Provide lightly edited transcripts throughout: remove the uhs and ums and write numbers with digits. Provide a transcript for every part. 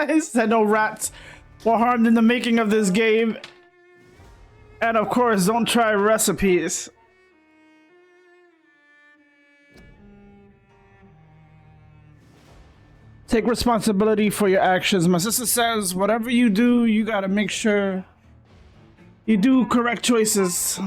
He said no rats were harmed in the making of this game. And of course, don't try recipes. Take responsibility for your actions. My sister says, whatever you do, you gotta make sure you do correct choices.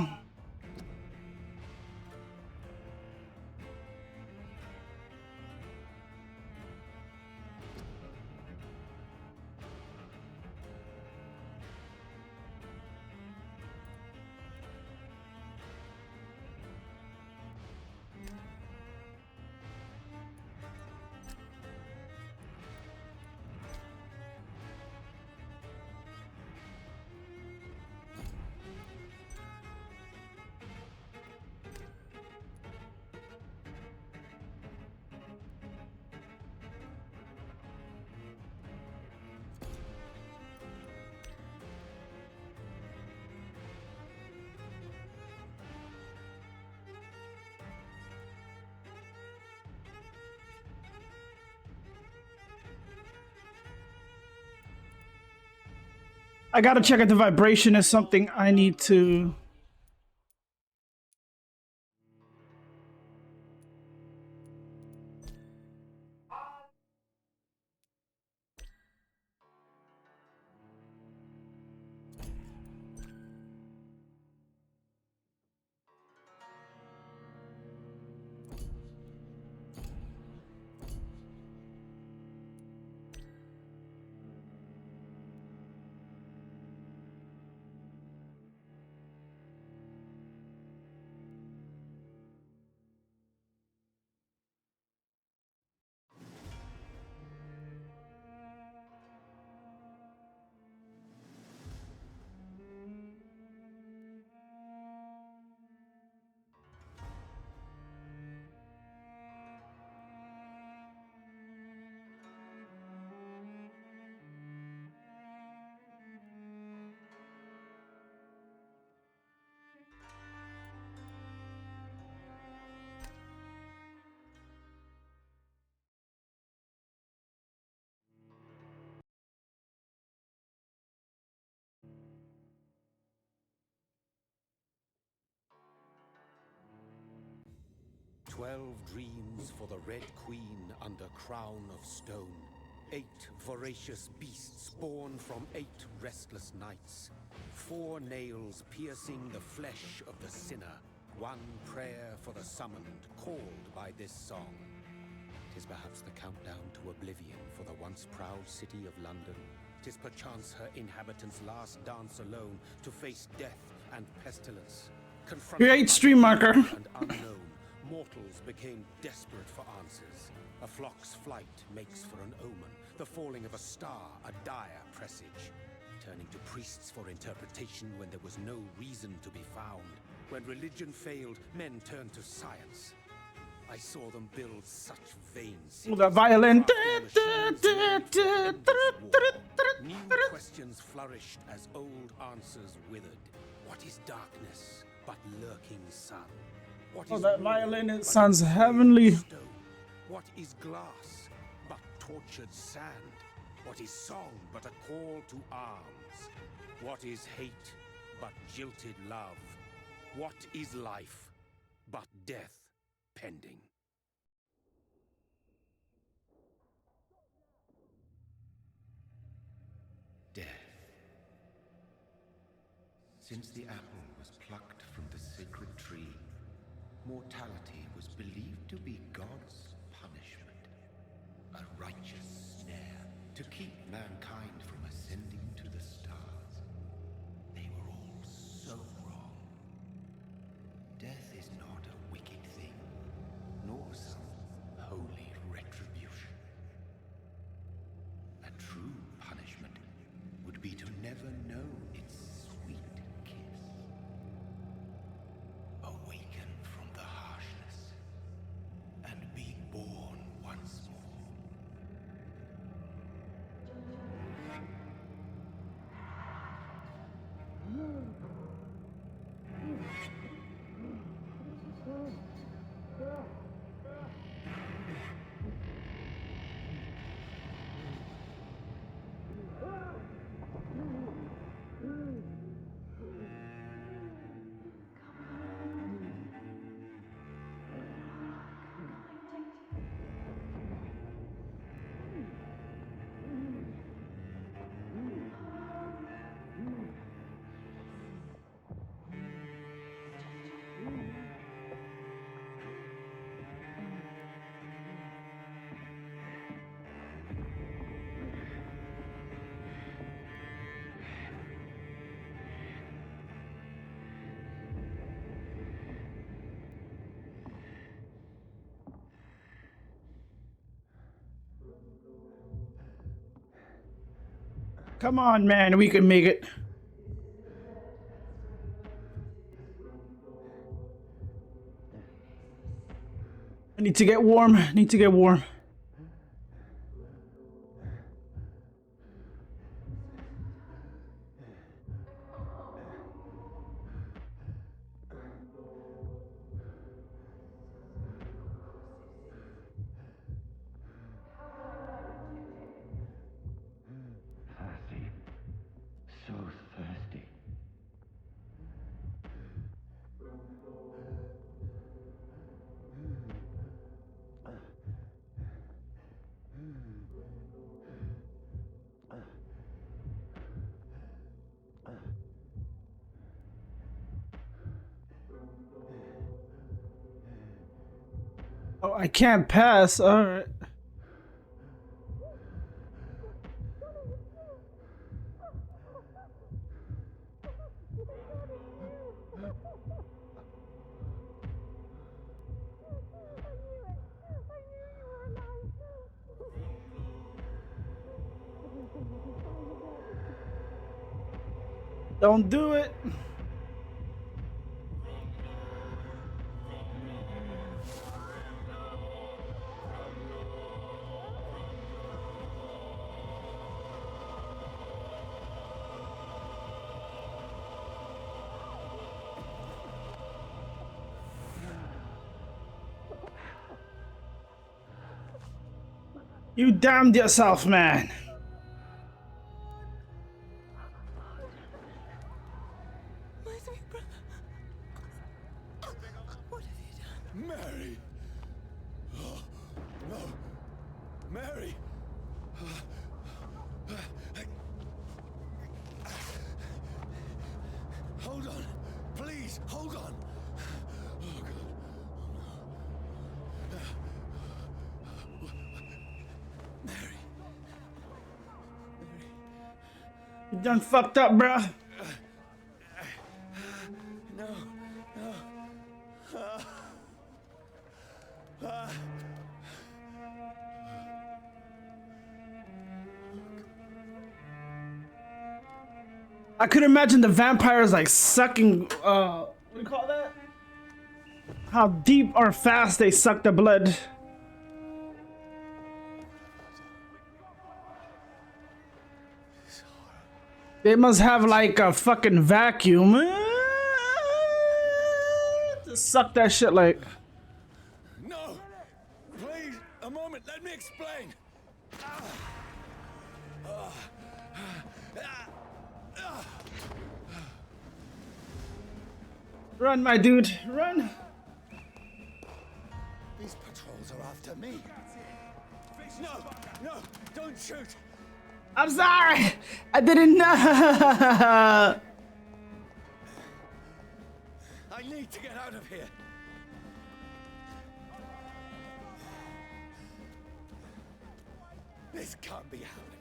I gotta check if the vibration is something I need to. "12 dreams for the Red Queen under crown of stone. 8 voracious beasts born from 8 restless nights. 4 nails piercing the flesh of the sinner. 1 prayer for the summoned, called by this song. 'Tis perhaps the countdown to oblivion for the once proud city of London. 'Tis perchance her inhabitants' last dance alone to face death and pestilence. Create stream marker. And unknown, mortals became desperate for answers. A flock's flight makes for an omen, the falling of a star a dire presage. Turning to priests for interpretation when there was no reason to be found. When religion failed, men turned to science. I saw them build such vain cities. The violin. New questions flourished as old answers withered. What is darkness but lurking sun? What is that violin, it sounds heavenly. stone? What is glass but tortured sand? What is song but a call to arms? What is hate but jilted love? What is life but death pending? Death. Since the apple was plucked from the sacred tree, mortality was believed to be God's punishment, a righteous snare to keep mankind from ascending to the stars. They were all so wrong. Death is not a wicked thing, nor some holy retribution. A true punishment would be to never know its sweet kiss. Awaken from the harshness and be born once more. Come on, man. We can make it. I need to get warm. I need to get warm. Thirsty. So thirsty. Oh, I can't pass. All right. Don't do it. You damned yourself, man. My sweet brother. What have you done? Mary! Oh, no! Mary! Hold on! Please, hold on! Oh, God. Mary. You done fucked up, bruh. No, no. I could imagine the vampires like sucking, what do you call that? How deep or fast they suck the blood. They must have like a fucking vacuum to suck that shit like. No! Please, a moment, let me explain! Run, my dude, run. These patrols are after me. No, no, don't shoot! I'm sorry. I didn't know. I need to get out of here. This can't be happening.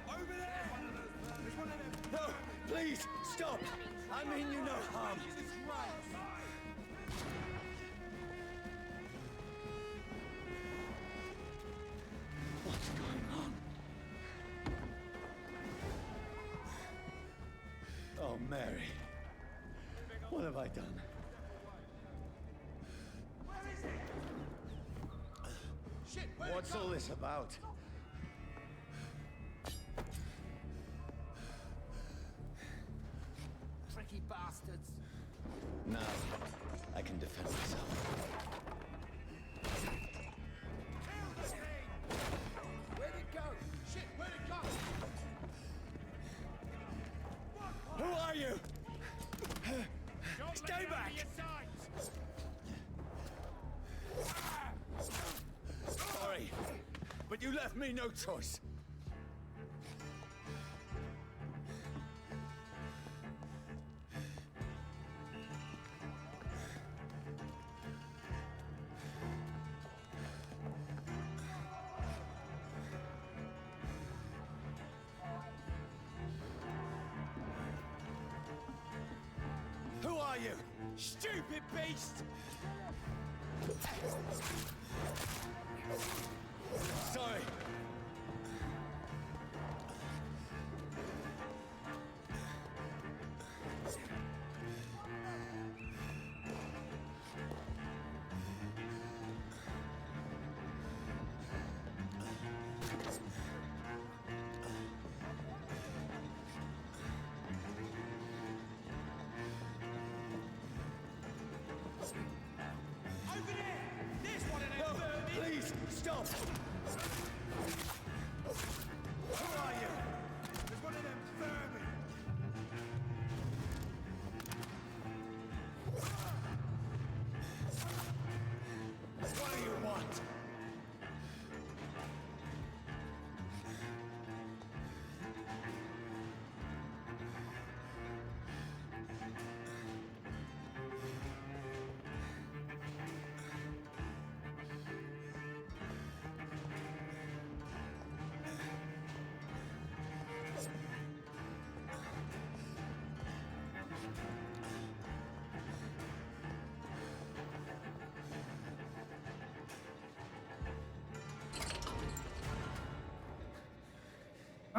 Over there! No, please, stop! I mean you no harm. What's going on? Oh, Mary. What have I done? What's all this about? Tricky bastards. Now, I can defend myself. Where'd it go? Shit, where'd it go? Who are you? Stay back! Sorry, but you left me no choice. Who are you? Stupid beast! Sorry.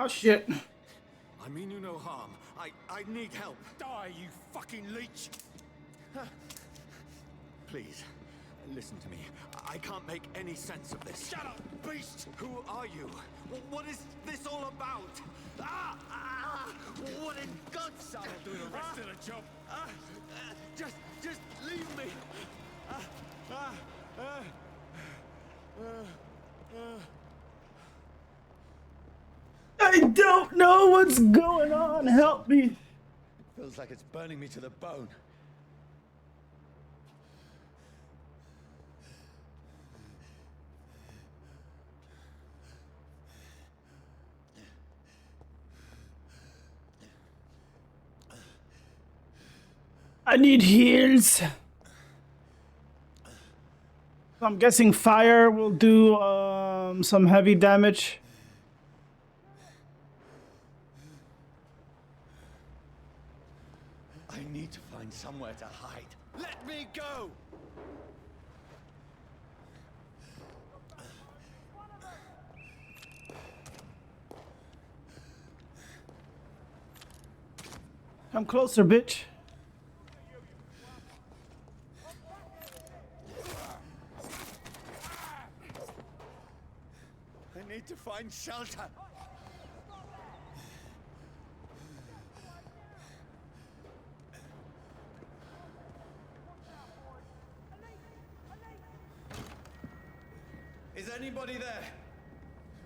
Oh shit. I mean you no harm. I need help. Die, you fucking leech! Please, listen to me. I can't make any sense of this. Shut up, beast! Who are you? What is this all about? What in God's name? Do the rest of the job. Just leave me. I don't know what's going on. Help me. Feels like it's burning me to the bone. I need heals. I'm guessing fire will do some heavy damage. I need to find somewhere to hide. Let me go! Come closer, bitch. I need to find shelter. Is anybody there?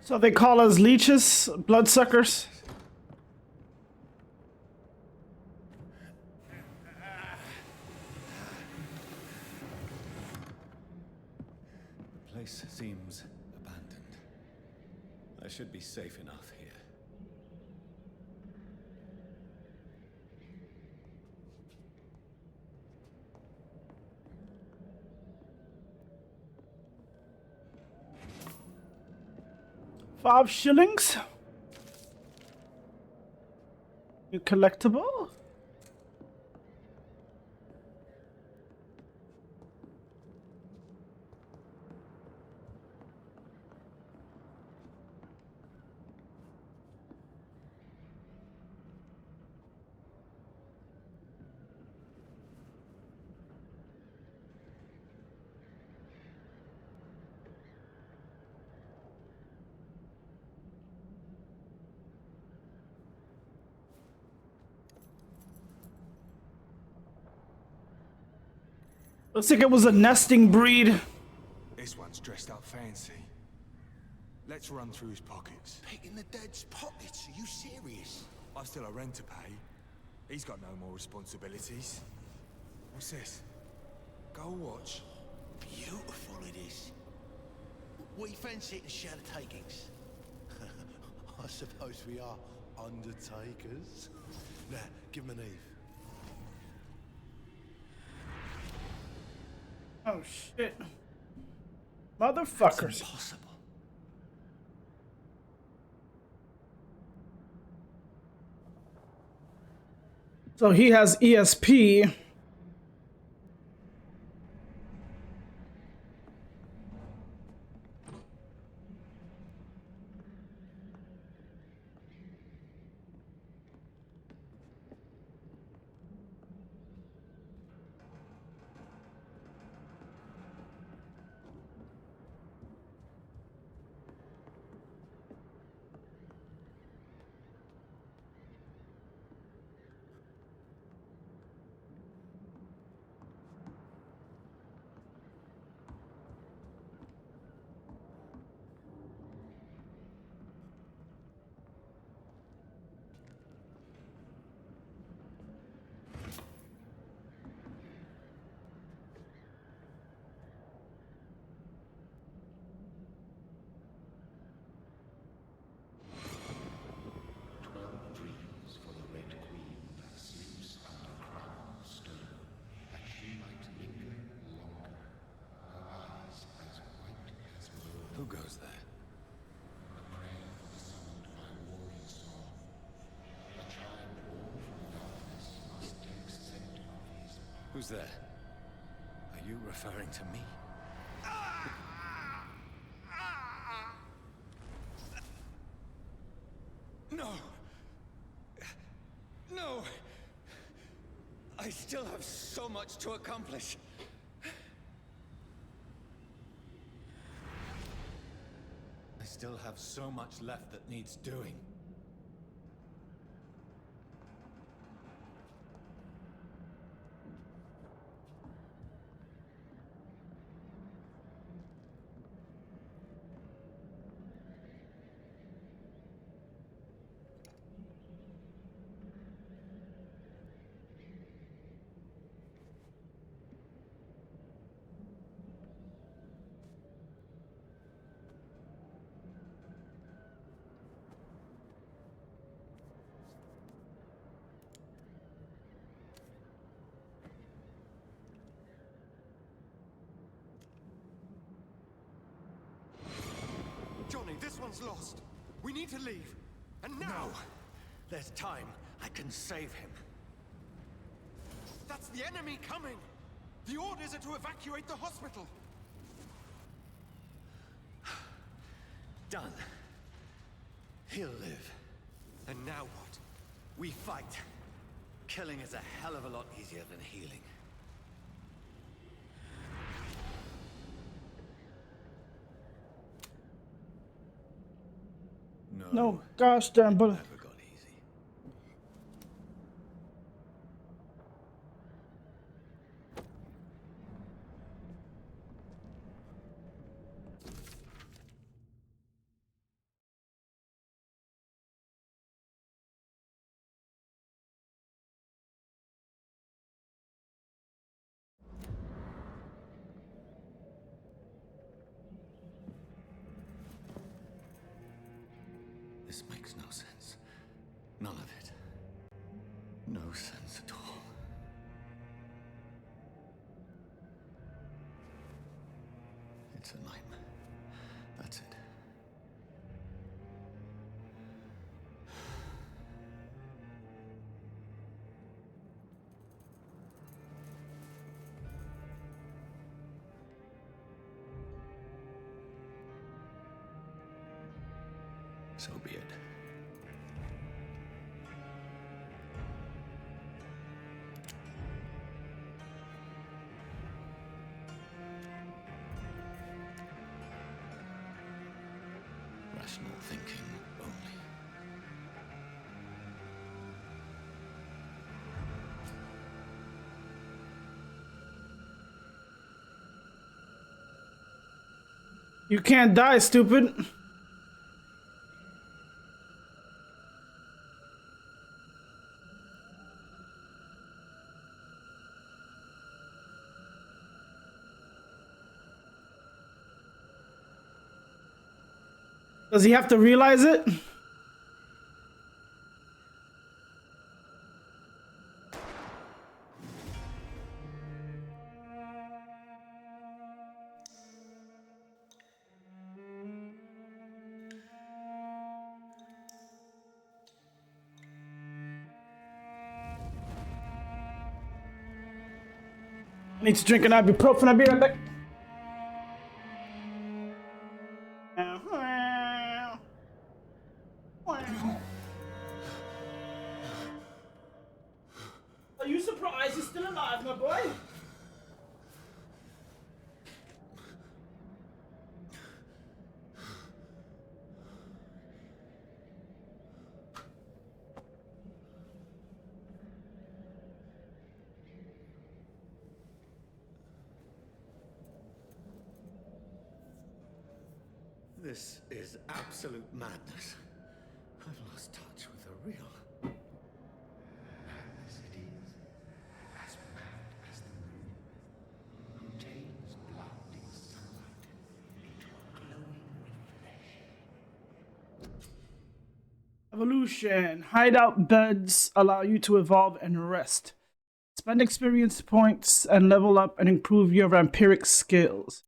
So they call us leeches, bloodsuckers. The place seems abandoned. I should be safe enough here. $5. New collectible. Looks like it was a nesting breed. This one's dressed up fancy. Let's run through his pockets. Picking the dead's pockets? Are you serious? I've still a rent to pay. He's got no more responsibilities. What's this? Go watch. Beautiful it is. What you fancy it to share the takings? I suppose we are undertakers. Now, give him an Eve. Oh shit. Motherfuckers. Impossible. So he has ESP. Who goes there? Who's there? Are you referring to me? I still have so much to accomplish. I still have so much left that needs doing. Johnny, this one's lost. We need to leave. And now! No. There's time. I can save him. That's the enemy coming! The orders are to evacuate the hospital! Done. He'll live. And now what? We fight. Killing is a hell of a lot easier than healing. No, gosh darn, but Never got easy. This makes no sense. None of it. No sense at all. It's a nightmare. That's it. So be it. Rational thinking only. you can't die, stupid. Does he have to realize it? I need to drink an ibuprofen. I'll be right back. Are you surprised he's still alive, my boy? This is absolute madness. I've lost touch with the real. Madness it is, as mad as the moon, who takes blinding sunlight into a glowing reflection. Evolution. Hideout beds allow you to evolve and rest. Spend experience points and level up and improve your vampiric skills.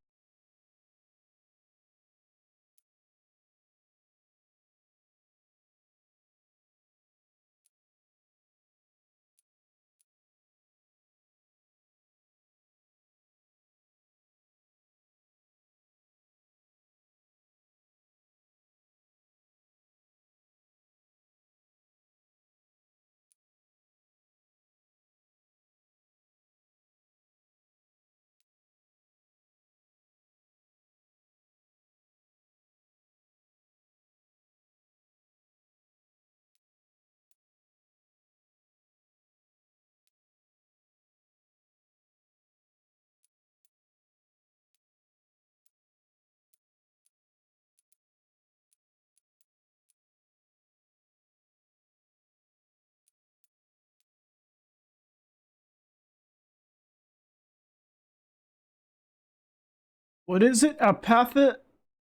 What is it? Apathy?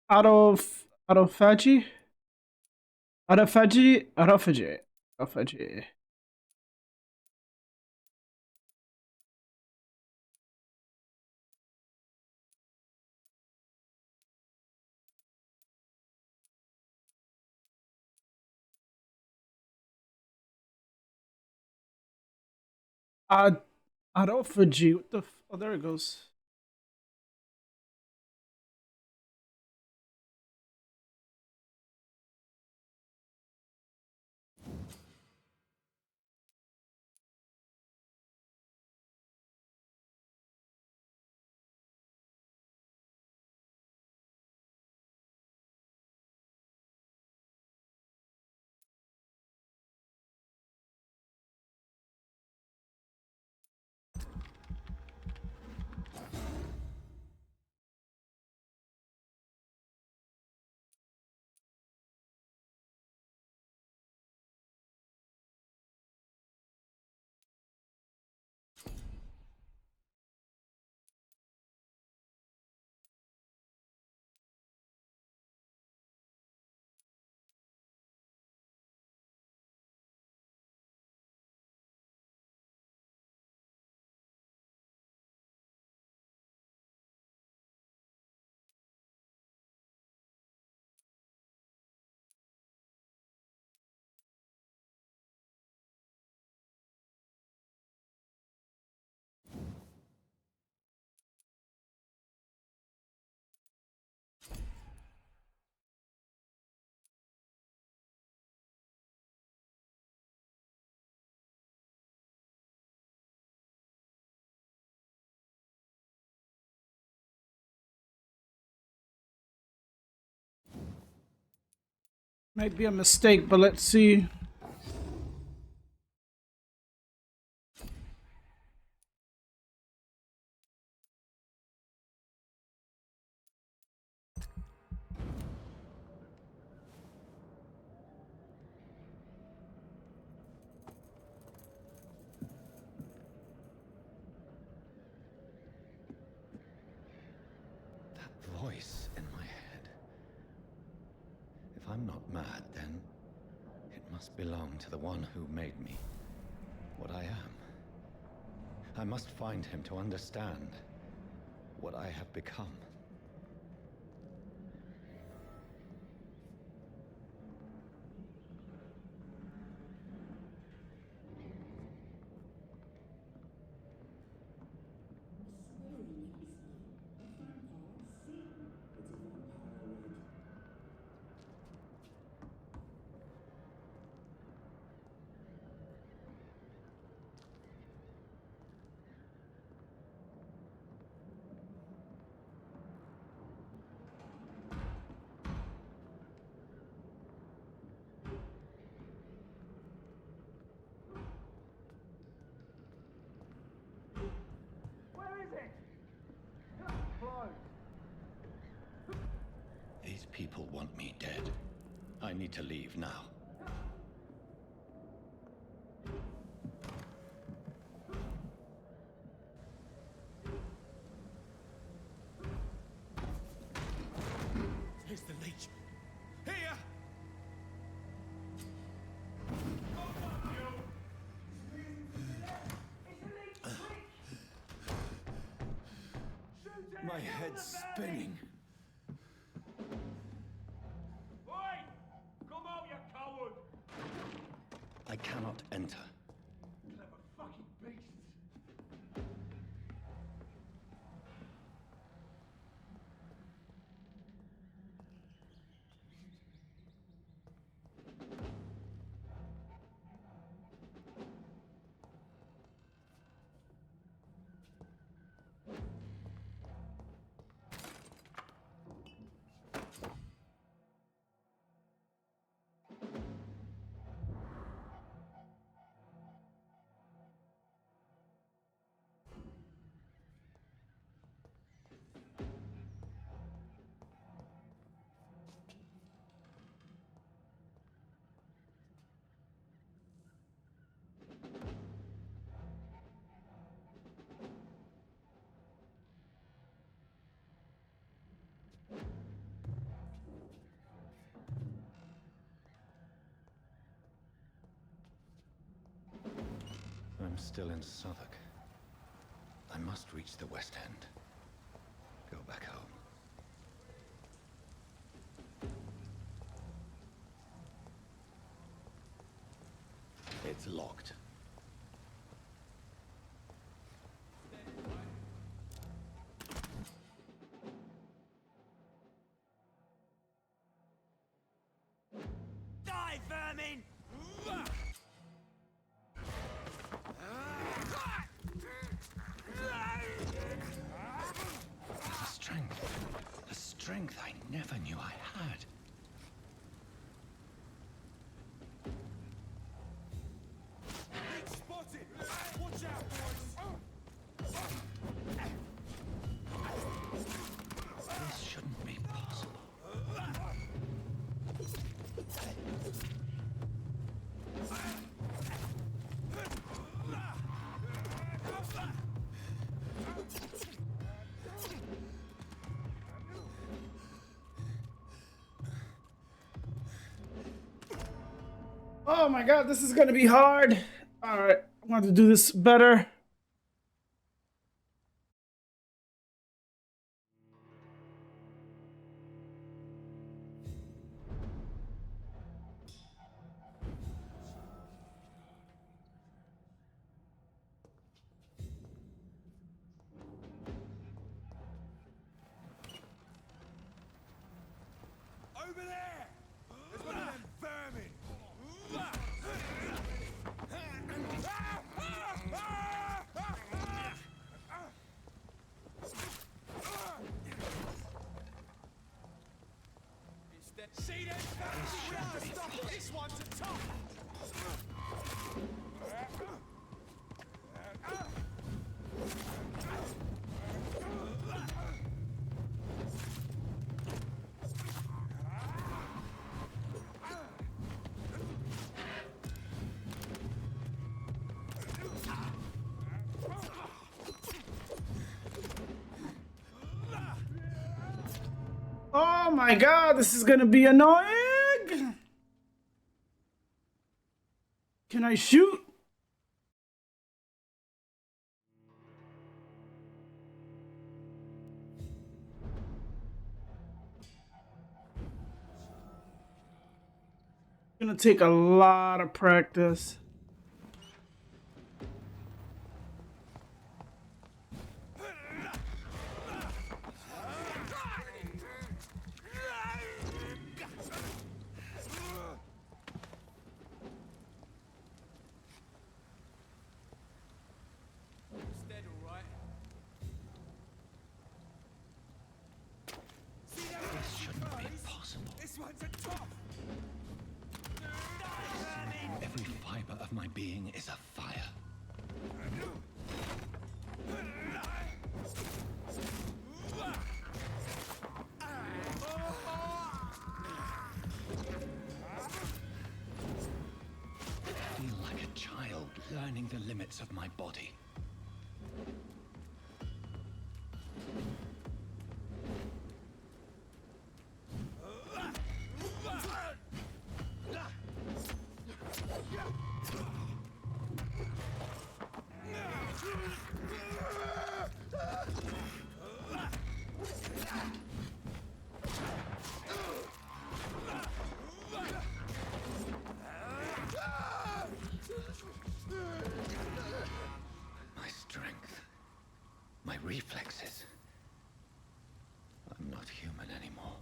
Autophagy? Autophagy? Autophagy. Autophagy. Autophagy. What the? Oh, there it goes. Might be a mistake, but let's see. That voice in my head. If I'm not mad, then it must belong to the one who made me what I am. I must find him to understand what I have become. These people want me dead. I need to leave now. Here's the leech. Here! My head's spinning. Come out, you coward! I cannot enter. Clever fucking beasts! still in Southwark. I must reach the West End. Go back home. It's locked. Die, vermin! A strength I never knew I had. Spotted! Watch out, boys! This shouldn't be possible. Oh my god, this is gonna be hard. Alright, I want to do this better. Over there! There's one of them vermin! See them? We are stopping. This one's a top! Oh my god, this is gonna be annoying! Can I shoot? Gonna take a lot of practice. Dead, all right. See them? This shouldn't be possible. This one's a top! Every fiber of my being is afire. I feel like a child learning the limits of my body. My strength, my reflexes. I'm not human anymore.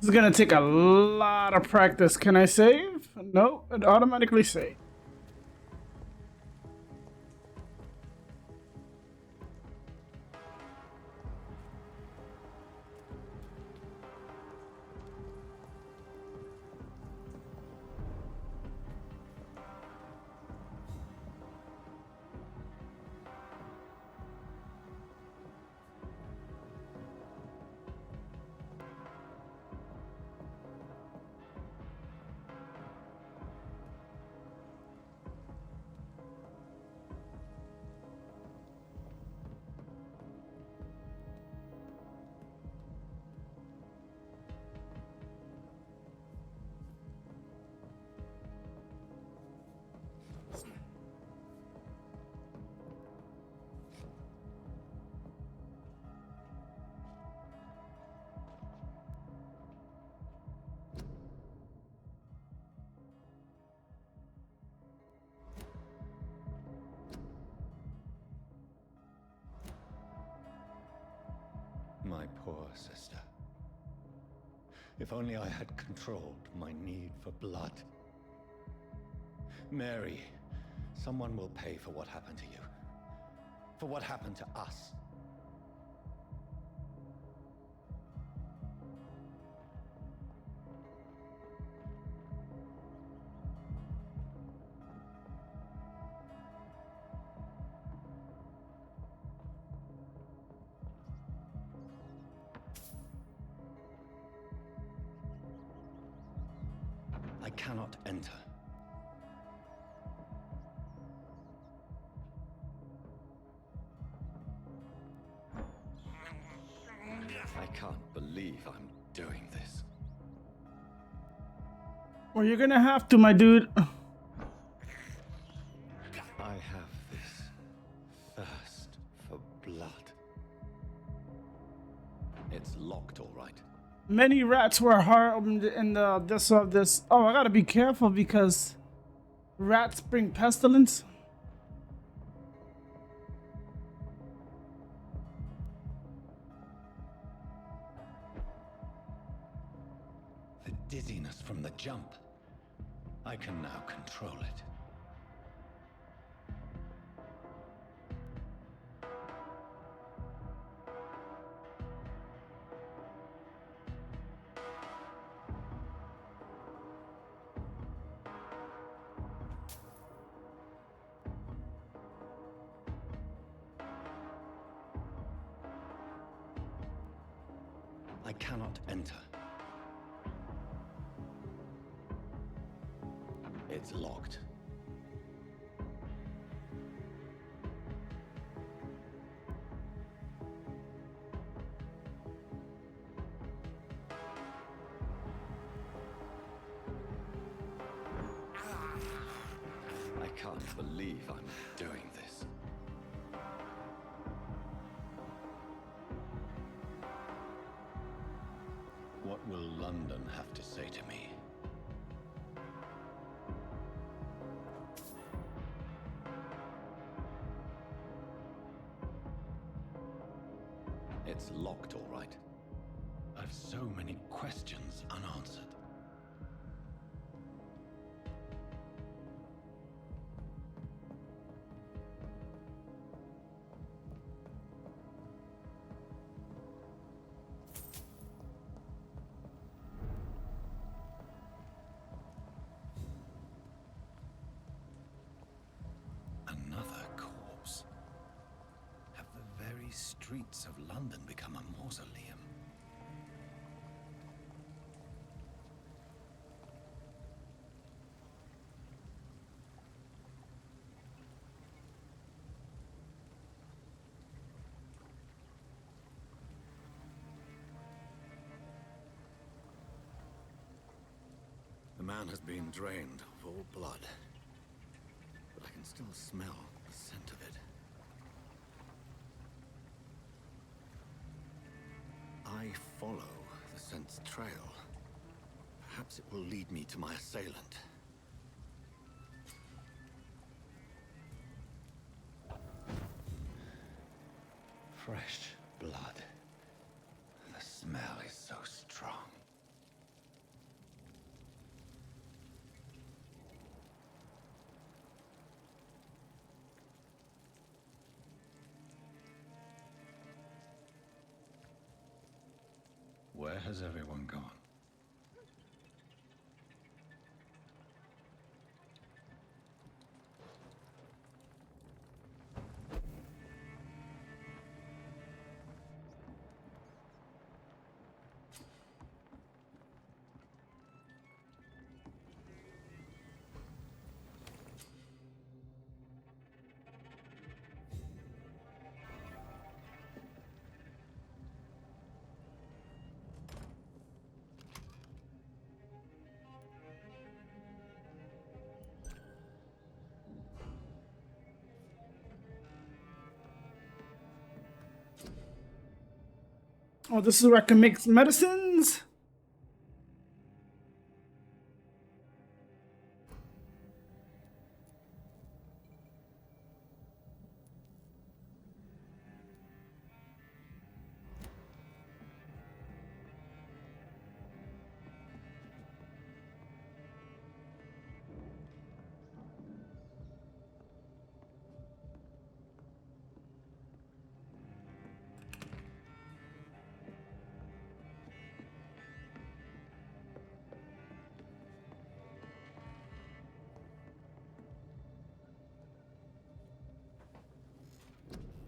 This is gonna take a lot of practice. Can I save? No, it automatically saves. poor sister. If only I had controlled my need for blood. Mary, someone will pay for what happened to you. For what happened to us. I cannot enter. I can't believe I'm doing this. Well, you're gonna have to, my dude. I have this thirst for blood. It's locked, all right. Many rats were harmed in this. Oh, I gotta be careful because rats bring pestilence. The dizziness from the jump. I can now control it. I cannot enter. It's locked. I can't believe I'm doing this. What will London have to say to me? It's locked, all right. I've so many questions unanswered. Another corpse. Have the very streets of London become a mausoleum? The man has been drained of all blood, but I can still smell the scent of it. I follow the scent's trail. Perhaps it will lead me to my assailant. Fresh blood. The smell is so strong. Where has everyone gone? Oh, this is where I can make medicines.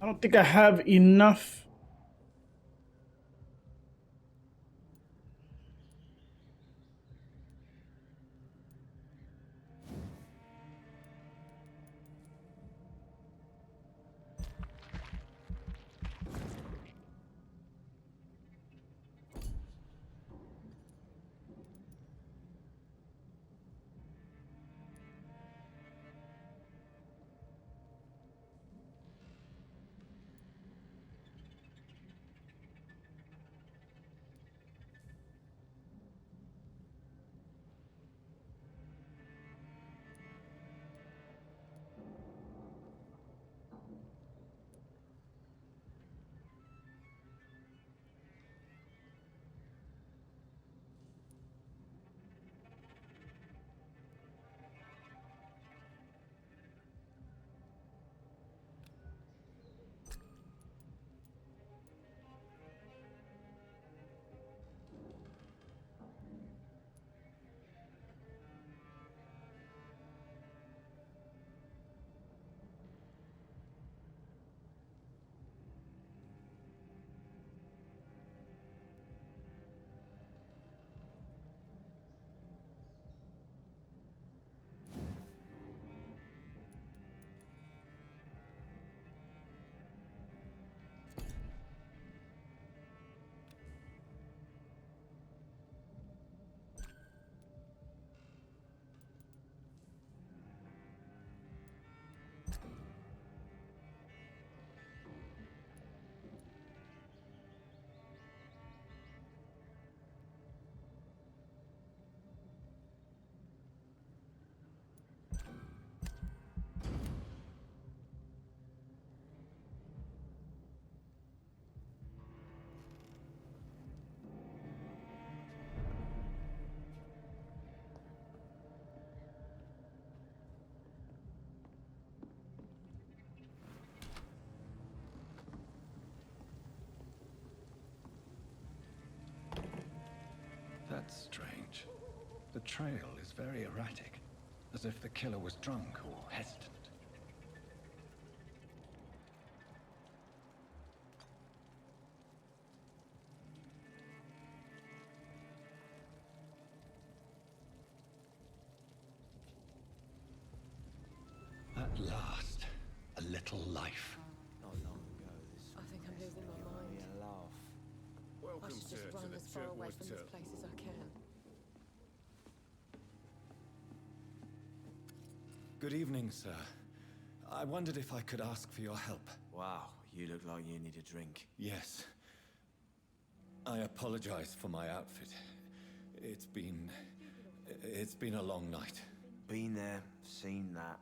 I don't think I have enough. That's strange. The trail is very erratic, as if the killer was drunk or hesitant. At last, a little life. Not long ago, this I think I'm losing my mind. a laugh. I Welcome, should sir, just to run the as far away Turquoise from this Turtle. place as I can. Good evening, sir. I wondered if I could ask for your help. Wow, you look like you need a drink. Yes. I apologize for my outfit. It's been a long night. Been there, seen that.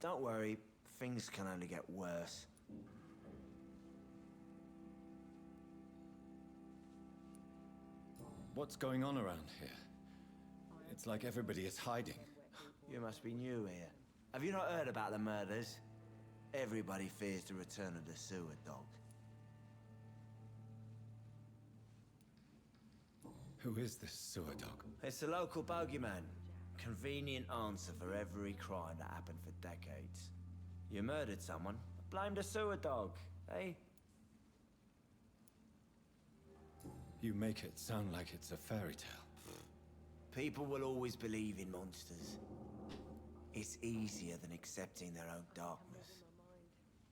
Don't worry, things can only get worse. What's going on around here? It's like everybody is hiding. You must be new here. Have you not heard about the murders? Everybody fears the return of the sewer dog. Who is this sewer dog? It's the local bogeyman. Convenient answer for every crime that happened for decades. You murdered someone, blame the sewer dog, eh? You make it sound like it's a fairy tale. People will always believe in monsters. It's easier than accepting their own darkness.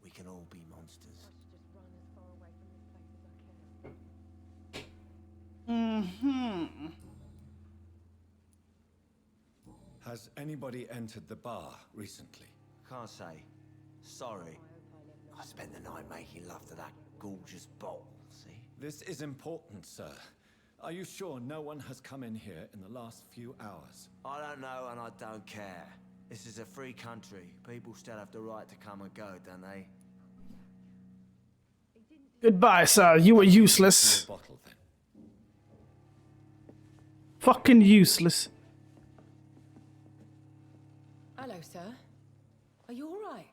We can all be monsters. I should just run as far away from this place as I can. Has anybody entered the bar recently? Can't say. Sorry. I spent the night making love to that gorgeous bottle, see? This is important, sir. Are you sure no one has come in here in the last few hours? I don't know and I don't care. This is a free country. People still have the right to come and go, don't they? Goodbye, sir. You were useless. Your bottle, then. Fucking useless. Hello, sir. Are you all right?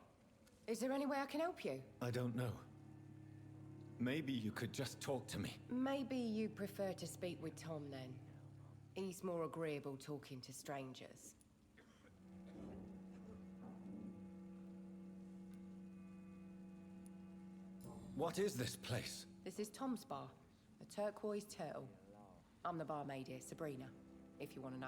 Is there any way I can help you? I don't know. Maybe you could just talk to me. Maybe you prefer to speak with Tom, then. He's more agreeable talking to strangers. What is this place? This is Tom's bar, a turquoise turtle. I'm the barmaid here, Sabrina, if you want to know.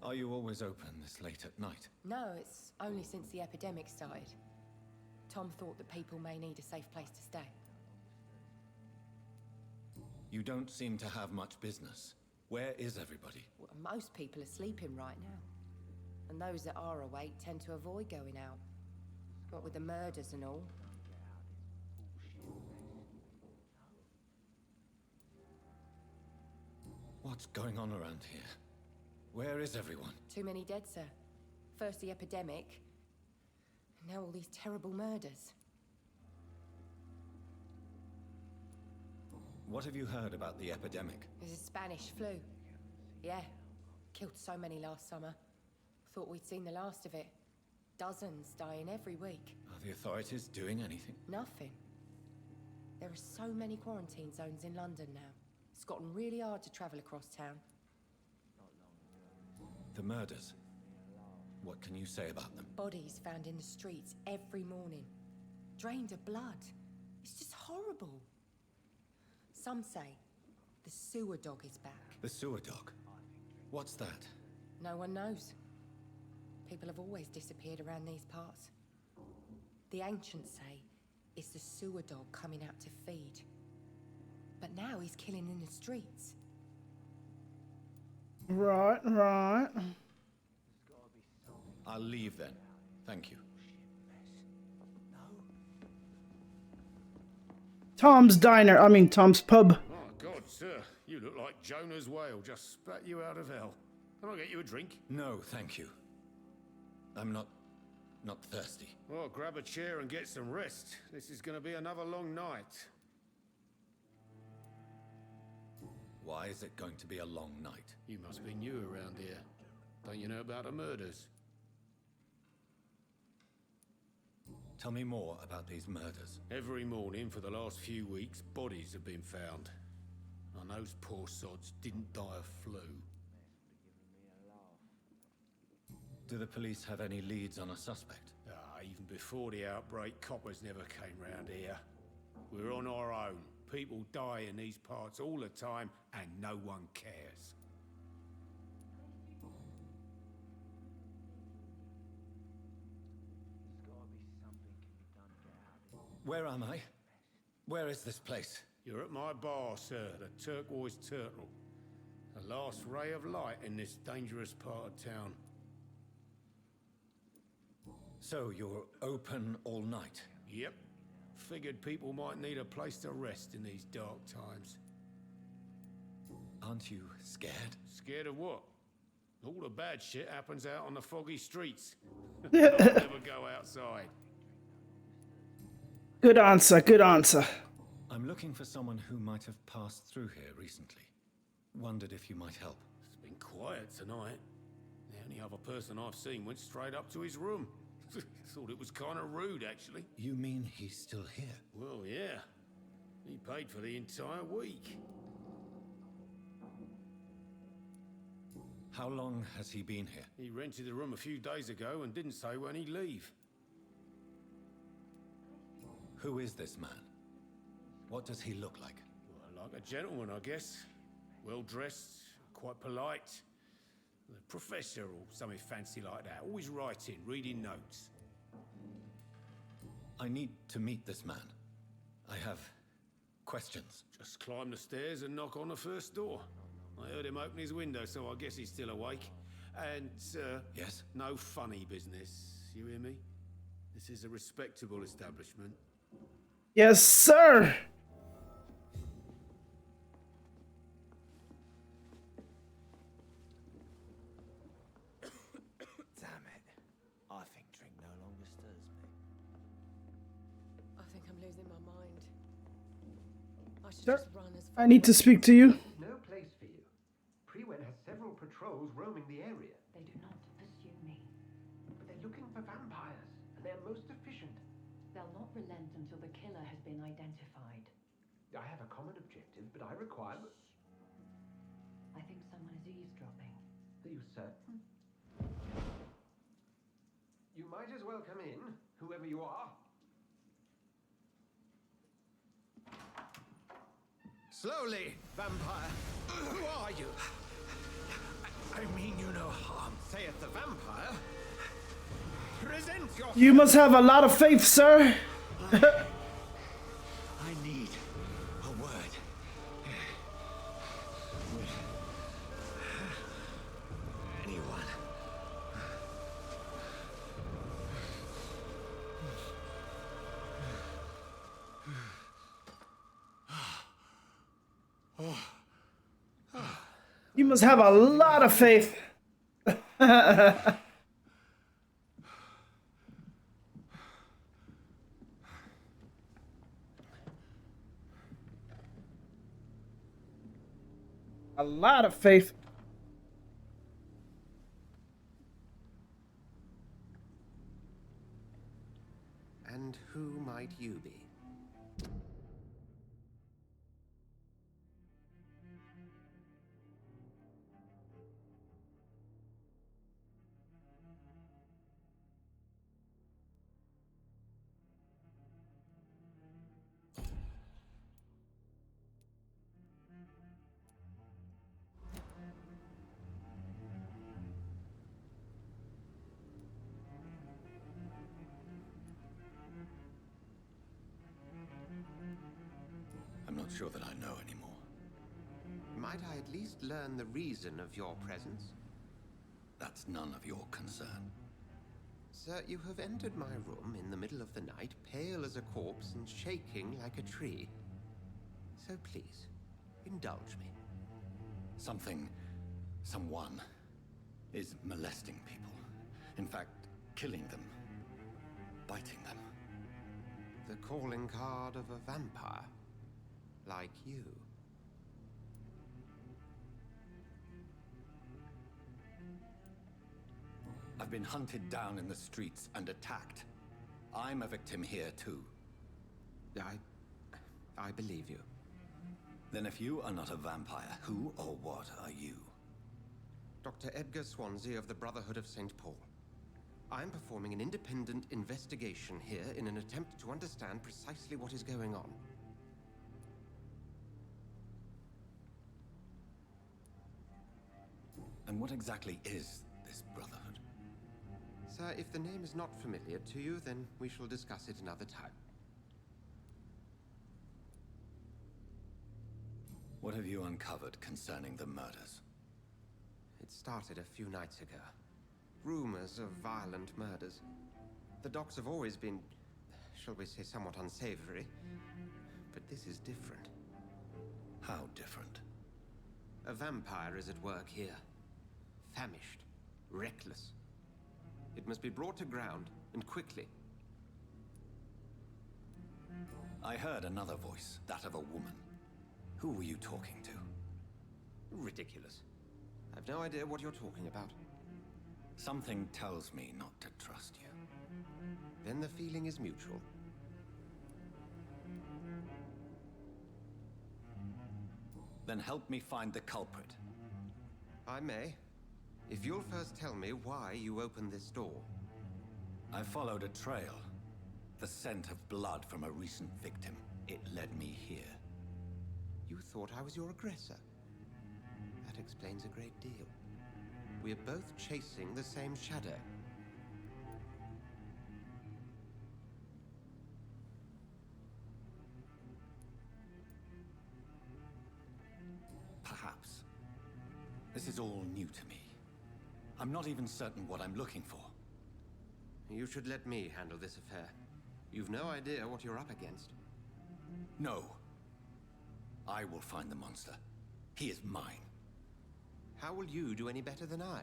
Are you always open this late at night? No, it's only since the epidemic started. Tom thought that people may need a safe place to stay. You don't seem to have much business. Where is everybody? Well, most people are sleeping right now. And those that are awake tend to avoid going out. What with the murders and all. What's going on around here? Where is everyone? Too many dead, sir. First the epidemic, and now all these terrible murders. What have you heard about the epidemic? There's a Spanish flu. Yeah, killed so many last summer. Thought we'd seen the last of it. Dozens dying every week. Are the authorities doing anything? Nothing. There are so many quarantine zones in London now. It's gotten really hard to travel across town. The murders. What can you say about them? Bodies found in the streets every morning. Drained of blood. It's just horrible. Some say the sewer dog is back. The sewer dog? What's that? No one knows. People have always disappeared around these parts. The ancients say it's the sewer dog coming out to feed. But now he's killing in the streets. Right. I'll leave then. Thank you. Tom's pub. Oh, God, sir. You look like Jonah's whale just spat you out of hell. Can I get you a drink? No, thank you. I'm not thirsty. Well, grab a chair and get some rest. This is going to be another long night. Why is it going to be a long night? You must be new around here. Don't you know about the murders? Tell me more about these murders. Every morning for the last few weeks, bodies have been found. And those poor sods didn't die of flu. Do the police have any leads on a suspect? Even before the outbreak, coppers never came round here. We're on our own. People die in these parts all the time, and no one cares. Where am I? Where is this place? You're at my bar, sir, the Turquoise Turtle. The last ray of light in this dangerous part of town. So you're open all night? Yep. Figured people might need a place to rest in these dark times. Aren't you scared? Scared of what? All the bad shit happens out on the foggy streets. I'll never go outside. Good answer. I'm looking for someone who might have passed through here recently. Wondered if you might help. It's been quiet tonight. The only other person I've seen went straight up to his room. Thought it was kind of rude, actually. You mean he's still here? Well, yeah. He paid for the entire week. How long has he been here? He rented the room a few days ago and didn't say when he'd leave. Who is this man? What does he look like? Well, like a gentleman, I guess. Well-dressed, quite polite. A professor or something fancy like that. Always writing, reading notes. I need to meet this man. I have questions. Just climb the stairs and knock on the first door. I heard him open his window, so I guess he's still awake. And, Yes? no funny business. You hear me? This is a respectable establishment. Yes, sir. Damn it. I think drink no longer stirs me. I think I'm losing my mind. I should Sir, just run as I need to speak to you. No place for you. Prewen has several patrols roaming the area. They do not pursue me. But they're looking for vampires, and they're most efficient. They'll not relent until the killer has been identified. I have a common objective, but I require... I think someone is eavesdropping. Are you certain? Welcome in, whoever you are. Slowly, vampire. Who are you? I mean you no harm, saith the vampire. Present your... You must have a lot of faith, sir. I need a word. With anyone. You must have a lot of faith. A lot of faith. And who might you be? I'm not sure that I know anymore. Might I at least learn the reason of your presence? That's none of your concern. Sir, you have entered my room in the middle of the night, pale as a corpse and shaking like a tree. So please, indulge me. Someone is molesting people. In fact, killing them. Biting them. The calling card of a vampire. Like you. I've been hunted down in the streets and attacked. I'm a victim here too. I believe you. Then if you are not a vampire, who or what are you? Dr. Edgar Swansea of the Brotherhood of St. Paul. I am performing an independent investigation here in an attempt to understand precisely what is going on. And what exactly is this Brotherhood? Sir, if the name is not familiar to you, then we shall discuss it another time. What have you uncovered concerning the murders? It started a few nights ago. Rumors of violent murders. The docks have always been, shall we say, somewhat unsavory. But this is different. How different? A vampire is at work here. Famished. Reckless. It must be brought to ground, and quickly. I heard another voice, that of a woman. Who were you talking to? Ridiculous. I've no idea what you're talking about. Something tells me not to trust you. Then the feeling is mutual. Then help me find the culprit. I may. If you'll first tell me why you opened this door. I followed a trail. The scent of blood from a recent victim. It led me here. You thought I was your aggressor. That explains a great deal. We're both chasing the same shadow. Perhaps. This is all new to me. I'm not even certain what I'm looking for. You should let me handle this affair. You've no idea what you're up against. No. I will find the monster. He is mine. How will you do any better than I?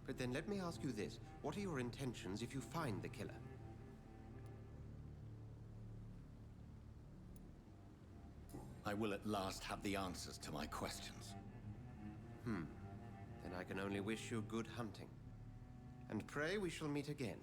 But then let me ask you this. What are your intentions if you find the killer? I will at last have the answers to my questions. Then I can only wish you good hunting. And pray we shall meet again.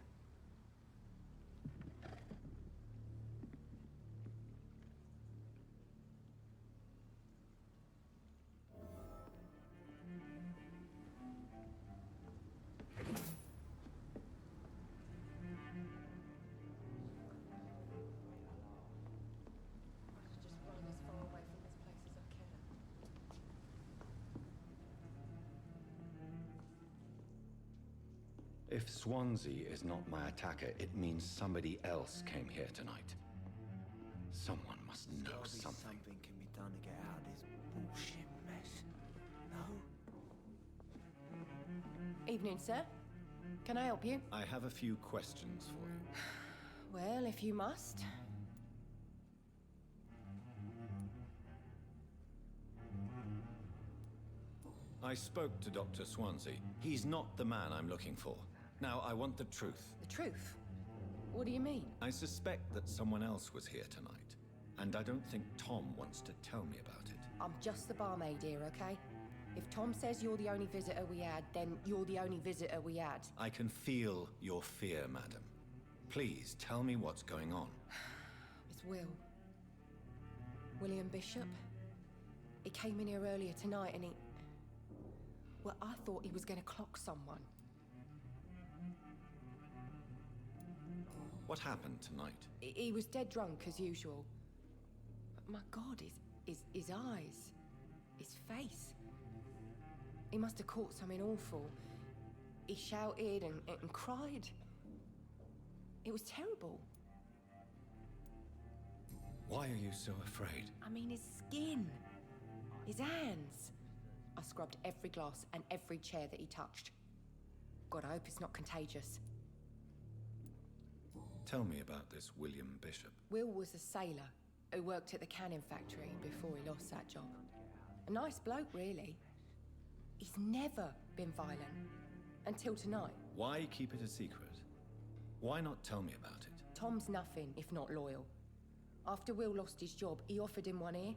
If Swansea is not my attacker, it means somebody else came here tonight. Someone must know something. Something can be done to get out of this bullshit mess. No? Evening, sir. Can I help you? I have a few questions for you. Well, if you must. I spoke to Dr. Swansea. He's not the man I'm looking for. Now, I want the truth. The truth? What do you mean? I suspect that someone else was here tonight, and I don't think Tom wants to tell me about it. I'm just the barmaid here, okay? If Tom says you're the only visitor we had, then you're the only visitor we had. I can feel your fear, madam. Please, tell me what's going on. It's Will. William Bishop. He came in here earlier tonight and he... Well, I thought he was going to clock someone. What happened tonight? He was dead drunk, as usual. But my God, his eyes, his face. He must have caught something awful. He shouted and cried. It was terrible. Why are you so afraid? I mean, his skin, his hands. I scrubbed every glass and every chair that he touched. God, I hope it's not contagious. Tell me about this William Bishop. Will was a sailor who worked at the canning factory before he lost that job. A nice bloke, really. He's never been violent. Until tonight. Why keep it a secret? Why not tell me about it? Tom's nothing if not loyal. After Will lost his job, he offered him one ear.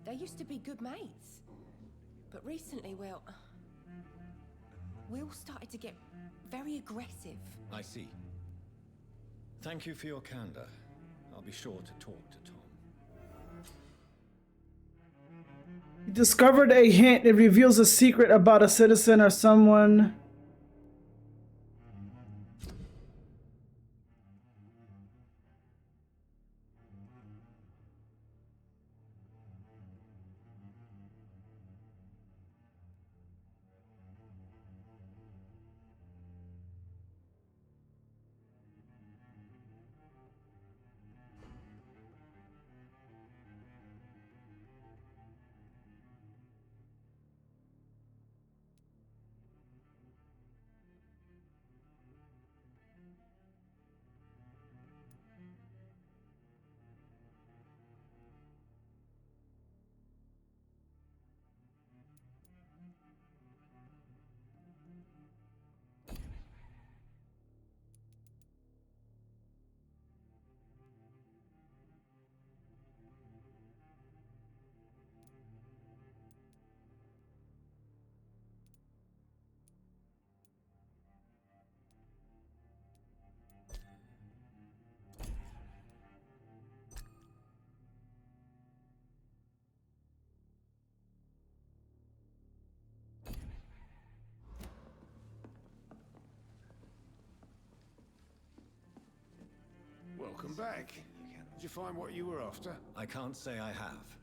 They used to be good mates. But recently, well... Will started to get very aggressive. I see. Thank you for your candor. I'll be sure to talk to Tom. You discovered a hint. It reveals a secret about a citizen or someone. Welcome back. Did you find what you were after? I can't say I have.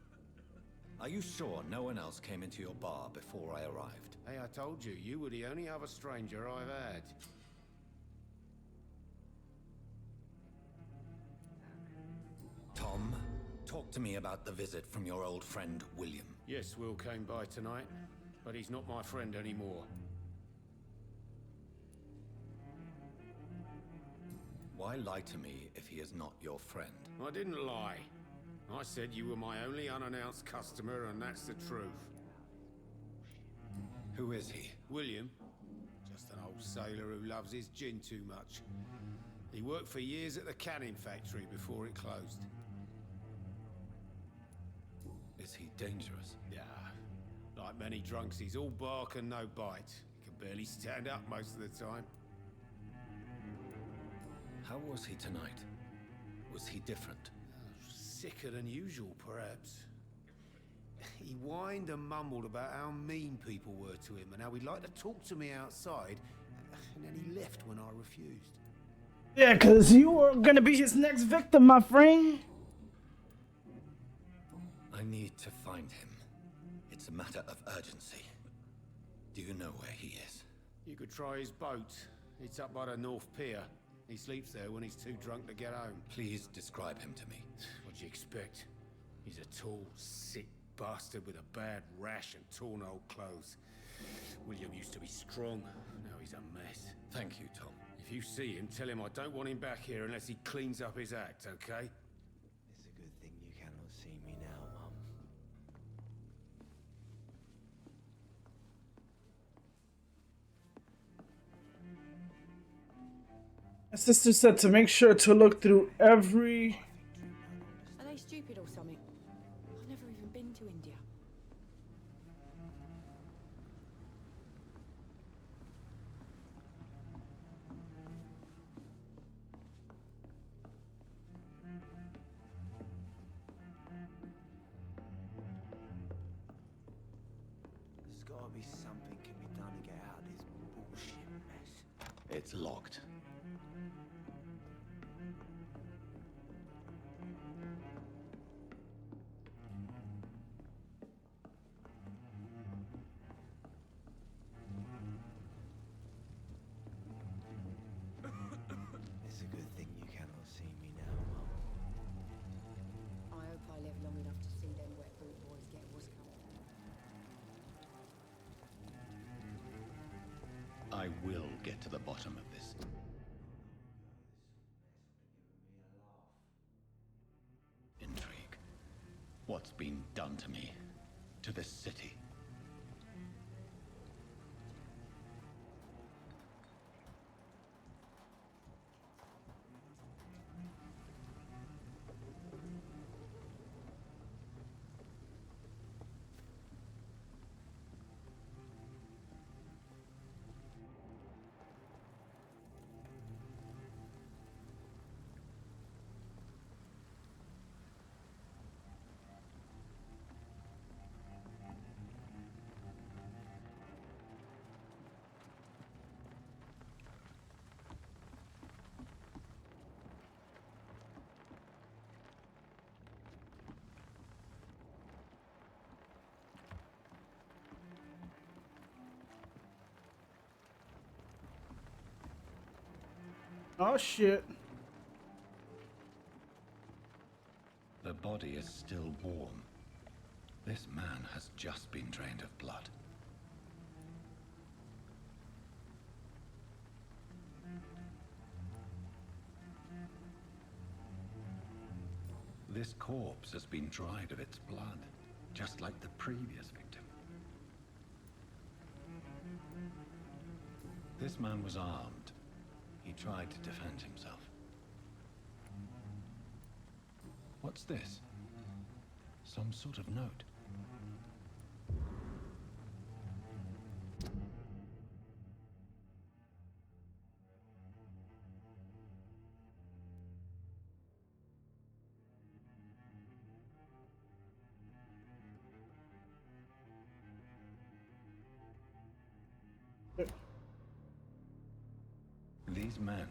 Are you sure no one else came into your bar before I arrived? Hey, I told you, you were the only other stranger I've had. Tom, talk to me about the visit from your old friend, William. Yes, Will came by tonight, but he's not my friend anymore. Why lie to me if he is not your friend? I didn't lie. I said you were my only unannounced customer, and that's the truth. Who is he? William. Just an old sailor who loves his gin too much. He worked for years at the canning factory before it closed. Is he dangerous? Yeah. Like many drunks, he's all bark and no bite. He can barely stand up most of the time. How was he tonight? Was he different? Sicker than usual, perhaps. He whined and mumbled about how mean people were to him and how he'd like to talk to me outside, and then he left when I refused. Yeah, because you were gonna be his next victim, my friend. I need to find him. It's a matter of urgency. Do you know where he is? You could try his boat. It's up by the North Pier. He sleeps there when he's too drunk to get home. Please describe him to me. What'd you expect? He's a tall, sick bastard with a bad rash and torn old clothes. William used to be strong. Now he's a mess. Thank you, Tom. If you see him, tell him I don't want him back here unless he cleans up his act, okay? It's a good thing you cannot see me now, Mum. My sister said to make sure to look through every... Are they stupid or something? I've never even been to India. There's gotta be something can be done to get out of this bullshit mess. It's locked. It's a good thing you cannot see me now, Mum. I hope I live long enough to see them wet boot boys get what's coming. I will get to the bottom of this. Intrigue. What's been done to me? To this city? Oh shit. The body is still warm. This man has just been drained of blood. This corpse has been dried of its blood, just like the previous victim. This man was armed. He tried to defend himself. What's this? Some sort of note. These men,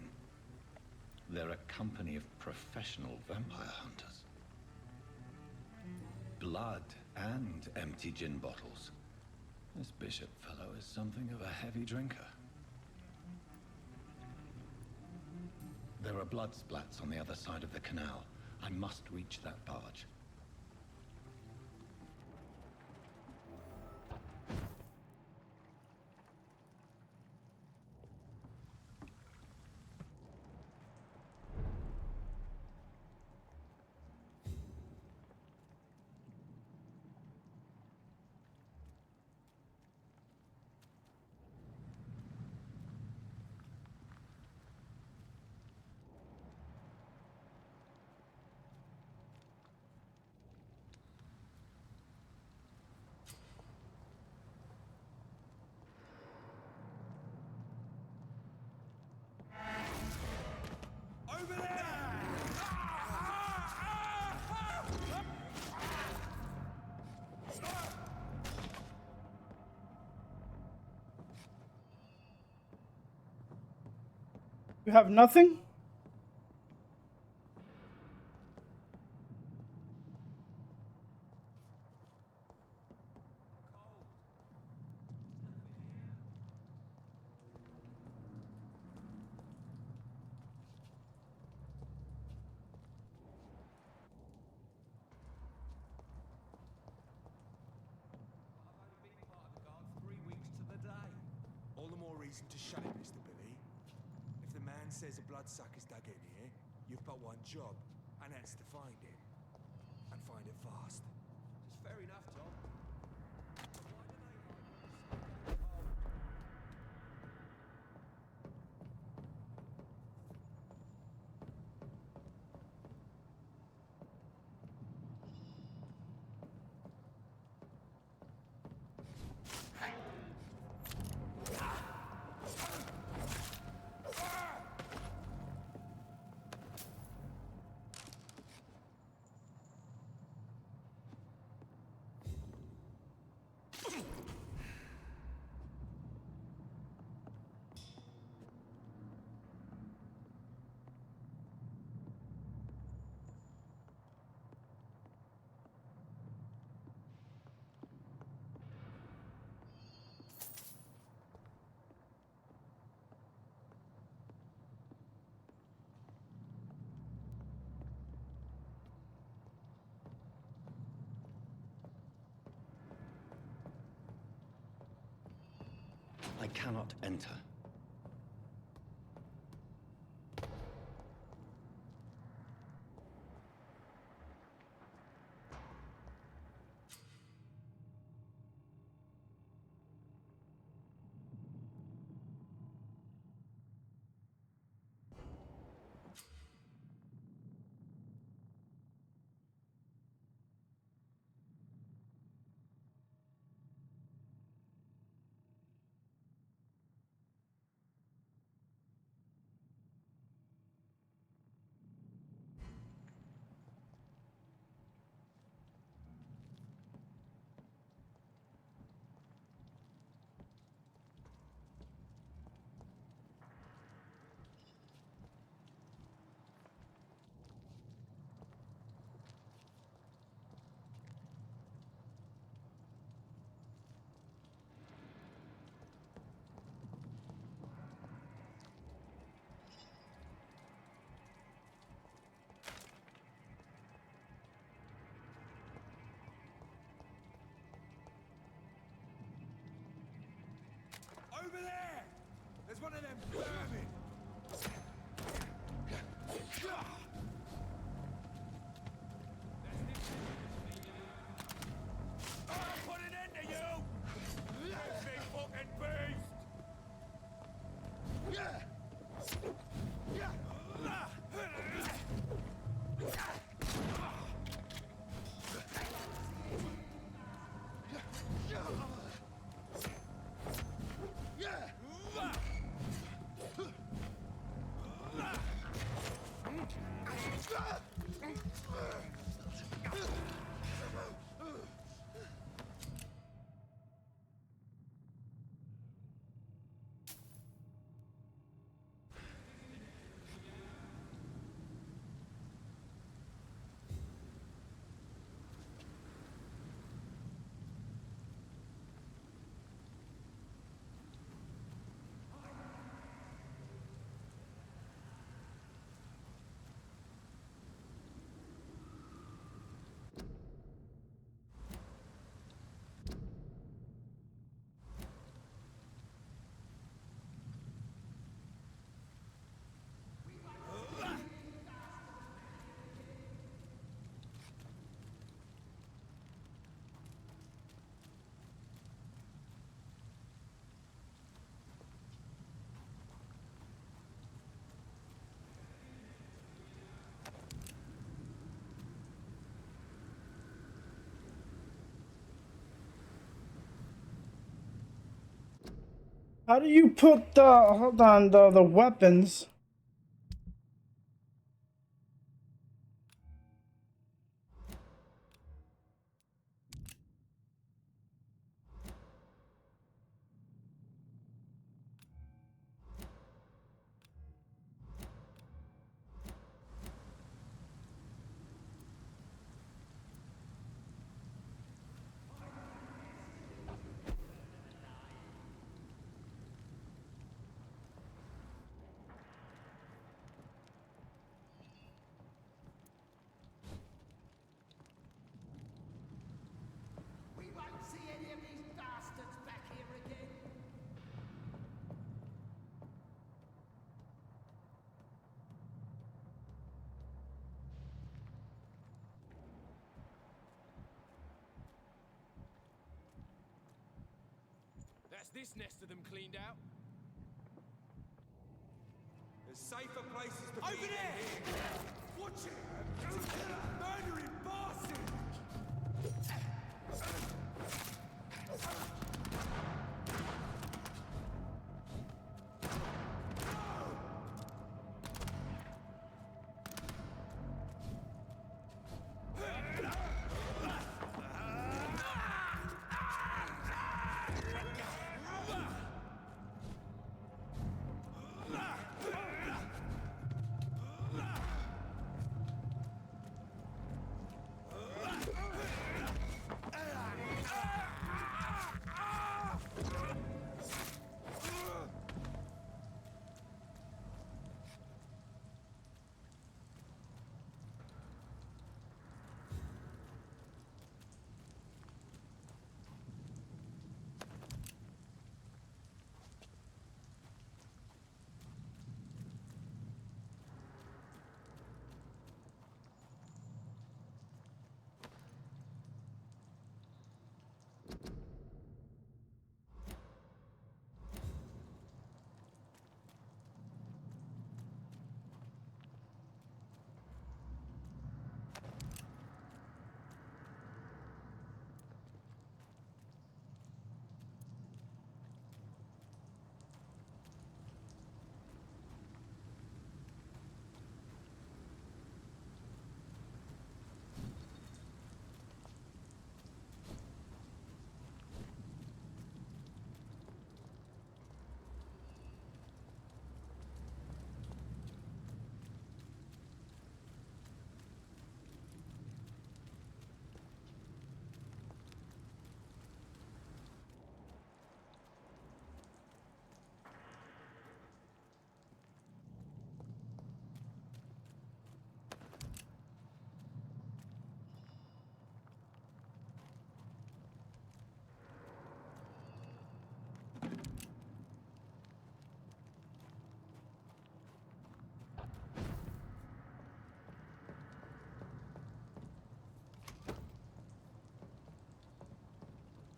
they're a company of professional vampire hunters. Blood and empty gin bottles. This bishop fellow is something of a heavy drinker. There are blood splats on the other side of the canal. I must reach that barge. You have nothing? reason to shut it, Mr. Billy. If the man says a bloodsucker's dug in here, you've but one job, and that's to find it. And find it fast. Just fair enough, Tom. I cannot enter. Over there! There's one of them vermin! I'll put an end to you! You big fucking beast! How do you put the hold on the weapons? this nest of them cleaned out? There's safer places to be. Over there! Watch it! Murdering bastard!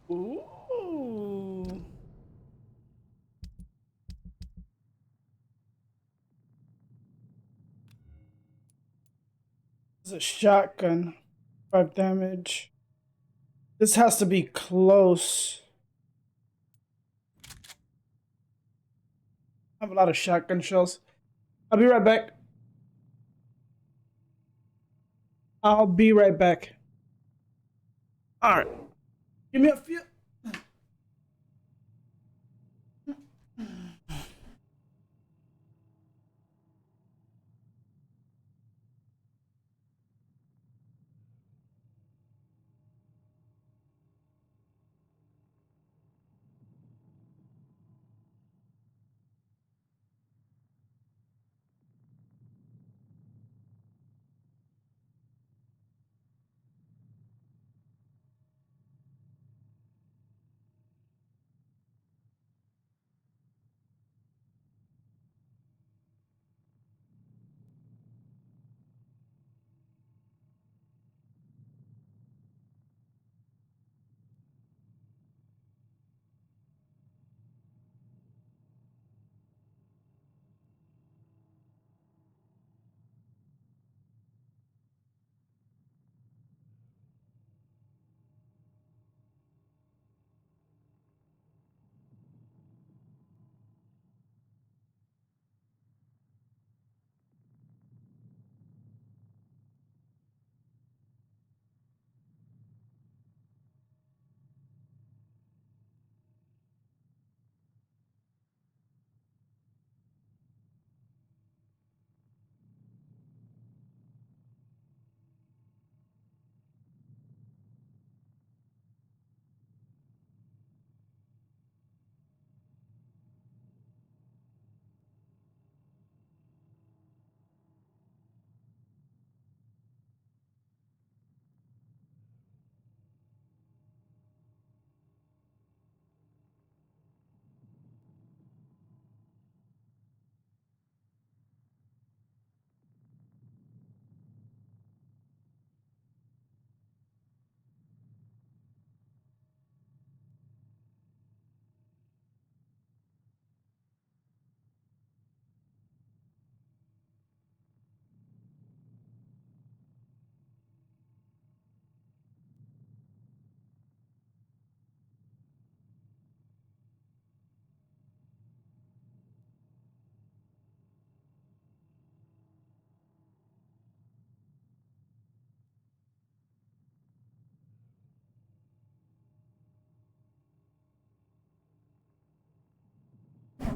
Ooh. It's a shotgun. 5 damage. This has to be close. I have a lot of shotgun shells. I'll be right back. I'll be right back. Alright. Give me a few.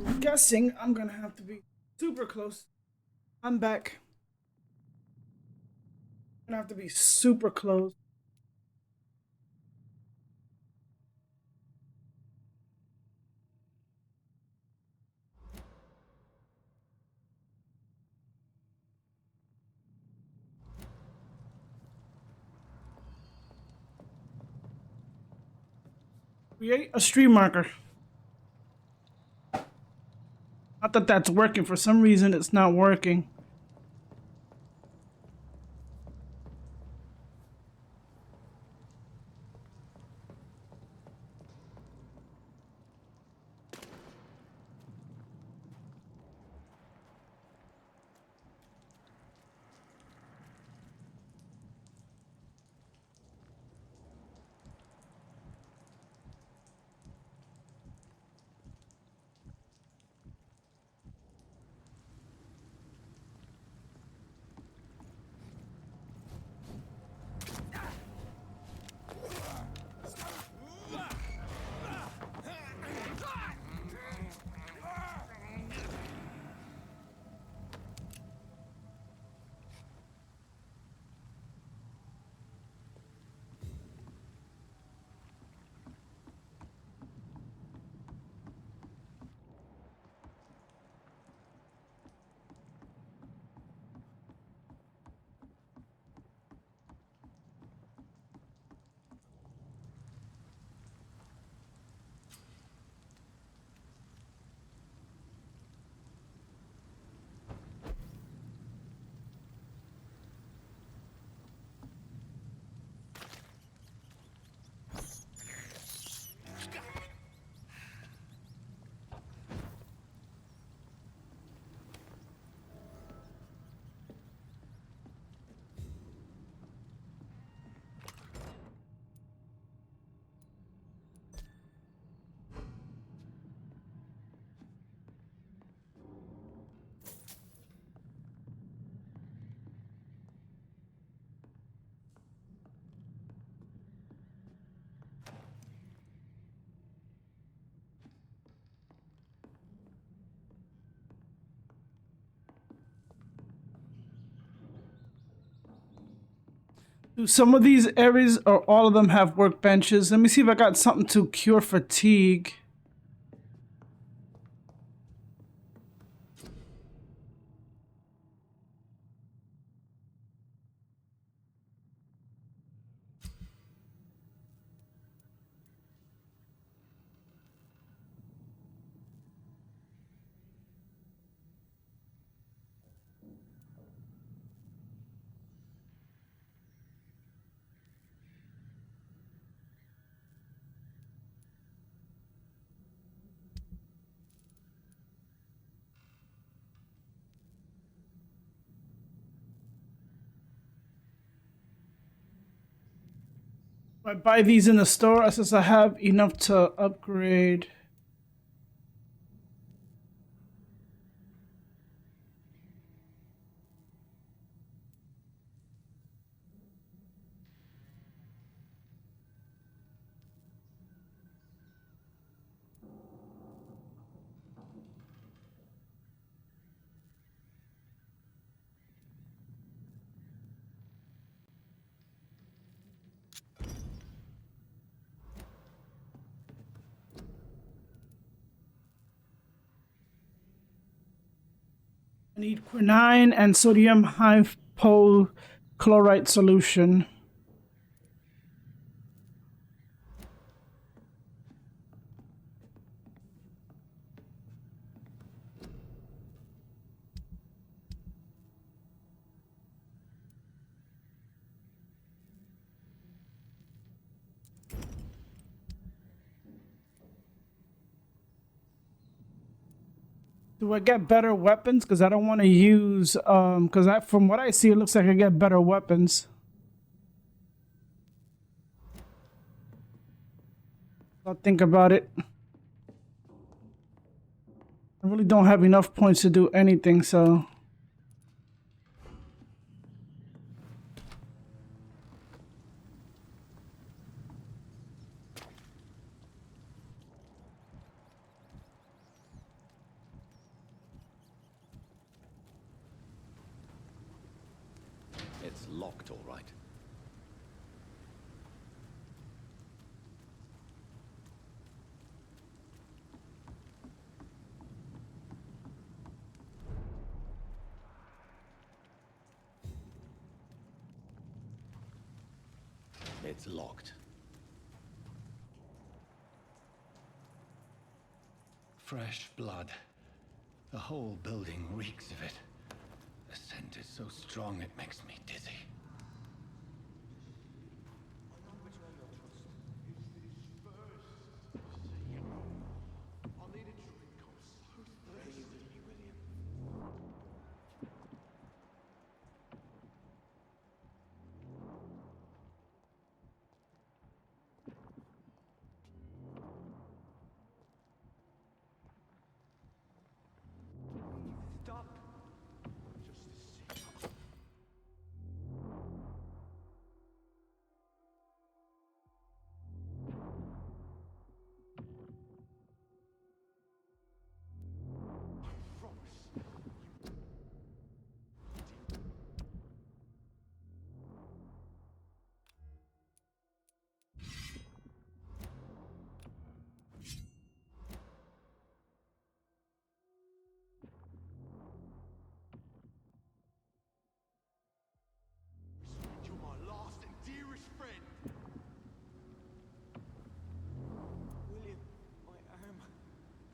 I'm guessing I'm gonna have to be super close. I'm back. I'm gonna have to be super close. Create a stream marker. Not that that's working. For some reason, it's not working. Do some of these areas or all of them have workbenches? Let me see if I got something to cure fatigue. If I buy these in the store, since I have enough to upgrade. I need quinine and sodium hypochlorite solution. Do I get better weapons? Because I don't want to use, because from what I see, it looks like I get better weapons. I'll think about it. I really don't have enough points to do anything, so. locked, all right. It's locked. Fresh blood. The whole building reeks of it. The scent is so strong it makes me dizzy. Stop! You're my last and dearest friend. William, my arm.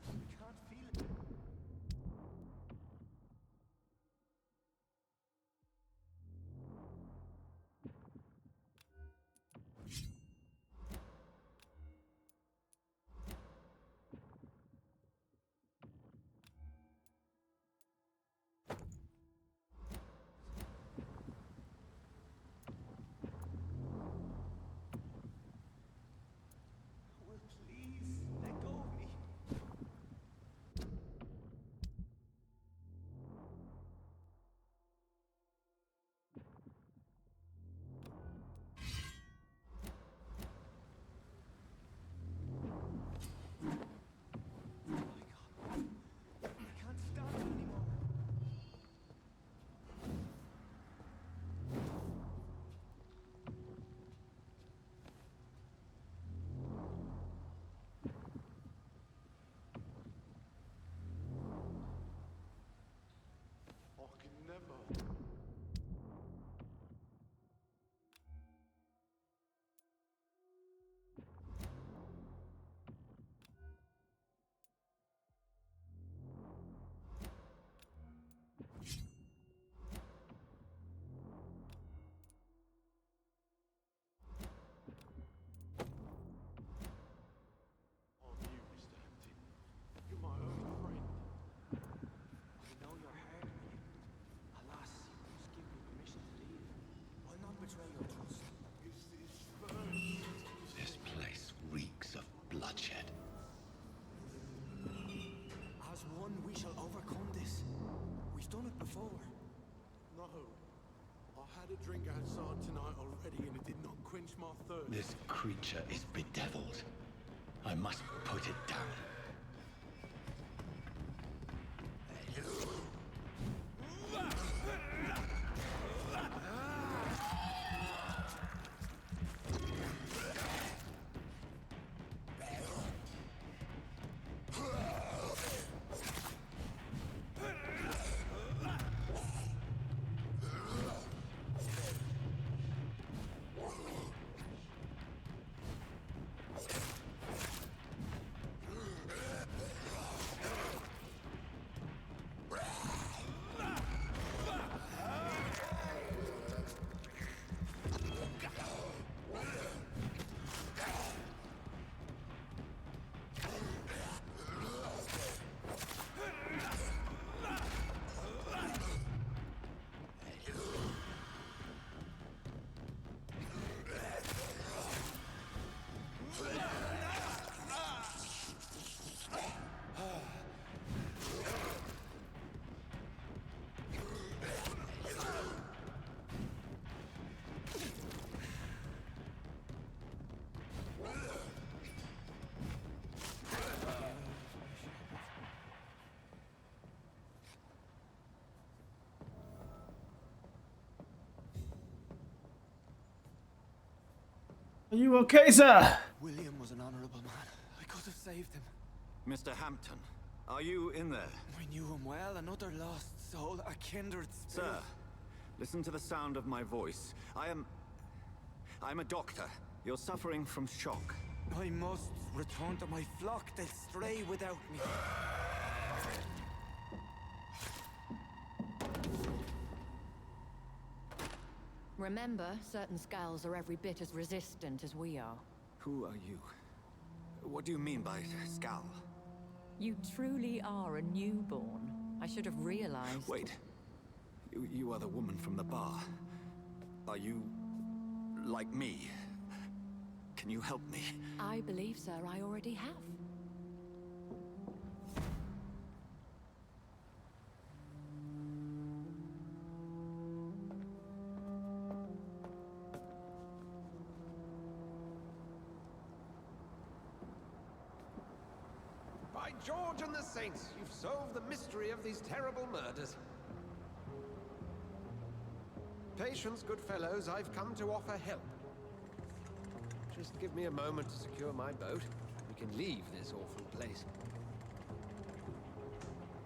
I can't feel it. Will, please, let go of me. Oh my God. I can't stand it anymore. I can never. On you, Mr. Hampton. You're my only friend. I know you're hurt, William. Alas, you must give me permission to leave. I'll not betray your trust. It's this first. This place reeks of bloodshed. As one, we shall overcome this. We've done it before. No. I had a drink outside tonight already and it did not quench my thirst. This creature is bedeviled. I must put it down. You okay, sir? William was an honorable man. I could have saved him. Mr. Hampton, are you in there? I knew him well, another lost soul, a kindred spirit. Sir, listen to the sound of my voice. I'm a doctor. You're suffering from shock. I must return to my flock. They'll stray without me. Remember, certain skulls are every bit as resistant as we are. Who are you? What do you mean by scowl? You truly are a newborn. I should have realized. Wait. You are the woman from the bar. Are you like me? Can you help me? I believe, sir, I already have. By George and the Saints, you've solved the mystery of these terrible murders. Patience, good fellows, I've come to offer help. Just give me a moment to secure my boat. We can leave this awful place.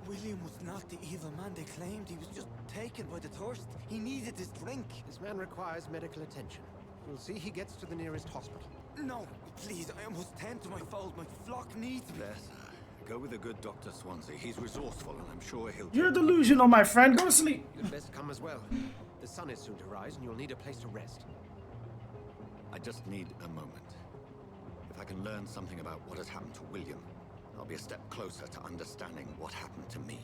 William was not the evil man they claimed. He was just taken by the thirst. He needed his drink. This man requires medical attention. We'll see he gets to the nearest hospital. No, please, I must tend to my fold. My flock needs me. There, sir. Go with the good Dr. Swansea. He's resourceful, and I'm sure he'll... You're delusional, my friend. Go to sleep. You'd best come as well. The sun is soon to rise, and you'll need a place to rest. I just need a moment. If I can learn something about what has happened to William, I'll be a step closer to understanding what happened to me.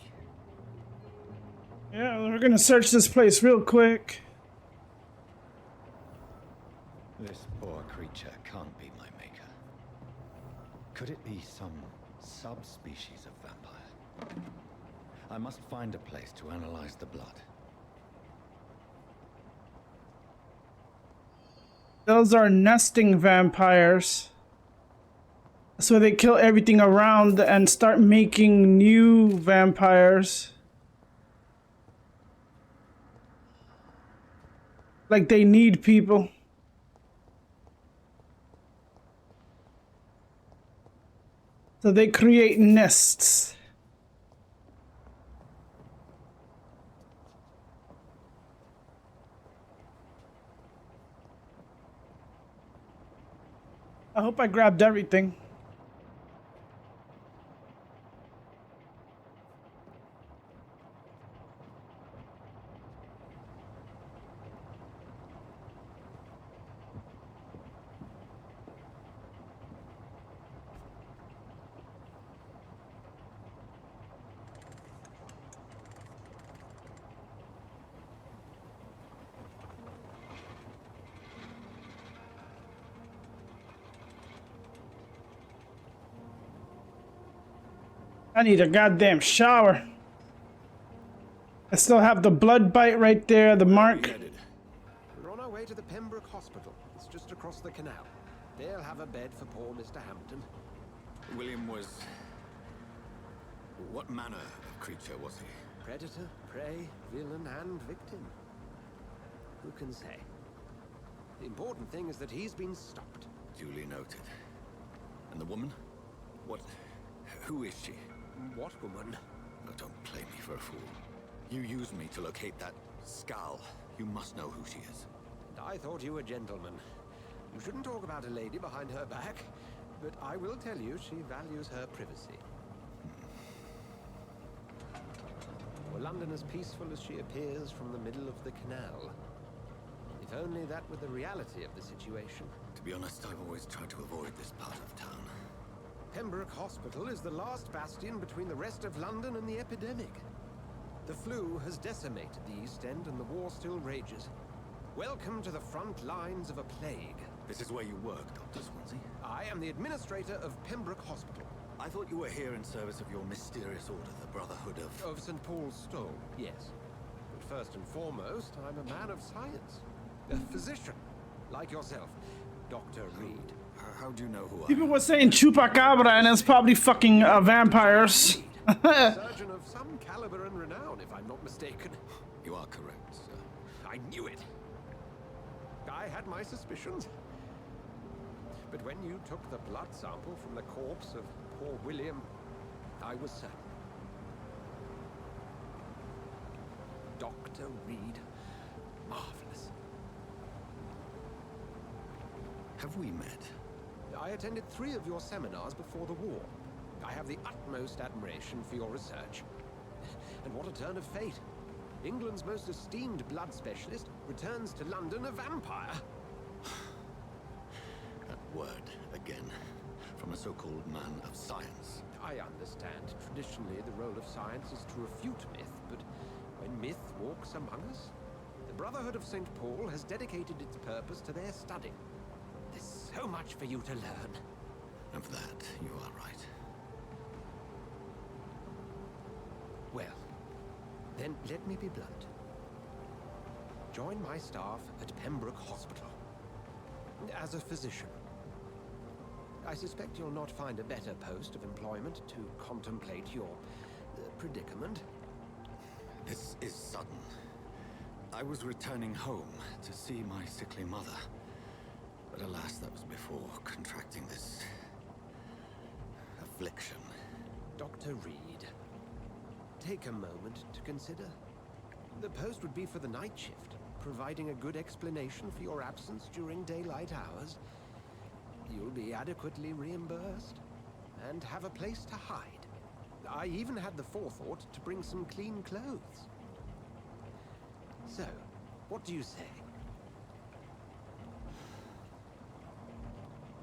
Yeah, we're gonna search this place real quick. This poor creature can't be my maker. Could it be some subspecies of vampire? I must find a place to analyze the blood. Those are nesting vampires. So they kill everything around and start making new vampires. Like they need people. So they create nests. I hope I grabbed everything. I need a goddamn shower. I still have the blood bite right there, the mark. We're on our way to the Pembroke Hospital. It's just across the canal. They'll have a bed for poor Mr. Hampton. William was... What manner of creature was he? Predator, prey, villain, and victim. Who can say? The important thing is that he's been stopped. Duly noted. And the woman? What... Who is she? What woman? Oh, don't play me for a fool. You used me to locate that skull. You must know who she is. And I thought you a gentleman. You shouldn't talk about a lady behind her back, but I will tell you she values her privacy. Were London as peaceful as she appears from the middle of the canal? If only that were the reality of the situation. To be honest, I've always tried to avoid this part of town. Pembroke Hospital is the last bastion between the rest of London and the epidemic. The flu has decimated the East End and the war still rages. Welcome to the front lines of a plague. This is where you work, Dr. Swansea? I am the administrator of Pembroke Hospital. I thought you were here in service of your mysterious order, the Brotherhood of... Of St. Paul's Stole, yes. But first and foremost, I'm a man of science. A physician, like yourself, Dr. Reed. How do you know who I am? People were saying chupacabra and it's probably fucking vampires. A surgeon of some caliber and renown, if I'm not mistaken. You are correct, sir. I knew it. I had my suspicions. But when you took the blood sample from the corpse of poor William, I was certain. Dr. Reed. Marvelous. Have we met? I attended 3 of your seminars before the war. I have the utmost admiration for your research. And what a turn of fate. England's most esteemed blood specialist returns to London a vampire. That word again, from a so-called man of science. I understand. Traditionally, the role of science is to refute myth, but when myth walks among us, the Brotherhood of St. Paul has dedicated its purpose to their study. There's so much for you to learn. Of that, you are right. Well, then let me be blunt. Join my staff at Pembroke Hospital. As a physician. I suspect you'll not find a better post of employment to contemplate your predicament. This is sudden. I was returning home to see my sickly mother. But alas, that was before contracting this affliction. Dr. Reed, take a moment to consider. The post would be for the night shift, providing a good explanation for your absence during daylight hours. You'll be adequately reimbursed, and have a place to hide. I even had the forethought to bring some clean clothes. So, what do you say?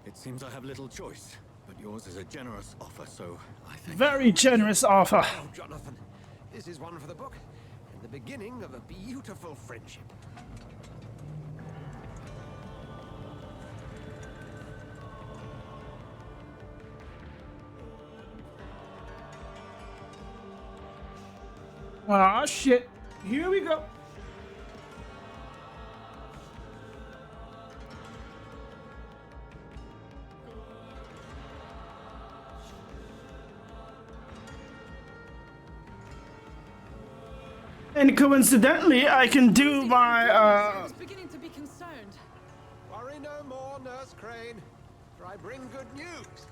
It seems I have little choice, but yours is a generous offer, so I think... Very generous offer. Oh, Jonathan, this is one for the book, and the beginning of a beautiful friendship. Ah, shit. Here we go. And coincidentally, I can do my, I was beginning to be concerned. Worry no more, Nurse Crane, for I bring good news.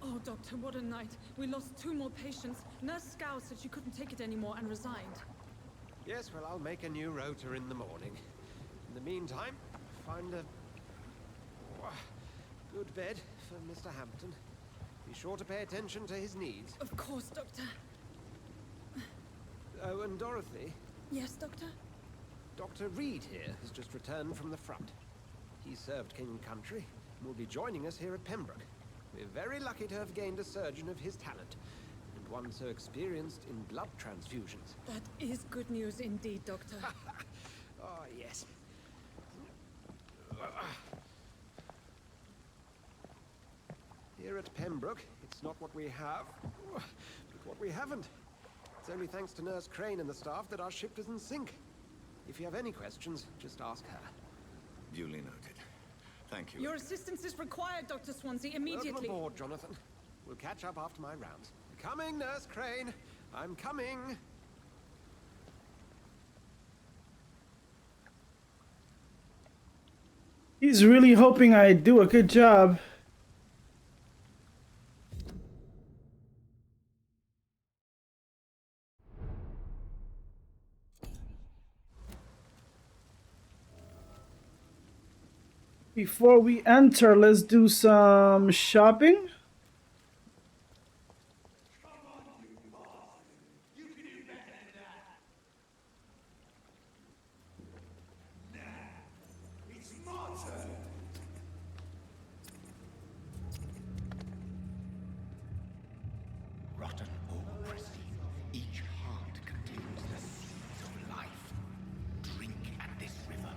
Oh, Doctor, what a night. We lost 2 more patients. Nurse Scow said she couldn't take it anymore and resigned. Yes, well, I'll make a new rota in the morning. In the meantime, find a good bed for Mr. Hampton. Be sure to pay attention to his needs. Of course, Doctor. Oh, and Dorothy? Yes, Doctor? Dr. Reed here has just returned from the front. He served King and Country and will be joining us here at Pembroke. We're very lucky to have gained a surgeon of his talent, and one so experienced in blood transfusions. That is good news indeed, Doctor. Oh, yes. Here at Pembroke, it's not what we have, but what we haven't. It's only thanks to Nurse Crane and the staff that our ship doesn't sink. If you have any questions, just ask her. Duly noted. Thank you. Your assistance is required, Dr. Swansea, immediately. Welcome aboard, Jonathan. We'll catch up after my rounds. Coming, Nurse Crane. I'm coming. He's really hoping I do a good job. Before we enter, let's do some shopping. Rotten or pristine, each heart contains the seeds of life. Drink at this river,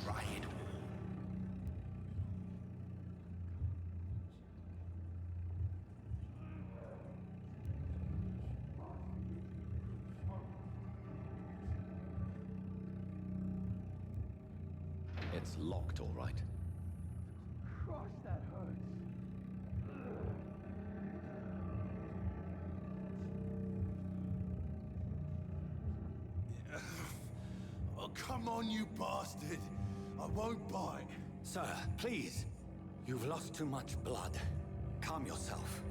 try it all. It's locked, all right. Gosh, that hurts. Oh, come on, you bastard. I won't bite. Sir, please. You've lost too much blood. Calm yourself.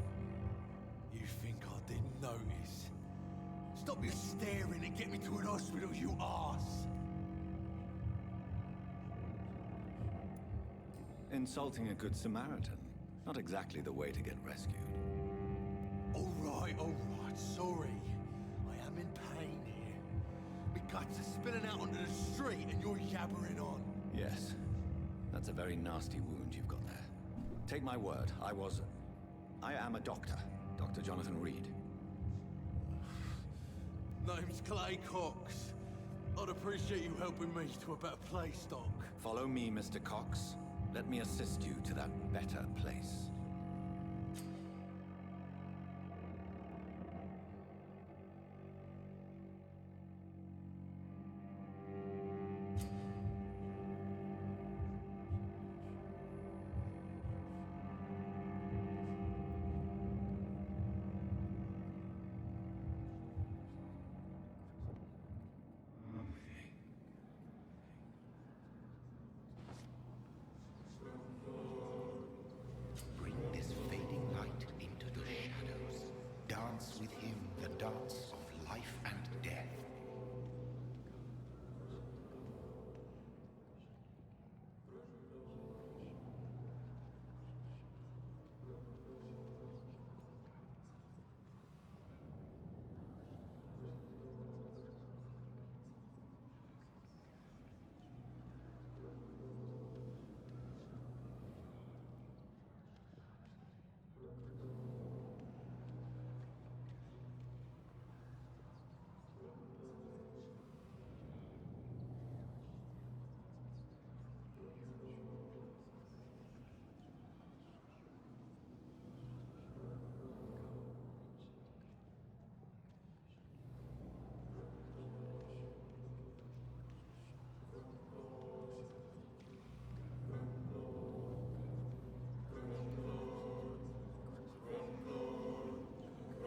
You think I didn't notice? Stop your staring and get me to an hospital, you arse! Insulting a good Samaritan. Not exactly the way to get rescued. All right, sorry. I am in pain here. My guts are spilling out onto the street and you're yabbering on. Yes. That's a very nasty wound you've got there. Take my word, I am a doctor. Dr. Jonathan Reed. Name's Clay Cox. I'd appreciate you helping me to a better place, Doc. Follow me, Mr. Cox. Let me assist you to that better place. Bring this fading light into the shadows. Dance with him the dance of life and death.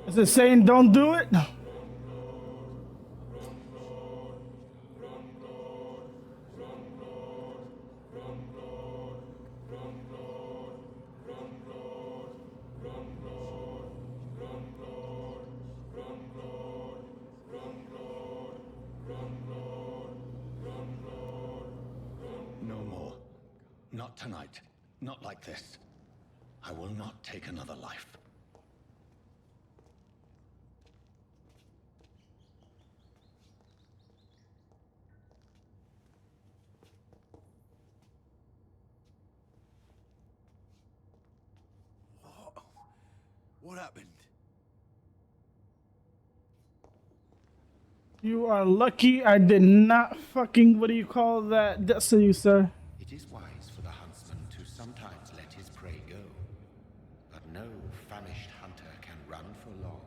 Is it saying don't do it? No more. Not tonight. Not like this. I will not take another life. What happened? You are lucky I did not fucking, what do you call that? That's you, sir. It is wise for the huntsman to sometimes let his prey go. But no famished hunter can run for long.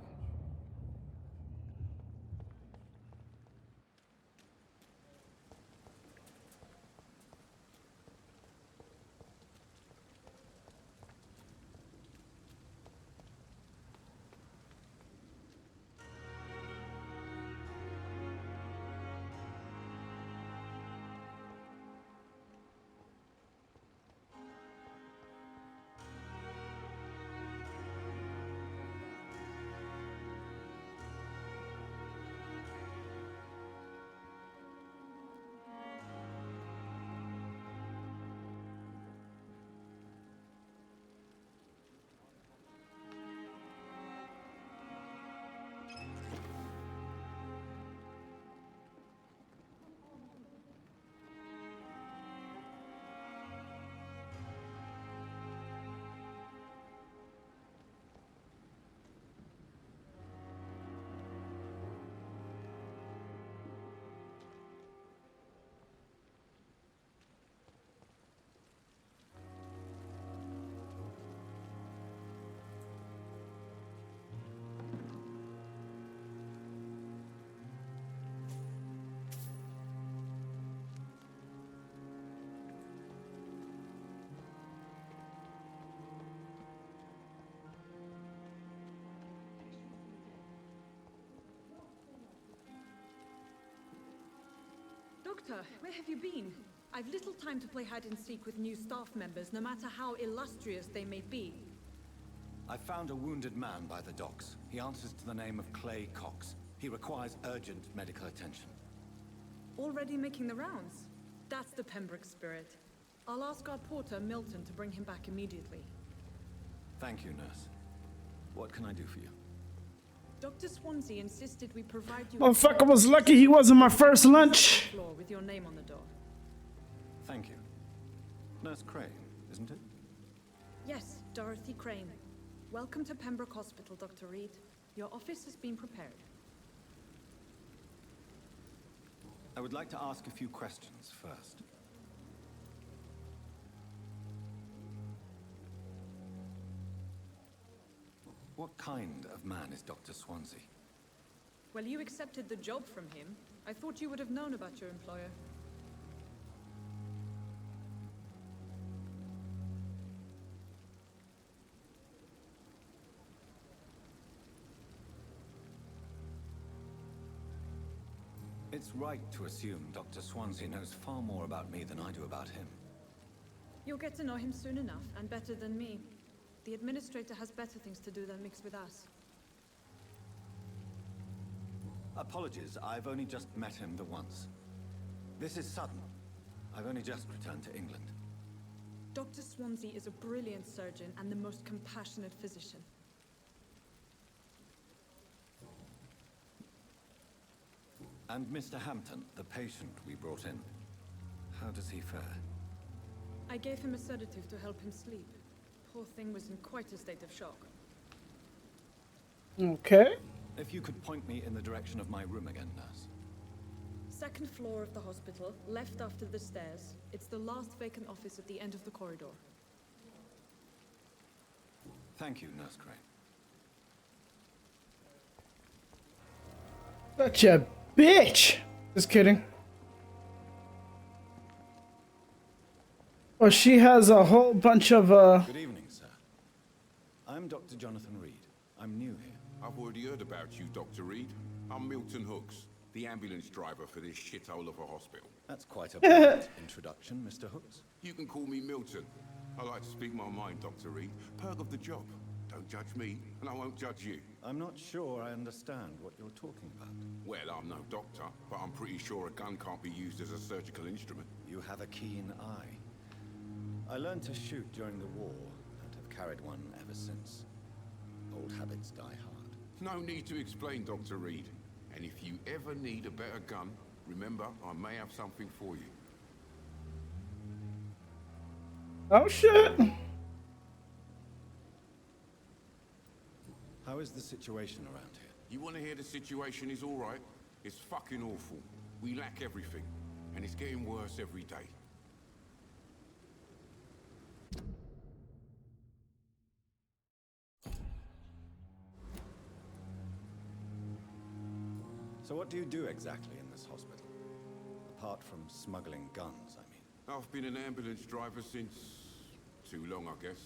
Doctor, where have you been? I've little time to play hide and seek with new staff members, no matter how illustrious they may be. I found a wounded man by the docks. He answers to the name of Clay Cox. He requires urgent medical attention. Already making the rounds? That's the Pembroke spirit. I'll ask our porter, Milton, to bring him back immediately. Thank you, nurse. What can I do for you? Dr. Swansea insisted we provide you Motherfucker was lucky he wasn't my first lunch. floor with your name on the door. Thank you. Nurse Crane, isn't it? Yes, Dorothy Crane. Welcome to Pembroke Hospital, Dr. Reed. Your office has been prepared. I would like to ask a few questions first. What kind of man is Dr. Swansea? Well, you accepted the job from him. I thought you would have known about your employer. It's right to assume Dr. Swansea knows far more about me than I do about him. You'll get to know him soon enough, and better than me. The administrator has better things to do than mix with us. Apologies, I've only just met him the once. This is sudden. I've only just returned to England. Dr. Swansea is a brilliant surgeon and the most compassionate physician. And Mr. Hampton, the patient we brought in. How does he fare? I gave him a sedative to help him sleep. Poor thing was in quite a state of shock. Okay. If you could point me in the direction of my room again, nurse. Second floor of the hospital, left after the stairs. It's the last vacant office at the end of the corridor. Thank you, Nurse Crane. Such a bitch. Just kidding. Oh, she has a whole bunch of Good evening, sir. I'm Dr. Jonathan Reed. I'm new here. I've already heard about you, Dr. Reed. I'm Milton Hooks, the ambulance driver for this shithole of a hospital. That's quite a brilliant introduction, Mr. Hooks. You can call me Milton. I like to speak my mind, Dr. Reed. Perk of the job. Don't judge me, and I won't judge you. I'm not sure I understand what you're talking about. Well, I'm no doctor, but I'm pretty sure a gun can't be used as a surgical instrument. You have a keen eye. I learned to shoot during the war, and have carried one ever since. Old habits die hard. No need to explain, Dr. Reed. And if you ever need a better gun, remember, I may have something for you. Oh shit. How is the situation around here? You want to hear the situation is all right? It's fucking awful. We lack everything, and it's getting worse every day. So what do you do exactly in this hospital? Apart from smuggling guns, I mean. I've been an ambulance driver since... too long, I guess.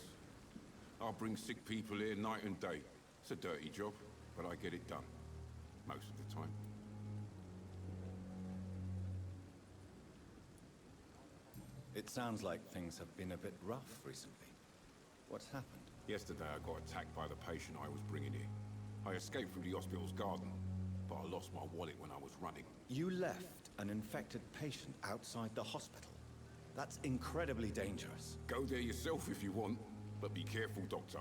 I bring sick people here night and day. It's a dirty job, but I get it done. Most of the time. It sounds like things have been a bit rough recently. What's happened? Yesterday I got attacked by the patient I was bringing here. I escaped from the hospital's garden, but I lost my wallet when I was running. You left an infected patient outside the hospital? That's incredibly dangerous. Go there yourself if you want, but be careful, Doctor.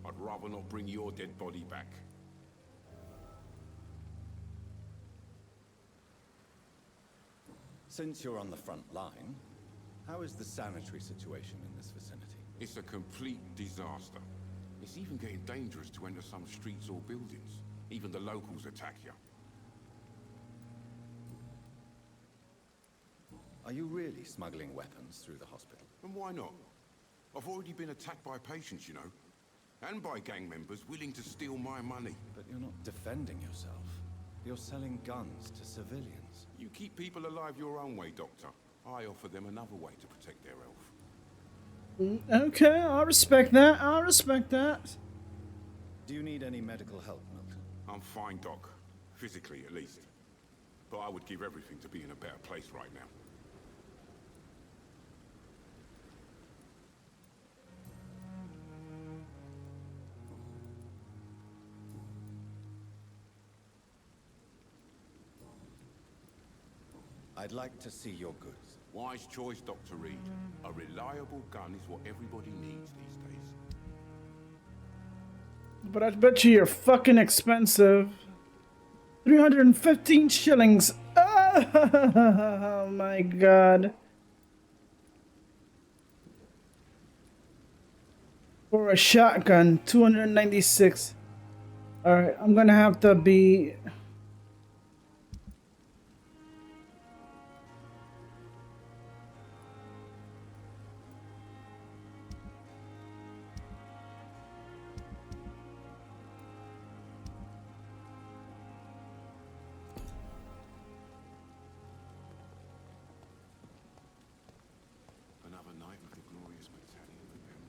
I'd rather not bring your dead body back. Since you're on the front line, how is the sanitary situation in this vicinity? It's a complete disaster. It's even getting dangerous to enter some streets or buildings. Even the locals attack you. Are you really smuggling weapons through the hospital? And why not? I've already been attacked by patients, you know. And by gang members willing to steal my money. But you're not defending yourself. You're selling guns to civilians. You keep people alive your own way, Doctor. I offer them another way to protect their health. Okay, I respect that. I respect that. Do you need any medical help, Milton? I'm fine, Doc. Physically, at least. But I would give everything to be in a better place right now. I'd like to see your goods. Wise choice, Dr. Reed. A reliable gun is what everybody needs these days. But I bet you you're fucking expensive. 315 shillings. Oh my god. For a shotgun, 296. Alright, I'm gonna have to be... Another night with the glorious battalion of Vampyr.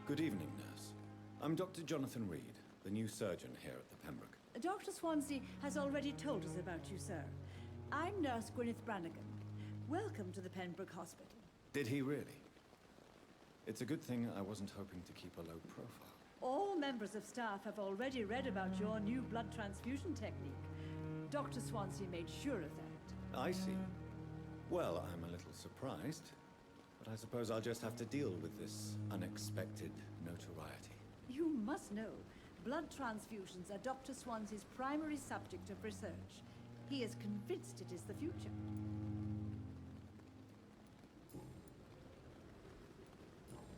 Good evening, nurse. I'm Dr. Jonathan Reed, the new surgeon here at the Pembroke. Dr. Swansea has already told us about you, sir. I'm Nurse Gwyneth Brannigan. Welcome to the Pembroke Hospital. Did he really? It's a good thing I wasn't hoping to keep a low profile. All members of staff have already read about your new blood transfusion technique. Dr. Swansea made sure of that. I see. Well, I'm a little surprised, but I suppose I'll just have to deal with this unexpected notoriety. You must know, blood transfusions are Dr. Swansea's primary subject of research. He is convinced it is the future.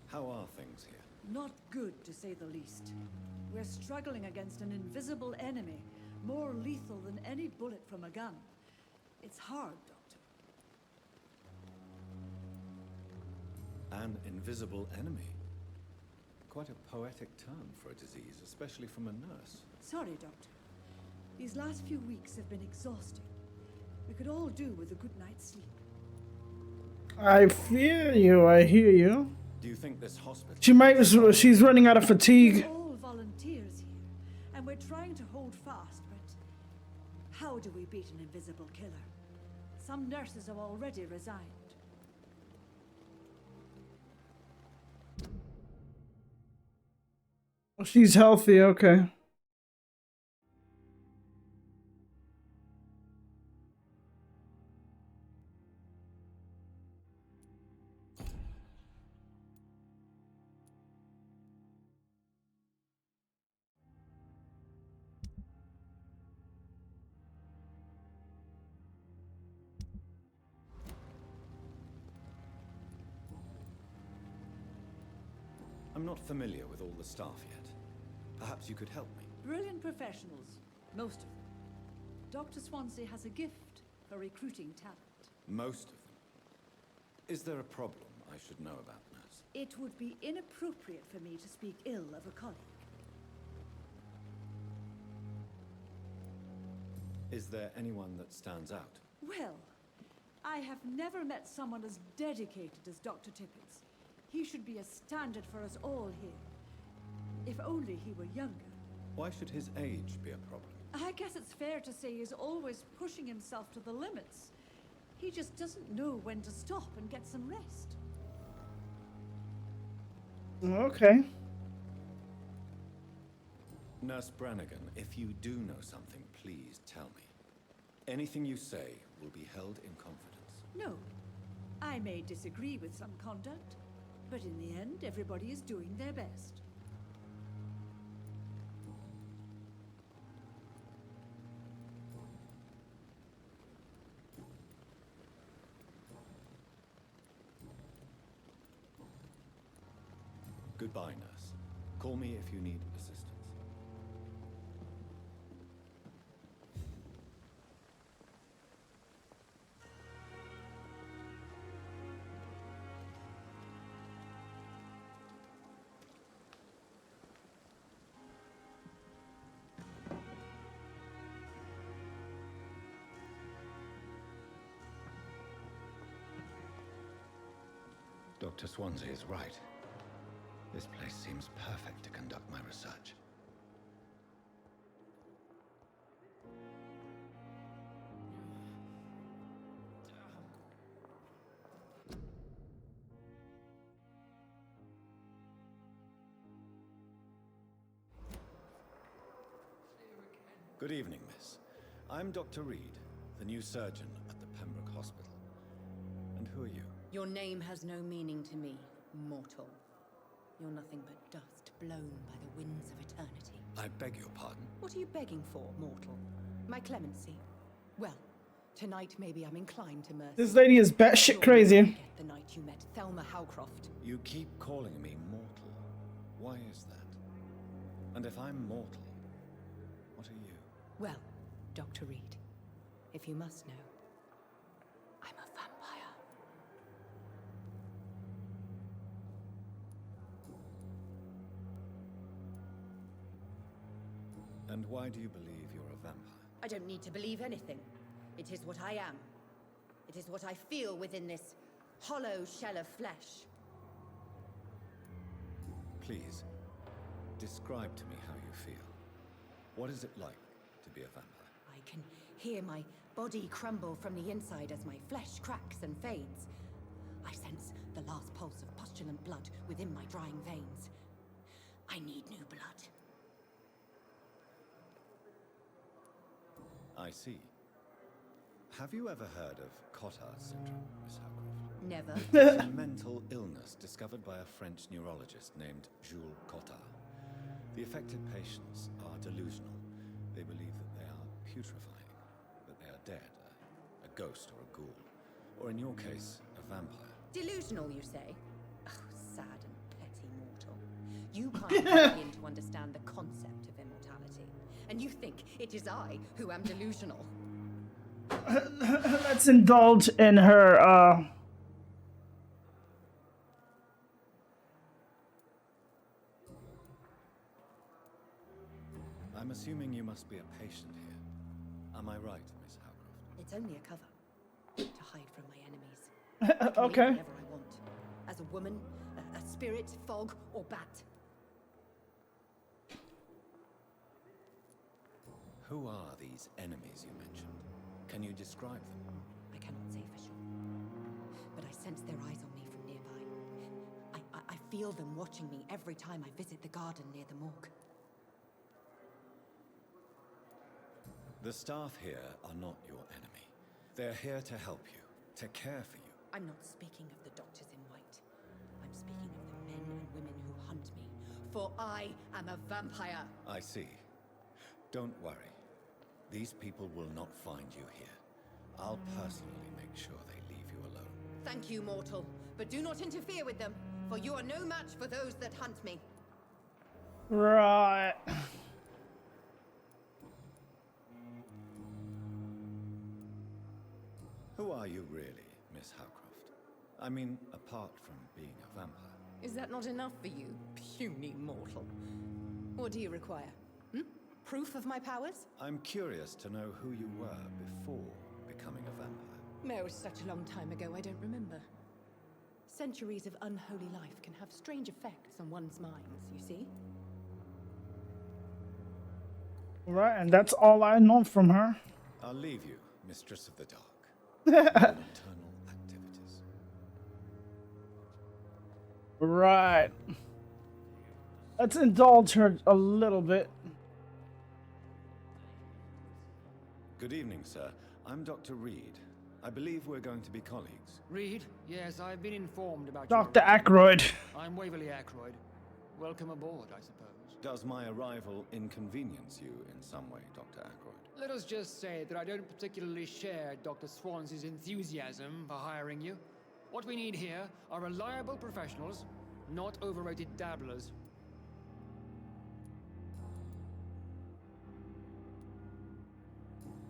How are things here? Not good, to say the least. We're struggling against an invisible enemy, more lethal than any bullet from a gun. It's hard, Doctor. An invisible enemy? Quite a poetic term for a disease, especially from a nurse. Sorry, Doctor. These last few weeks have been exhausting. We could all do with a good night's sleep. I feel you, I hear you. Do you think this hospital... She's running out of fatigue. We're all volunteers here, and we're trying to hold fast, but how do we beat an invisible killer? Some nurses have already resigned. Oh, she's healthy, okay. I'm not familiar with all the staff yet. Perhaps you could help me. Brilliant professionals, most of them. Dr. Swansea has a gift for recruiting talent. Most of them. Is there a problem I should know about, nurse? It would be inappropriate for me to speak ill of a colleague. Is there anyone that stands out? Well, I have never met someone as dedicated as Dr. Tippett. He should be a standard for us all here. If only he were younger. Why should his age be a problem? I guess it's fair to say he's always pushing himself to the limits. He just doesn't know when to stop and get some rest. Okay. Nurse Brannigan, if you do know something, please tell me. Anything you say will be held in confidence. No. I may disagree with some conduct, but in the end, everybody is doing their best. Goodbye, nurse. Call me if you need assistance. Dr. Swansea is right. This place seems perfect to conduct my research. Good evening, miss. I'm Dr. Reed, the new surgeon at the Pembroke Hospital. And who are you? Your name has no meaning to me, mortal. You're nothing but dust blown by the winds of eternity. I beg your pardon? What are you begging for, mortal? My clemency? Well, tonight maybe I'm inclined to mercy. This lady is batshit crazy. The night you met Thelma Howcroft. You keep calling me mortal. Why is that? And if I'm mortal, what are you? Well, Dr. Reed, if you must know, I'm a vampire. And why do you believe you're a vampire? I don't need to believe anything. It is what I am. It is what I feel within this hollow shell of flesh. Please, describe to me how you feel. What is it like to be a vampire? I can hear my body crumble from the inside as my flesh cracks and fades. I sense the last pulse of pustulant blood within my drying veins. I need new blood. I see. Have you ever heard of Cotard syndrome, Miss Howcroft? Never. It's a mental illness discovered by a French neurologist named Jules Cotard. The affected patients are delusional. They believe that they are putrefying, that they are dead, a ghost or a ghoul, or in your case, a vampire. Delusional, you say? Oh, sad and petty mortal. You can't begin to understand the concept of immortality. And you think it is I who am delusional. Let's indulge in her, I'm assuming you must be a patient here. Am I right, Miss Howcroft? It's only a cover. To hide from my enemies. I can Okay. be whatever I want. As a woman, a spirit, fog, or bat. Who are these enemies you mentioned? Can you describe them? I cannot say for sure. But I sense their eyes on me from nearby. I feel them watching me every time I visit the garden near the morgue. The staff here are not your enemy. They're here to help you, to care for you. I'm not speaking of the doctors in white. I'm speaking of the men and women who hunt me. For I am a vampire. I see. Don't worry. These people will not find you here. I'll personally make sure they leave you alone. Thank you, mortal. But do not interfere with them, for you are no match for those that hunt me. right. Who are you really, Miss Howcroft? I mean, apart from being a vampire. Is that not enough for you, puny mortal? What do you require? Proof of my powers? I'm curious to know who you were before becoming a vampire. It was such a long time ago, I don't remember. Centuries of unholy life can have strange effects on one's minds, you see? Right, and that's all I know from her. I'll leave you, Mistress of the Dark. Your nocturnal activities. Right. Let's indulge her a little bit. Good evening, sir. I'm Dr. Reed. I believe we're going to be colleagues. Reed? Yes, I've been informed about Dr. your Ackroyd. I'm Waverly Ackroyd. Welcome aboard, I suppose. Does my arrival inconvenience you in some way, Dr. Ackroyd? Let us just say that I don't particularly share Dr. Swansea's enthusiasm for hiring you. What we need here are reliable professionals not overrated dabblers.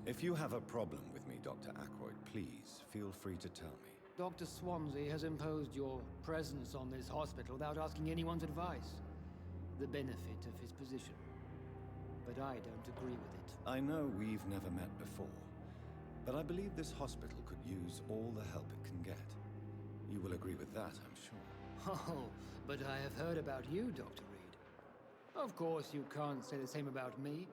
If you have a problem with me, Dr. Ackroyd, please feel free to tell me. Dr. Swansea has imposed your presence on this hospital without asking anyone's advice. The benefit of his position. But I don't agree with it. I know we've never met before, but I believe this hospital could use all the help it can get. You will agree with that, I'm sure. Oh, but I have heard about you, Dr. Reed. Of course, you can't say the same about me,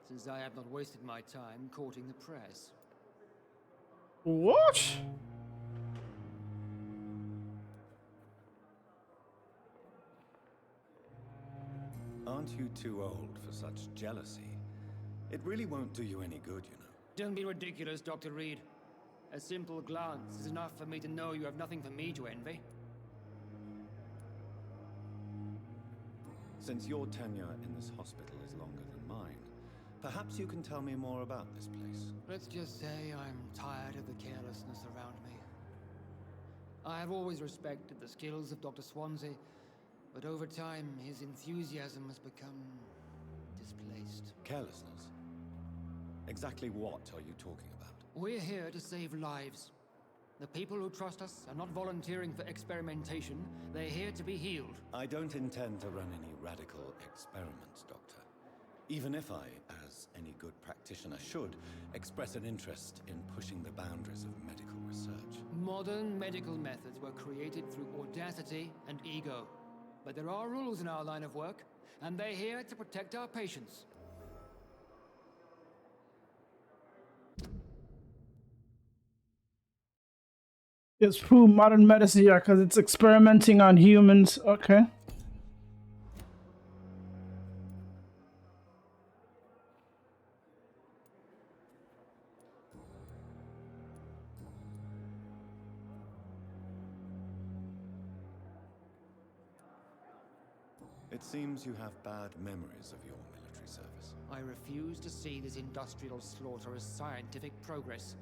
since I have not wasted my time courting the press. What? Aren't you too old for such jealousy? It really won't do you any good, you know. Don't be ridiculous, Dr. Reed. A simple glance is enough for me to know you have nothing for me to envy. Since your tenure in this hospital is longer than mine, perhaps you can tell me more about this place. Let's just say I'm tired of the carelessness around me. I have always respected the skills of Dr. Swansea, but over time, his enthusiasm has become displaced. Carelessness? Exactly what are you talking about? We're here to save lives. The people who trust us are not volunteering for experimentation. They're here to be healed. I don't intend to run any radical experiments, Doctor. Even if I, as any good practitioner should, express an interest in pushing the boundaries of medical research. Modern medical methods were created through audacity and ego. But there are rules in our line of work, and they're here to protect our patients. It's true, modern medicine, yeah, because it's experimenting on humans. Okay. It seems you have bad memories of your military service. I refuse to see this industrial slaughter as scientific progress.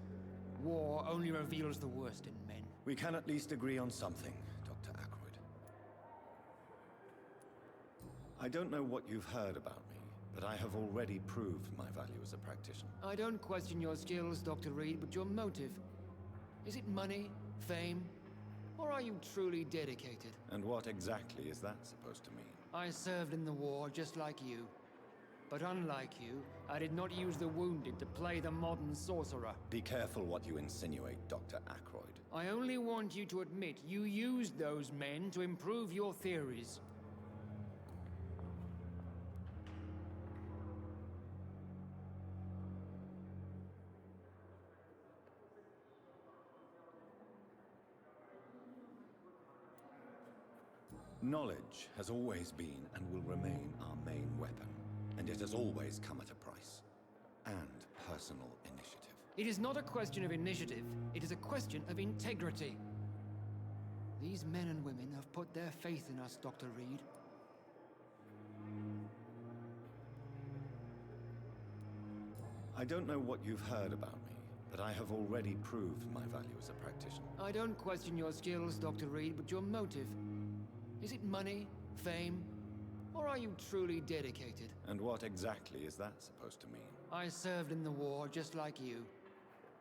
War only reveals the worst in men. We can at least agree on something, Dr. Ackroyd. I don't know what you've heard about me, but I have already proved my value as a practitioner. I don't question your skills, Dr. Reed, but your motive. Is it money, fame, or are you truly dedicated? And what exactly is that supposed to mean? I served in the war just like you. But unlike you, I did not use the wounded to play the modern sorcerer. Be careful what you insinuate, Dr. Ackroyd. I only want you to admit you used those men to improve your theories. Knowledge has always been and will remain our main weapon. And it has always come at a price. And personal initiative. It is not a question of initiative. It is a question of integrity. These men and women have put their faith in us, Dr. Reed. I don't know what you've heard about me, but I have already proved my value as a practitioner. I don't question your skills, Dr. Reed, but your motive. Is it money, fame, or are you truly dedicated? And what exactly is that supposed to mean? I served in the war just like you.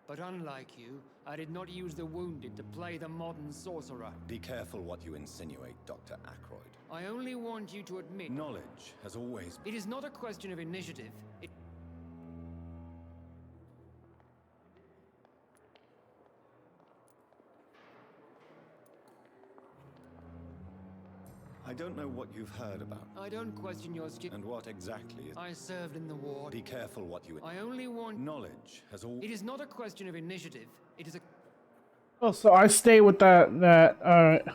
But unlike you, I did not use the wounded to play the modern sorcerer. Be careful what you insinuate, Dr. Ackroyd. I only want you to admit... Knowledge has always... It is not a question of initiative. I don't know what you've heard about. I don't question your skill. And what exactly is... I served in the war. Be careful what you... I only want... Knowledge has all... It is not a question of initiative. It is a... Oh, so I stay with that, alright.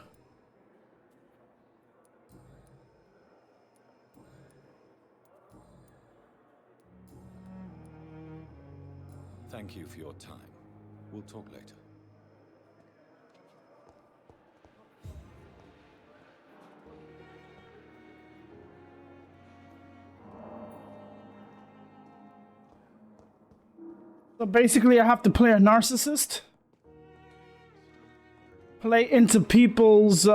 Thank you for your time. We'll talk later. So basically I have to play a narcissist? Play into people's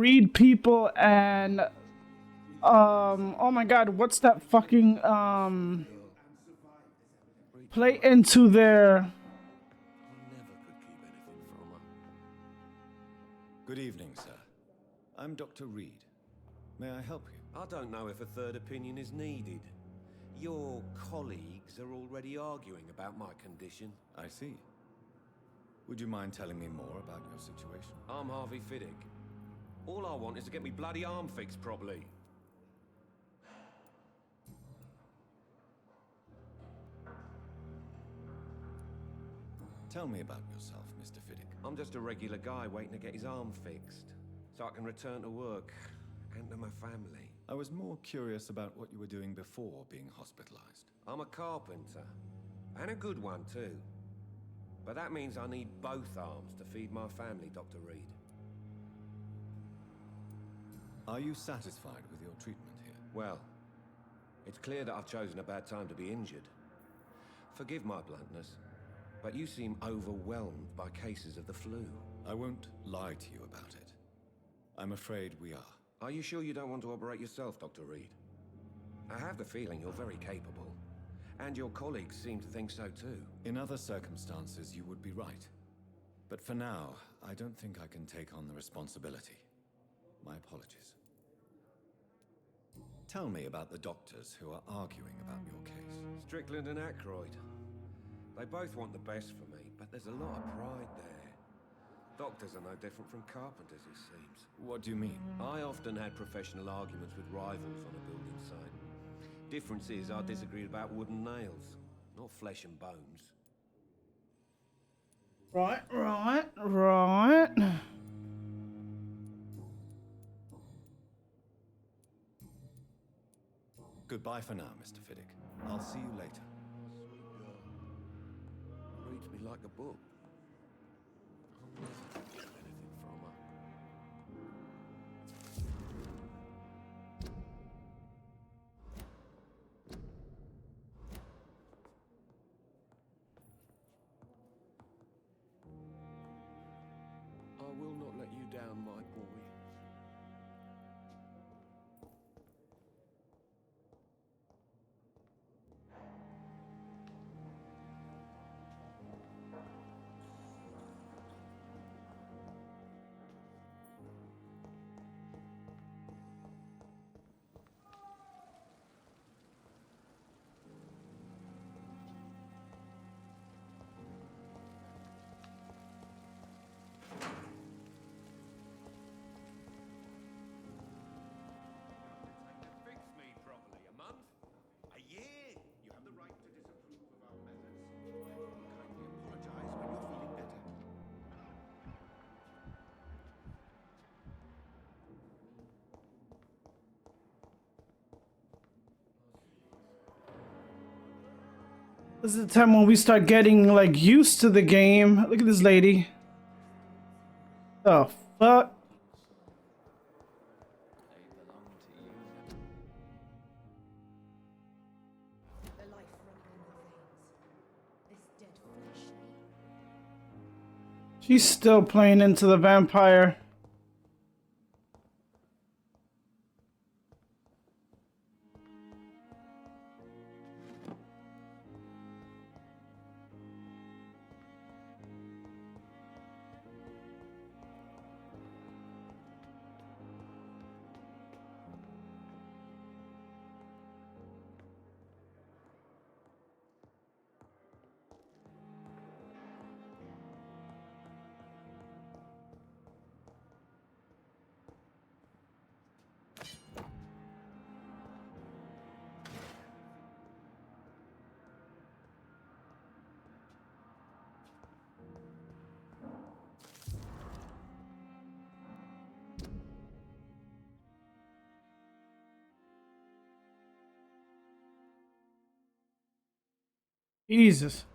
breed people and oh my god, what's that fucking play into their Good evening, sir. I'm Dr. Reed. May I help you? I don't know if a third opinion is needed. Your colleagues are already arguing about my condition. I see. Would you mind telling me more about your situation? I'm Harvey Fiddick. All I want is to get me bloody arm fixed properly. Tell me about yourself, Mr. Fiddick. I'm just a regular guy waiting to get his arm fixed, so I can return to work and to my family. I was more curious about what you were doing before being hospitalized. I'm a carpenter, and a good one too. But that means I need both arms to feed my family, Dr. Reed. Are you satisfied with your treatment here? Well, it's clear that I've chosen a bad time to be injured. Forgive my bluntness, but you seem overwhelmed by cases of the flu. I won't lie to you about it. I'm afraid we are. Are you sure you don't want to operate yourself, Dr. Reed? I have the feeling you're very capable, and your colleagues seem to think so too. In other circumstances, you would be right. But for now, I don't think I can take on the responsibility. My apologies. Tell me about the doctors who are arguing about your case. Strickland and Aykroyd. They both want the best for me, but there's a lot of pride there. Doctors are no different from carpenters, it seems. What do you mean? I often had professional arguments with rivals on a building site. Difference is I disagreed about wooden nails, not flesh and bones. Right. Goodbye for now, Mr. Fiddick. I'll see you later. Reads me like a book. I'll never get anything from her. I will not let you down, my boy. This is the time when we start getting like used to the game. Look at this lady. The fuck? She's still playing into the vampire. Jesus.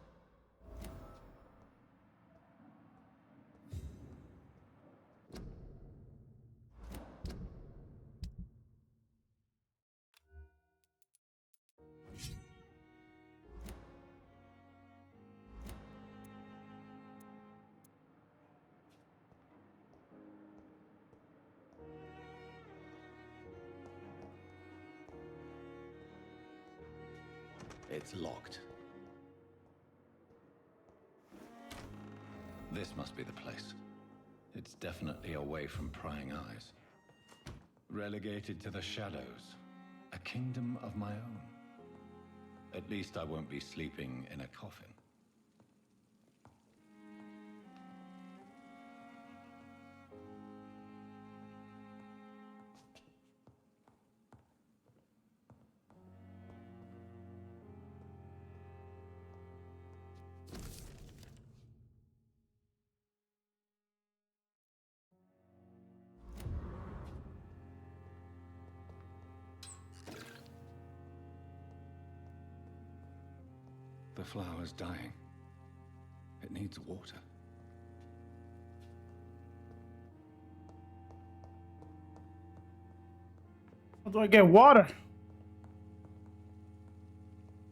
It's locked. This must be the place. It's definitely away from prying eyes. Relegated to the shadows. A kingdom of my own. At least I won't be sleeping in a coffin. The flower's dying. It needs water. How do I get water?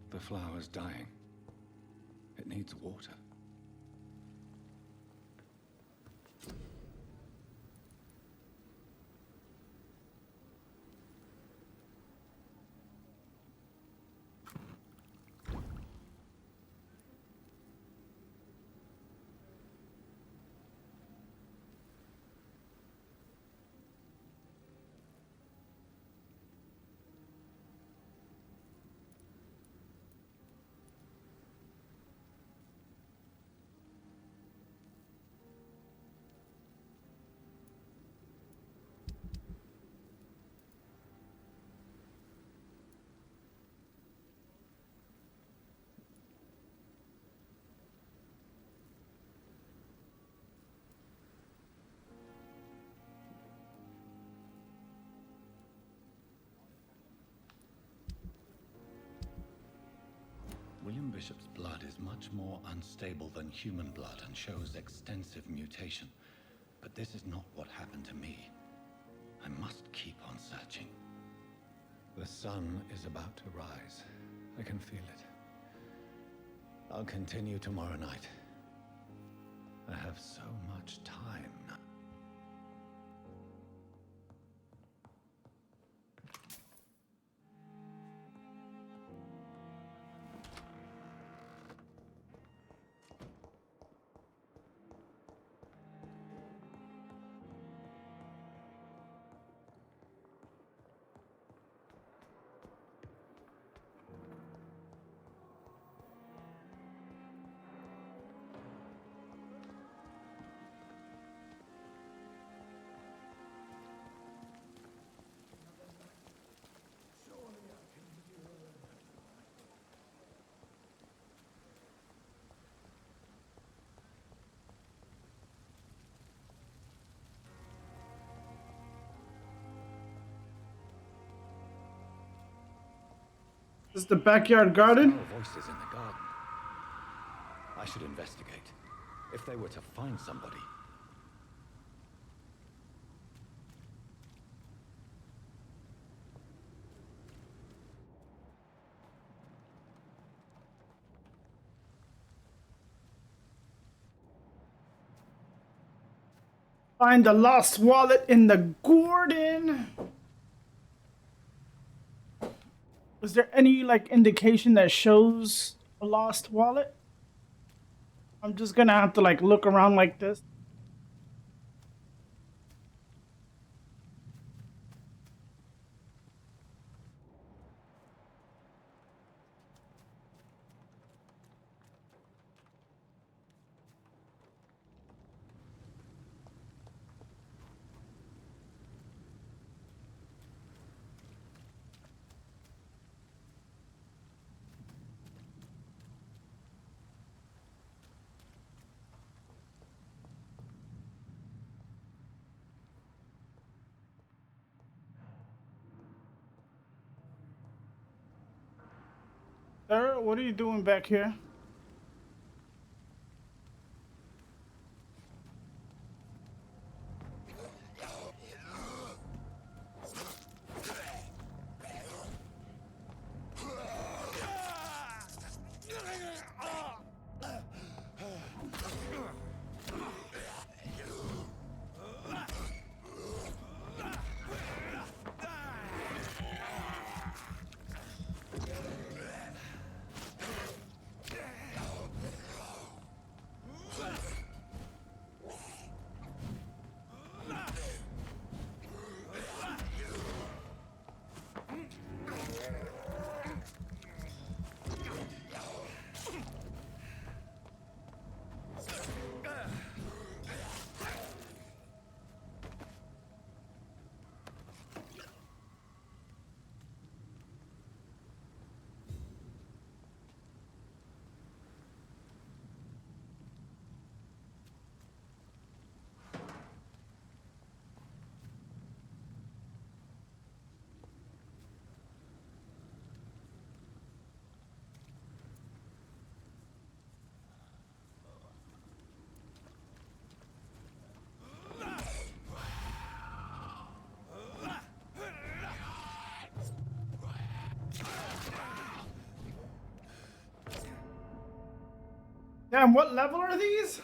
The flower's dying. It needs water. William Bishop's blood is much more unstable than human blood and shows extensive mutation. But this is not what happened to me. I must keep on searching. The sun is about to rise. I can feel it. I'll continue tomorrow night. I have so much time now. This is the backyard garden? There are voices in the garden. I should investigate. If they were to find somebody. Find the lost wallet in the garden. Was there any like indication that shows a lost wallet? I'm just gonna have to like look around like this. Sir, what are you doing back here? Damn, what level are these?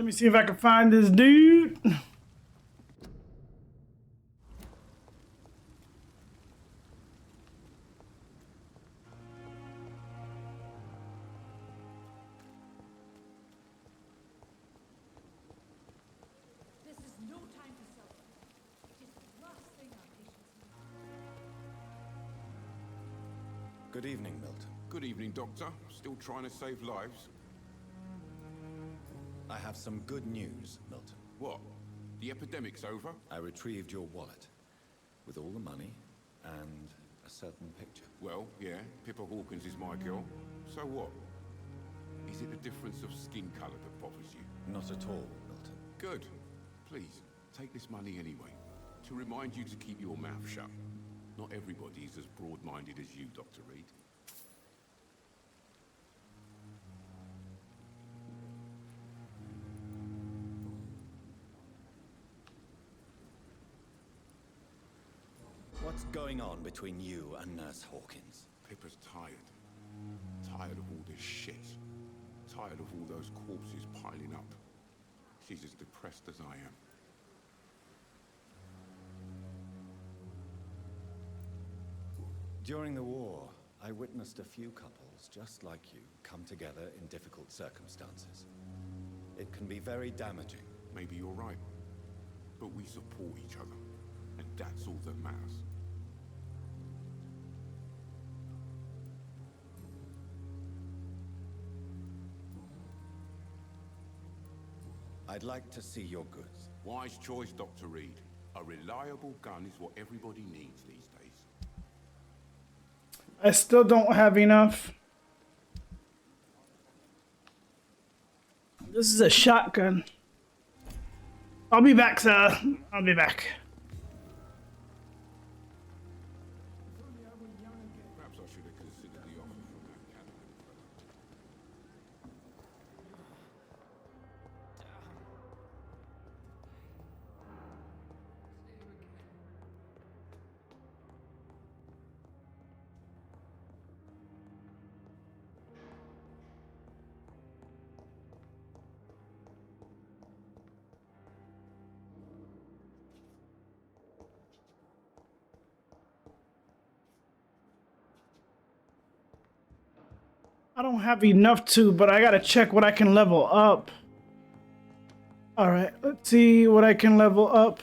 Let me see if I can find this dude. This is no time for self. It is the last thing our patients need. Good evening, Milton. Good evening, Doctor. Still trying to save lives? I have some good news, Milton. What? The epidemic's over? I retrieved your wallet with all the money and a certain picture. Well, yeah, Pippa Hawkins is my girl. So what? Is it the difference of skin color that bothers you? Not at all, Milton. Good. Please, take this money anyway. To remind you to keep your mouth shut. Not everybody is as broad-minded as you, Dr. Reed. What's going on between you and Nurse Hawkins? Pippa's tired. Tired of all this shit. Tired of all those corpses piling up. She's as depressed as I am. During the war, I witnessed a few couples just like you come together in difficult circumstances. It can be very damaging. Maybe you're right. But we support each other. And that's all that matters. I'd like to see your goods. Wise choice, Dr. Reed. A reliable gun is what everybody needs these days. I still don't have enough. This is a shotgun. I'll be back, sir. I'll be back. Perhaps I should have considered the offer from that candidate first. I don't have enough to, but I gotta check what I can level up. Alright, let's see what I can level up.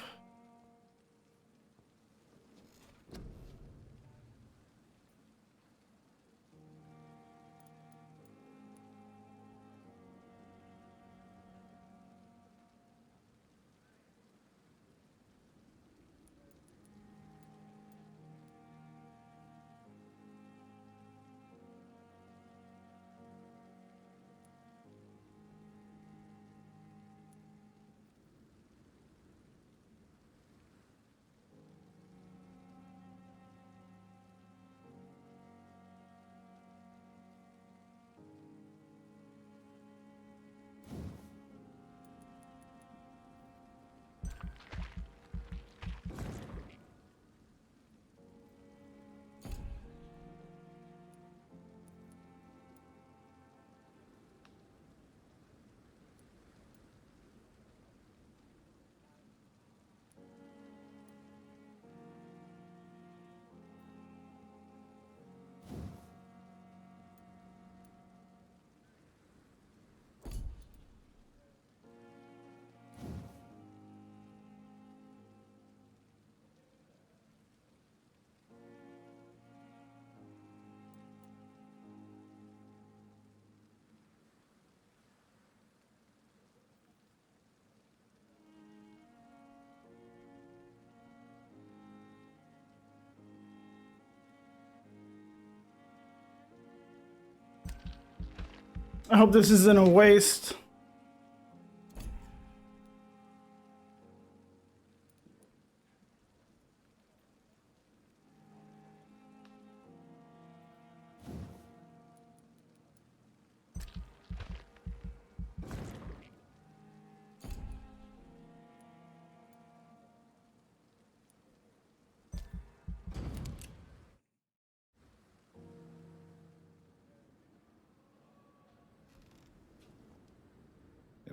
I hope this isn't a waste.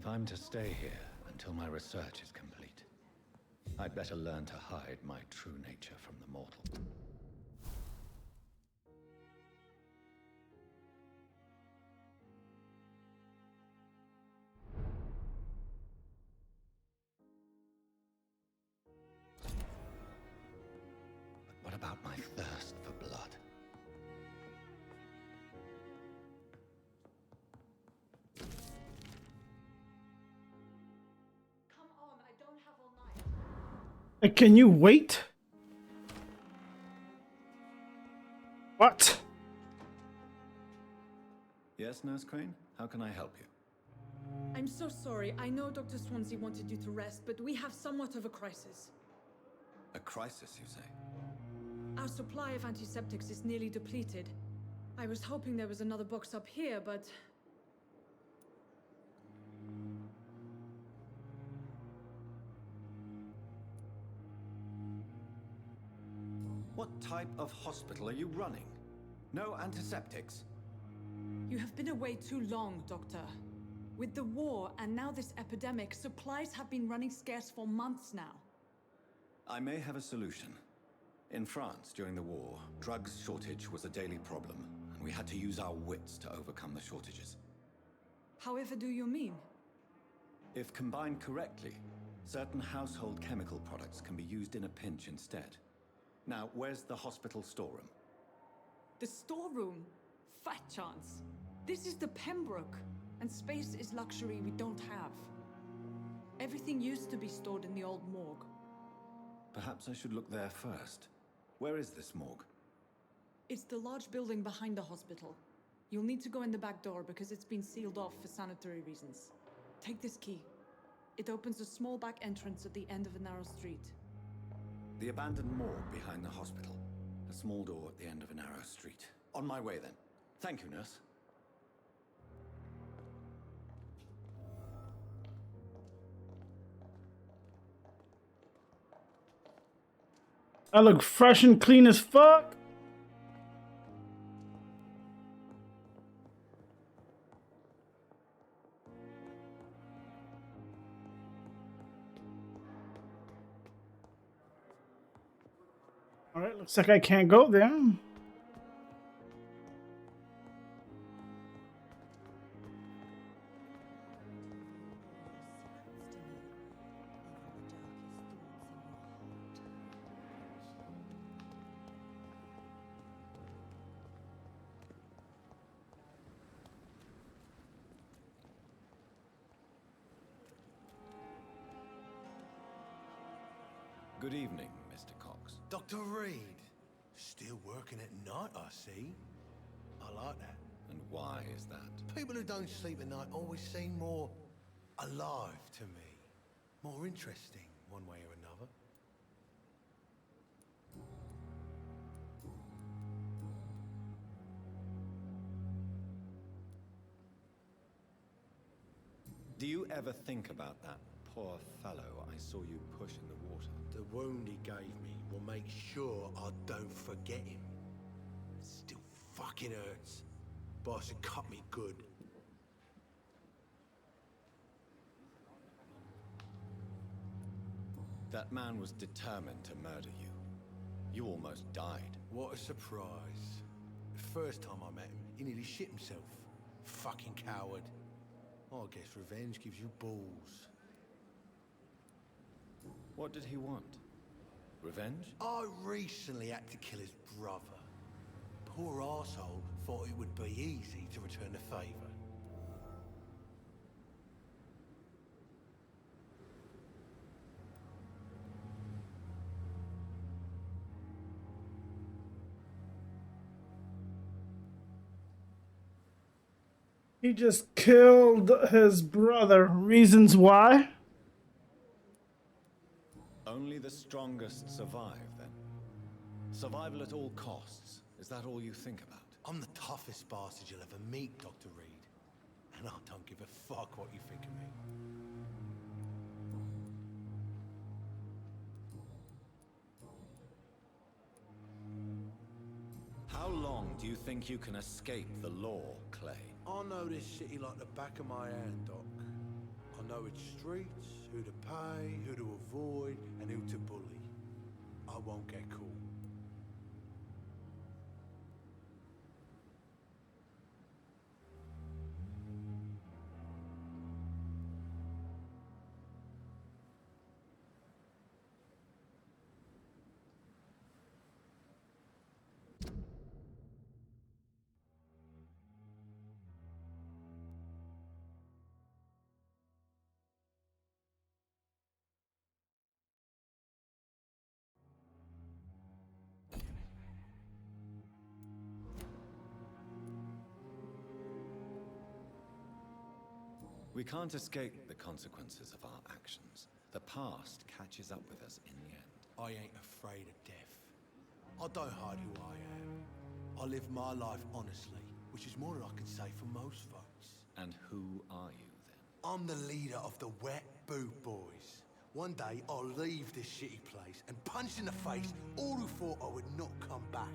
If I'm to stay here until my research is complete, I'd better learn to hide my true nature from the mortal. But what about my thirst for blood? Come on, I don't have all night. Can you wait? What? Yes, Nurse Crane? How can I help you? I'm so sorry. I know Dr. Swansea wanted you to rest, but we have somewhat of a crisis. A crisis, you say? Our supply of antiseptics is nearly depleted. I was hoping there was another box up here, but... What type of hospital are you running? No antiseptics? You have been away too long, Doctor. With the war and now this epidemic, supplies have been running scarce for months now. I may have a solution. In France, during the war, drugs shortage was a daily problem, and we had to use our wits to overcome the shortages. However do you mean? If combined correctly, certain household chemical products can be used in a pinch instead. Now, where's the hospital storeroom? The storeroom? Fat chance. This is the Pembroke, and space is luxury we don't have. Everything used to be stored in the old morgue. Perhaps I should look there first. Where is this morgue? It's the large building behind the hospital. You'll need to go in the back door because it's been sealed off for sanitary reasons. Take this key. It opens a small back entrance at the end of a narrow street. The abandoned morgue behind the hospital. A small door at the end of a narrow street. On my way then. Thank you, nurse. I look fresh and clean as fuck. All right, looks like I can't go there. Good evening, Mr. Cox. Dr. Reed, still working at night, I see. I like that. And why is that? People who don't sleep at night always seem more alive to me. More interesting, one way or another. Do you ever think about that poor fellow I saw you push in the water? The wound he gave me will make sure I don't forget him. It still fucking hurts. Boss had cut me good. That man was determined to murder you. You almost died. What a surprise. The first time I met him, he nearly shit himself. Fucking coward. I guess revenge gives you balls. What did he want? Revenge? I recently had to kill his brother. Poor arsehole thought it would be easy to return the favor. He just killed his brother. Reasons why? Only the strongest survive, then. Survival at all costs. Is that all you think about? I'm the toughest bastard you'll ever meet, Dr. Reed. And I don't give a fuck what you think of me. How long do you think you can escape the law, Clay? I know this city like the back of my hand, Doc. I know which streets, who to pay, who to avoid, and who to bully. I won't get caught. We can't escape the consequences of our actions. The past catches up with us in the end. I ain't afraid of death. I don't hide who I am. I live my life honestly, which is more than I can say for most folks. And who are you, then? I'm the leader of the Wet Boot Boys. One day, I'll leave this shitty place and punch in the face all who thought I would not come back.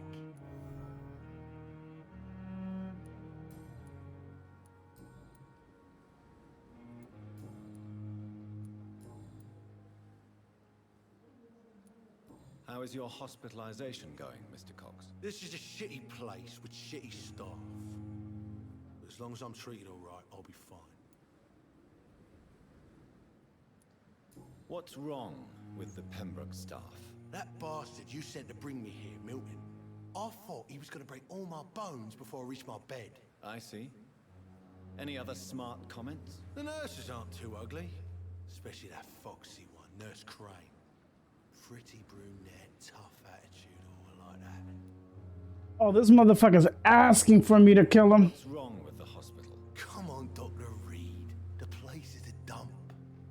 How is your hospitalization going, Mr. Cox? This is a shitty place with shitty staff. But as long as I'm treated all right, I'll be fine. What's wrong with the Pembroke staff? That bastard you sent to bring me here, Milton, I thought he was going to break all my bones before I reached my bed. I see. Any other smart comments? The nurses aren't too ugly. Especially that foxy one, Nurse Crane. Pretty brunette, tough attitude, all like that. Oh, this motherfucker's asking for me to kill him. What's wrong with the hospital? Come on, Dr. Reed. The place is a dump.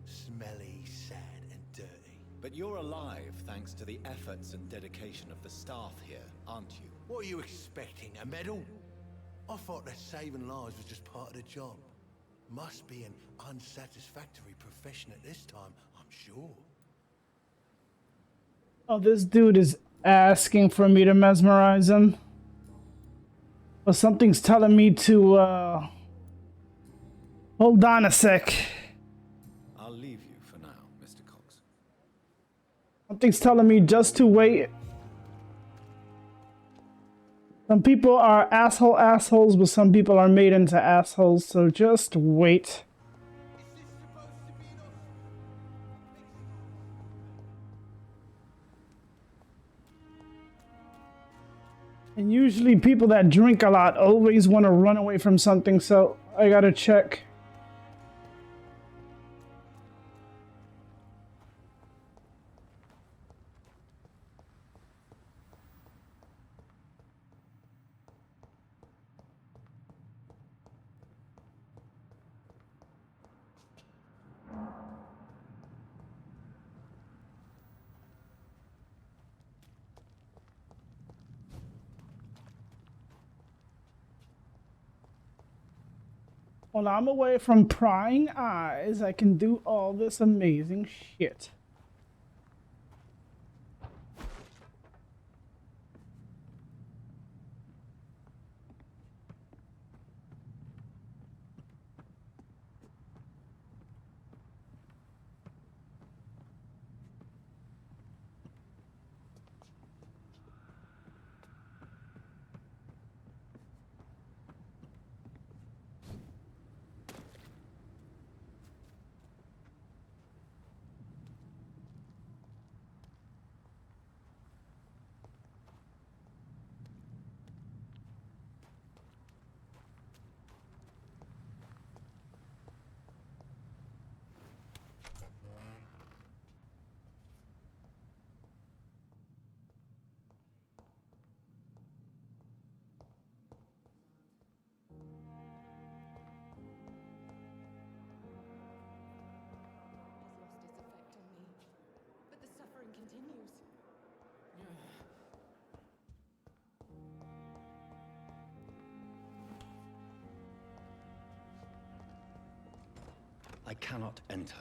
Smelly, sad, and dirty. But you're alive thanks to the efforts and dedication of the staff here, aren't you? What are you expecting, a medal? I thought that saving lives was just part of the job. Must be an unsatisfactory profession at this time, I'm sure. Oh, this dude is asking for me to mesmerize him. But something's telling me to, hold on a sec. I'll leave you for now, Mr. Cox. Something's telling me just to wait. Some people are assholes, but some people are made into assholes, so just wait. And usually people that drink a lot always want to run away from something, so I gotta check. When I'm away from prying eyes, I can do all this amazing shit. I cannot enter.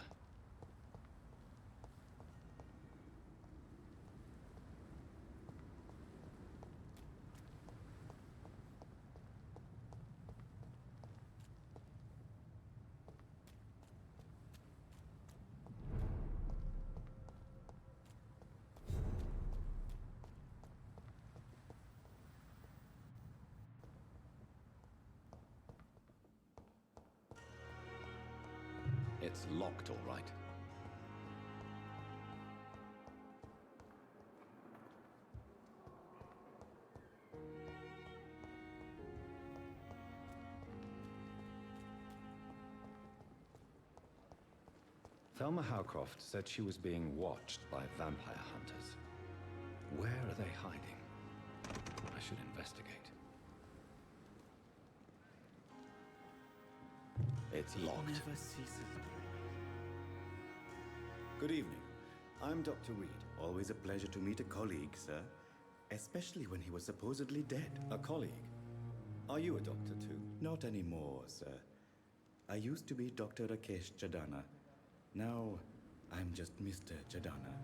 It's locked, all right. Thelma Howcroft said she was being watched by vampire hunters. Where are they hiding? I should investigate. It's locked. Never ceases. Good evening. I'm Dr. Reed. Always a pleasure to meet a colleague, sir. Especially when he was supposedly dead. A colleague? Are you a doctor too? Not anymore, sir. I used to be Dr. Rakesh Chadana. Now, I'm just Mr. Chadana,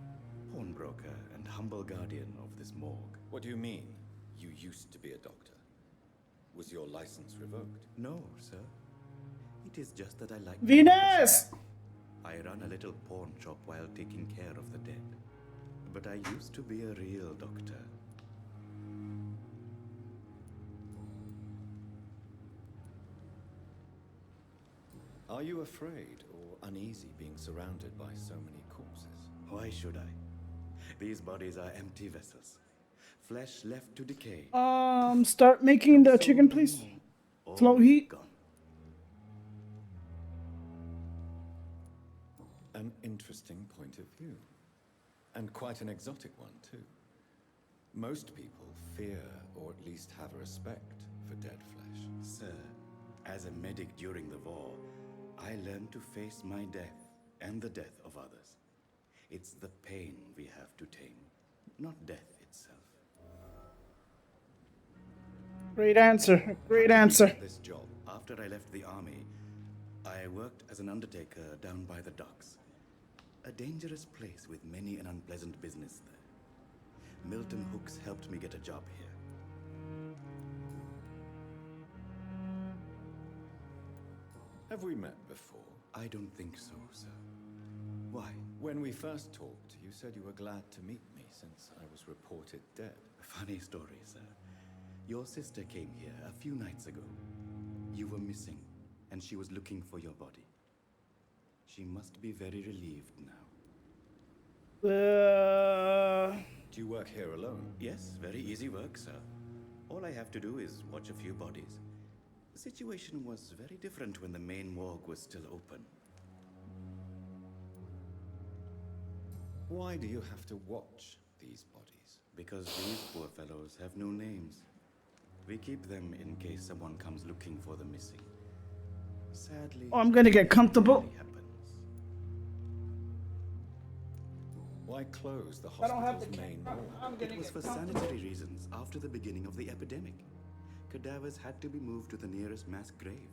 pawnbroker and humble guardian of this morgue. What do you mean, you used to be a doctor? Was your license revoked? No, sir. It is just that I like... Venus! I run a little pawn shop while taking care of the dead. But I used to be a real doctor. Are you afraid or uneasy being surrounded by so many corpses? Why should I? These bodies are empty vessels. Flesh left to decay. Start making the chicken, please. Slow heat. Gone. An interesting point of view. And quite an exotic one, too. Most people fear, or at least have a respect, for dead flesh. Sir, as a medic during the war, I learned to face my death and the death of others. It's the pain we have to tame, not death itself. Great answer. Great answer. This job, after I left the army, I worked as an undertaker down by the docks. A dangerous place with many an unpleasant business there. Milton Hooks helped me get a job here. Have we met before? I don't think so, sir. Why? When we first talked, you said you were glad to meet me since I was reported dead. Funny story, sir. Your sister came here a few nights ago. You were missing, and she was looking for your body. She must be very relieved now. Do you work here alone? Yes, very easy work, sir. All I have to do is watch a few bodies. The situation was very different when the main morgue was still open. Why do you have to watch these bodies? Because these poor fellows have no names. We keep them in case someone comes looking for the missing. Sadly... Oh, I'm gonna get comfortable. Why close the I don't have hospital's the main camera. morgue? I'm gonna It was get for comfortable. sanitary reasons after the beginning of the epidemic. Cadavers had to be moved to the nearest mass grave.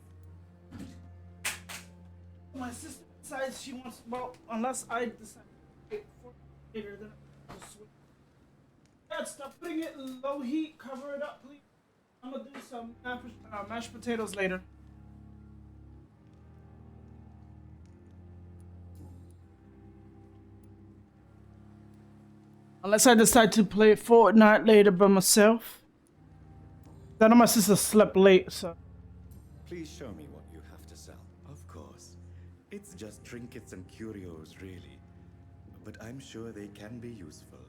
My sister decides she wants, well, unless I decide to wait for later, then I'll just switch. Dad, stop putting it in low heat. Cover it up, please. I'm gonna do some mashed potatoes later. Unless I decide to play Fortnite later by myself. I know my sister slept late, so. Please show me what you have to sell. Of course. It's just trinkets and curios, really. But I'm sure they can be useful.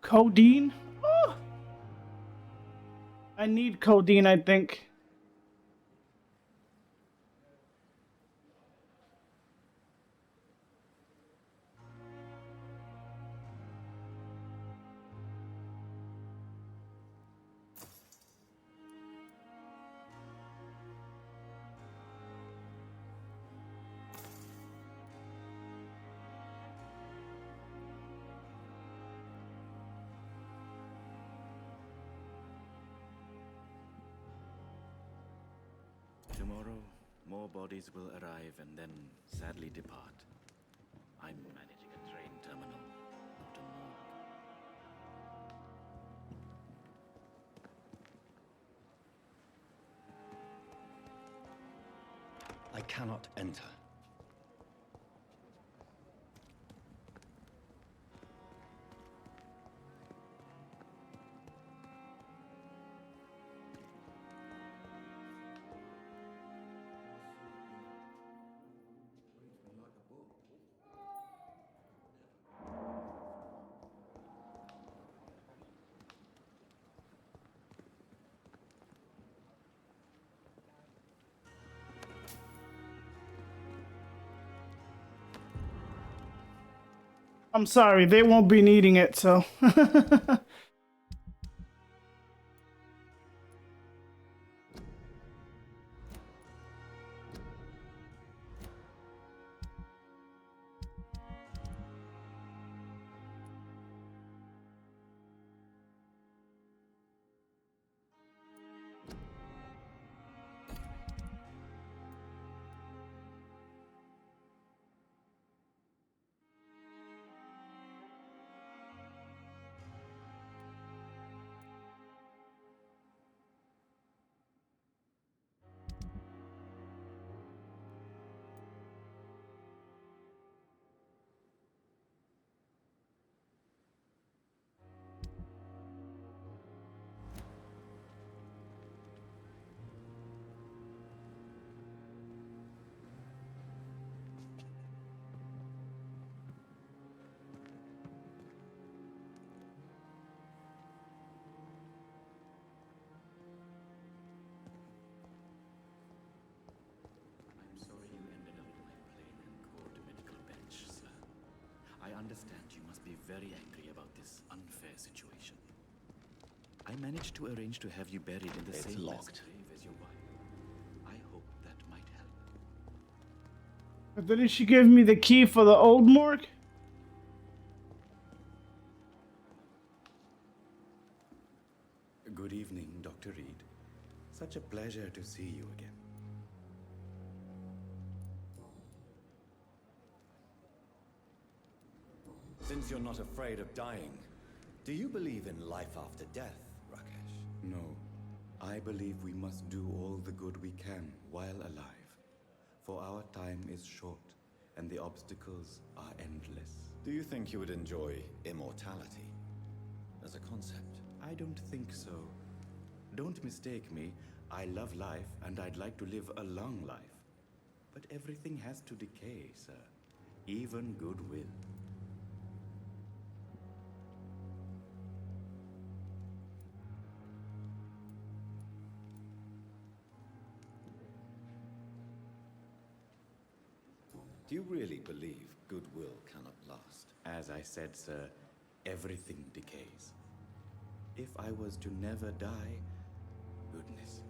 Codeine? Oh. I need codeine, I think. Tomorrow, more bodies will arrive and then sadly depart. I'm managing a train terminal, not a morgue. I cannot enter. I'm sorry, they won't be needing it, so. I'm sorry you ended up on my plane and court medical bench, sir. I understand you must be very angry about this unfair situation. I managed to arrange to have you buried in the same mass grave as your wife. I hope that might help. But didn't she give me the key for the old morgue? Good evening, Dr. Reed. Such a pleasure to see you again. Since you're not afraid of dying, do you believe in life after death, Rakesh? No. I believe we must do all the good we can while alive. For our time is short, and the obstacles are endless. Do you think you would enjoy immortality as a concept? I don't think so. Don't mistake me. I love life, and I'd like to live a long life. But everything has to decay, sir. Even goodwill. Do you really believe goodwill cannot last? As I said, sir, everything decays. If I was to never die, goodness,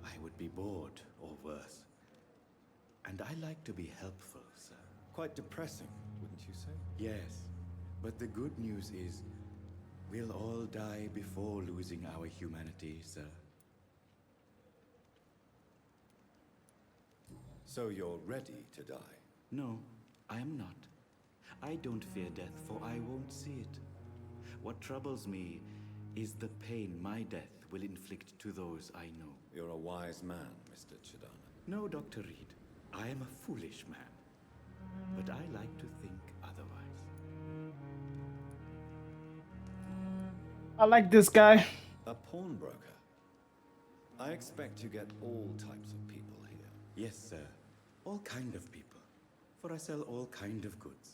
I would be bored or worse. And I like to be helpful, sir. Quite depressing, wouldn't you say? Yes, but the good news is we'll all die before losing our humanity, sir. So you're ready to die? No, I am not. I don't fear death, for I won't see it. What troubles me is the pain my death will inflict to those I know. You're a wise man, Mr. Chidana. No, Dr. Reed. I am a foolish man. But I like to think otherwise. I like this guy. A pawnbroker? I expect you get all types of people here. Yes, sir. All kind of people. For I sell all kind of goods.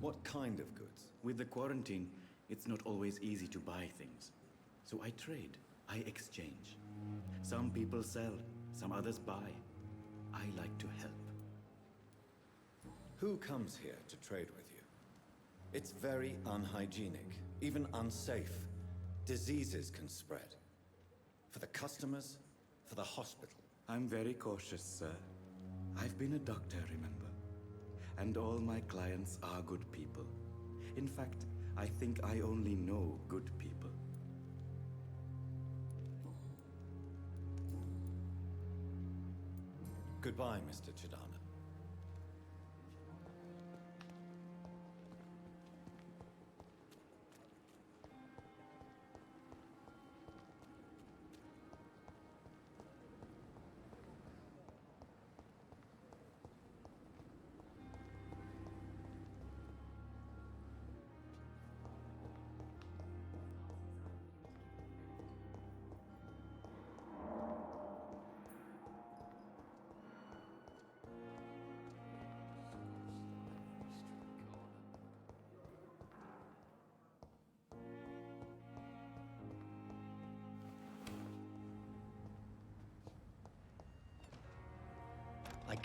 What kind of goods? With the quarantine, it's not always easy to buy things. So I trade. I exchange. Some people sell, some others buy. I like to help. Who comes here to trade with you? It's very unhygienic, even unsafe. Diseases can spread. For the customers, for the hospital. I'm very cautious, sir. I've been a doctor, remember? And all my clients are good people. In fact, I think I only know good people. Goodbye, Mr. Chidana.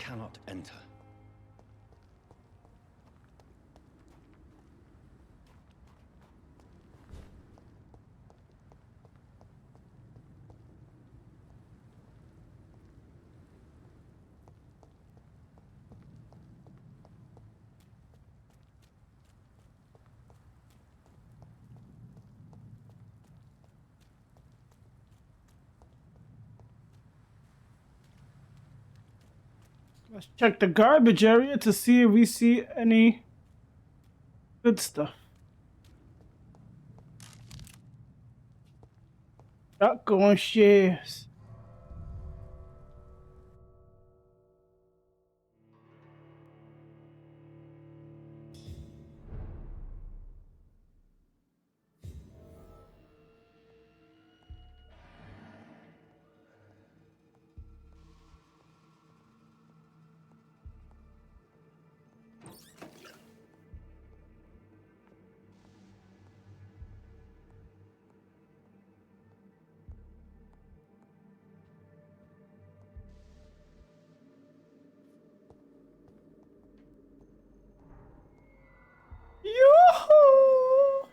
cannot enter. Let's check the garbage area to see if we see any good stuff. Shotgun shares. Yoo-hoo!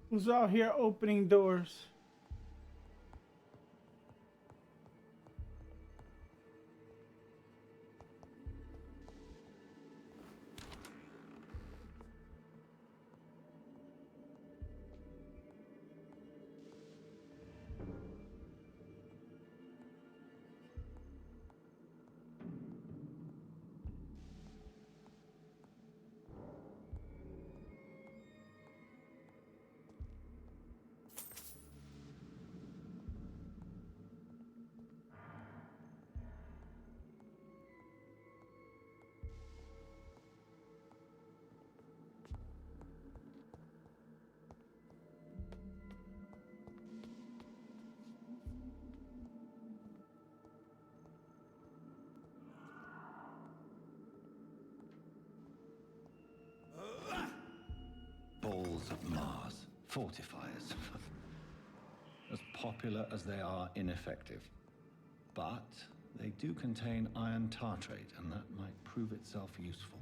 Who's out here opening doors? Balls of Mars, fortifiers. As popular as they are ineffective. But they do contain iron tartrate, and that might prove itself useful.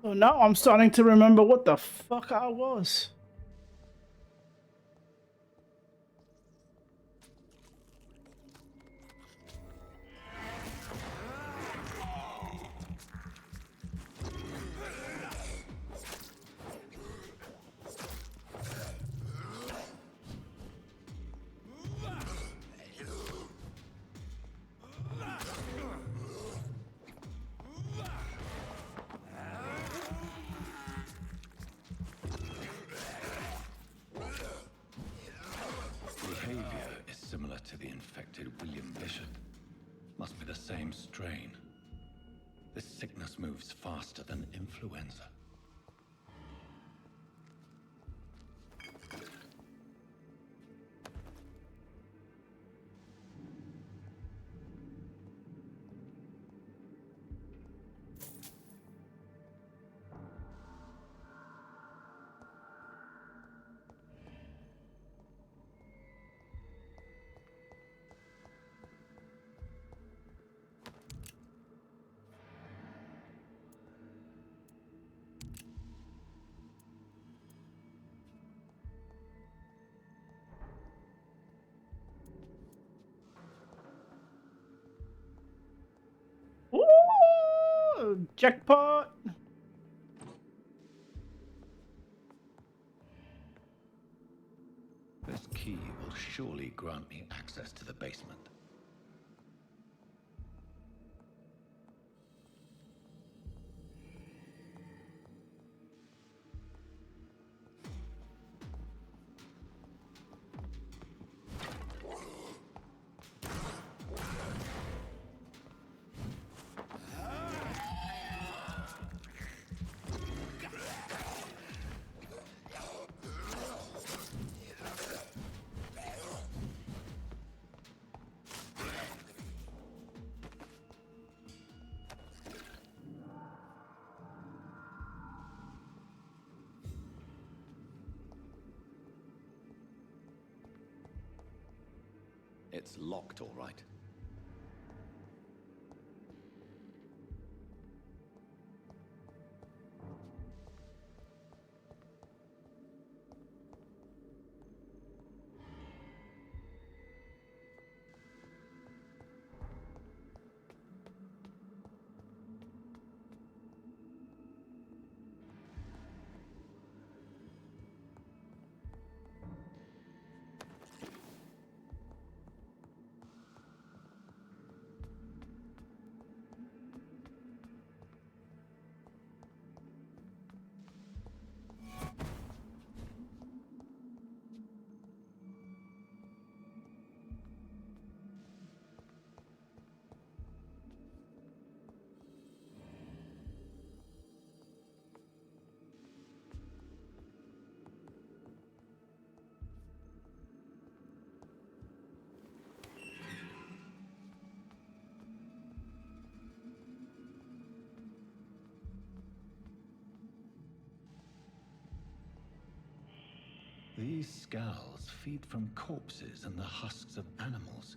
So now I'm starting to remember what the fuck I was. Behavior is similar to the infected William Bishop. Must be the same strain. This sickness moves faster than influenza. Ooh, jackpot. surely grant me access to the basement. It's locked, all right. These scowls feed from corpses and the husks of animals.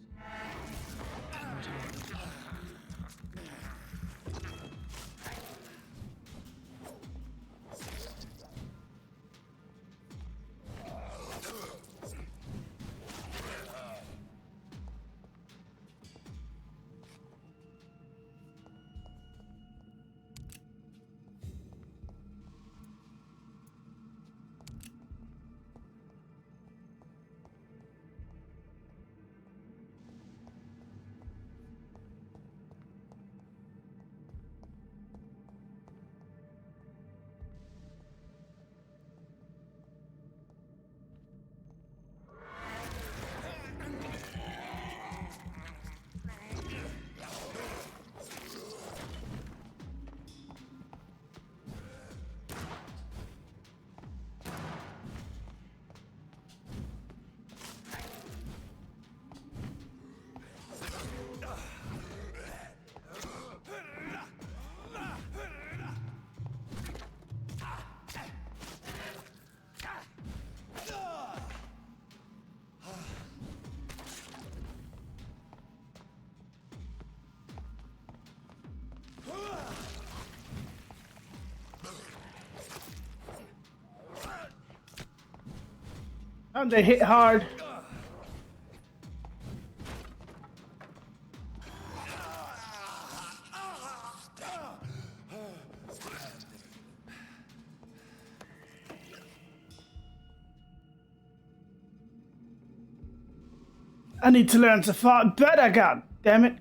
And they hit hard. I need to learn to fight better, god damn it.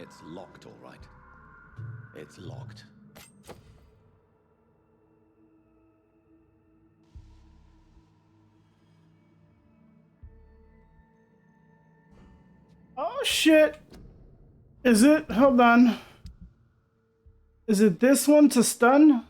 It's locked, all right. It's locked. Oh shit! Is it? Hold on. Is it this one to stun?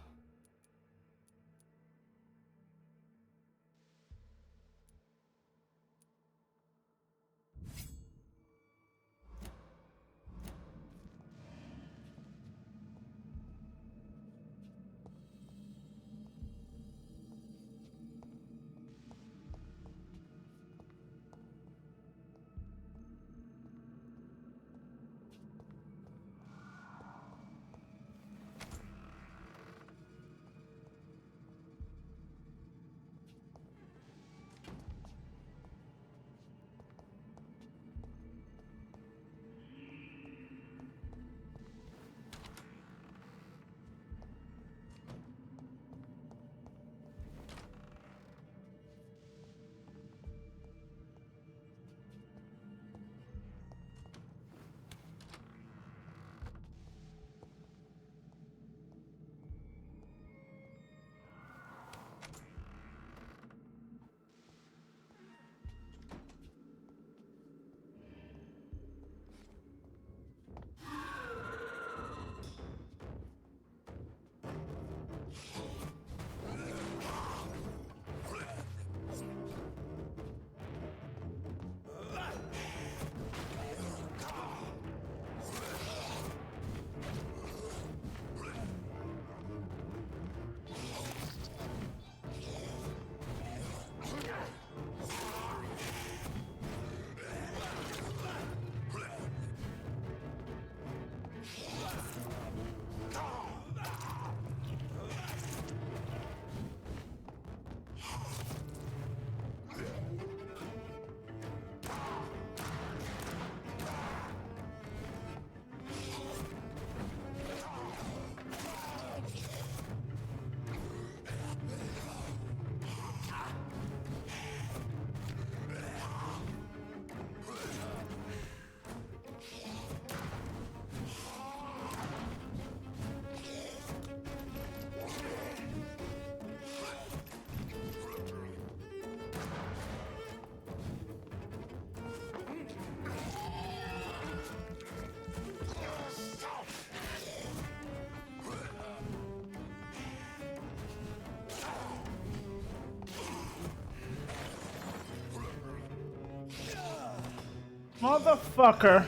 Motherfucker.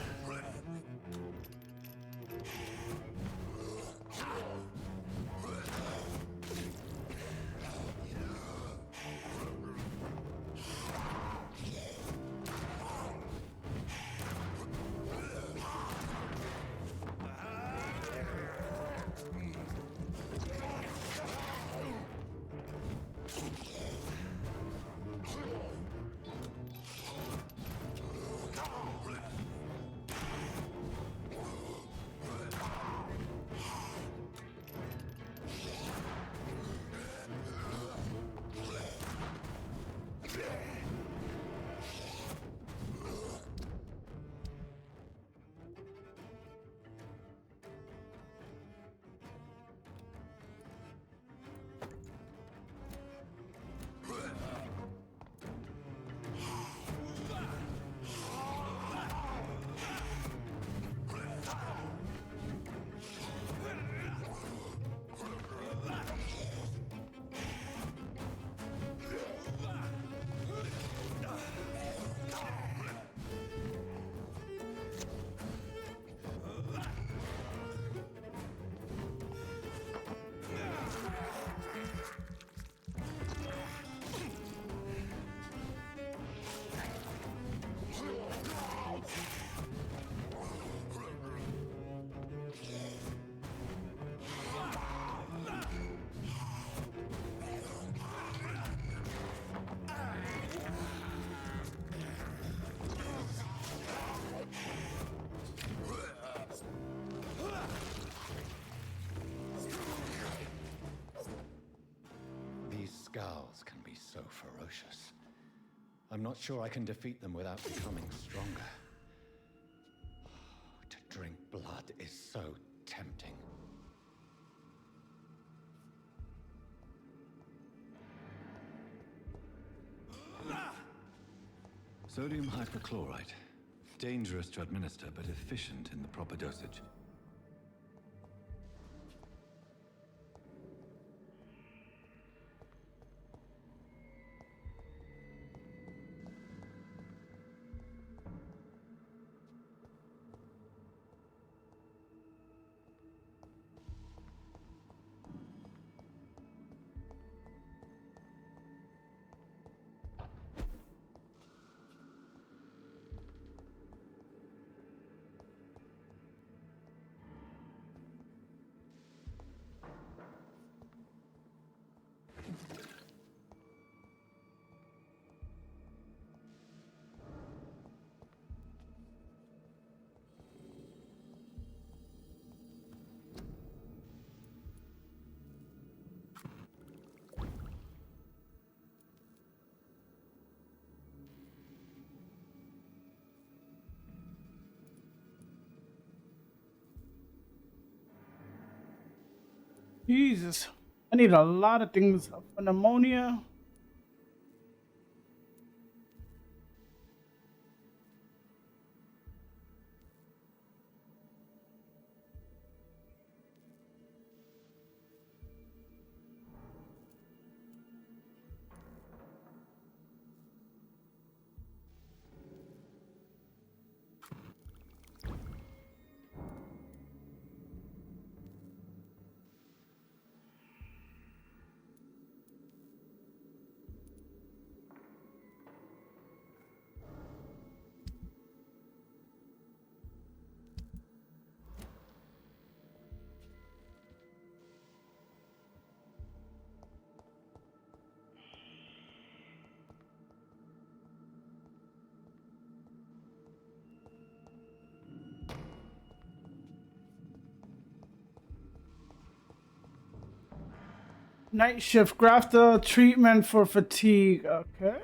Scowls can be so ferocious. I'm not sure I can defeat them without becoming stronger. To drink blood is so tempting. Sodium hypochlorite. Dangerous to administer, but efficient in the proper dosage. Jesus. I need a lot of things for pneumonia. Night shift, grafter treatment for fatigue. Okay.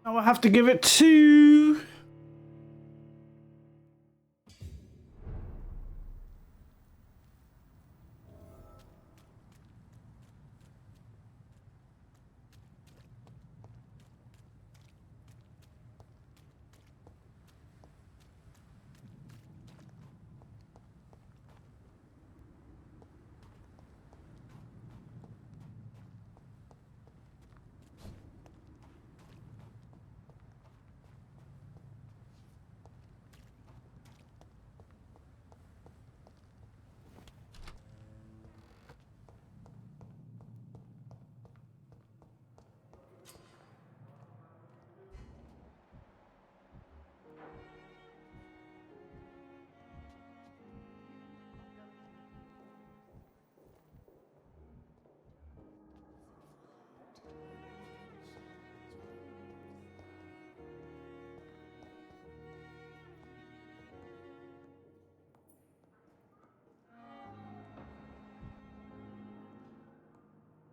Now I have to give it to...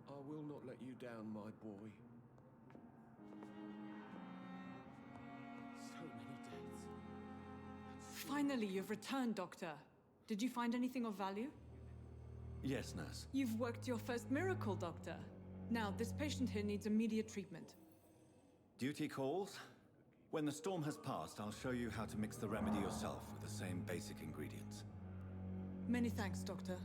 I will not let you down, my boy. So many deaths. Finally, you've returned, Doctor. Did you find anything of value? Yes, nurse. You've worked your first miracle, Doctor. Now, this patient here needs immediate treatment. Duty calls. When the storm has passed, I'll show you how to mix the remedy yourself with the same basic ingredients. Many thanks, Doctor.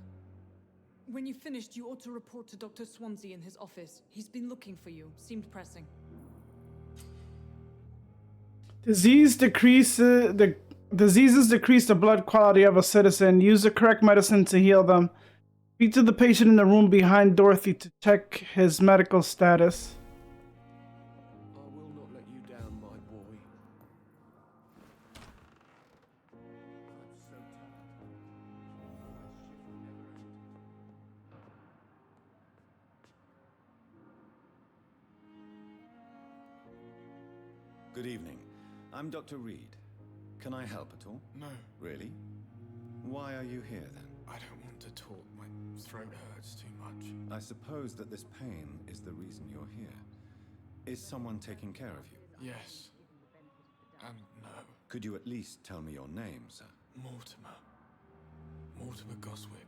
When you finished, you ought to report to Dr. Swansea in his office. He's been looking for you. Seemed pressing. Diseases decrease the blood quality of a citizen. Use the correct medicine to heal them. Speak to the patient in the room behind Dorothy to check his medical status. I will not let you down, my boy. Good evening. I'm Dr. Reed. Can I help at all? No. Really? Why are you here then? I don't want to talk. My throat hurts too much. I suppose that this pain is the reason you're here. Is someone taking care of you? Yes. And no. Could you at least tell me your name, sir? Mortimer. Mortimer Goswick.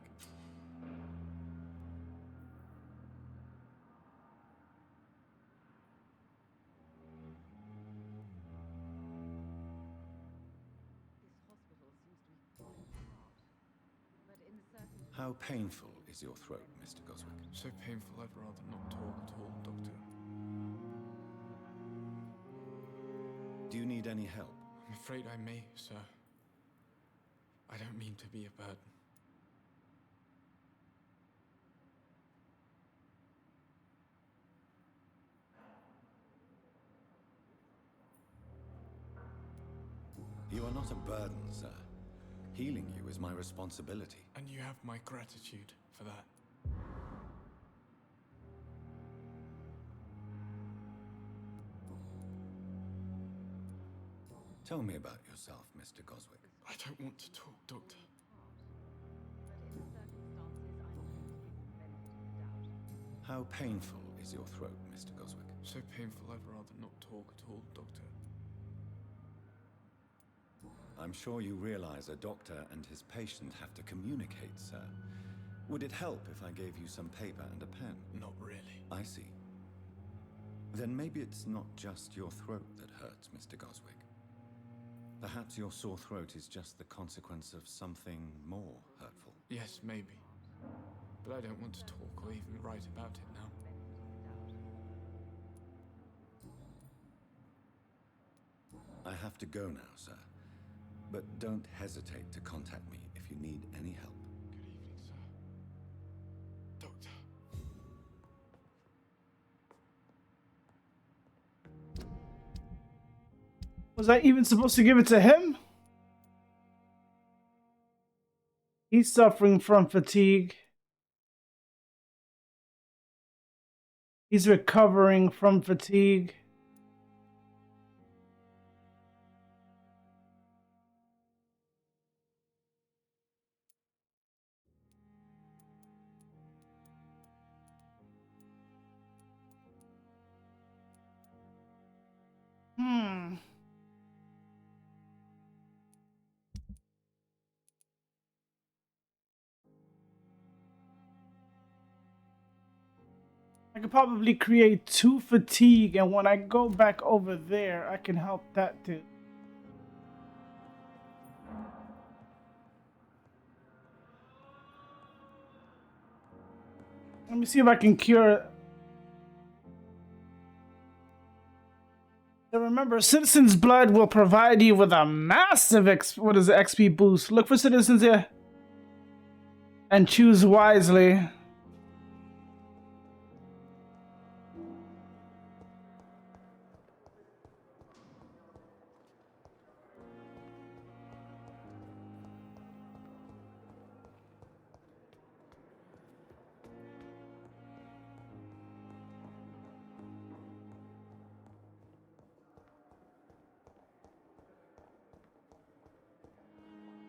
How painful is your throat, Mr. Goswick? So painful I'd rather not talk at all, Doctor. Do you need any help? I'm afraid I may, sir. I don't mean to be a burden. You are not a burden, sir. Healing you is my responsibility. And you have my gratitude for that. Tell me about yourself, Mr. Goswick. I don't want to talk, Doctor. How painful is your throat, Mr. Goswick? So painful I'd rather not talk at all, Doctor. I'm sure you realize a doctor and his patient have to communicate, sir. Would it help if I gave you some paper and a pen? Not really. I see. Then maybe it's not just your throat that hurts, Mr. Goswick. Perhaps your sore throat is just the consequence of something more hurtful. Yes, maybe. But I don't want to talk or even write about it now. I have to go now, sir. But don't hesitate to contact me if you need any help. Good evening, sir. Doctor. Was I even supposed to give it to him? He's suffering from fatigue. He's recovering from fatigue. I could probably create 2 fatigue, and when I go back over there, I can help that dude. Let me see if I can cure. So remember, Citizen's Blood will provide you with a massive XP boost. Look for Citizens here. And choose wisely.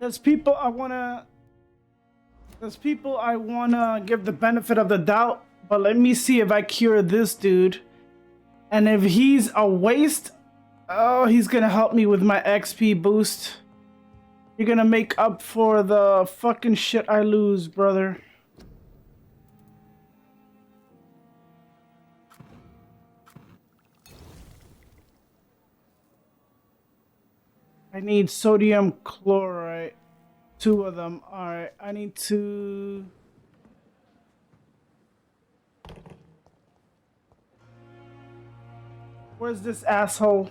There's people I wanna give the benefit of the doubt, but let me see if I cure this dude. And if he's a waste, oh, he's gonna help me with my XP boost. You're gonna make up for the fucking shit I lose, brother. I need sodium chloride. 2 of them. Alright, I need to... Where's this asshole?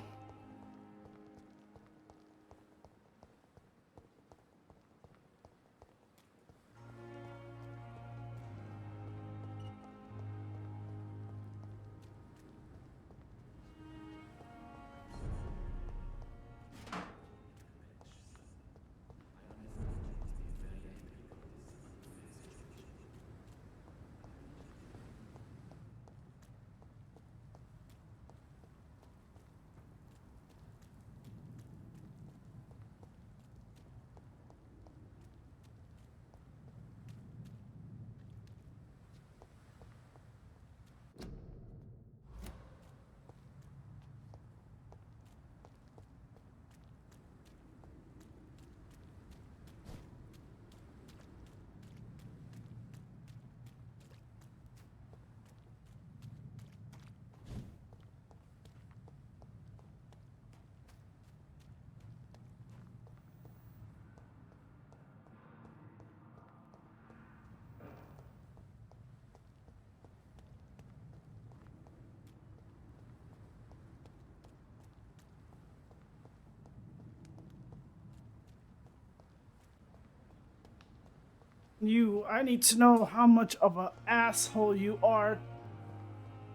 I need to know how much of an asshole you are,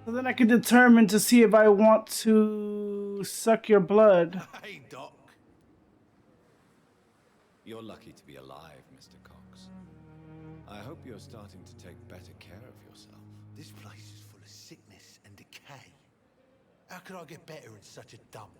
so then I can determine to see if I want to suck your blood. Hey, Doc. You're lucky to be alive, Mr. Cox. I hope you're starting to take better care of yourself. This place is full of sickness and decay. How could I get better in such a dump?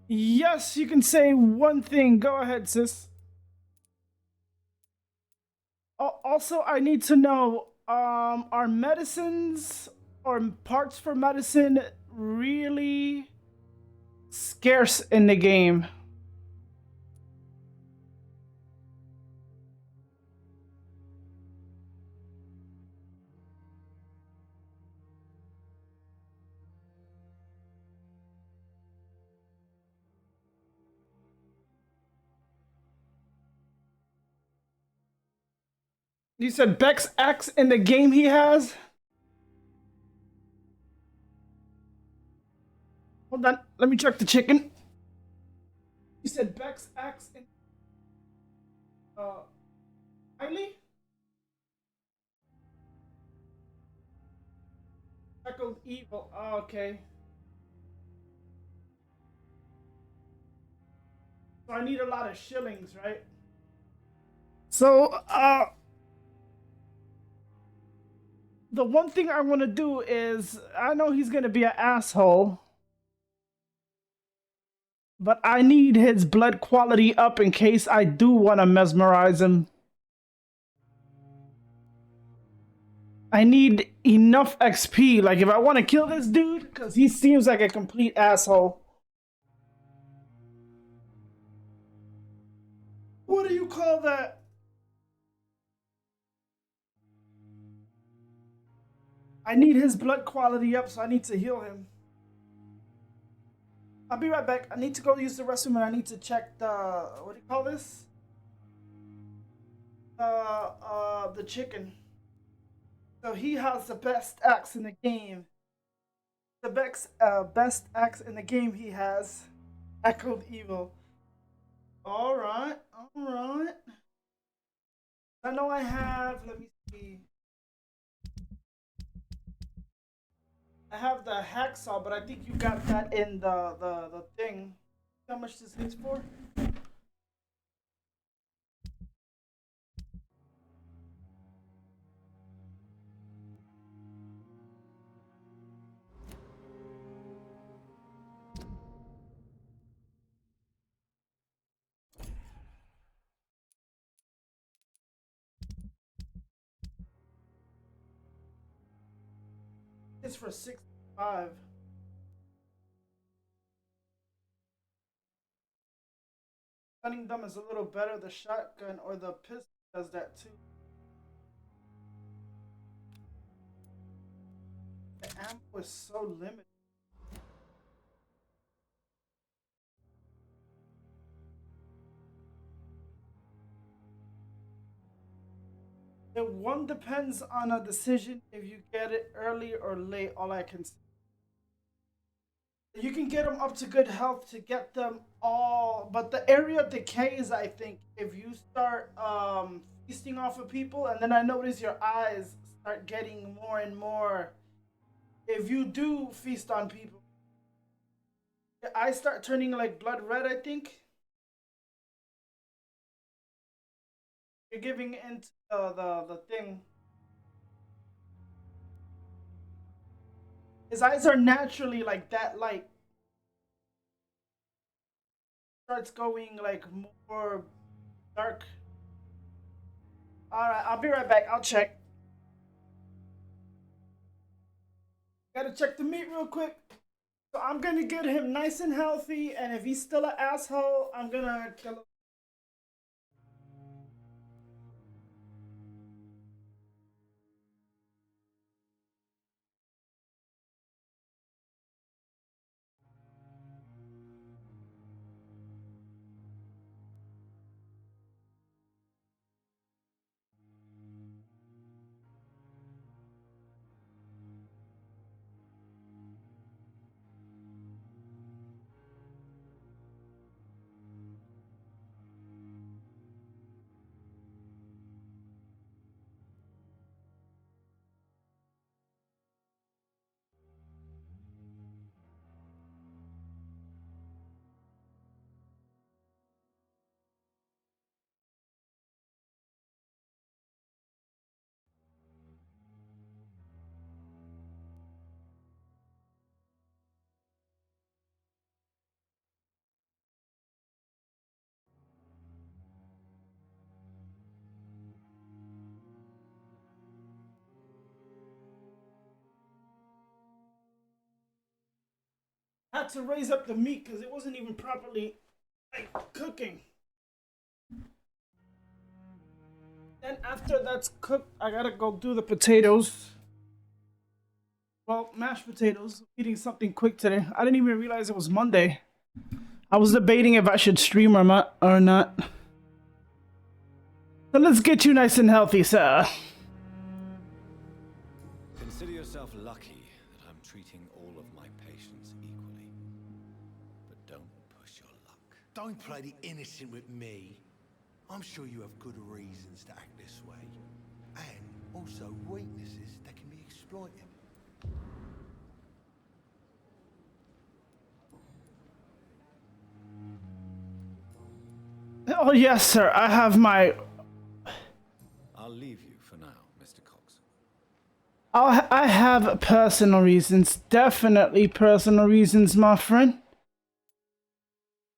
Yes, you can say one thing. Go ahead, sis. Also, I need to know, are medicines or parts for medicine really scarce in the game? You said Bex X in the game he has? Hold on, let me check the chicken. You said Bex X in Kylie? Echoed Evil. Oh, okay. So I need a lot of shillings, right? So, the one thing I want to do is, I know he's going to be an asshole, but I need his blood quality up in case I do want to mesmerize him. I need enough XP, like if I want to kill this dude, because he seems like a complete asshole. What do you call that? I need his blood quality up, so I need to heal him. I'll be right back. I need to go use the restroom and I need to check the, what do you call this? The chicken. So he has the best axe in the game. The best axe in the game he has. Echoed Evil. Alright, alright. I know I have, let me see. I have the hacksaw, but I think you got that in the thing. How much this hits for? It's for 65. Stunning them is a little better. The shotgun or the pistol does that too. The ammo is so limited. The one depends on a decision if you get it early or late, all I can say. You can get them up to good health to get them all, but the area decays, I think, if you start feasting off of people, and then I notice your eyes start getting more and more. If you do feast on people, your eyes start turning like blood red, I think. You're giving into the thing. His eyes are naturally like that light. Starts going like more dark. Alright, I'll be right back. I'll check. Gotta check the meat real quick. So I'm gonna get him nice and healthy, and if he's still an asshole, I'm gonna kill him. I had to raise up the meat because it wasn't even properly like cooking. Then after that's cooked, I gotta go do the potatoes. Well, mashed potatoes. Eating something quick today. I didn't even realize it was Monday. I was debating if I should stream or not. So let's get you nice and healthy, sir. Consider yourself lucky that I'm treating all of my patients equally. But don't push your luck. Don't play the innocent with me. I'm sure you have good reasons to act this way. And also weaknesses that can be exploited. Oh yes, sir. I have my. I'll leave you for now, Mr. Cox. I have personal reasons. Definitely personal reasons, my friend.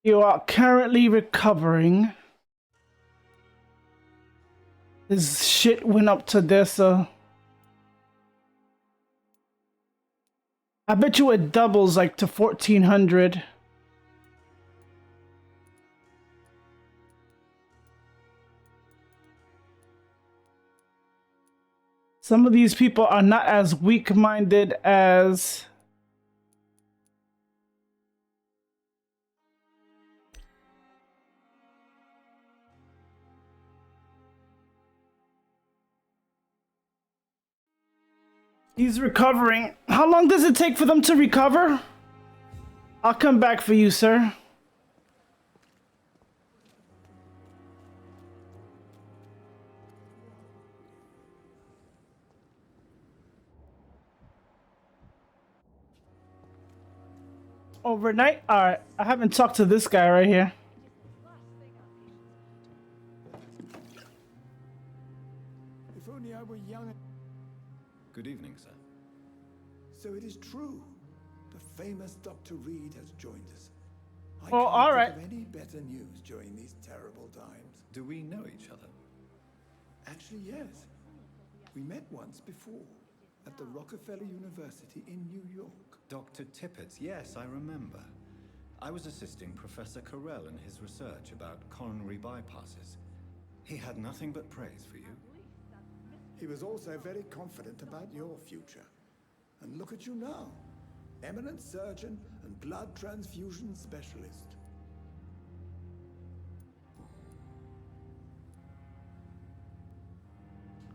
You are currently recovering. This shit went up to this. I bet you it doubles like to 1400. Some of these people are not as weak-minded as he's recovering. How long does it take for them to recover? I'll come back for you, sir. Overnight? Alright, I haven't talked to this guy right here. If only I were young. Good evening, sir. So it is true. The famous Dr. Reed has joined us. I Oh, can't all right. think of any better news during these terrible times. Do we know each other? Actually, yes. We met once before at the Rockefeller University in New York. Dr. Tippett, yes, I remember. I was assisting Professor Carell in his research about coronary bypasses. He had nothing but praise for you. He was also very confident about your future. And look at you now. Eminent surgeon and blood transfusion specialist.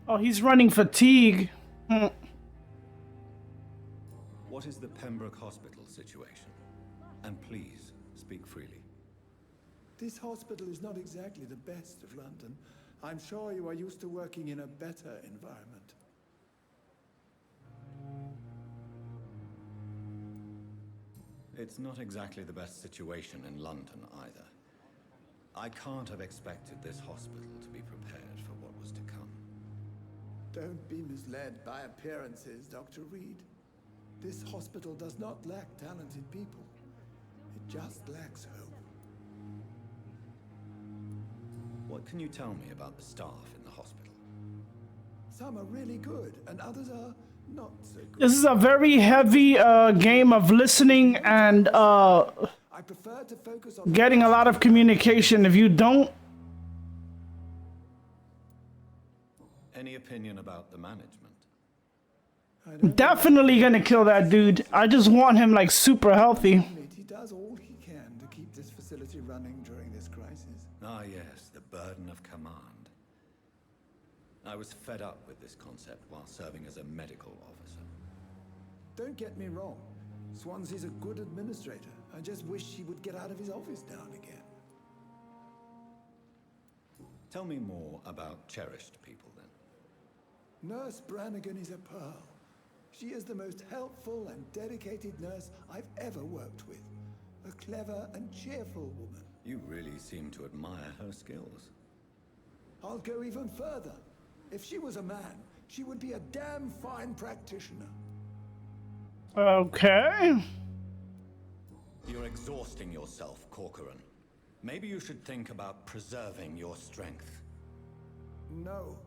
Oh, he's running fatigue. What is the Pembroke Hospital situation? And please, speak freely. This hospital is not exactly the best of London. I'm sure you are used to working in a better environment. It's not exactly the best situation in London either. I can't have expected this hospital to be prepared for what was to come. Don't be misled by appearances, Dr. Reed. This hospital does not lack talented people. It just lacks hope. What can you tell me about the staff in the hospital? Some are really good, and others are not so good. This is a very heavy game of listening and I prefer to focus on getting a lot of communication. If you don't, Any opinion about the management? I'm definitely gonna kill that dude. I just want him like super healthy. He does all he can to keep this facility running during this crisis. Ah yes, the burden of command. I was fed up with this concept while serving as a medical officer. Don't get me wrong. Swansea's a good administrator. I just wish he would get out of his office now and again. Tell me more about cherished people then. Nurse Brannigan is a pearl. She is the most helpful and dedicated nurse I've ever worked with. A clever and cheerful woman. You really seem to admire her skills. I'll go even further. If she was a man, she would be a damn fine practitioner. Okay. You're exhausting yourself, Corcoran. Maybe you should think about preserving your strength. No.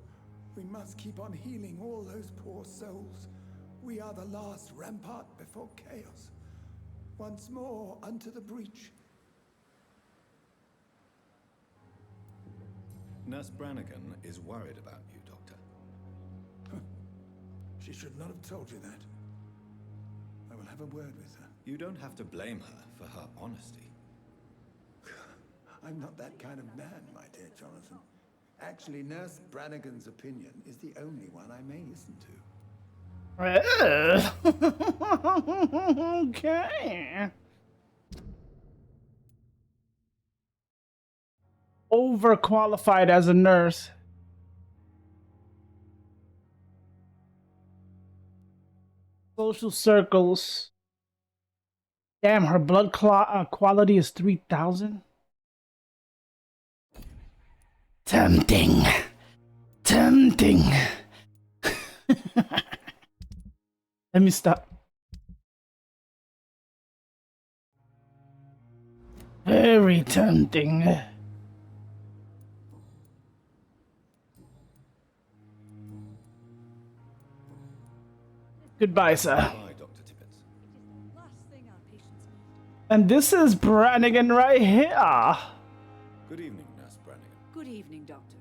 We must keep on healing all those poor souls. We are the last rampart before chaos. Once more unto the breach. Nurse Brannigan is worried about you, Doctor. She should not have told you that. I will have a word with her. You don't have to blame her for her honesty. I'm not that kind of man, my dear Jonathan. Actually, Nurse Brannigan's opinion is the only one I may listen to. Okay. Overqualified as a nurse. Social circles. Damn, her blood quality is 3,000. Tempting. Tempting. Let me stop. Very tempting. Goodbye, sir. Goodbye, Dr. Tippett. And this is Brannigan right here. Good evening, Nurse Brannigan. Good evening, Doctor.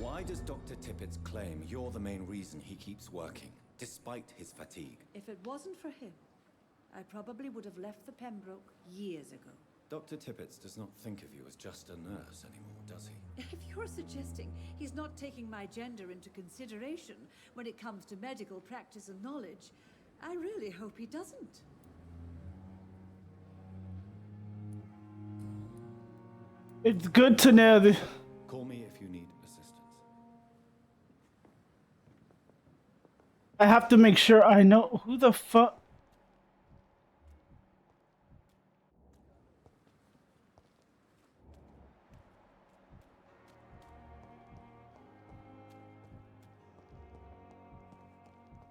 Why does Dr. Tippett claim you're the main reason he keeps working, despite his fatigue? If it wasn't for him, I probably would have left the Pembroke years ago. Dr. Tippett does not think of you as just a nurse anymore, does he? If you're suggesting he's not taking my gender into consideration when it comes to medical practice and knowledge, I really hope he doesn't. It's good to know the... Call me if you need assistance. I have to make sure I know who the fuck...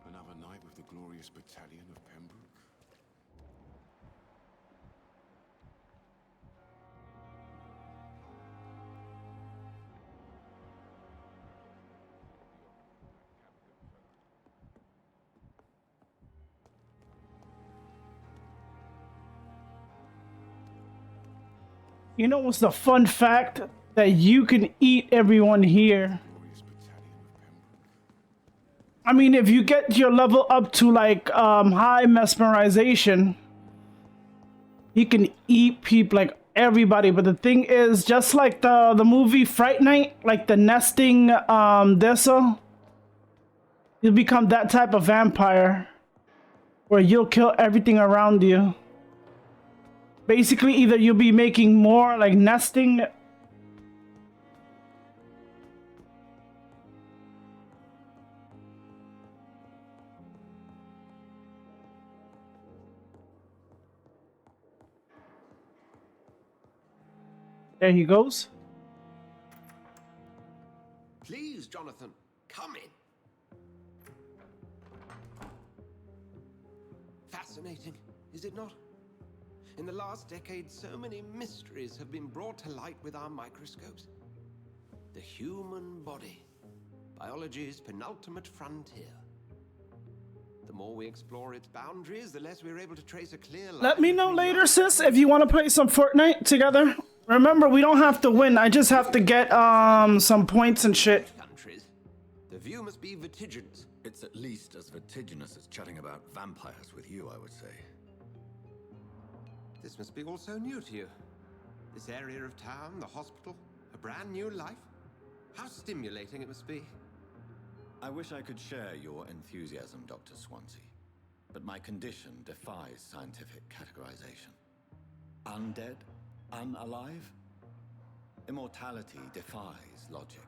Another night with the glorious battalion of Pembroke. You know what's the fun fact? That you can eat everyone here. I mean, if you get your level up to like high mesmerization, you can eat people, like everybody. But the thing is, just like the movie Fright Night, like the nesting Dessa, you'll become that type of vampire where you'll kill everything around you. Basically, either you'll be making more like nesting. There he goes. Please, Jonathan, come in. Fascinating, is it not? In the last decade, so many mysteries have been brought to light with our microscopes. The human body, biology's penultimate frontier. The more we explore its boundaries, the less we're able to trace a clear line. Let me know later, sis, if you want to play some Fortnite together. Remember, we don't have to win. I just have to get some points and shit. Countries. The view must be vertiginous. It's at least as vertiginous as chatting about vampires with you, I would say. This must be all so new to you. This area of town, the hospital, a brand new life. How stimulating it must be. I wish I could share your enthusiasm, Dr. Swansea, but my condition defies scientific categorization. Undead? Unalive? Immortality defies logic.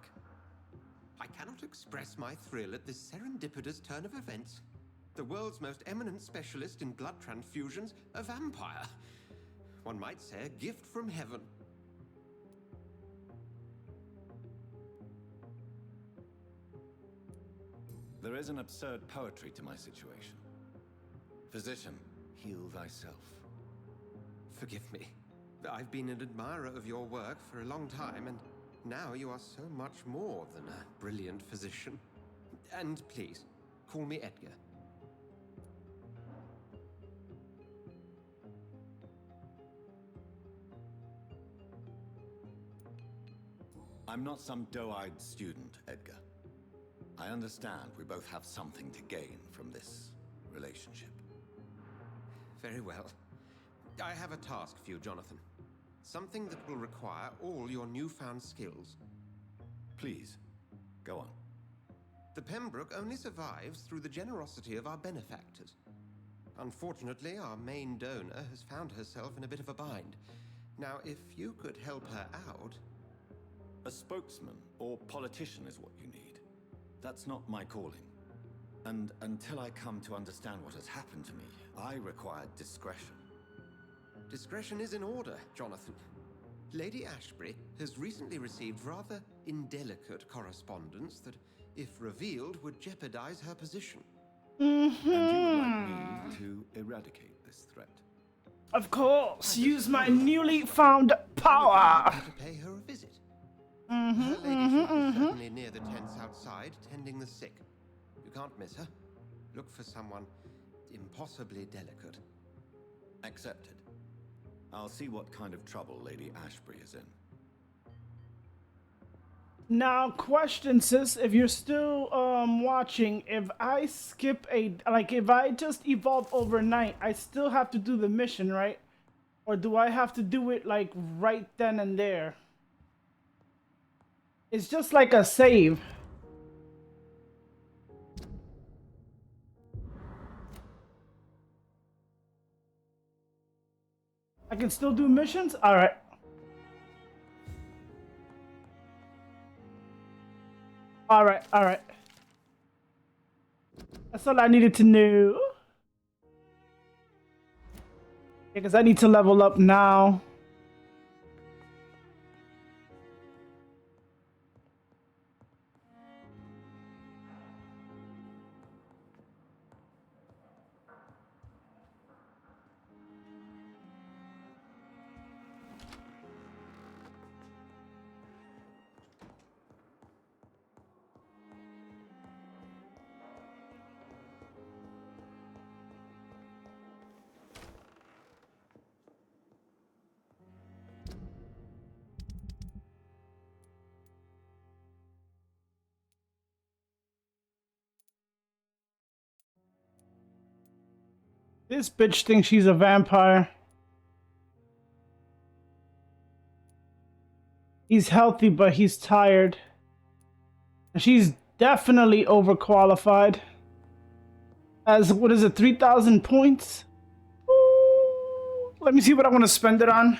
I cannot express my thrill at this serendipitous turn of events. The world's most eminent specialist in blood transfusions, a vampire. One might say a gift from heaven. There is an absurd poetry to my situation. Physician, heal thyself. Forgive me. I've been an admirer of your work for a long time, and now you are so much more than a brilliant physician. And please, call me Edgar. I'm not some doe-eyed student, Edgar. I understand we both have something to gain from this relationship. Very well. I have a task for you, Jonathan. Something that will require all your newfound skills. Please, go on. The Pembroke only survives through the generosity of our benefactors. Unfortunately, our main donor has found herself in a bit of a bind. Now, if you could help her out... A spokesman or politician is what you need. That's not my calling. And until I come to understand what has happened to me, I require discretion. Discretion is in order, Jonathan. Lady Ashbury has recently received rather indelicate correspondence that, if revealed, would jeopardize her position. And you would like me to eradicate this threat? Of course, use my newly found power. To pay her a visit. Her ladyship is certainly near the tents outside, tending the sick. You can't miss her. Look for someone impossibly delicate. Accepted. I'll see what kind of trouble Lady Ashbury is in. Now, question, sis, if you're still watching, if I skip if I just evolve overnight, I still have to do the mission, right? Or do I have to do it like right then and there? It's just like a save. I can still do missions? All right. All right, all right. That's all I needed to know. Yeah, because I need to level up now. This bitch thinks she's a vampire. He's healthy, but he's tired. She's definitely overqualified. As, what is it, 3,000 points? Ooh, let me see what I want to spend it on.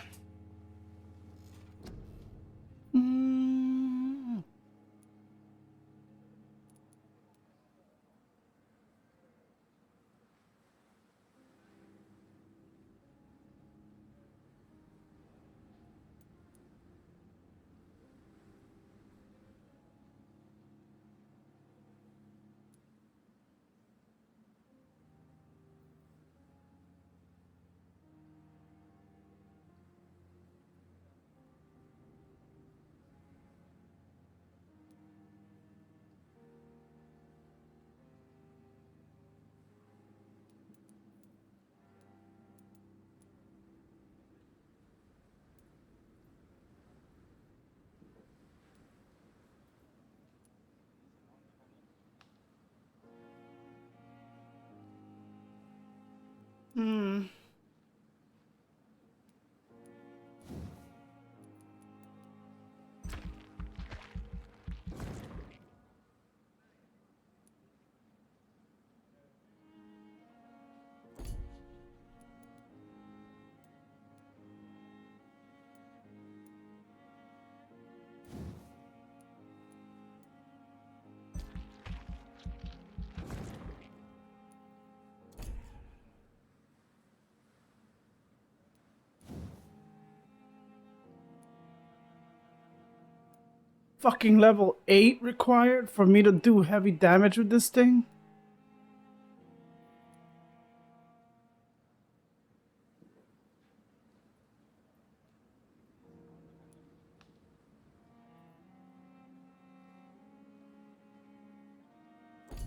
Fucking level 8 required for me to do heavy damage with this thing?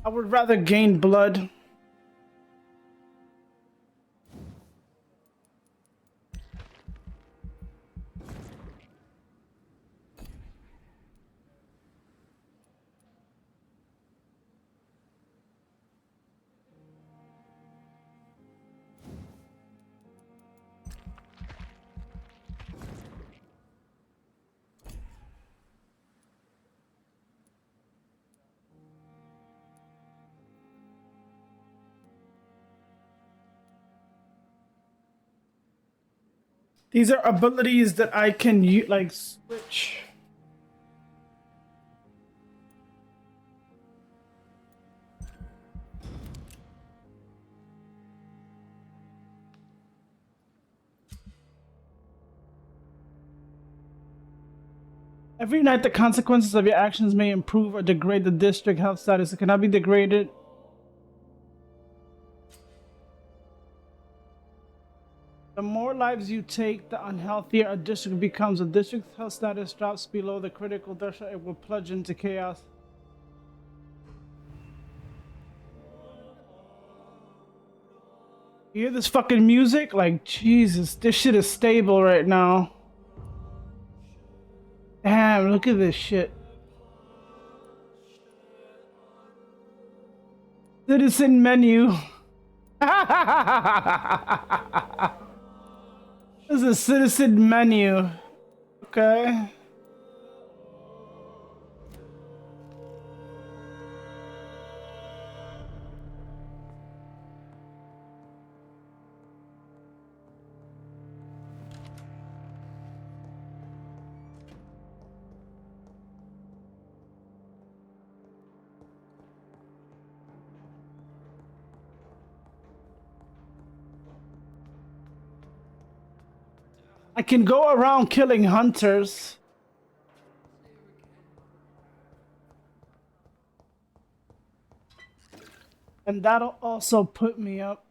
I would rather gain blood. These are abilities that I can like switch. Every night, the consequences of your actions may improve or degrade the district health status. It cannot be degraded. The more lives you take, the unhealthier a district becomes. A district's health status drops below the critical threshold, it will plunge into chaos. You hear this fucking music? Like, Jesus, this shit is stable right now. Damn, look at this shit. Citizen menu. This is a citizen menu. Okay. I can go around killing hunters. And that'll also put me up.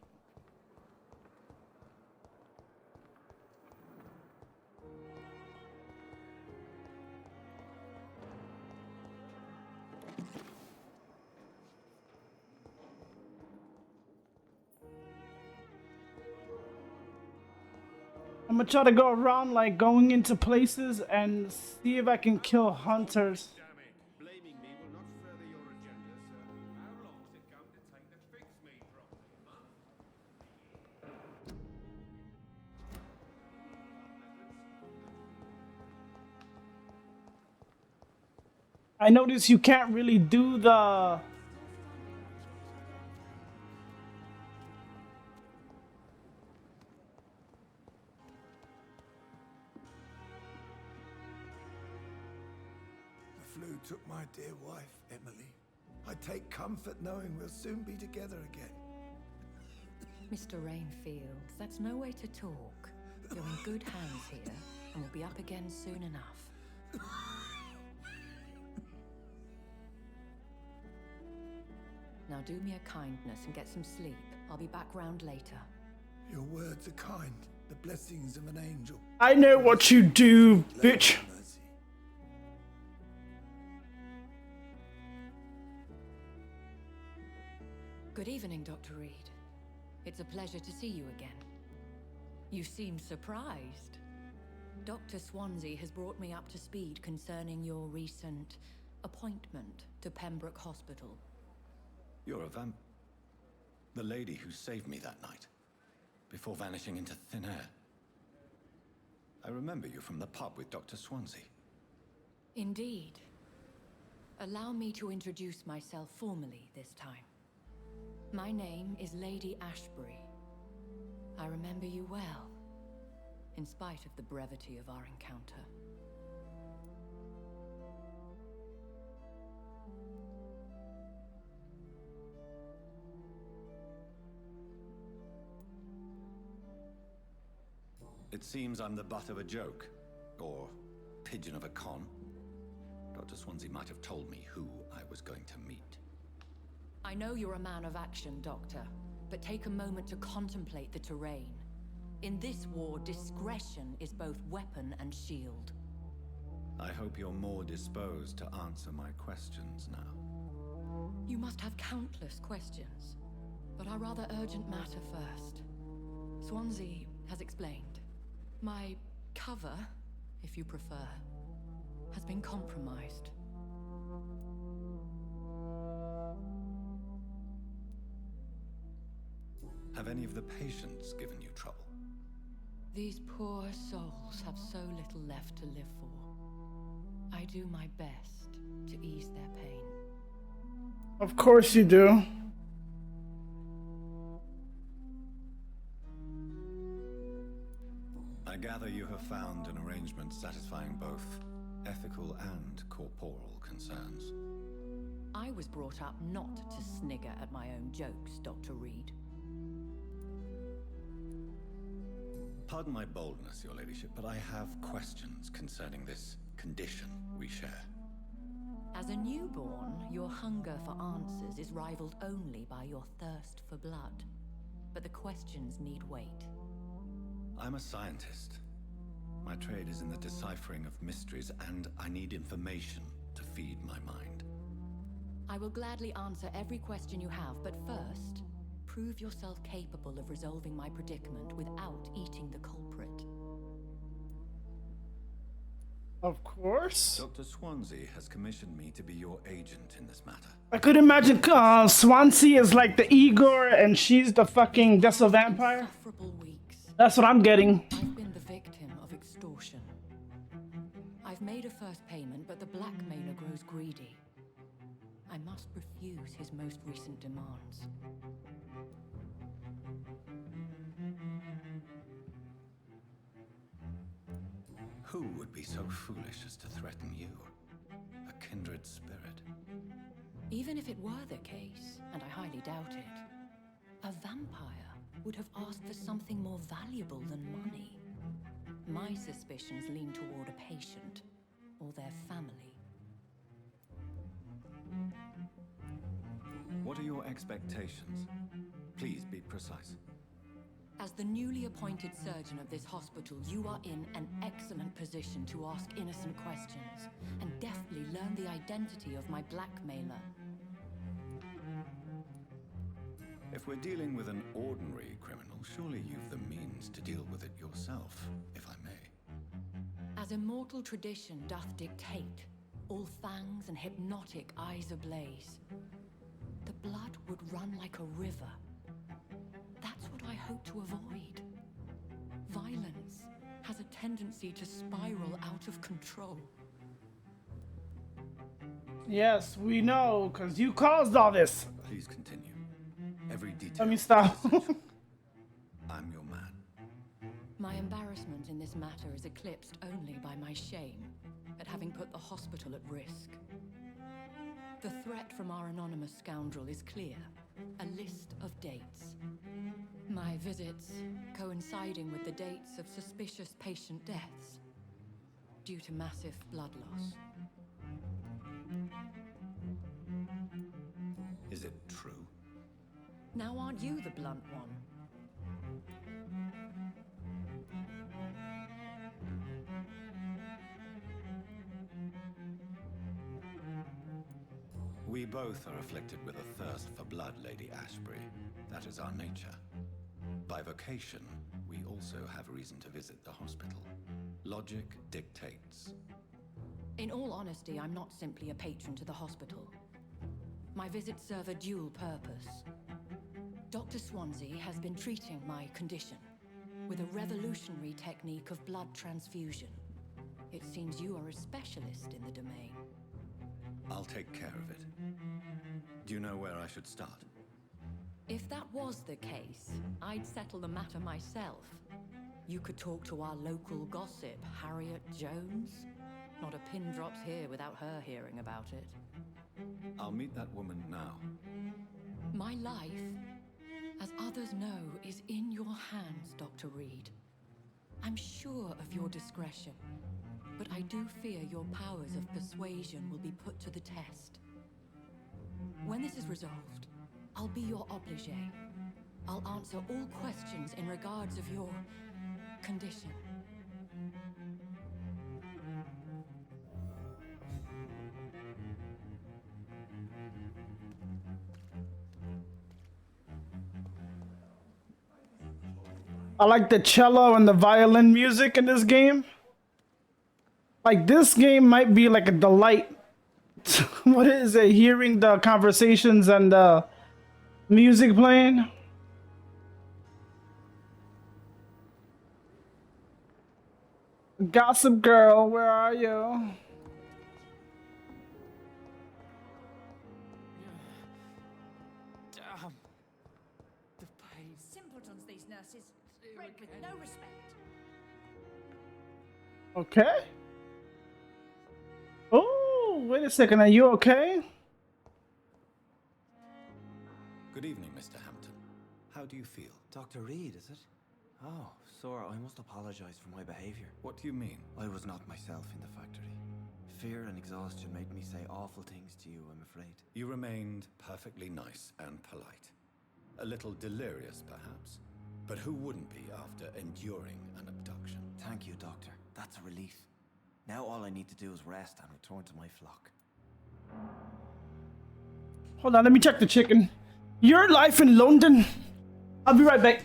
I'm gonna try to go around, like, going into places and see if I can kill hunters. Blaming me will not further your agenda, sir. How long's it going to take to fix me properly, I notice you can't really do the... The flu took my dear wife, Emily. I take comfort knowing we'll soon be together again. Mr. Rainfield, that's no way to talk. You're in good hands here, and we'll be up again soon enough. Now do me a kindness and get some sleep. I'll be back round later. Your words are kind, the blessings of an angel. I know what you do, bitch. Good evening, Dr. Reed. It's a pleasure to see you again. You seem surprised. Dr. Swansea has brought me up to speed concerning your recent appointment to Pembroke Hospital. You're a the lady who saved me that night, before vanishing into thin air. I remember you from the pub with Dr. Swansea. Indeed. Allow me to introduce myself formally this time. My name is Lady Ashbury. I remember you well, in spite of the brevity of our encounter. It seems I'm the butt of a joke, or pigeon of a con. Dr. Swansea might have told me who I was going to meet. I know you're a man of action, Doctor, but take a moment to contemplate the terrain. In this war, discretion is both weapon and shield. I hope you're more disposed to answer my questions now. You must have countless questions, but our rather urgent matter first. Swansea has explained. My cover, if you prefer, has been compromised. Have any of the patients given you trouble? These poor souls have so little left to live for. I do my best to ease their pain. Of course you do. I gather you have found an arrangement satisfying both ethical and corporal concerns. I was brought up not to snigger at my own jokes, Dr. Reed. Pardon my boldness, Your Ladyship, but I have questions concerning this condition we share. As a newborn, your hunger for answers is rivaled only by your thirst for blood. But the questions need wait. I'm a scientist. My trade is in the deciphering of mysteries, and I need information to feed my mind. I will gladly answer every question you have, but first, prove yourself capable of resolving my predicament without eating the culprit. Of course. Dr. Swansea has commissioned me to be your agent in this matter. I could imagine Swansea is like the Igor and she's the fucking Vessel Vampire. That's what I'm getting. I've been the victim of extortion. I've made a first payment, but the blackmailer grows greedy. I must refuse his most recent demands. Who would be so foolish as to threaten you? A kindred spirit. Even if it were the case, and I highly doubt it, a vampire would have asked for something more valuable than money. My suspicions lean toward a patient or their family. What are your expectations? Please be precise. As the newly appointed surgeon of this hospital, you are in an excellent position to ask innocent questions and deftly learn the identity of my blackmailer. If we're dealing with an ordinary criminal, surely you've the means to deal with it yourself, if I may. As immortal tradition doth dictate, all fangs and hypnotic eyes ablaze, the blood would run like a river. That's what I hope to avoid. Violence has a tendency to spiral out of control. Yes, we know, because you caused all this. Please continue. Every detail. Let me stop. I'm your man. My embarrassment in this matter is eclipsed only by my shame at having put the hospital at risk. The threat from our anonymous scoundrel is clear. A list of dates. My visits coinciding with the dates of suspicious patient deaths due to massive blood loss. Is it true? Now aren't you the blunt one? We both are afflicted with a thirst for blood, Lady Ashbury. That is our nature. By vocation, we also have reason to visit the hospital. Logic dictates. In all honesty, I'm not simply a patron to the hospital. My visits serve a dual purpose. Dr. Swansea has been treating my condition with a revolutionary technique of blood transfusion. It seems you are a specialist in the domain. I'll take care of it. Do you know where I should start? If that was the case, I'd settle the matter myself. You could talk to our local gossip, Harriet Jones. Not a pin drops here without her hearing about it. I'll meet that woman now. My life, as others know, is in your hands, Dr. Reed. I'm sure of your discretion, but I do fear your powers of persuasion will be put to the test. When this is resolved, I'll be your obligé. I'll answer all questions in regards of your condition. I like the cello and the violin music in this game. Like, this game might be like a delight. What is it? Hearing the conversations and the music playing. Gossip Girl, where are you? Damn. The pain. Simpletons, these nurses. Bred with no respect. Okay. Oh, wait a second. Are you okay? Good evening, Mr. Hampton. How do you feel? Dr. Reed, is it? Oh, Sora, I must apologize for my behavior. What do you mean? I was not myself in the factory. Fear and exhaustion made me say awful things to you, I'm afraid. You remained perfectly nice and polite. A little delirious, perhaps. But who wouldn't be after enduring an abduction? Thank you, Doctor. That's a relief. Now all I need to do is rest and return to my flock. Hold on, let me check the chicken. Your life in London? I'll be right back.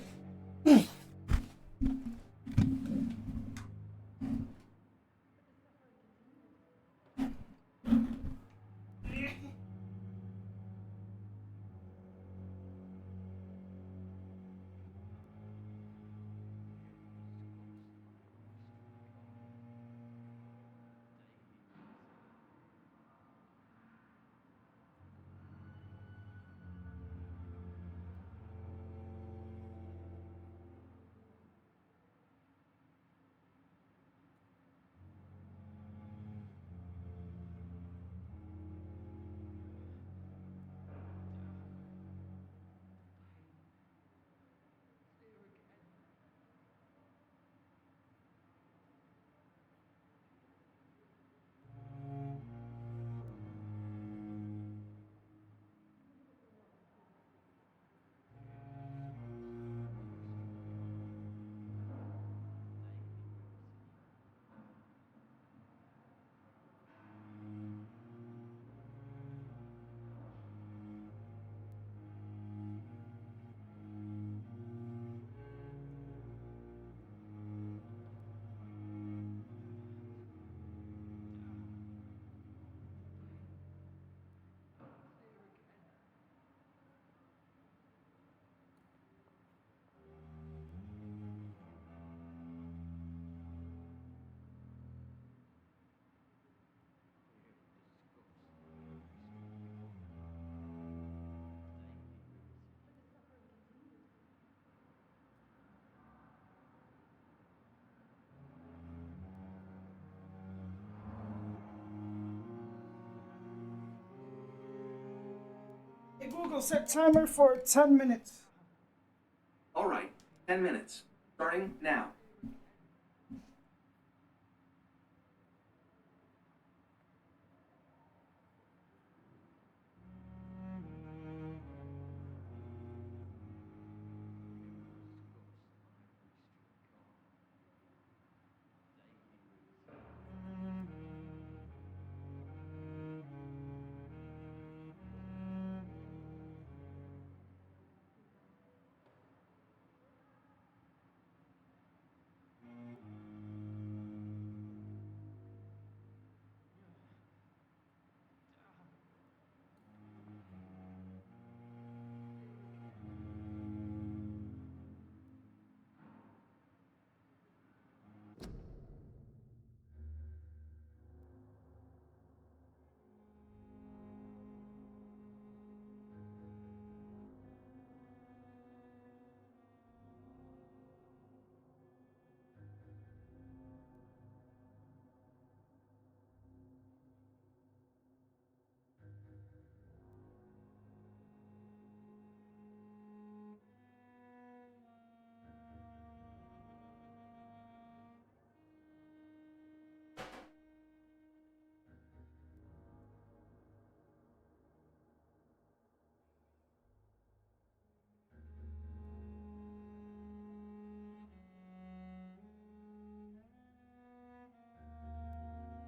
Hey Google, set timer for 10 minutes. All right, 10 minutes. Starting now.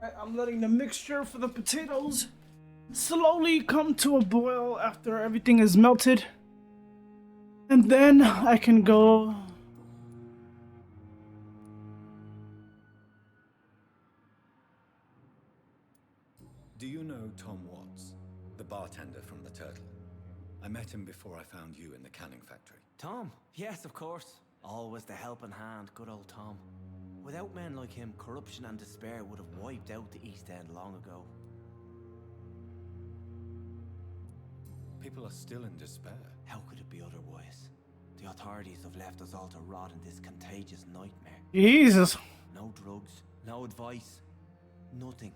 Right, I'm letting the mixture for the potatoes slowly come to a boil after everything is melted. And then I can go. Do you know Tom Watts, the bartender from the Turtle? I met him before I found you in the canning factory. Tom? Yes, of course. Always the helping hand, good old Tom. Without men like him, corruption and despair would have wiped out the East End long ago. People are still in despair. How could it be otherwise? The authorities have left us all to rot in this contagious nightmare. Jesus. No drugs, no advice, nothing.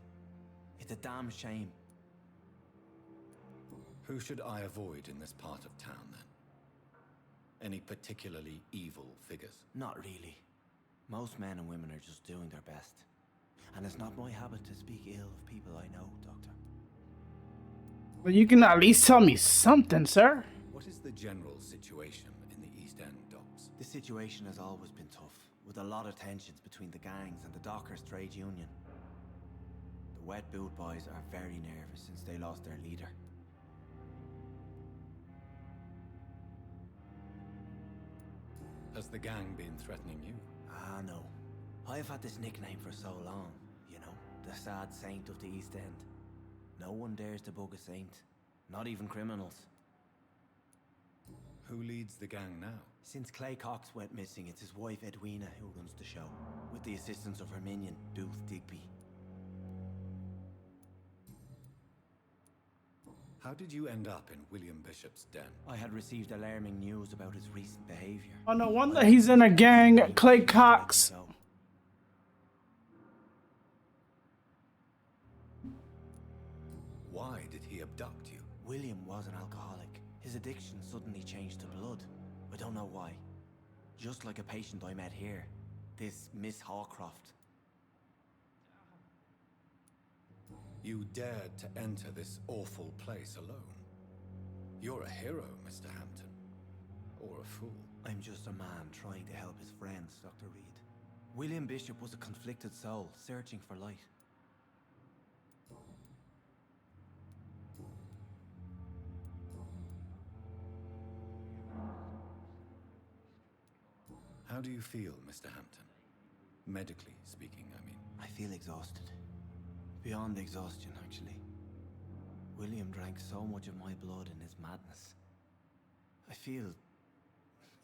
It's a damn shame. Who should I avoid in this part of town, then? Any particularly evil figures? Not really. Most men and women are just doing their best. And it's not my habit to speak ill of people I know, Doctor. Well, you can at least tell me something, sir. What is the general situation in the East End docks? The situation has always been tough, with a lot of tensions between the gangs and the Dockers trade union. The Wet Boot boys are very nervous since they lost their leader. Has the gang been threatening you? Ah, no. I've had this nickname for so long, you know, the sad saint of the East End. No one dares to bug a saint, not even criminals. Who leads the gang now? Since Clay Cox went missing, it's his wife Edwina who runs the show, with the assistance of her minion, Booth Digby. How did you end up in William Bishop's den? I had received alarming news about his recent behavior. Oh, no wonder he's in a gang. Clay Cox. Why did he abduct you? William was an alcoholic. His addiction suddenly changed to blood. I don't know why. Just like a patient I met here. This Miss Hawcroft. You dared to enter this awful place alone. You're a hero, Mr. Hampton. Or a fool. I'm just a man trying to help his friends, Dr. Reed. William Bishop was a conflicted soul, searching for light. How do you feel, Mr. Hampton? Medically speaking, I mean. I feel exhausted. Beyond exhaustion, actually. William drank so much of my blood in his madness. I feel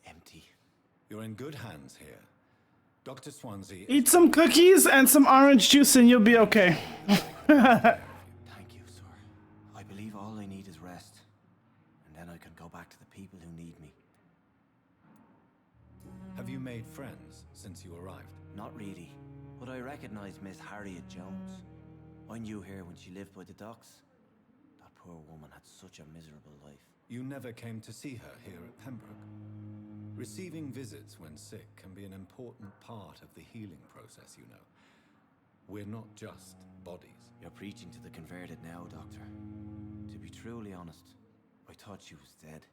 empty. You're in good hands here. Dr. Swansea... Eat some cookies and some orange juice and you'll be okay. Thank you, sir. I believe all I need is rest. And then I can go back to the people who need me. Have you made friends since you arrived? Not really, but I recognize Miss Harriet Jones. I knew her when she lived by the docks. That poor woman had such a miserable life. You never came to see her here at Pembroke. Receiving visits when sick can be an important part of the healing process, you know. We're not just bodies. You're preaching to the converted now, Doctor. To be truly honest, I thought she was dead.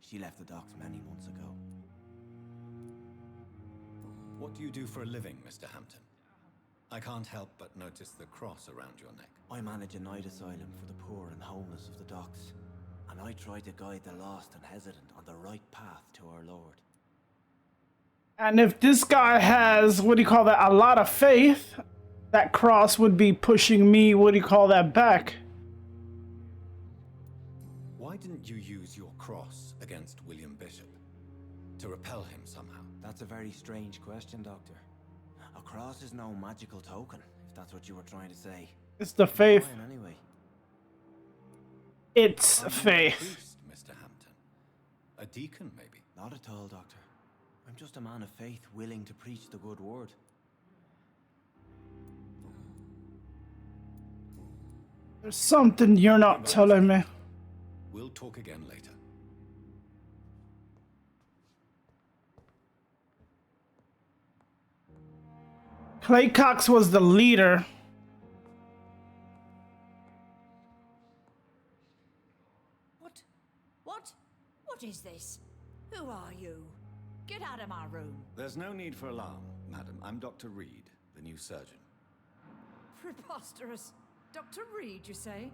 She left the docks many months ago. What do you do for a living, Mr. Hampton? I can't help but notice the cross around your neck. I manage a night asylum for the poor and homeless of the docks. And I try to guide the lost and hesitant on the right path to our Lord. And if this guy has, what do you call that, a lot of faith, that cross would be pushing me, what do you call that, back. Why didn't you use your cross against William Bishop? To repel him somehow? That's a very strange question, Doctor. A cross is no magical token, if that's what you were trying to say. It's the faith. Fine, anyway. It's Are faith. You a priest, Mr. Hampton? A deacon, maybe? Not at all, Doctor. I'm just a man of faith willing to preach the good word. There's something you're not telling me. We'll talk again later. Clay Cox was the leader. What is this? Who are you? Get out of my room. There's no need for alarm, madam. I'm Dr. Reed, the new surgeon. Preposterous. Dr. Reed, you say?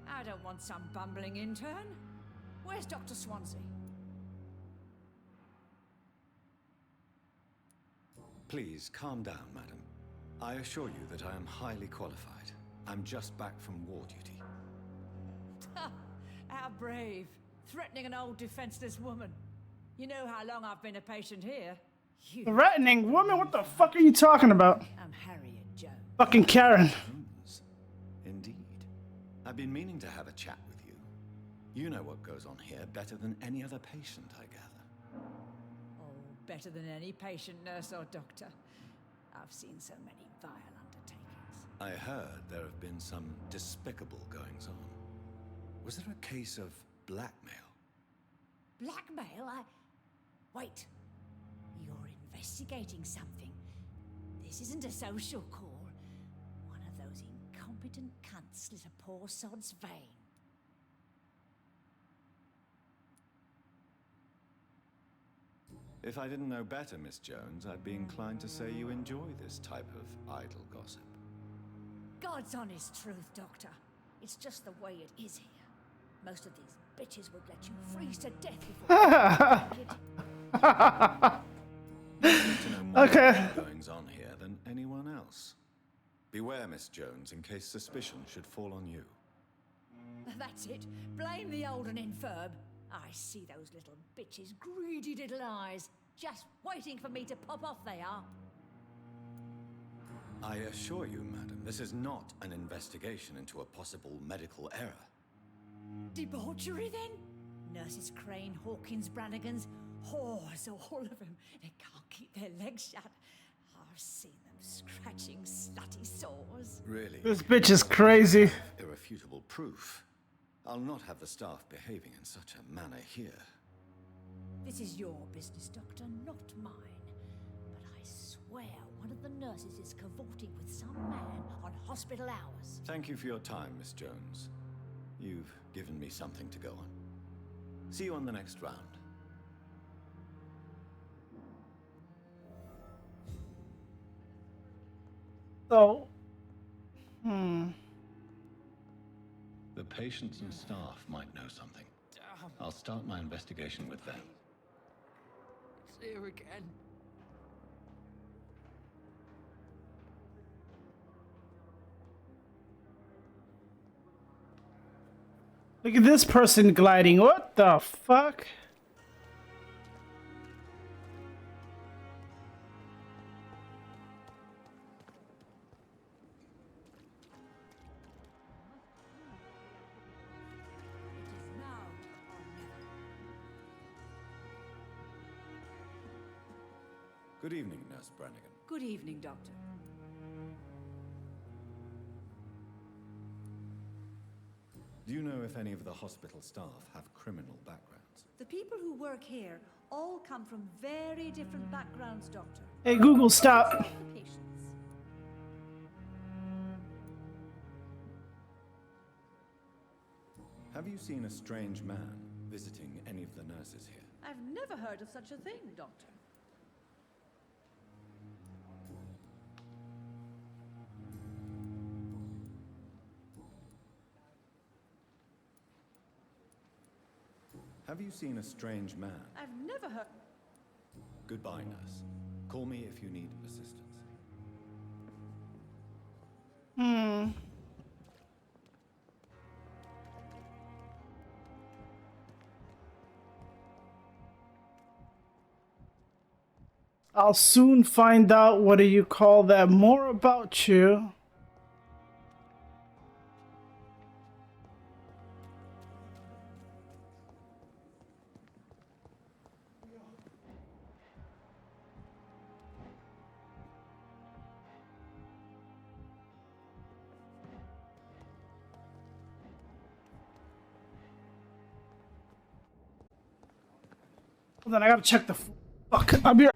I don't want some bumbling intern. Where's Dr. Swansea? Please, calm down, madam. I assure you that I am highly qualified. I'm just back from war duty. How brave. Threatening an old defenseless woman. You know how long I've been a patient here? You. Threatening woman? What the fuck are you talking about? I'm Harriet Jones. Fucking Karen. Indeed. I've been meaning to have a chat with you. You know what goes on here better than any other patient, I gather. Oh, better than any patient, nurse, or doctor. I've seen so many vile undertakings. I heard there have been some despicable goings-on. Was there a case of blackmail? Blackmail? Wait. You're investigating something. This isn't a social call. One of those incompetent cunts slit a poor sod's vein. If I didn't know better, Miss Jones, I'd be inclined to say you enjoy this type of idle gossip. God's honest truth, Doctor. It's just the way it is here. Most of these bitches would let you freeze to death before You seem to know more Okay. about the goings on here than anyone else. Beware, Miss Jones, in case suspicion should fall on you. That's it. Blame the old and infirm. I see those little bitches' greedy little eyes. Just waiting for me to pop off they are. I assure you, madam, this is not an investigation into a possible medical error. Debauchery, then? Nurses Crane, Hawkins, Brannigans, whores, all of them. They can't keep their legs shut. I've seen them scratching slutty sores. Really? This bitch is crazy. Irrefutable proof. I'll not have the staff behaving in such a manner here. This is your business, Doctor, not mine. But I swear one of the nurses is cavorting with some man on hospital hours. Thank you for your time, Miss Jones. You've given me something to go on. See you on the next round. So, The patients and staff might know something. I'll start my investigation with them. It's here again. Look at this person gliding. What the fuck? Good evening, Nurse Brannigan. Good evening, Doctor. Do you know if any of the hospital staff have criminal backgrounds? The people who work here all come from very different backgrounds, Doctor. Hey, Google, stop. The patients. Have you seen a strange man visiting any of the nurses here? I've never heard of such a thing, Doctor. Have you seen a strange man? I've never heard... Goodbye, nurse. Call me if you need assistance. I'll soon find out, what do you call that, more about you. Hold on, I gotta check the fuck. I'll be right.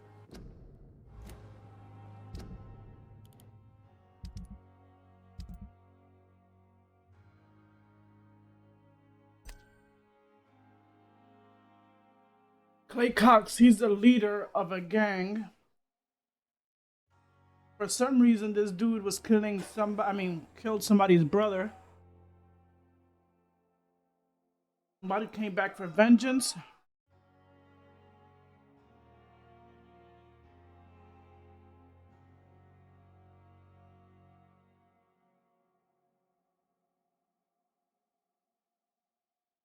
Clay Cox, he's the leader of a gang. For some reason, this dude was killing killed somebody's brother. Somebody came back for vengeance.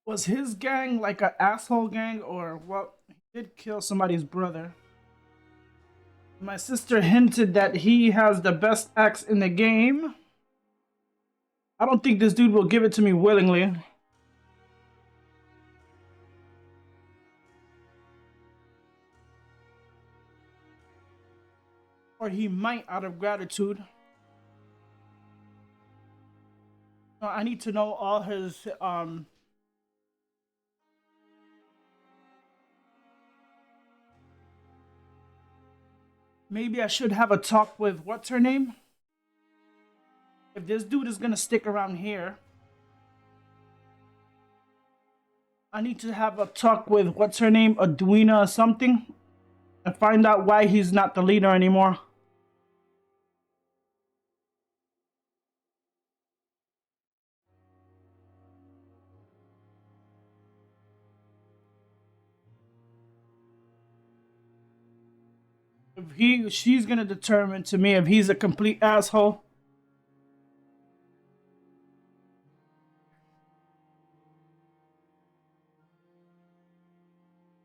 Was his gang like an asshole gang, or what? He did kill somebody's brother. My sister hinted that he has the best axe in the game. I don't think this dude will give it to me willingly. Or he might out of gratitude. No, I need to know all his Maybe I should have a talk with what's her name? If this dude is gonna stick around here, I need to have a talk with what's her name, Adwina or something, and find out why he's not the leader anymore. If she's gonna determine to me if he's a complete asshole.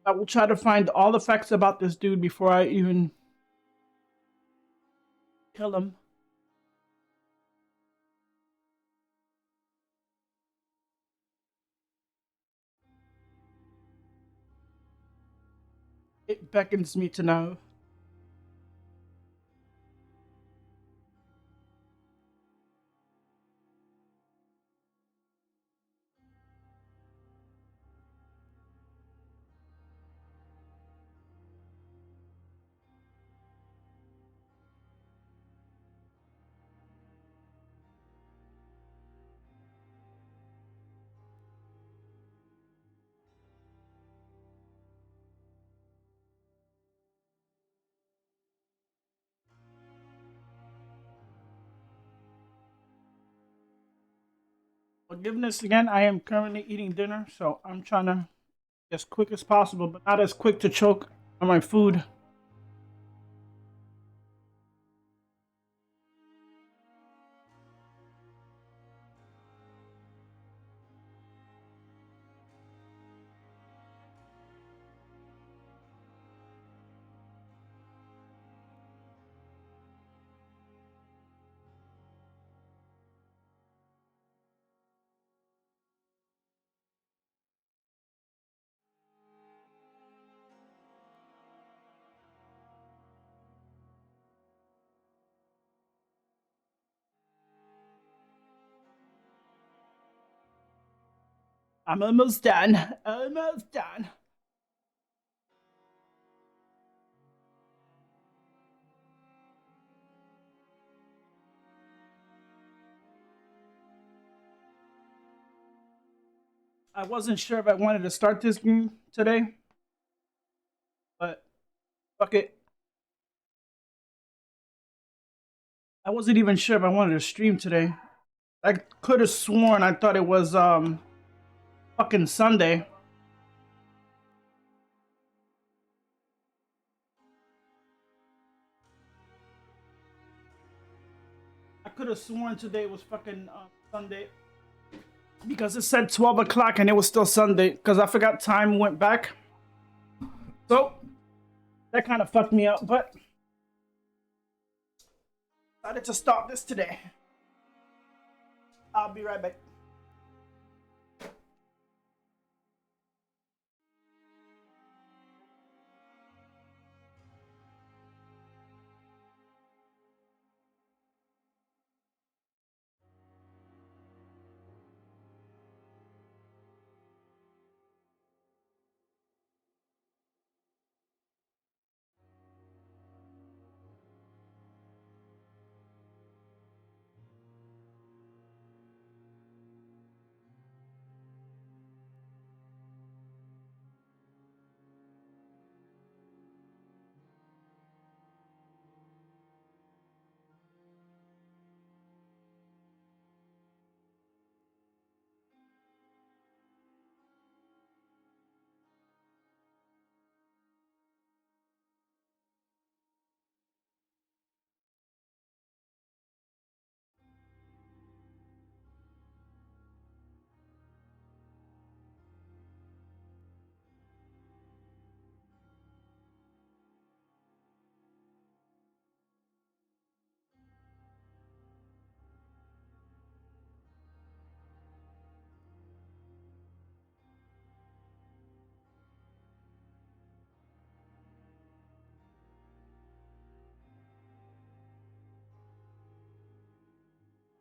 I will try to find all the facts about this dude before I even kill him. It beckons me to know. Forgiveness again. I am currently eating dinner, so I'm trying to be as quick as possible, but not as quick to choke on my food. I'm almost done. Almost done. I wasn't sure if I wanted to start this game today, but fuck it. I wasn't even sure if I wanted to stream today. I could have sworn I thought it was fucking Sunday. I could have sworn today was fucking Sunday because it said 12 o'clock and it was still Sunday because I forgot time went back. So that kind of fucked me up, but decided to start this today. I'll be right back.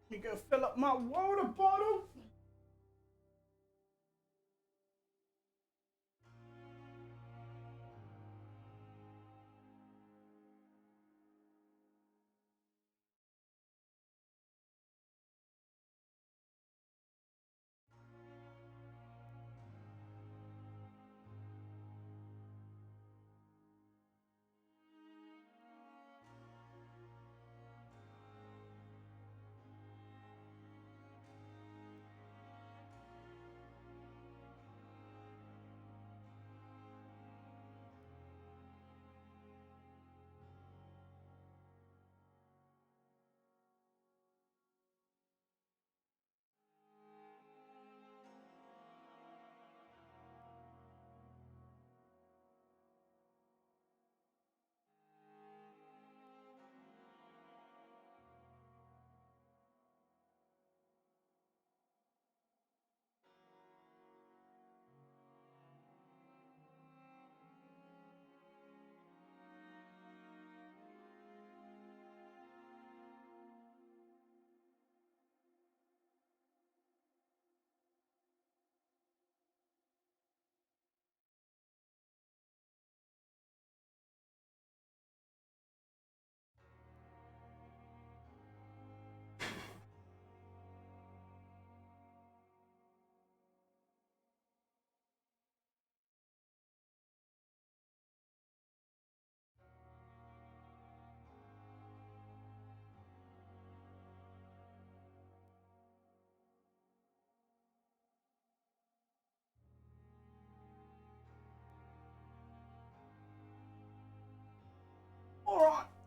You can fill up my water bottle.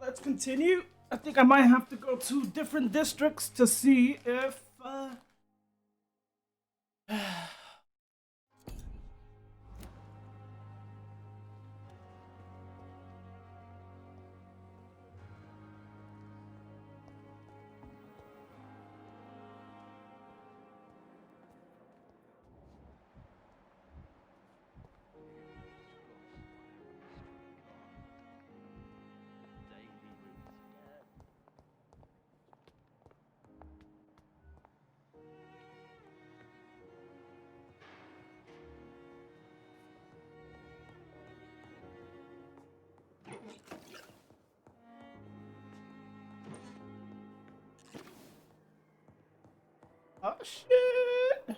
let's continue. I think I might have to go to different districts to see if oh shit.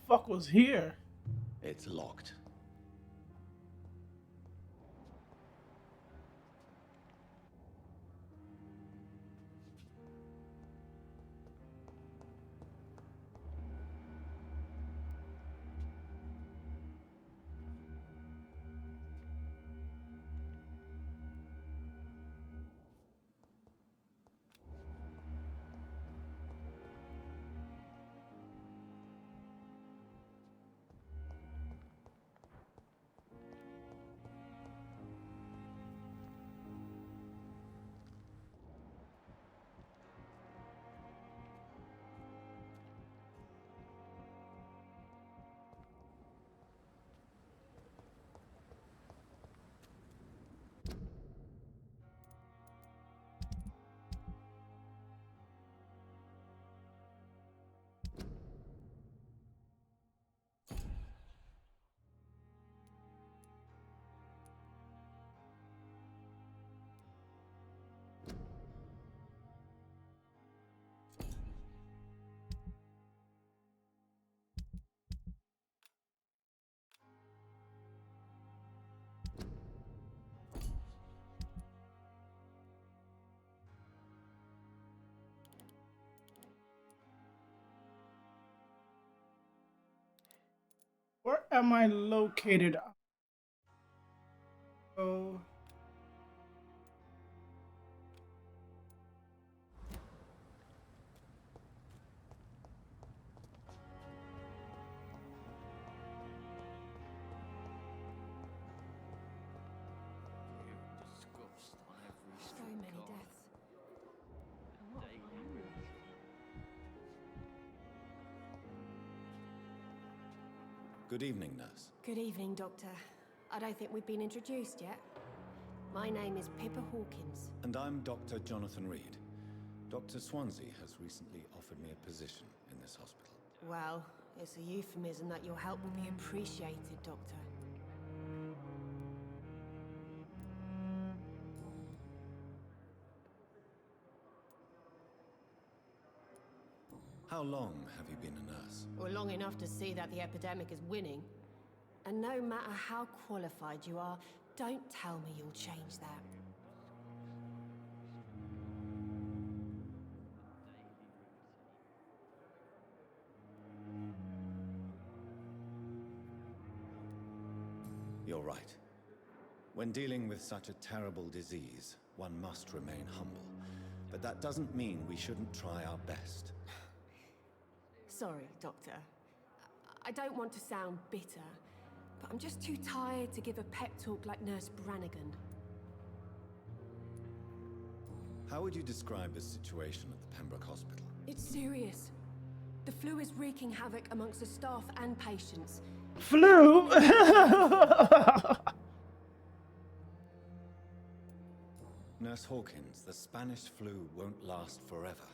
The fuck was here? It's locked. Where am I located? Oh. So many deaths. Good evening, nurse. Good evening, Doctor. I don't think we've been introduced yet. My name is Pippa Hawkins. And I'm Dr. Jonathan Reed. Dr. Swansea has recently offered me a position in this hospital. Well, it's a euphemism that your help will be appreciated, Doctor. How long have you been a nurse? Well, long enough to see that the epidemic is winning. And no matter how qualified you are, don't tell me you'll change that. You're right. When dealing with such a terrible disease, one must remain humble. But that doesn't mean we shouldn't try our best. Sorry, Doctor. I don't want to sound bitter, but I'm just too tired to give a pep talk like Nurse Brannigan. How would you describe the situation at the Pembroke Hospital? It's serious. The flu is wreaking havoc amongst the staff and patients. Flu? Nurse Hawkins, the Spanish flu won't last forever.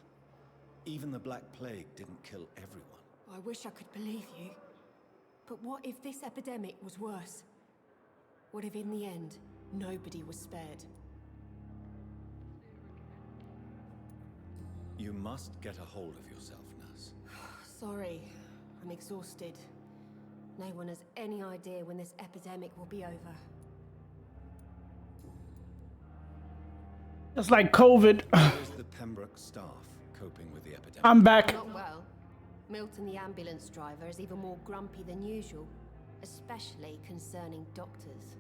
Even the Black Plague didn't kill everyone. I wish I could believe you. But what if this epidemic was worse? What if in the end, nobody was spared? You must get a hold of yourself, Nurse. Sorry, I'm exhausted. No one has any idea when this epidemic will be over. It's like COVID. How is the Pembroke staff coping with the epidemic? I'm back. Not well. Milton, the ambulance driver, is even more grumpy than usual, especially concerning doctors.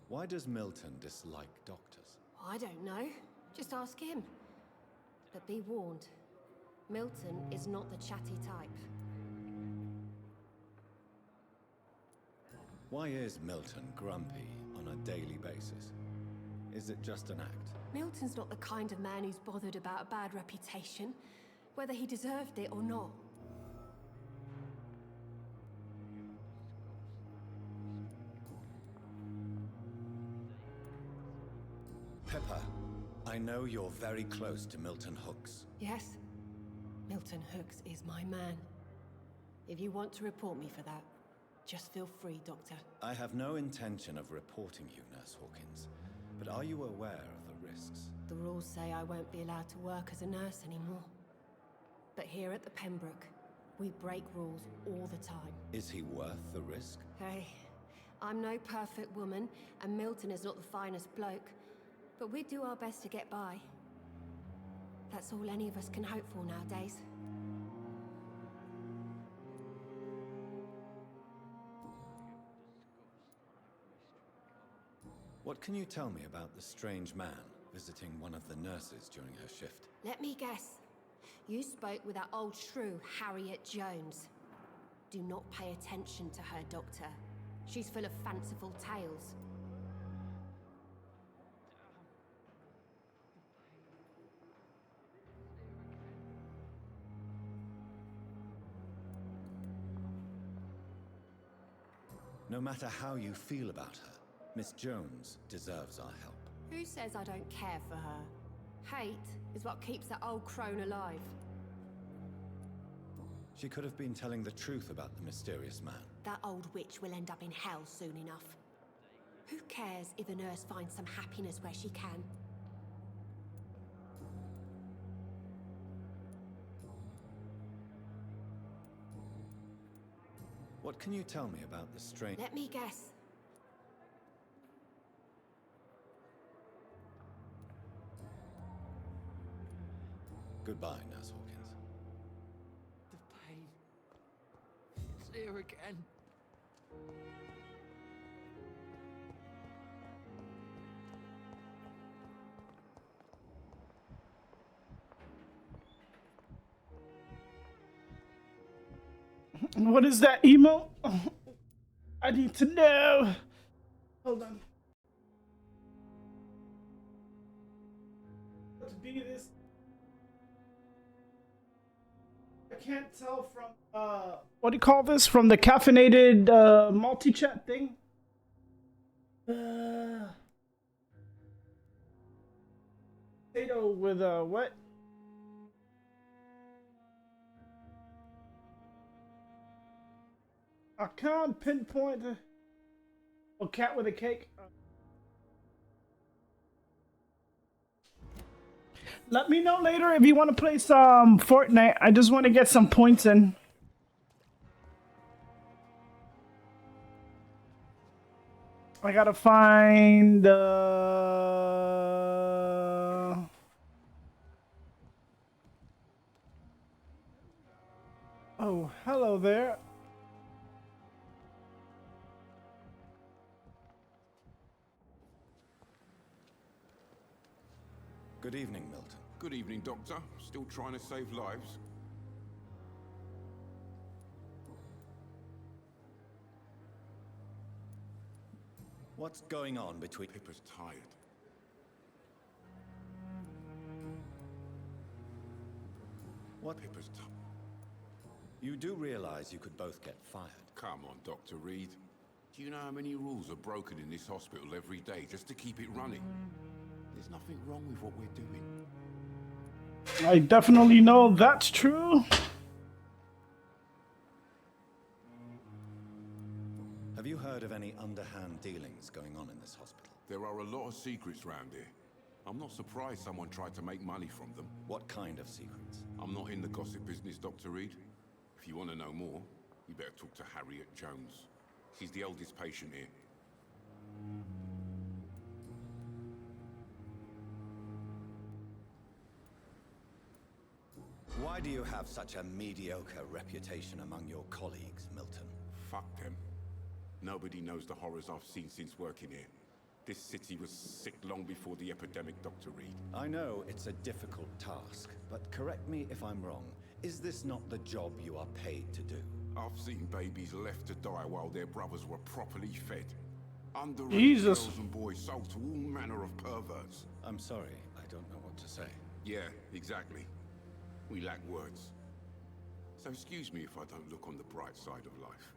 Why does Milton dislike doctors? I don't know. Just ask him. But be warned, Milton is not the chatty type. Why is Milton grumpy on a daily basis? Is it just an act? Milton's not the kind of man who's bothered about a bad reputation, whether he deserved it or not. Pepper, I know you're very close to Milton Hooks. Yes, Milton Hooks is my man. If you want to report me for that, just feel free, Doctor. I have no intention of reporting you, Nurse Hawkins, but are you aware of the risks? The rules say I won't be allowed to work as a nurse anymore. But here at the Pembroke, we break rules all the time. Is he worth the risk? Hey, I'm no perfect woman, and Milton is not the finest bloke, but we do our best to get by. That's all any of us can hope for nowadays. What can you tell me about the strange man visiting one of the nurses during her shift? Let me guess. You spoke with that old shrew, Harriet Jones. Do not pay attention to her, Doctor. She's full of fanciful tales. No matter how you feel about her, Miss Jones deserves our help. Who says I don't care for her? Hate is what keeps that old crone alive. She could have been telling the truth about the mysterious man. That old witch will end up in hell soon enough. Who cares if the nurse finds some happiness where she can? What can you tell me about the strange... Let me guess. Goodbye, Nurse Hawkins. The pain. It's here again. What is that emo? I need to know. Hold on. To be this, I can't tell from what do you call this? From the caffeinated multi-chat thing. Potato with what? I can't pinpoint a cat with a cake. Let me know later if you want to play some Fortnite. I just want to get some points in. I gotta find oh, hello there. Good evening, Milton. Good evening, Doctor. Still trying to save lives? What's going on between... Pippa's tired. What? Pippa's tired. You do realize you could both get fired? Come on, Dr. Reed. Do you know how many rules are broken in this hospital every day just to keep it running? There's nothing wrong with what we're doing. I definitely know that's true. Have you heard of any underhand dealings going on in this hospital? There are a lot of secrets round here. I'm not surprised someone tried to make money from them. What kind of secrets? I'm not in the gossip business, Dr. Reed. If you want to know more, you better talk to Harriet Jones. She's the eldest patient here. Why do you have such a mediocre reputation among your colleagues, Milton? Fuck them. Nobody knows the horrors I've seen since working here. This city was sick long before the epidemic, Dr. Reed. I know it's a difficult task, but correct me if I'm wrong. Is this not the job you are paid to do? I've seen babies left to die while their brothers were properly fed. Underage Jesus. girls and boys sold to all manner of perverts. I'm sorry, I don't know what to say. Yeah, exactly. We lack words. So excuse me if I don't look on the bright side of life.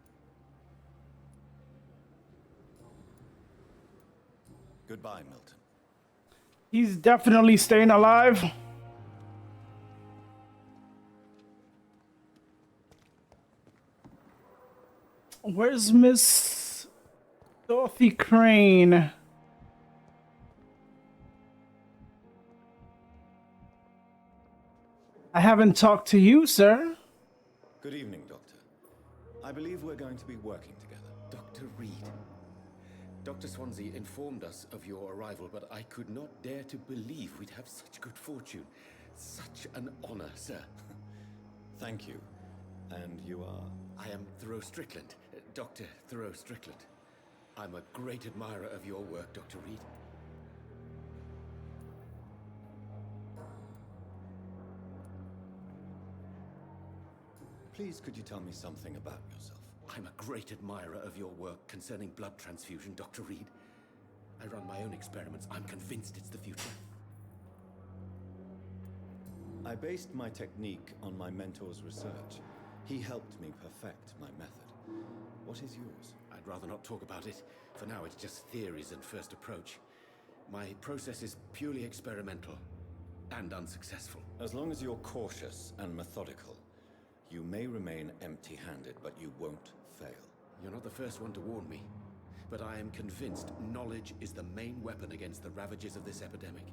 Goodbye, Milton. He's definitely staying alive. Where's Miss Dorothy Crane? I haven't talked to you, sir. Good evening, Doctor. I believe we're going to be working together. Dr. Reed. Dr. Swansea informed us of your arrival, but I could not dare to believe we'd have such good fortune. Such an honor, sir. Thank you. And you are? I am Thoreau Strickland, Dr. Thoreau Strickland. I'm a great admirer of your work, Dr. Reed. Please, could you tell me something about yourself? I'm a great admirer of your work concerning blood transfusion, Dr. Reed. I run my own experiments. I'm convinced it's the future. I based my technique on my mentor's research. He helped me perfect my method. What is yours? I'd rather not talk about it. For now, it's just theories and first approach. My process is purely experimental and unsuccessful. As long as you're cautious and methodical, you may remain empty-handed, but you won't fail. You're not the first one to warn me, but I am convinced knowledge is the main weapon against the ravages of this epidemic.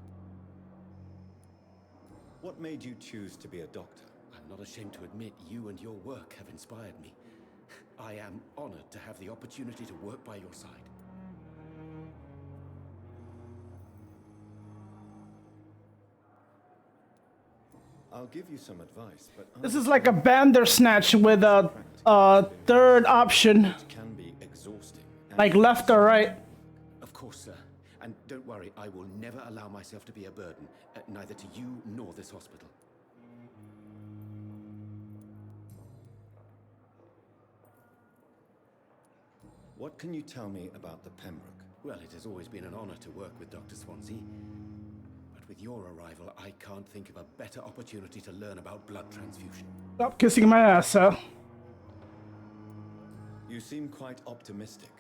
What made you choose to be a doctor? I'm not ashamed to admit you and your work have inspired me. I am honored to have the opportunity to work by your side. I'll give you some advice, but This is like a Bandersnatch with a third option, it can be exhausting. like left or right. Of course, sir. And don't worry, I will never allow myself to be a burden, neither to you nor this hospital. What can you tell me about the Pembroke? Well, it has always been an honor to work with Dr. Swansea. But with your arrival, I can't think of a better opportunity to learn about blood transfusion. Stop kissing my ass, sir. You seem quite optimistic.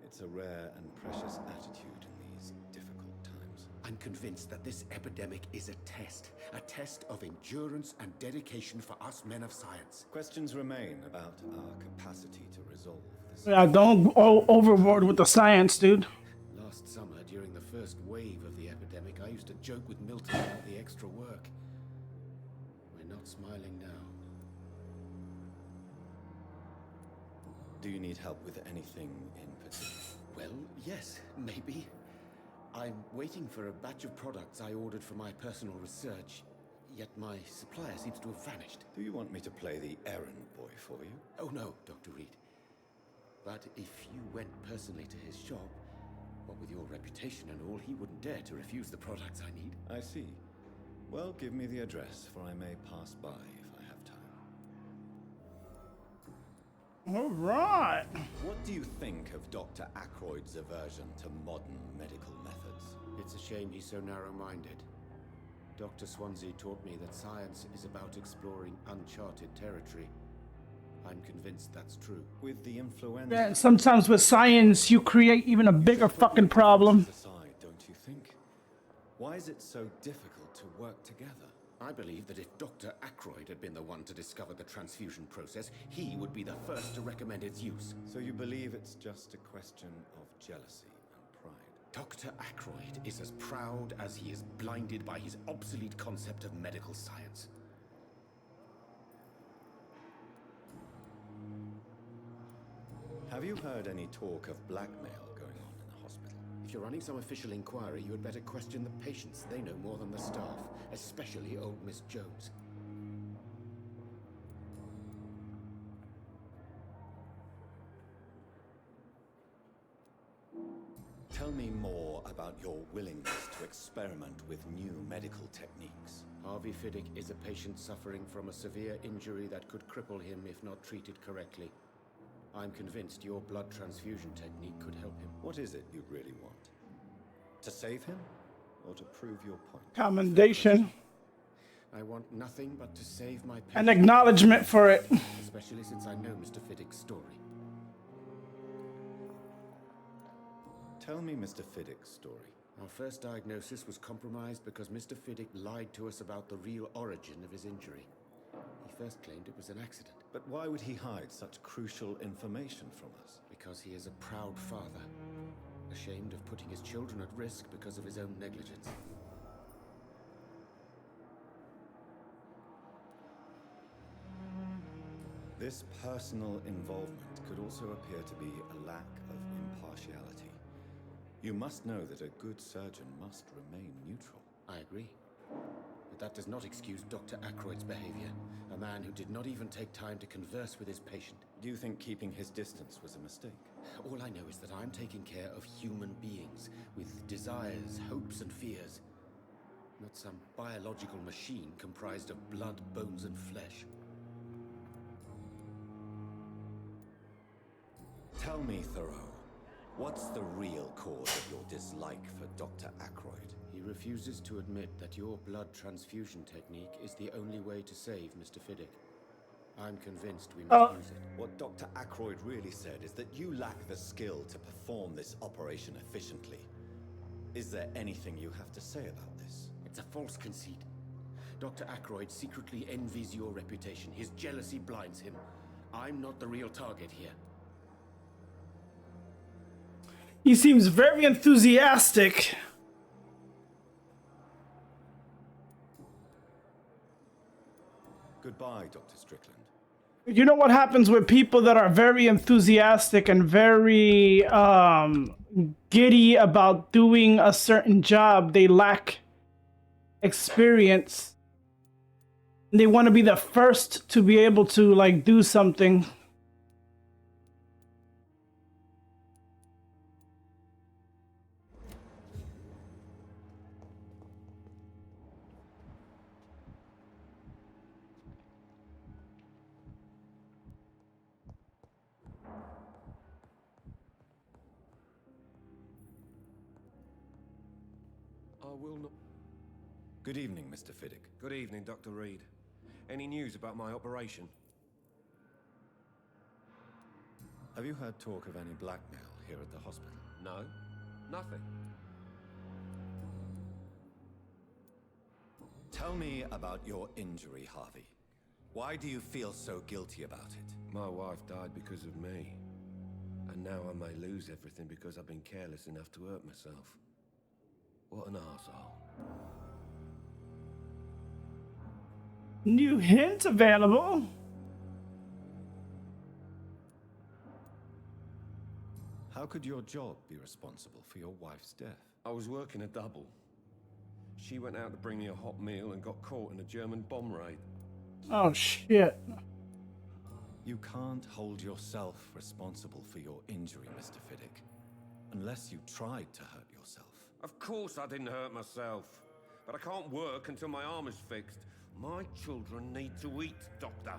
It's a rare and precious attitude in these difficult times. I'm convinced that this epidemic is a test of endurance and dedication for us men of science. Questions remain about our capacity to resolve this. Yeah, don't go overboard with the science, dude. Last summer, during the first wave of the epidemic, I used to joke with Milton about the extra work. We're not smiling now. Do you need help with anything in particular? Well, yes, maybe. I'm waiting for a batch of products I ordered for my personal research, yet my supplier seems to have vanished. Do you want me to play the errand boy for you? Oh no, Dr. Reed. But if you went personally to his shop, What with your reputation and all, he wouldn't dare to refuse the products I need. I see. Well, give me the address, for I may pass by if I have time. All right. What do you think of Dr. Ackroyd's aversion to modern medical methods? It's a shame he's so narrow-minded. Dr. Swansea taught me that science is about exploring uncharted territory. I'm convinced that's true. With the influenza... Yeah, sometimes with science, you create even a bigger fucking problem. Aside, don't you think? Why is it so difficult to work together? I believe that if Dr. Ackroyd had been the one to discover the transfusion process, he would be the first to recommend its use. So you believe it's just a question of jealousy and pride? Dr. Ackroyd is as proud as he is blinded by his obsolete concept of medical science. Have you heard any talk of blackmail going on in the hospital? If you're running some official inquiry, you had better question the patients. They know more than the staff, especially old Miss Jones. Tell me more about your willingness to experiment with new medical techniques. Harvey Fiddick is a patient suffering from a severe injury that could cripple him if not treated correctly. I'm convinced your blood transfusion technique could help him. What is it you really want? To save him? Or to prove your point? Commendation. I want nothing but to save my patient. An acknowledgement for it. Especially since I know Mr. Fiddick's story. Tell me Mr. Fiddick's story. Our first diagnosis was compromised because Mr. Fiddick lied to us about the real origin of his injury. He first claimed it was an accident. But why would he hide such crucial information from us? Because he is a proud father, ashamed of putting his children at risk because of his own negligence. This personal involvement could also appear to be a lack of impartiality. You must know that a good surgeon must remain neutral. I agree. But that does not excuse Dr. Ackroyd's behavior. A man who did not even take time to converse with his patient. Do you think keeping his distance was a mistake? All I know is that I'm taking care of human beings with desires, hopes, and fears. Not some biological machine comprised of blood, bones, and flesh. Tell me, Thoreau, what's the real cause of your dislike for Dr. Ackroyd? He refuses to admit that your blood transfusion technique is the only way to save Mr. Fiddick. I'm convinced we must use it. What Dr. Ackroyd really said is that you lack the skill to perform this operation efficiently. Is there anything you have to say about this? It's a false conceit. Dr. Ackroyd secretly envies your reputation. His jealousy blinds him. I'm not the real target here. He seems very enthusiastic. Goodbye, Dr. Strickland. You know what happens with people that are very enthusiastic and very giddy about doing a certain job? They lack experience. They want to be the first to be able to like do something. Good evening, Mr. Fiddick. Good evening, Dr. Reed. Any news about my operation? Have you heard talk of any blackmail here at the hospital? No, nothing. Tell me about your injury, Harvey. Why do you feel so guilty about it? My wife died because of me. And now I may lose everything because I've been careless enough to hurt myself. What an arsehole. New hint available. How could your job be responsible for your wife's death? I was working a double. She went out to bring me a hot meal and got caught in a German bomb raid. Oh shit. You can't hold yourself responsible for your injury, Mr. Fiddick. Unless you tried to hurt yourself. Of course I didn't hurt myself. But I can't work until my arm is fixed. My children need to eat, Doctor.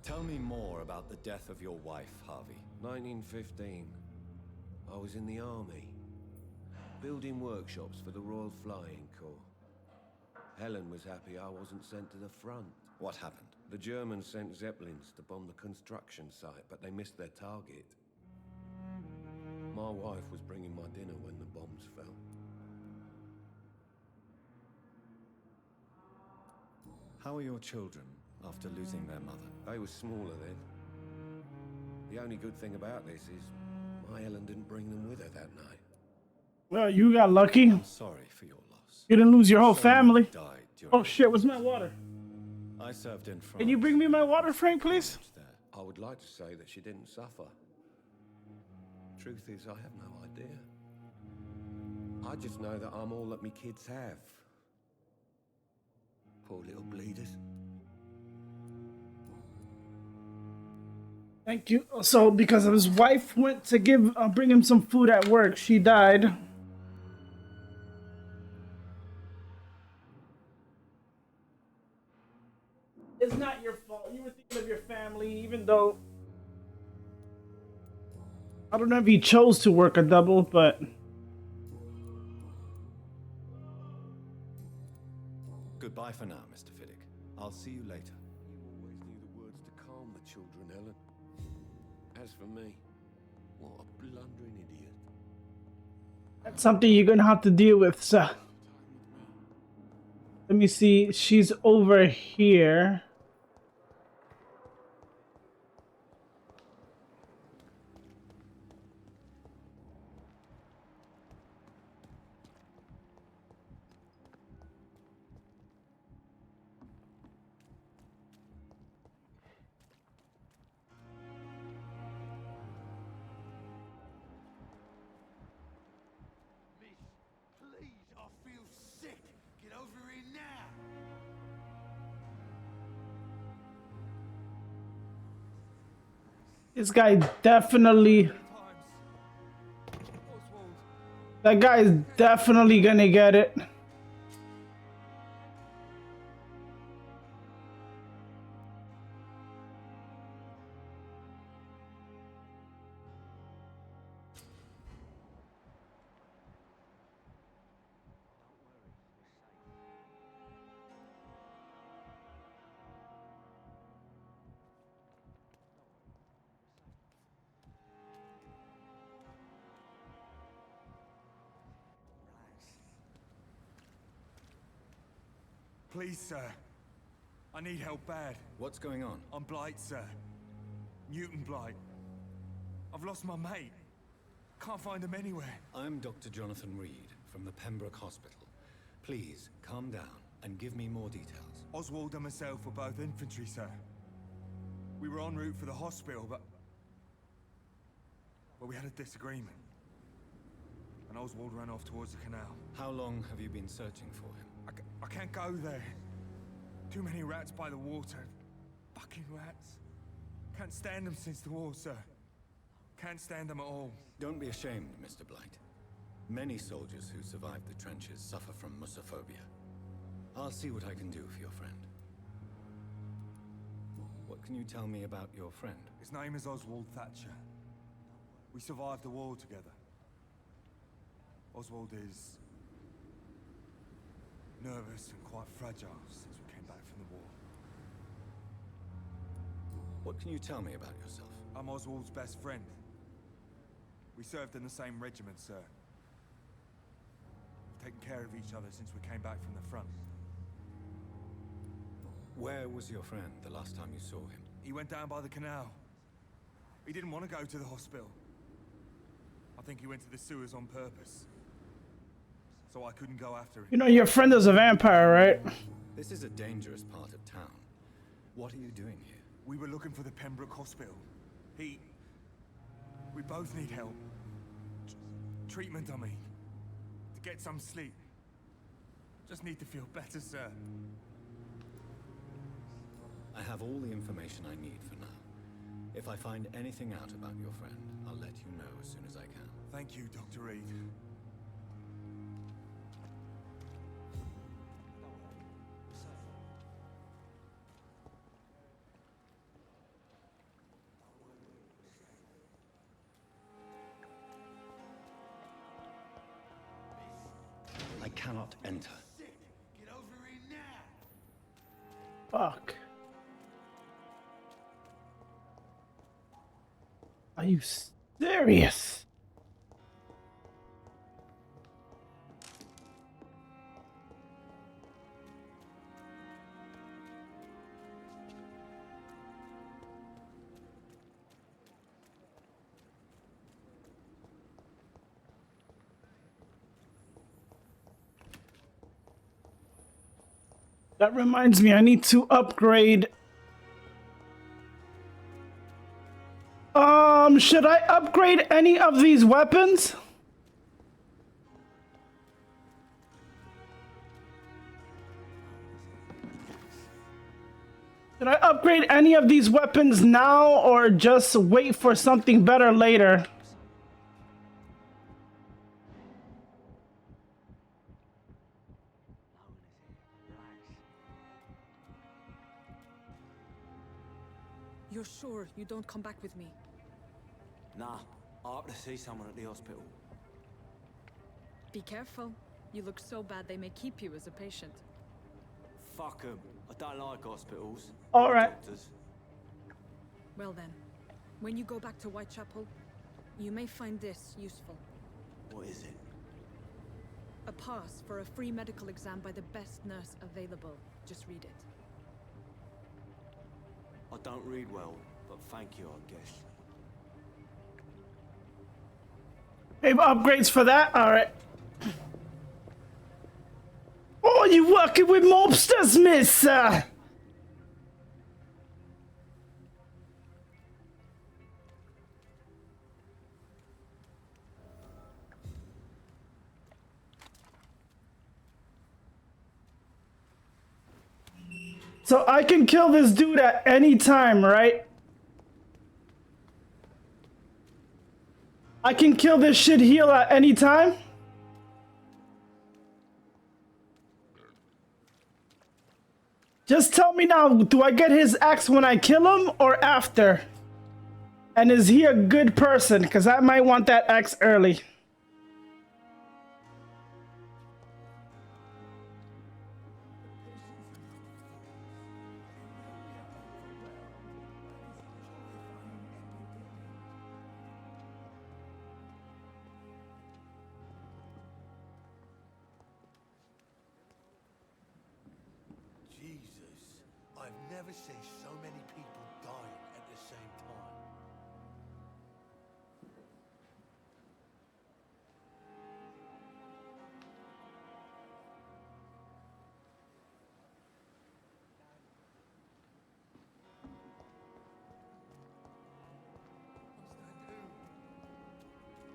Tell me more about the death of your wife, Harvey. 1915. I was in the army, building workshops for the Royal Flying Corps. Helen was happy I wasn't sent to the front. What happened? The Germans sent Zeppelins to bomb the construction site, but they missed their target. My wife was bringing my dinner when the bombs fell. How are your children after losing their mother? They were smaller then. The only good thing about this is my Helen didn't bring them with her that night. Well, you got lucky. I'm sorry for your loss. You didn't lose your whole So family. many died during Oh shit, where's my water? I served in France. Can you bring me my water, Frank, please? I would like to say that she didn't suffer. Truth is, I have no idea. I just know that I'm all that me kids have. Poor little bleeders. Thank you. So, because his wife went to bring him some food at work, she died. It's not your fault. You were thinking of your family, even though I don't know if he chose to work a double, but Goodbye for now, Mr. Fiddick. I'll see you later. You always knew the words to calm the children, Helen. As for me, what a blundering idiot. that's something you're gonna have to deal with, sir. Let me see. She's over here. Please, I feel sick. Get over here now. This guy definitely. That guy is definitely gonna get it. Please, sir. I need help bad. What's going on? I'm Blight, sir. Newton Blight. I've lost my mate. Can't find him anywhere. I'm Dr. Jonathan Reed from the Pembroke Hospital. Please, calm down and give me more details. Oswald and myself were both infantry, sir. We were en route for the hospital, but we had a disagreement. And Oswald ran off towards the canal. How long have you been searching for him? I can't go there. Too many rats by the water. Fucking rats. Can't stand them since the war, sir. Can't stand them at all. Don't be ashamed, Mr. Blight. Many soldiers who survived the trenches suffer from musophobia. I'll see what I can do for your friend. What can you tell me about your friend? His name is Oswald Thatcher. We survived the war together. Oswald is nervous and quite fragile since we came back from the war. What can you tell me about yourself? I'm Oswald's best friend. We served in the same regiment, sir. We've taken care of each other since we came back from the front. Where was your friend the last time you saw him? He went down by the canal. He didn't want to go to the hospital. I think he went to the sewers on purpose. So I couldn't go after him. You know your friend is a vampire, right? This is a dangerous part of town. What are you doing here? We were looking for the Pembroke Hospital. We both need help. Treatment, I mean. To get some sleep. Just need to feel better, sir. I have all the information I need for now. If I find anything out about your friend, I'll let you know as soon as I can. Thank you, Dr. Reed. I cannot enter. Get over here now! Fuck. Are you serious? That reminds me, I need to upgrade. Should I upgrade any of these weapons? Should I upgrade any of these weapons now or just wait for something better later? You're sure you don't come back with me? Nah, I have to see someone at the hospital. Be careful. You look so bad they may keep you as a patient. Fuck 'em. I don't like hospitals. All right. Doctors. Well then, when you go back to Whitechapel, you may find this useful. What is it? A pass for a free medical exam by the best nurse available. Just read it. I don't read well, but thank you, I guess. Hey, upgrades for that? Alright. Oh, you working with mobsters, miss? So I can kill this dude at any time, right? I can kill this shit heel at any time? Just tell me now, do I get his axe when I kill him or after? And is he a good person? Because I might want that axe early. Jesus, I've never seen so many people dying at the same time.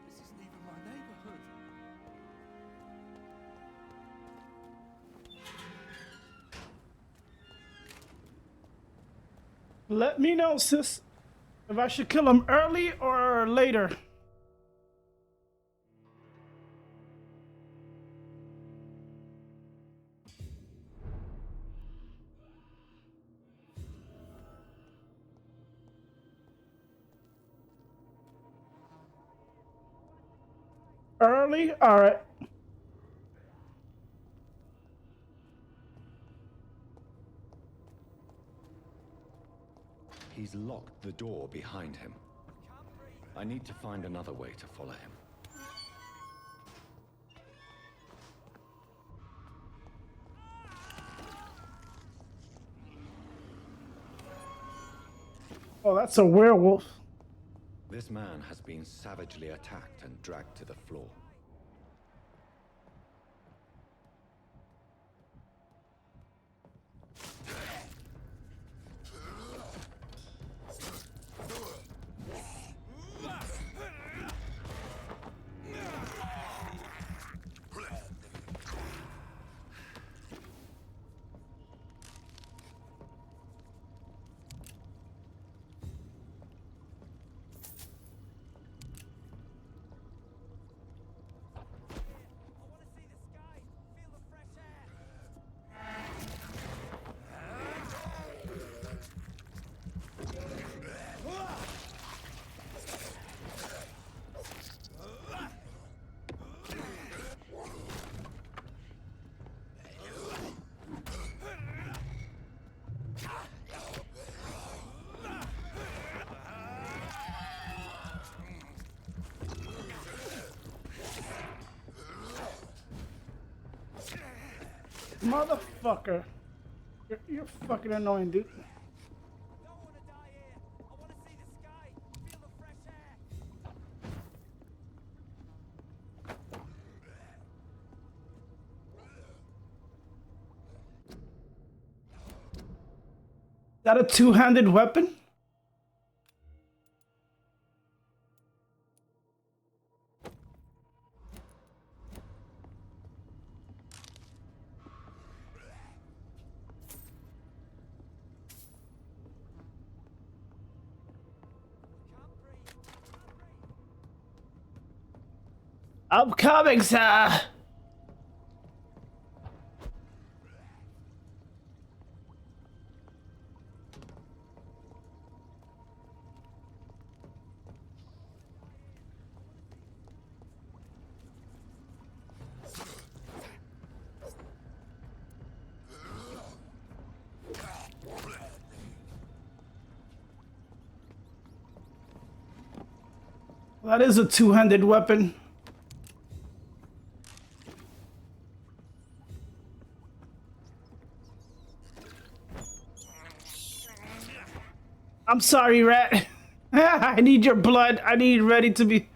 This isn't even my neighborhood. Let me know, sis, if I should kill him early or later. Early? All right. He's locked the door behind him. I need to find another way to follow him. Oh, that's a werewolf. This man has been savagely attacked and dragged to the floor. Motherfucker. You're fucking annoying, dude. Is that a two-handed weapon? I'm coming, sir. That is a two-handed weapon. I'm sorry, Rat. I need your blood. I need to be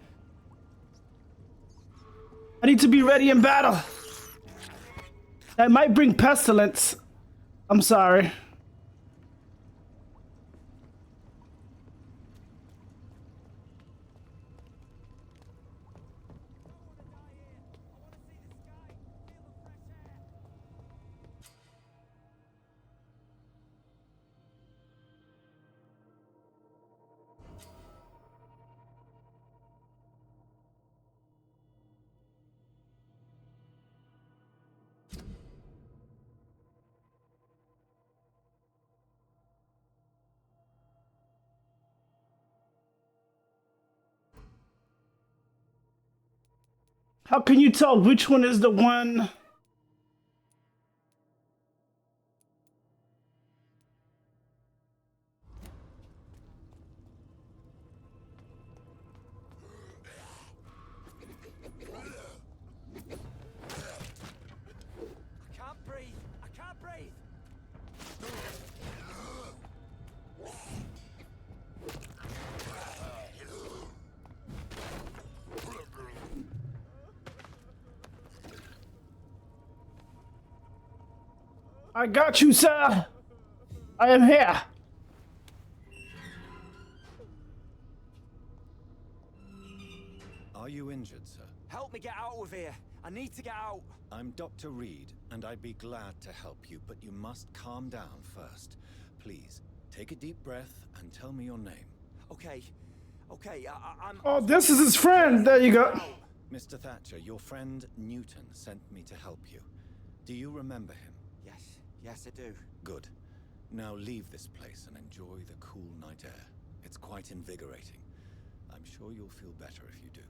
ready in battle. That might bring pestilence. I'm sorry. How can you tell which one is the one? I can't breathe. I can't breathe. I got you, sir. I am here. Are you injured, sir? Help me get out of here. I need to get out. I'm Dr. Reed, and I'd be glad to help you, but you must calm down first. Please, take a deep breath and tell me your name. Okay. Okay, I'm... Oh, this is his friend. There you go. Mr. Thatcher, your friend Newton sent me to help you. Do you remember him? Yes. Yes, I do. Good. Now leave this place and enjoy the cool night air. It's quite invigorating. I'm sure you'll feel better if you do.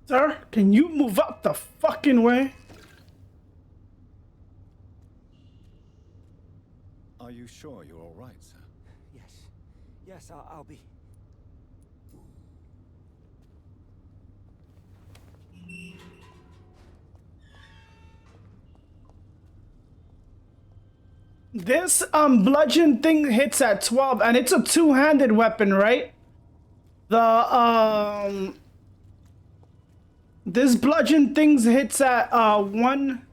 Sir, can you move up the fucking way? Are you sure you're all right, sir? Yes. Yes, I'll be... This bludgeon thing hits at 12 and it's a two-handed weapon, right? The this bludgeon things hits at 1.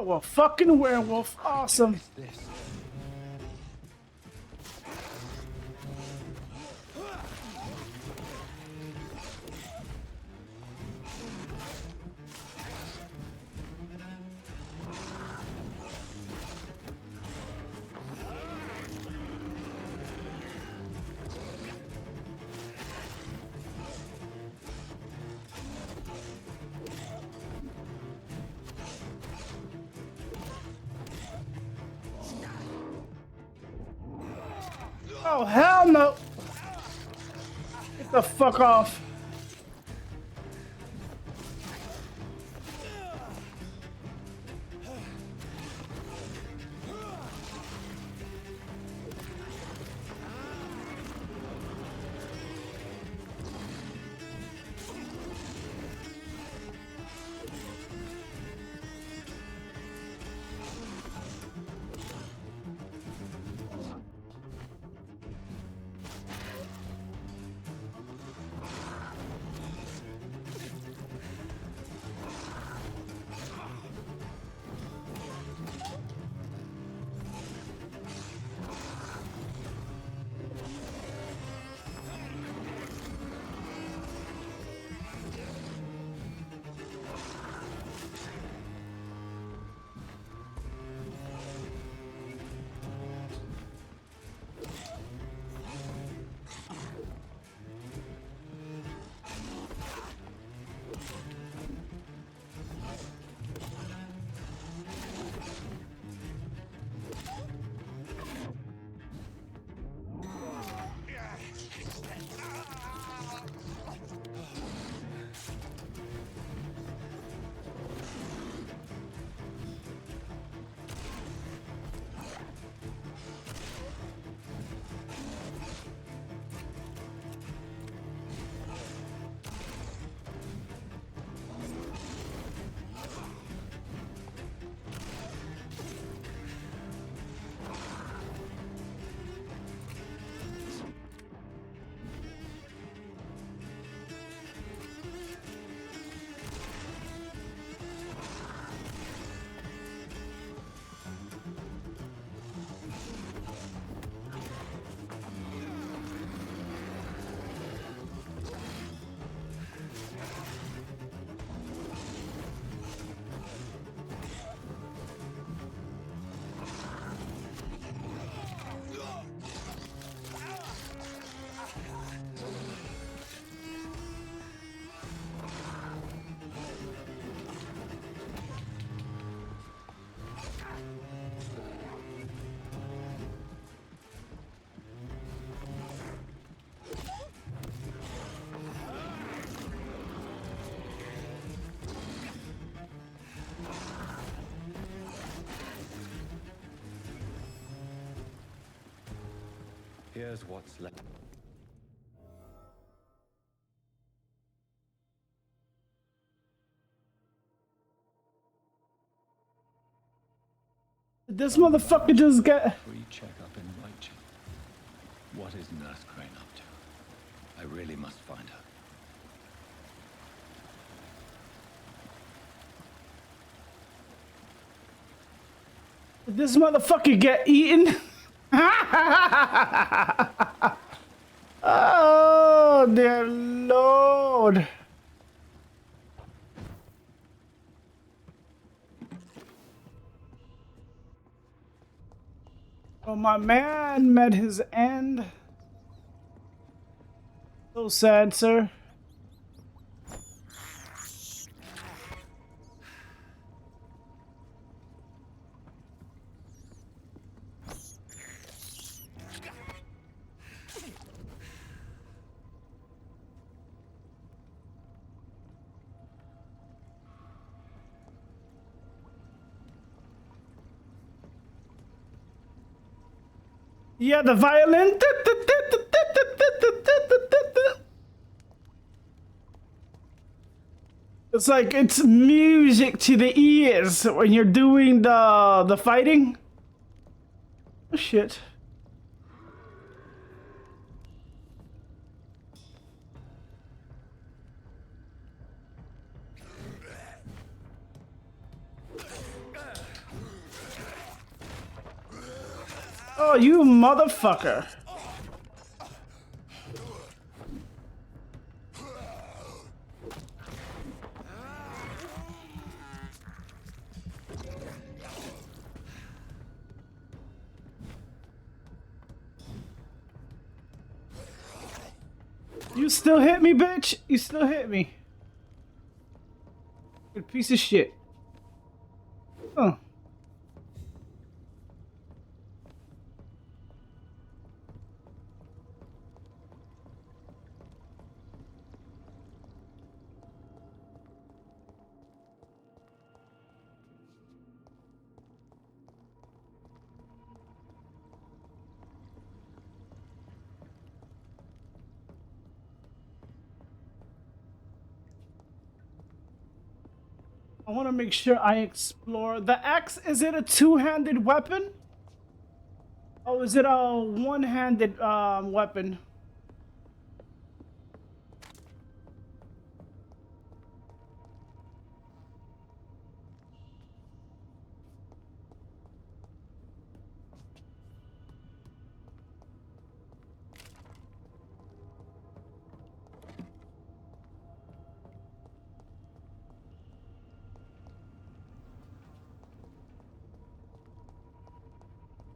Oh, a fucking werewolf. Awesome. Oh, hell no! Get the fuck off. Here's what's left. This motherfucker just got. Free checkup in Whitechapel. What is Nurse Crane up to? I really must find her. Did this motherfucker get eaten? Oh, dear Lord. Oh, my man met his end. So sad, sir. Yeah, the violin. It's like it's music to the ears when you're doing the fighting. Oh, shit. Oh, you motherfucker. You still hit me, bitch? You still hit me. Good piece of shit. Huh. I want to make sure I explore. The axe, is it a two-handed weapon? Oh, is it a one-handed weapon?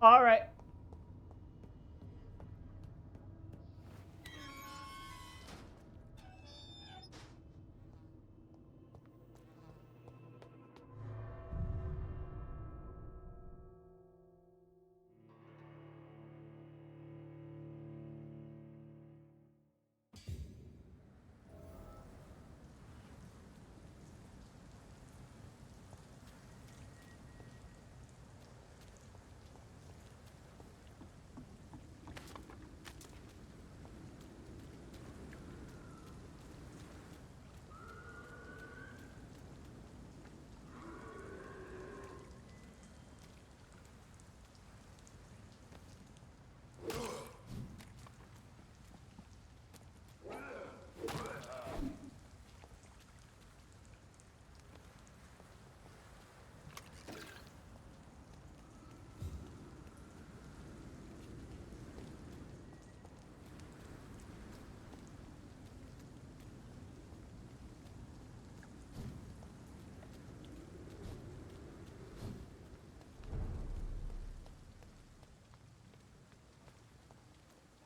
All right.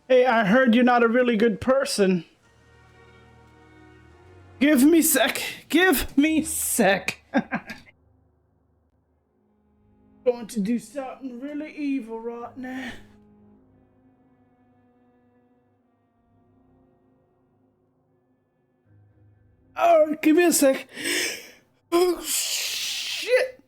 Hey, I heard you're not a really good person. Give me sec. Give me sec. Going to do something really evil right now. Oh, give me a sec. Oh, shit.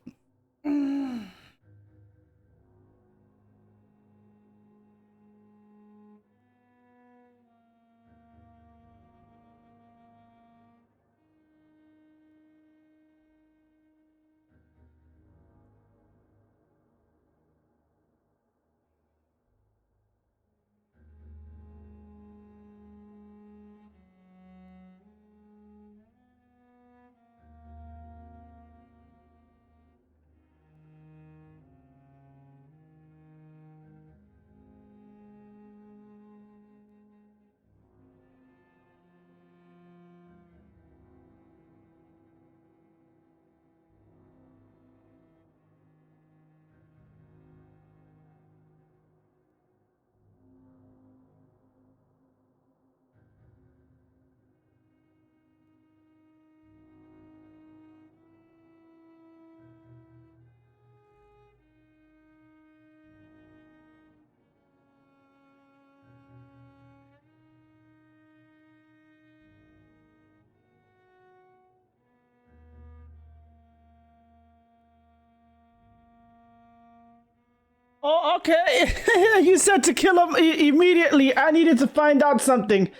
Oh, okay. You said to kill him immediately. I needed to find out something.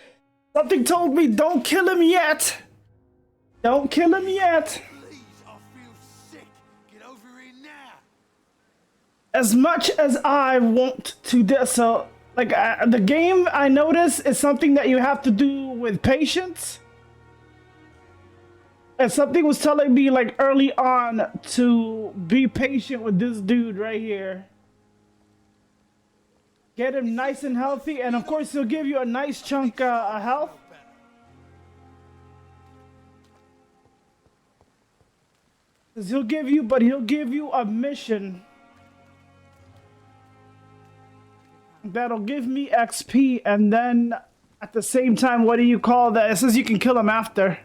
Something told me don't kill him yet. Don't kill him yet. Please, I feel sick. Get over here now. As much as I want to do so, like the game, I notice is something that you have to do with patience. And something was telling me like early on to be patient with this dude right here. Get him nice and healthy, and of course he'll give you a nice chunk of health. Cause he'll give you a mission that'll give me XP, and then at the same time, what do you call that? It says you can kill him after.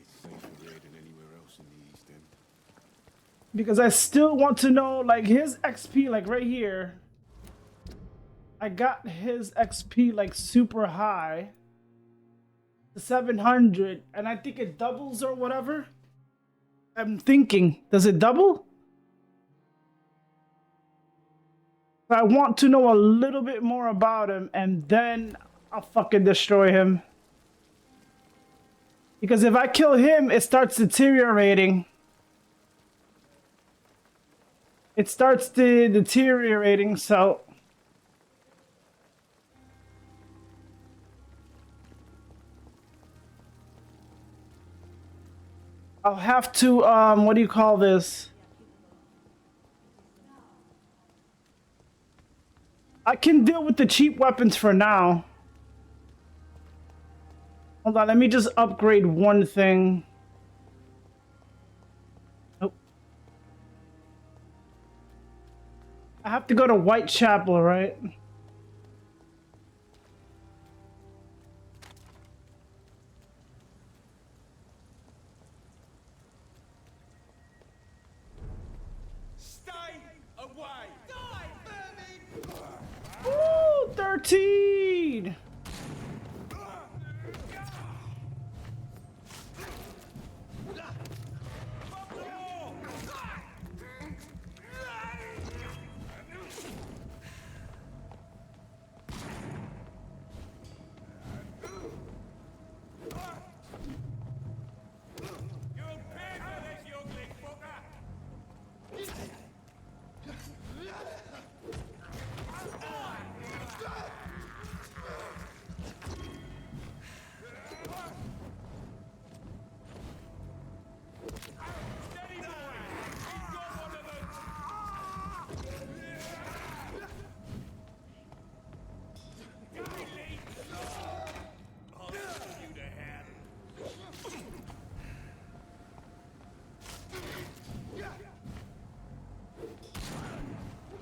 It's safer here than anywhere else in the East End. Because I still want to know, like, his XP, like, right here. I got his XP, like, super high. To 700, and I think it doubles or whatever. I'm thinking, does it double? I want to know a little bit more about him, and then I'll fucking destroy him. Because if I kill him, it starts deteriorating. It starts deteriorating, so... I'll have to, what do you call this? I can deal with the cheap weapons for now. Hold on, let me just upgrade one thing. Nope. I have to go to Whitechapel, right? Ooh, 13!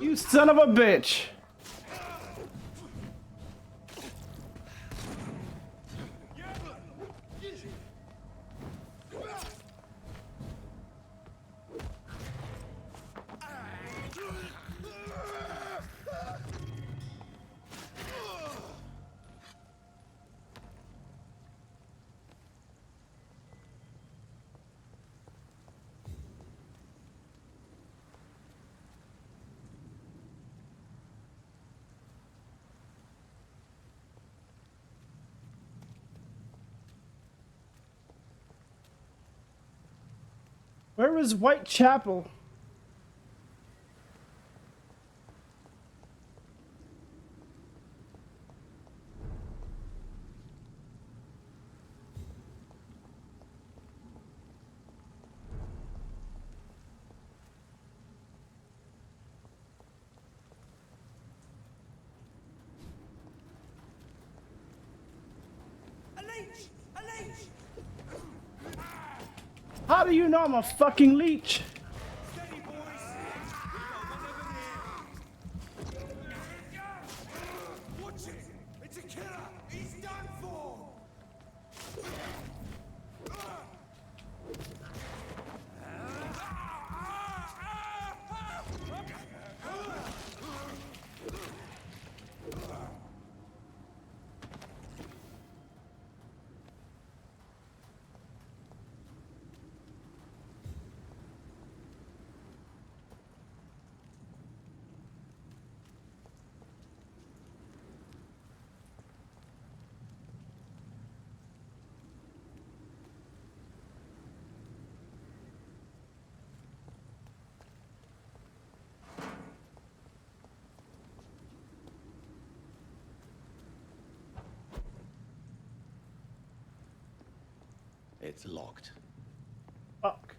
You son of a bitch! Where is Whitechapel? How do you know I'm a fucking leech? Watch it! It's a killer! He's done for! It's locked. Fuck.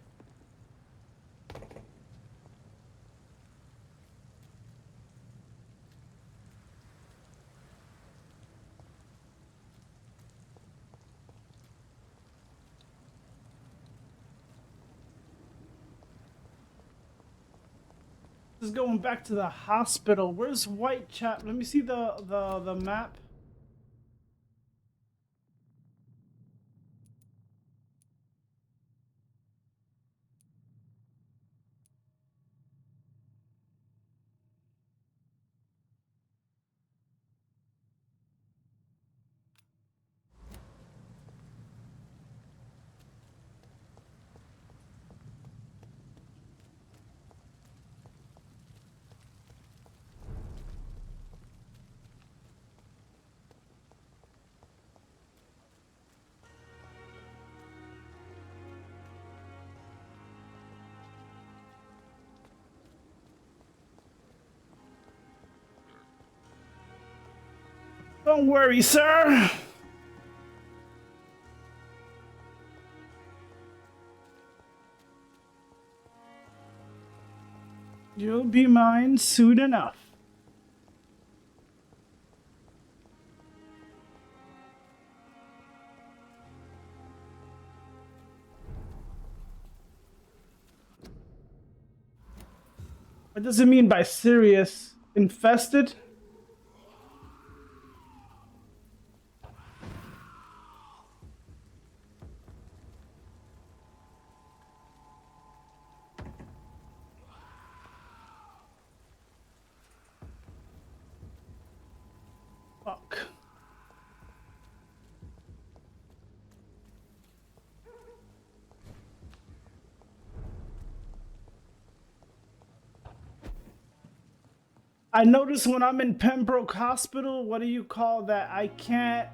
Just going back to the hospital. Where's Whitechapel? Let me see the map. Don't worry, sir. You'll be mine soon enough. What does it mean by serious? Infested? Fuck. I notice when I'm in Pembroke Hospital, what do you call that? I can't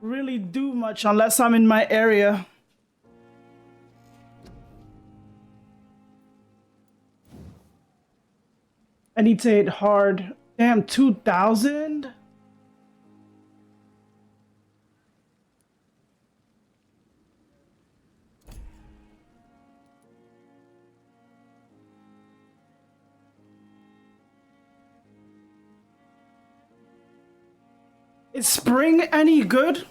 really do much unless I'm in my area. I need to hit hard. Damn, 2,000? Is spring any good?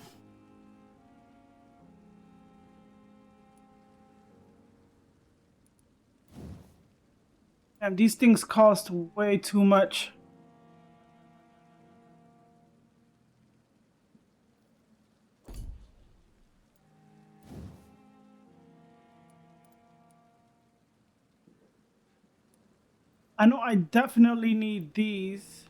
Damn, these things cost way too much. I know I definitely need these.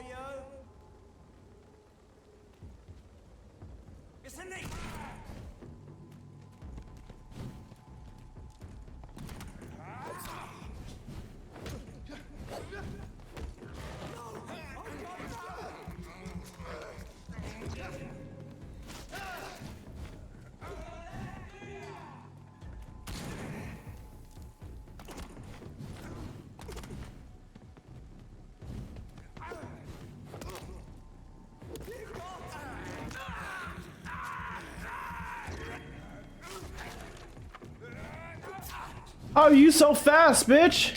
for you. It's a knee. How are you so fast, bitch?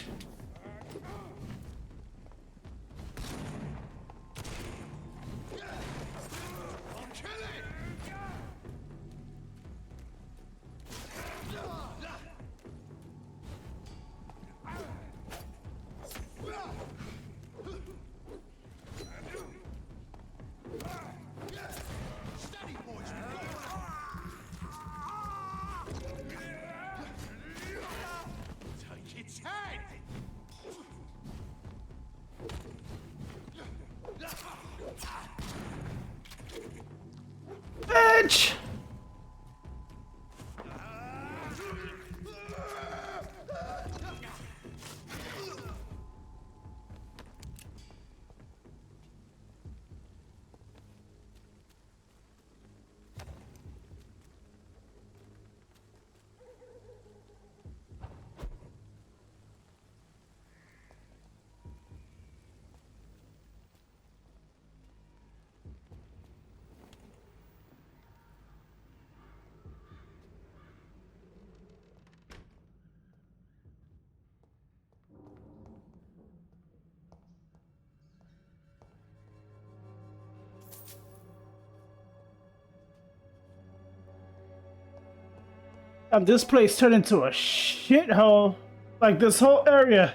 Take its head! Bitch! And this place turned into a shithole. Like this whole area.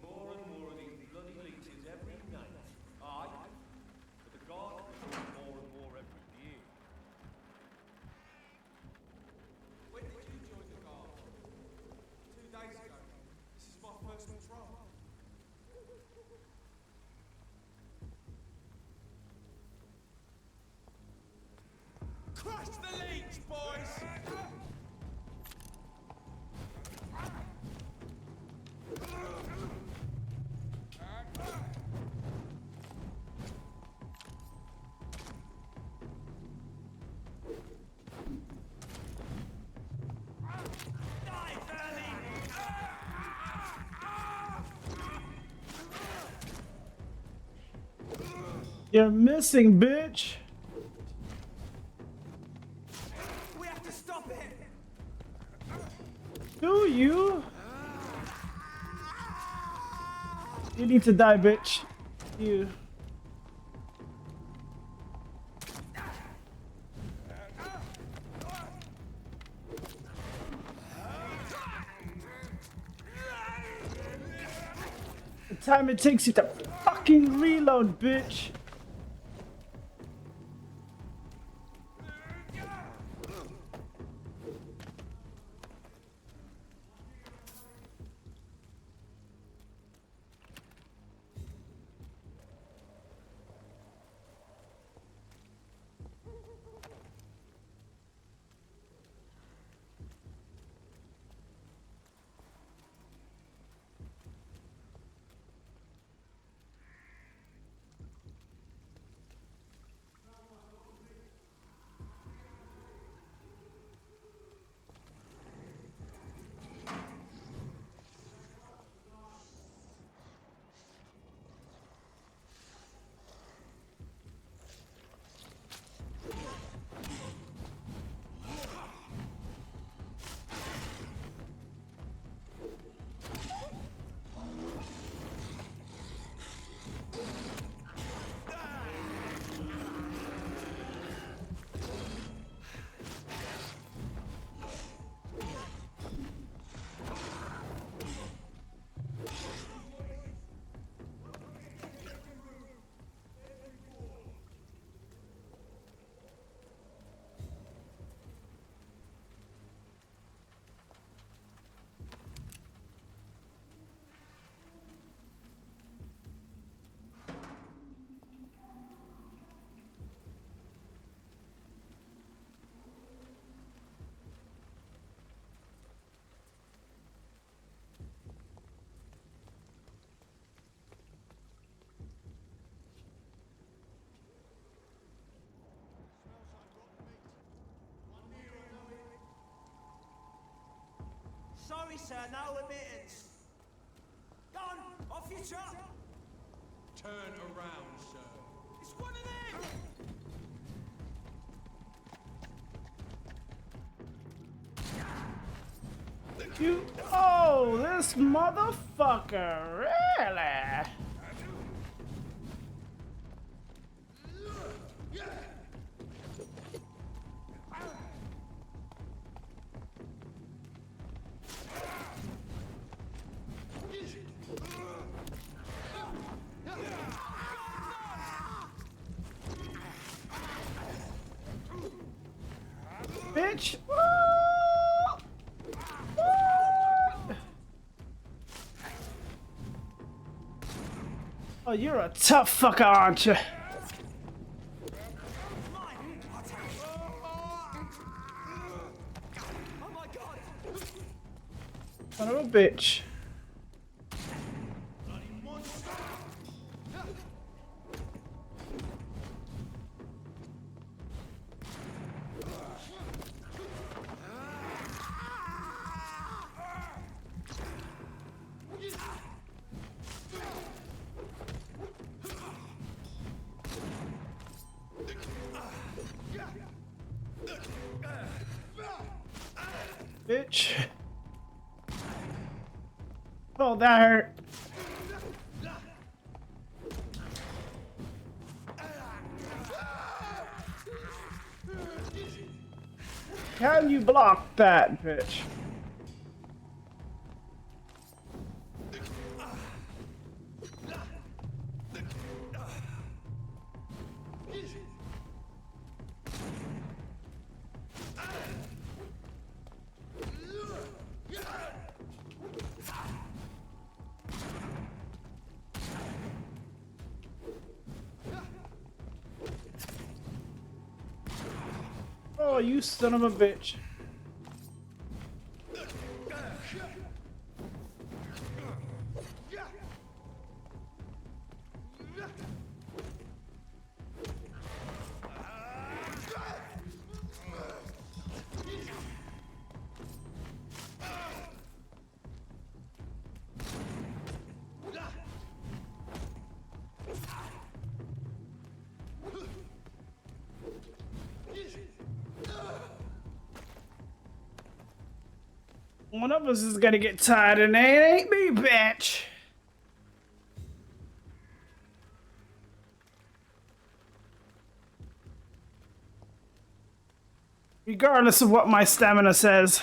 More and more of these bloody leeches every night. Aye. But the guard is more and more every year. When did you join the guard? 2 days ago. This is my first patrol. Crush the leech, boys! You're missing, bitch. We have to stop it! Do you? You need to die, bitch. You. The time it takes you to fucking reload, bitch. sir, no admittance. Go on, off you trot. Turn around, sir. It's one of them! You. Oh, this motherfucker. Really? Bitch. Oh, you're a tough fucker, aren't you? Son of a bitch. Bitch. Oh, that hurt. Can you block that, bitch? Oh, you son of a bitch. One of us is gonna get tired and it ain't me, bitch. Regardless of what my stamina says.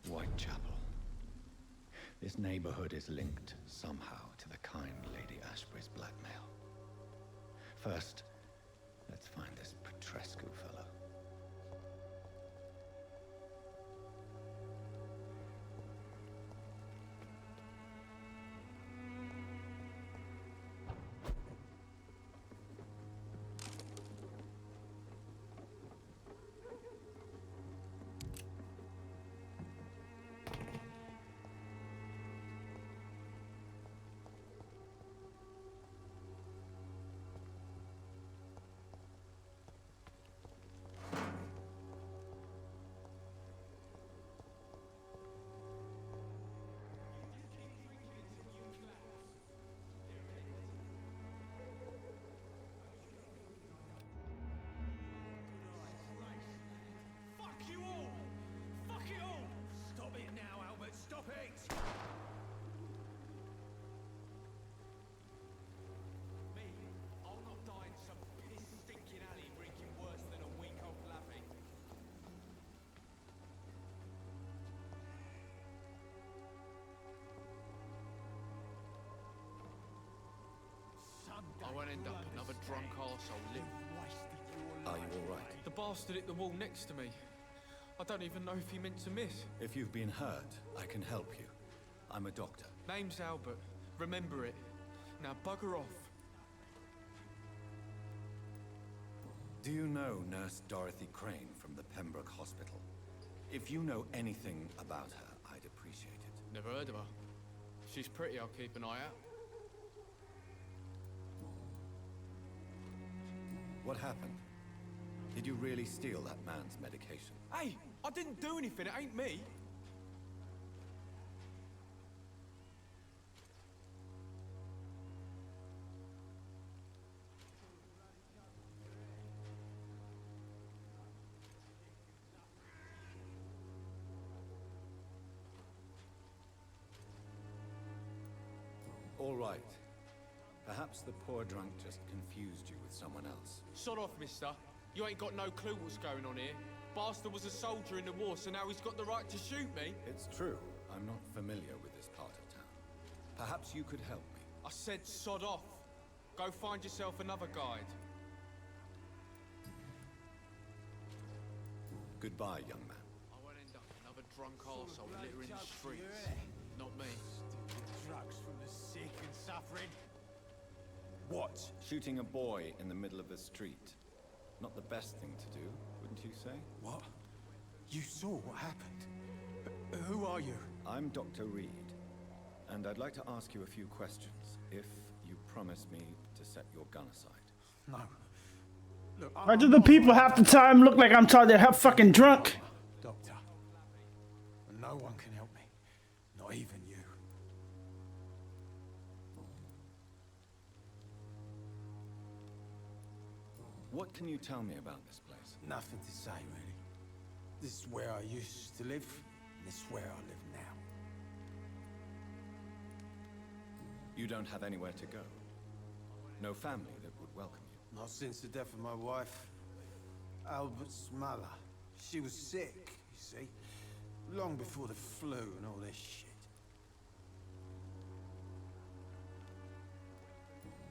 Whitechapel. This neighborhood is linked somehow to the kind Lady Ashbury's blackmail. First, let's find this Petrescu fellow. I won't end up another drunk arsehole live. Are you all right? The bastard hit the wall next to me. I don't even know if he meant to miss. If you've been hurt, I can help you. I'm a doctor. Name's Albert. Remember it. Now bugger off. Do you know Nurse Dorothy Crane from the Pembroke Hospital? If you know anything about her, I'd appreciate it. Never heard of her. If she's pretty, I'll keep an eye out. What happened? Did you really steal that man's medication? Hey, I didn't do anything. It ain't me. All right. Perhaps the poor drunk just confused you with someone else. Sod off, mister. You ain't got no clue what's going on here. Bastard was a soldier in the war, so now he's got the right to shoot me. It's true. I'm not familiar with this part of town. Perhaps you could help me. I said sod off. Go find yourself another guide. Goodbye, young man. I won't end up another drunk arsehole littering the streets. Not me. Drugs from the sick and suffering. What? Shooting a boy in the middle of the street. Not the best thing to do, wouldn't you say? What? You saw what happened? Who are you? I'm Dr. Reed, and I'd like to ask you a few questions, if you promise me to set your gun aside. No. Look, Why do the people half the time look like I'm trying to help fucking drunk? Doctor. No one can help me. Not even you. What can you tell me about this place? Nothing to say, really. This is where I used to live, and this is where I live now. You don't have anywhere to go? No family that would welcome you? Not since the death of my wife, Albert's mother. She was sick, you see. Long before the flu and all this shit.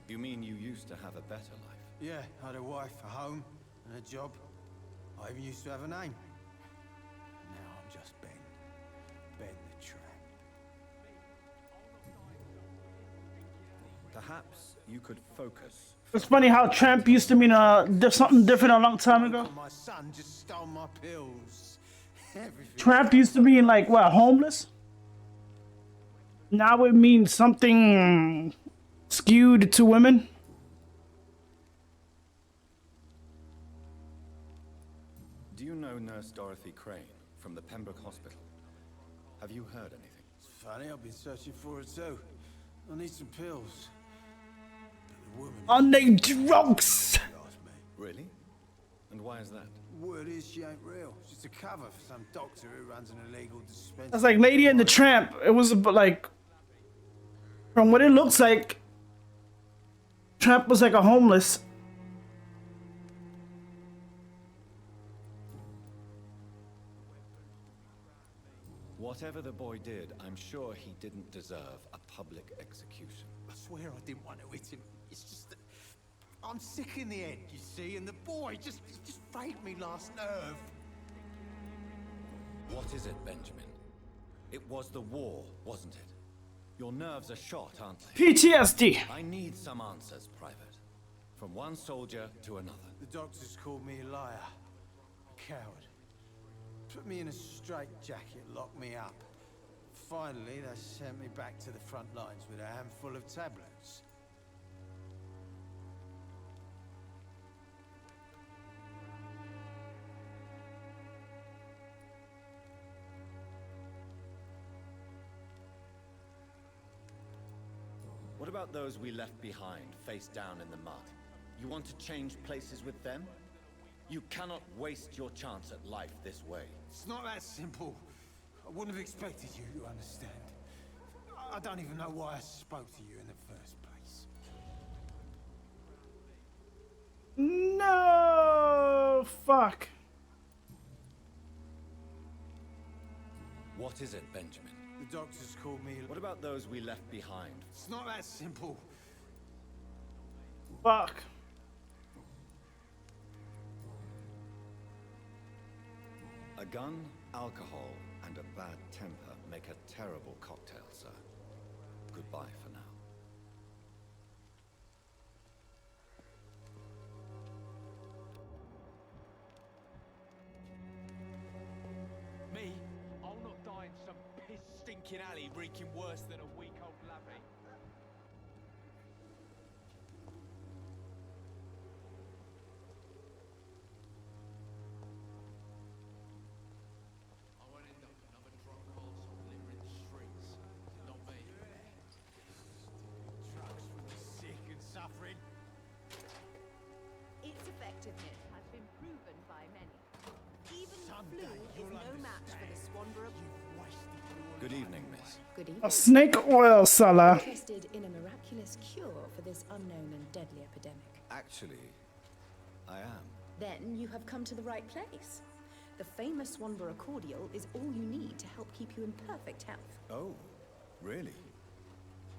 You mean you used to have a better life? Yeah, I had a wife, a home, and a job. I even used to have a name. Now I'm just Ben. Ben the Tramp. Perhaps you could focus. It's funny how tramp used to mean something different a long time ago. My son just stole my pills. Everything. Tramp used to mean like what, homeless? Now it means something skewed to women. Do you know Nurse Dorothy Crane from the Pembroke Hospital? Have you heard anything? It's funny, I've been searching for her too. I need some pills. But the woman... On they drugs! Really? And why is that? Word is she ain't real. She's a cover for some doctor who runs an illegal dispensary. That's like Lady and the Tramp. It was like, from what it looks like, Tramp was like a homeless. Whatever the boy did, I'm sure he didn't deserve a public execution. I swear I didn't want to hit him. It's just that I'm sick in the head, you see, and the boy just failed me last nerve. What is it, Benjamin? It was the war, wasn't it? Your nerves are shot, aren't they? PTSD. I need some answers, Private. From one soldier to another. The doctors called me a liar, a coward. Put me in a straitjacket, locked me up. Finally, they sent me back to the front lines with a handful of tablets. What about those we left behind, face down in the mud? You want to change places with them? You cannot waste your chance at life this way. It's not that simple. I wouldn't have expected you to understand. I don't even know why I spoke to you in the first place. No, fuck. What is it, Benjamin? The doctors called me... What about those we left behind? It's not that simple. Fuck. A gun, alcohol, and a bad temper make a terrible cocktail, sir. Goodbye for now. stinking alley reeking worse than a week-old lavvy. I won't end up another drunk arsehole littering the streets. Not me. Drugs for the sick and suffering. Its effectiveness has been proven by many. Even Someday flu is you'll no match for the Swanborough. Good evening, miss. Good A evening. snake oil seller. Interested in a miraculous cure for this unknown and deadly epidemic? Actually, I am. Then you have come to the right place. The famous Swanborough cordial is all you need to help keep you in perfect health. Oh, really?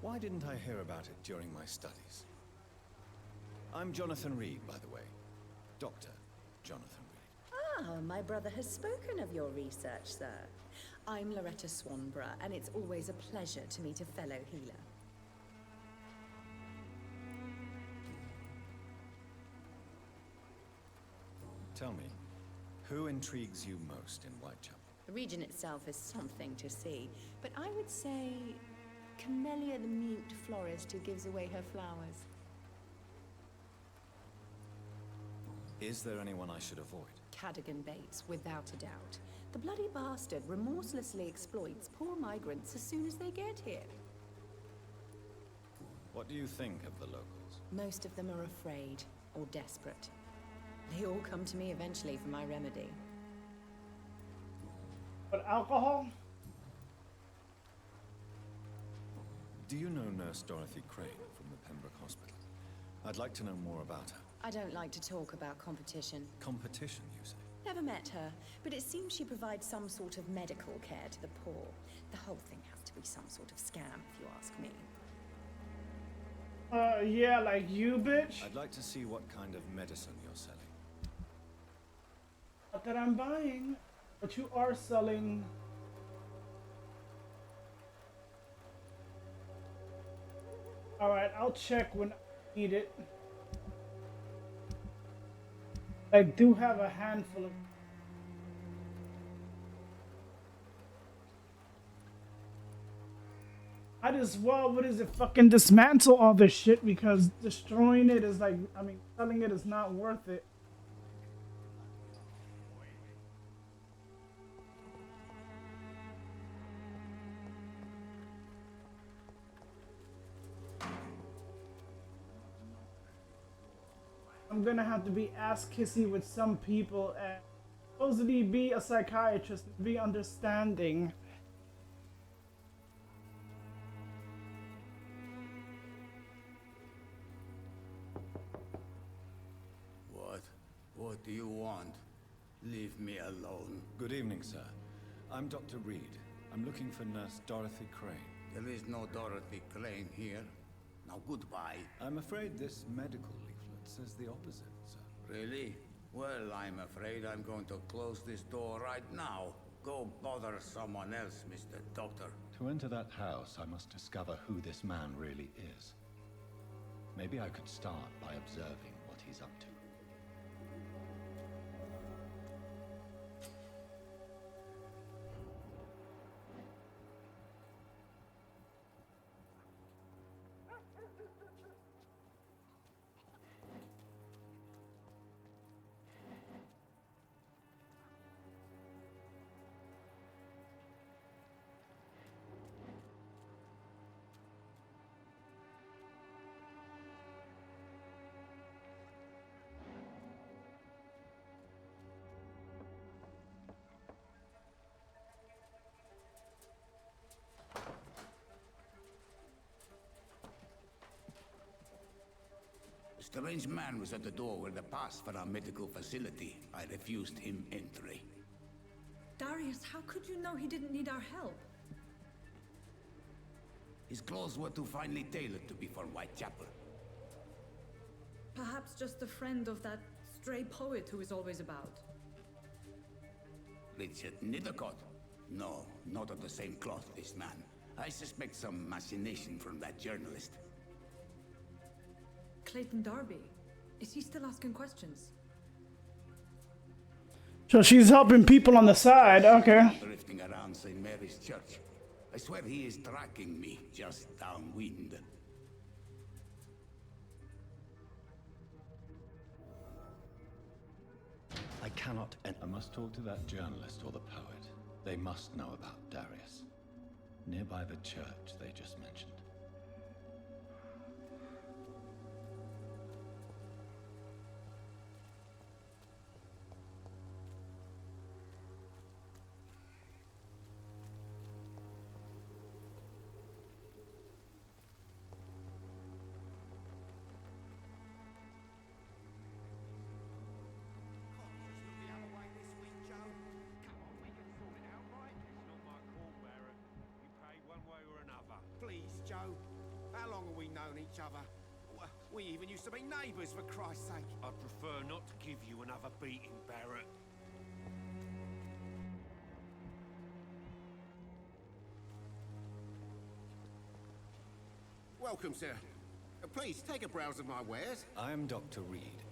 Why didn't I hear about it during my studies? I'm Jonathan Reed, by the way. Dr. Jonathan Reed. Ah, my brother has spoken of your research, sir. I'm Loretta Swanborough, and it's always a pleasure to meet a fellow healer. Tell me, who intrigues you most in Whitechapel? The region itself is something to see, but I would say Camellia the mute florist who gives away her flowers. Is there anyone I should avoid? Cadogan Bates, without a doubt. The bloody bastard remorselessly exploits poor migrants as soon as they get here. What do you think of the locals? Most of them are afraid or desperate. They all come to me eventually for my remedy. But alcohol? Do you know Nurse Dorothy Crane from the Pembroke Hospital? I'd like to know more about her. I don't like to talk about competition. Competition, you say? Never met her, but it seems she provides some sort of medical care to the poor. The whole thing has to be some sort of scam, if you ask me. Yeah, like you, bitch. I'd like to see what kind of medicine you're selling. Not that I'm buying, but you are selling. Alright, I'll check when I need it. I do have a handful of. Might as well, what is it, fucking dismantle all this shit, because destroying it is like, I mean, selling it is not worth it. I'm gonna have to be ass kissy with some people and supposedly be a psychiatrist, be understanding. What do you want? Leave me alone. Good evening, sir. I'm Dr. Reed. I'm looking for Nurse Dorothy Crane. There is no Dorothy Crane here. Now goodbye. I'm afraid this medical leaflet says the opposite, sir. Really? Well, I'm afraid I'm going to close this door right now. Go bother someone else, Mr. Doctor. To enter that house, I must discover who this man really is. Maybe I could start by observing what he's up to. A strange man was at the door with a pass for our medical facility. I refused him entry. Darius, how could you know he didn't need our help? His clothes were too finely tailored to be for Whitechapel. Perhaps just a friend of that stray poet who is always about. Richard Nithercott? No, not of the same cloth, this man. I suspect some machination from that journalist. Clayton Darby. Is he still asking questions? So she's helping people on the side, okay. Drifting around St. Mary's Church. I swear he is tracking me just downwind. I cannot. I must talk to that journalist or the poet. They must know about Darius. Nearby the church they just mentioned. Please, Joe. How long have we known each other? We even used to be neighbours, for Christ's sake. I'd prefer not to give you another beating, Barrett. Welcome, sir. Please, take a browse of my wares. I am Dr. Reed.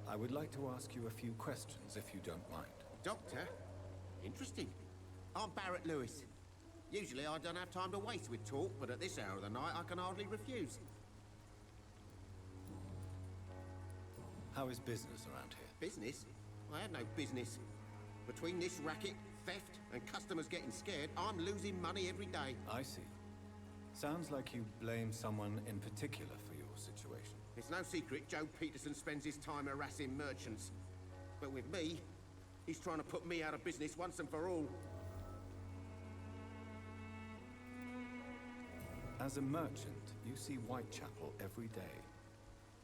I would like to ask you a few questions, if you don't mind. Doctor? Interesting. I'm Barrett Lewis. Usually I don't have time to waste with talk, but at this hour of the night I can hardly refuse. How is business around here? Business? I have no business. Between this racket, theft, and customers getting scared, I'm losing money every day. I see. Sounds like you blame someone in particular for your situation. It's no secret Joe Peterson spends his time harassing merchants. But with me, he's trying to put me out of business once and for all. As a merchant, you see Whitechapel every day.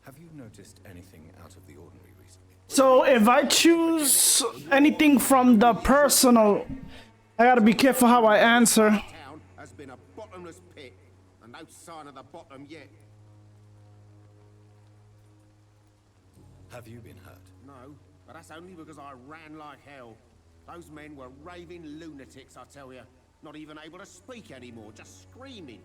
Have you noticed anything out of the ordinary recently? So if I choose anything from the personal, I gotta be careful how I answer. Town has been a bottomless pit, and no sign of the bottom yet. Have you been hurt? No, but that's only because I ran like hell. Those men were raving lunatics, I tell you. Not even able to speak anymore, just screaming.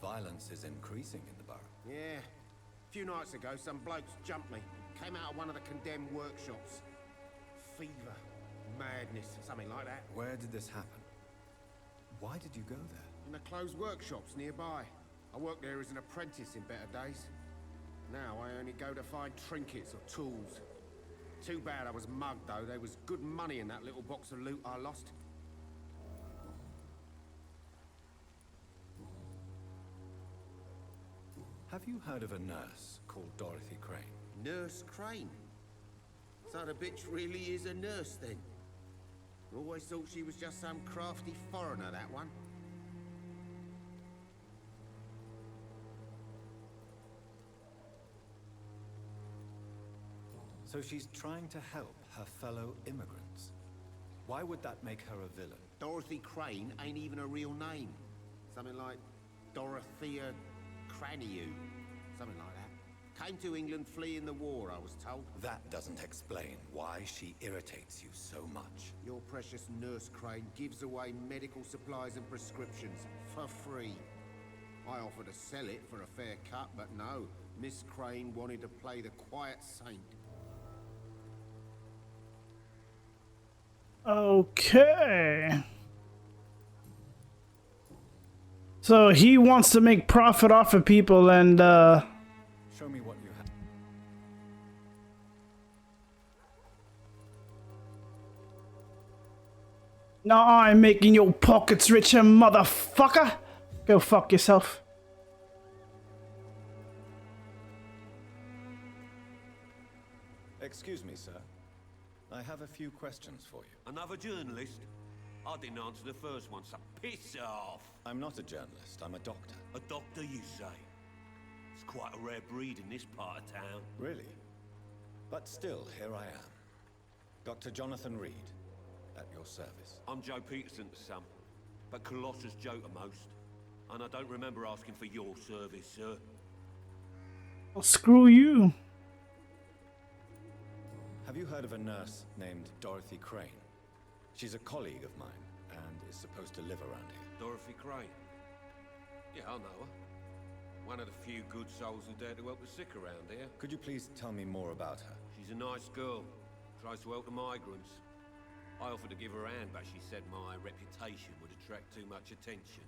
Violence is increasing in the borough. Yeah. A few nights ago, some blokes jumped me. Came out of one of the condemned workshops. Fever, madness, something like that. Where did this happen? Why did you go there? In the closed workshops nearby. I worked there as an apprentice in better days. Now I only go to find trinkets or tools. Too bad I was mugged, though. There was good money in that little box of loot I lost. Have you heard of a nurse called Dorothy Crane? Nurse Crane? So the bitch really is a nurse, then? Always thought she was just some crafty foreigner, that one. So she's trying to help her fellow immigrants. Why would that make her a villain? Dorothy Crane ain't even a real name. Something like Dorothea Craniu. Something like that. Came to England fleeing the war, I was told. That doesn't explain why she irritates you so much. Your precious Nurse Crane gives away medical supplies and prescriptions for free. I offered to sell it for a fair cut, but no. Miss Crane wanted to play the quiet saint. Okay. So he wants to make profit off of people and show me what you have. Now I'm making your pockets richer, motherfucker. Go fuck yourself. Excuse me, sir. I have a few questions for you. Another journalist? I didn't answer the first one, so piss off! I'm not a journalist, I'm a doctor. A doctor, you say? It's quite a rare breed in this part of town. Really? But still, here I am. Dr. Jonathan Reed, at your service. I'm Joe Peterson's son, but Colossus Joe to most. And I don't remember asking for your service, sir. Well, screw you. Have you heard of a nurse named Dorothy Crane? She's a colleague of mine, and is supposed to live around here. Dorothy Crane? Yeah, I know her. One of the few good souls who dare to help the sick around here. Could you please tell me more about her? She's a nice girl. Tries to help the migrants. I offered to give her a hand, but she said my reputation would attract too much attention.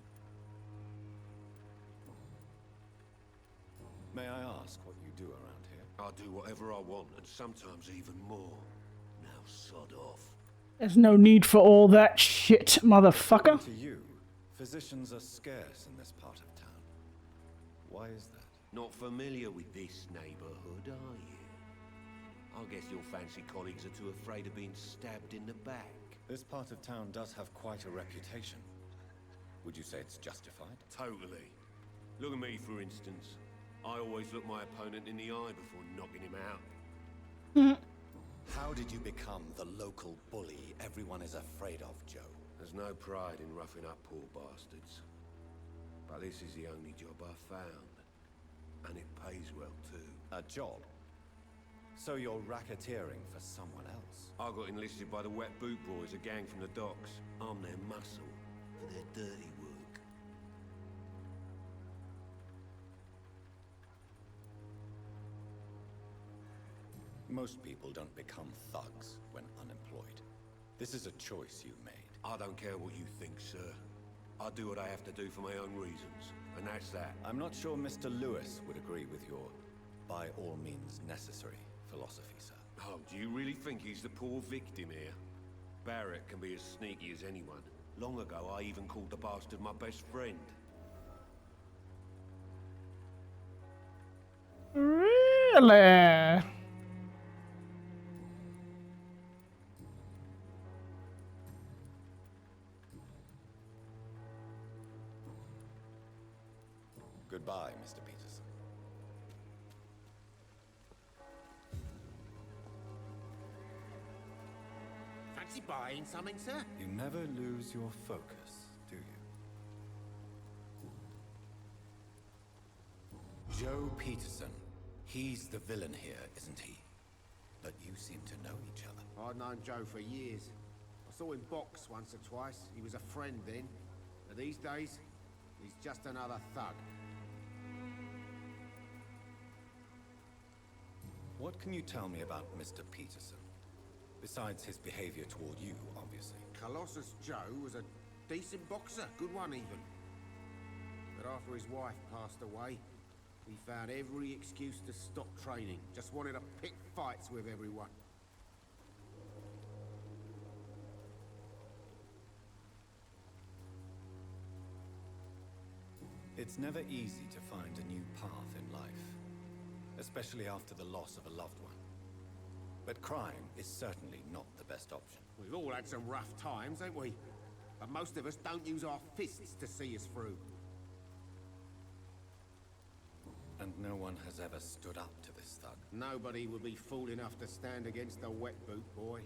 May I ask what you do around here? I do whatever I want, and sometimes even more. Now sod off. There's no need for all that shit, motherfucker. To you, physicians are scarce in this part of town. Why is that? Not familiar with this neighborhood, are you? I guess your fancy colleagues are too afraid of being stabbed in the back. This part of town does have quite a reputation. Would you say it's justified? Totally. Look at me, for instance. I always look my opponent in the eye before knocking him out. How did you become the local bully everyone is afraid of, Joe? There's no pride in roughing up poor bastards. But this is the only job I've found. And it pays well, too. A job? So you're racketeering for someone else? I got enlisted by the Wet Boot Boys, a gang from the docks. I'm their muscle for their dirty work. Most people don't become thugs when unemployed. This is a choice you made. I don't care what you think, sir. I do what I have to do for my own reasons, and that's that. I'm not sure Mr. Lewis would agree with your by all means necessary philosophy, sir. Oh, do you really think he's the poor victim here? Barrett can be as sneaky as anyone. Long ago, I even called the bastard my best friend. Really? Goodbye, Mr. Peterson. Fancy buying something, sir? You never lose your focus, do you? Joe Peterson. He's the villain here, isn't he? But you seem to know each other. I've known Joe for years. I saw him box once or twice. He was a friend then. But these days, he's just another thug. What can you tell me about Mr. Peterson? Besides his behavior toward you, obviously. Colossus Joe was a decent boxer, good one even. But after his wife passed away, he found every excuse to stop training. Just wanted to pick fights with everyone. It's never easy to find a new path in life, especially after the loss of a loved one. But crime is certainly not the best option. We've all had some rough times, ain't we? But most of us don't use our fists to see us through. And no one has ever stood up to this thug. Nobody would be fool enough to stand against a wet boot boy.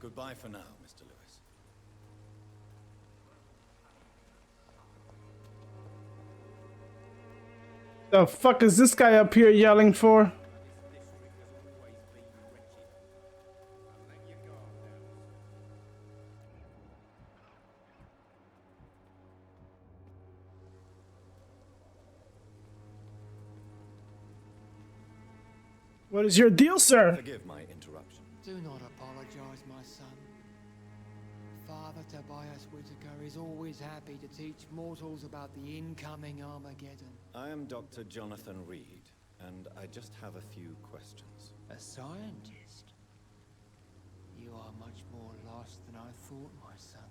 Goodbye for now, Mr. Lewis. The fuck is this guy up here yelling for? What is your deal, sir? Forgive my interruption. Do not apologize, my son. Father Tobias Whitaker is always happy to teach mortals about the incoming Armageddon. I am Dr. Jonathan Reed, and I just have a few questions. A scientist? You are much more lost than I thought, my son.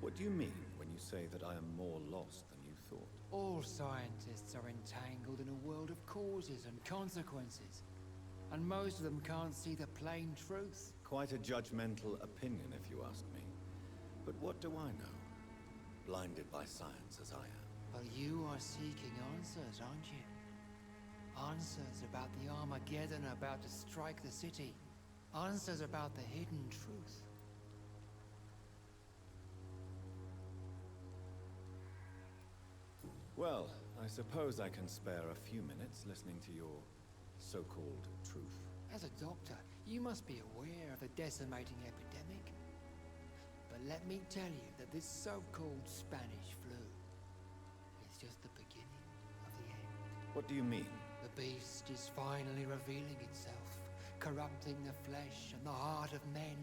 What do you mean when you say that I am more lost than you thought? All scientists are entangled in a world of causes and consequences, and most of them can't see the plain truth. Quite a judgmental opinion, if you ask me. But what do I know? Blinded by science as I am. Well, you are seeking answers, aren't you? Answers about the Armageddon about to strike the city. Answers about the hidden truth. Well, I suppose I can spare a few minutes listening to your so-called truth. As a doctor, you must be aware of the decimating epidemic. But let me tell you that this so-called Spanish flu is just the beginning of the end. What do you mean? The beast is finally revealing itself, corrupting the flesh and the heart of men.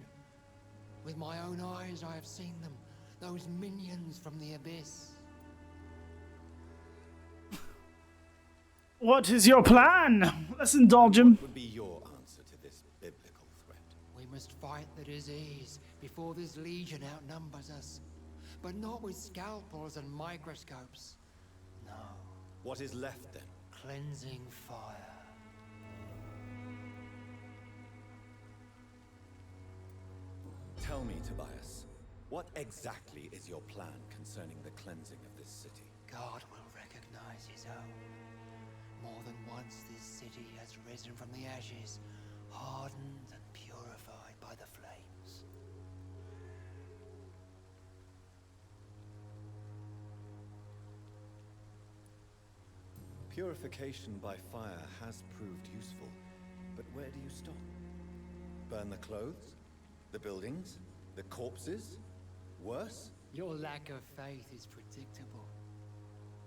With my own eyes I have seen them, those minions from the abyss. What is your plan? Let's indulge him. What would be your answer to this biblical threat? We must fight the disease before this legion outnumbers us. But not with scalpels and microscopes. No. What is left then? Cleansing fire. Tell me, Tobias, what exactly is your plan concerning the cleansing of this city? God will recognize his own. More than once this city has risen from the ashes, hardened and purified by the flames. Purification by fire has proved useful, but where do you stop? Burn the clothes? The buildings? The corpses? Worse? Your lack of faith is predictable.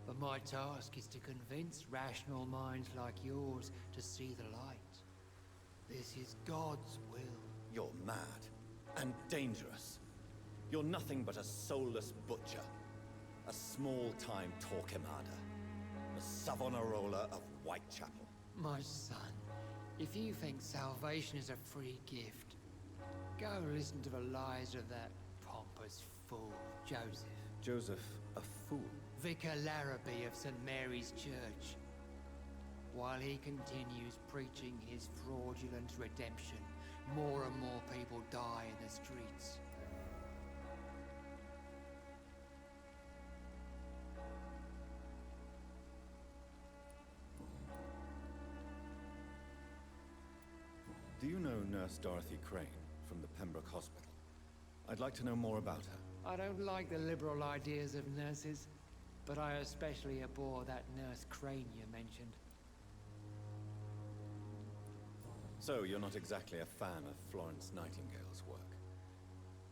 But my task is to convince rational minds like yours to see the light. This is God's will. You're mad and dangerous. You're nothing but a soulless butcher. A small-time Torquemada. A Savonarola of Whitechapel. My son, if you think salvation is a free gift, go listen to the lies of that pompous fool, Joseph. Joseph, a fool? Vicar Larrabee of St. Mary's Church. While he continues preaching his fraudulent redemption, more and more people die in the streets. Do you know Nurse Dorothy Crane from the Pembroke Hospital? I'd like to know more about her. I don't like the liberal ideas of nurses, but I especially abhor that Nurse Crane you mentioned. So, you're not exactly a fan of Florence Nightingale's work.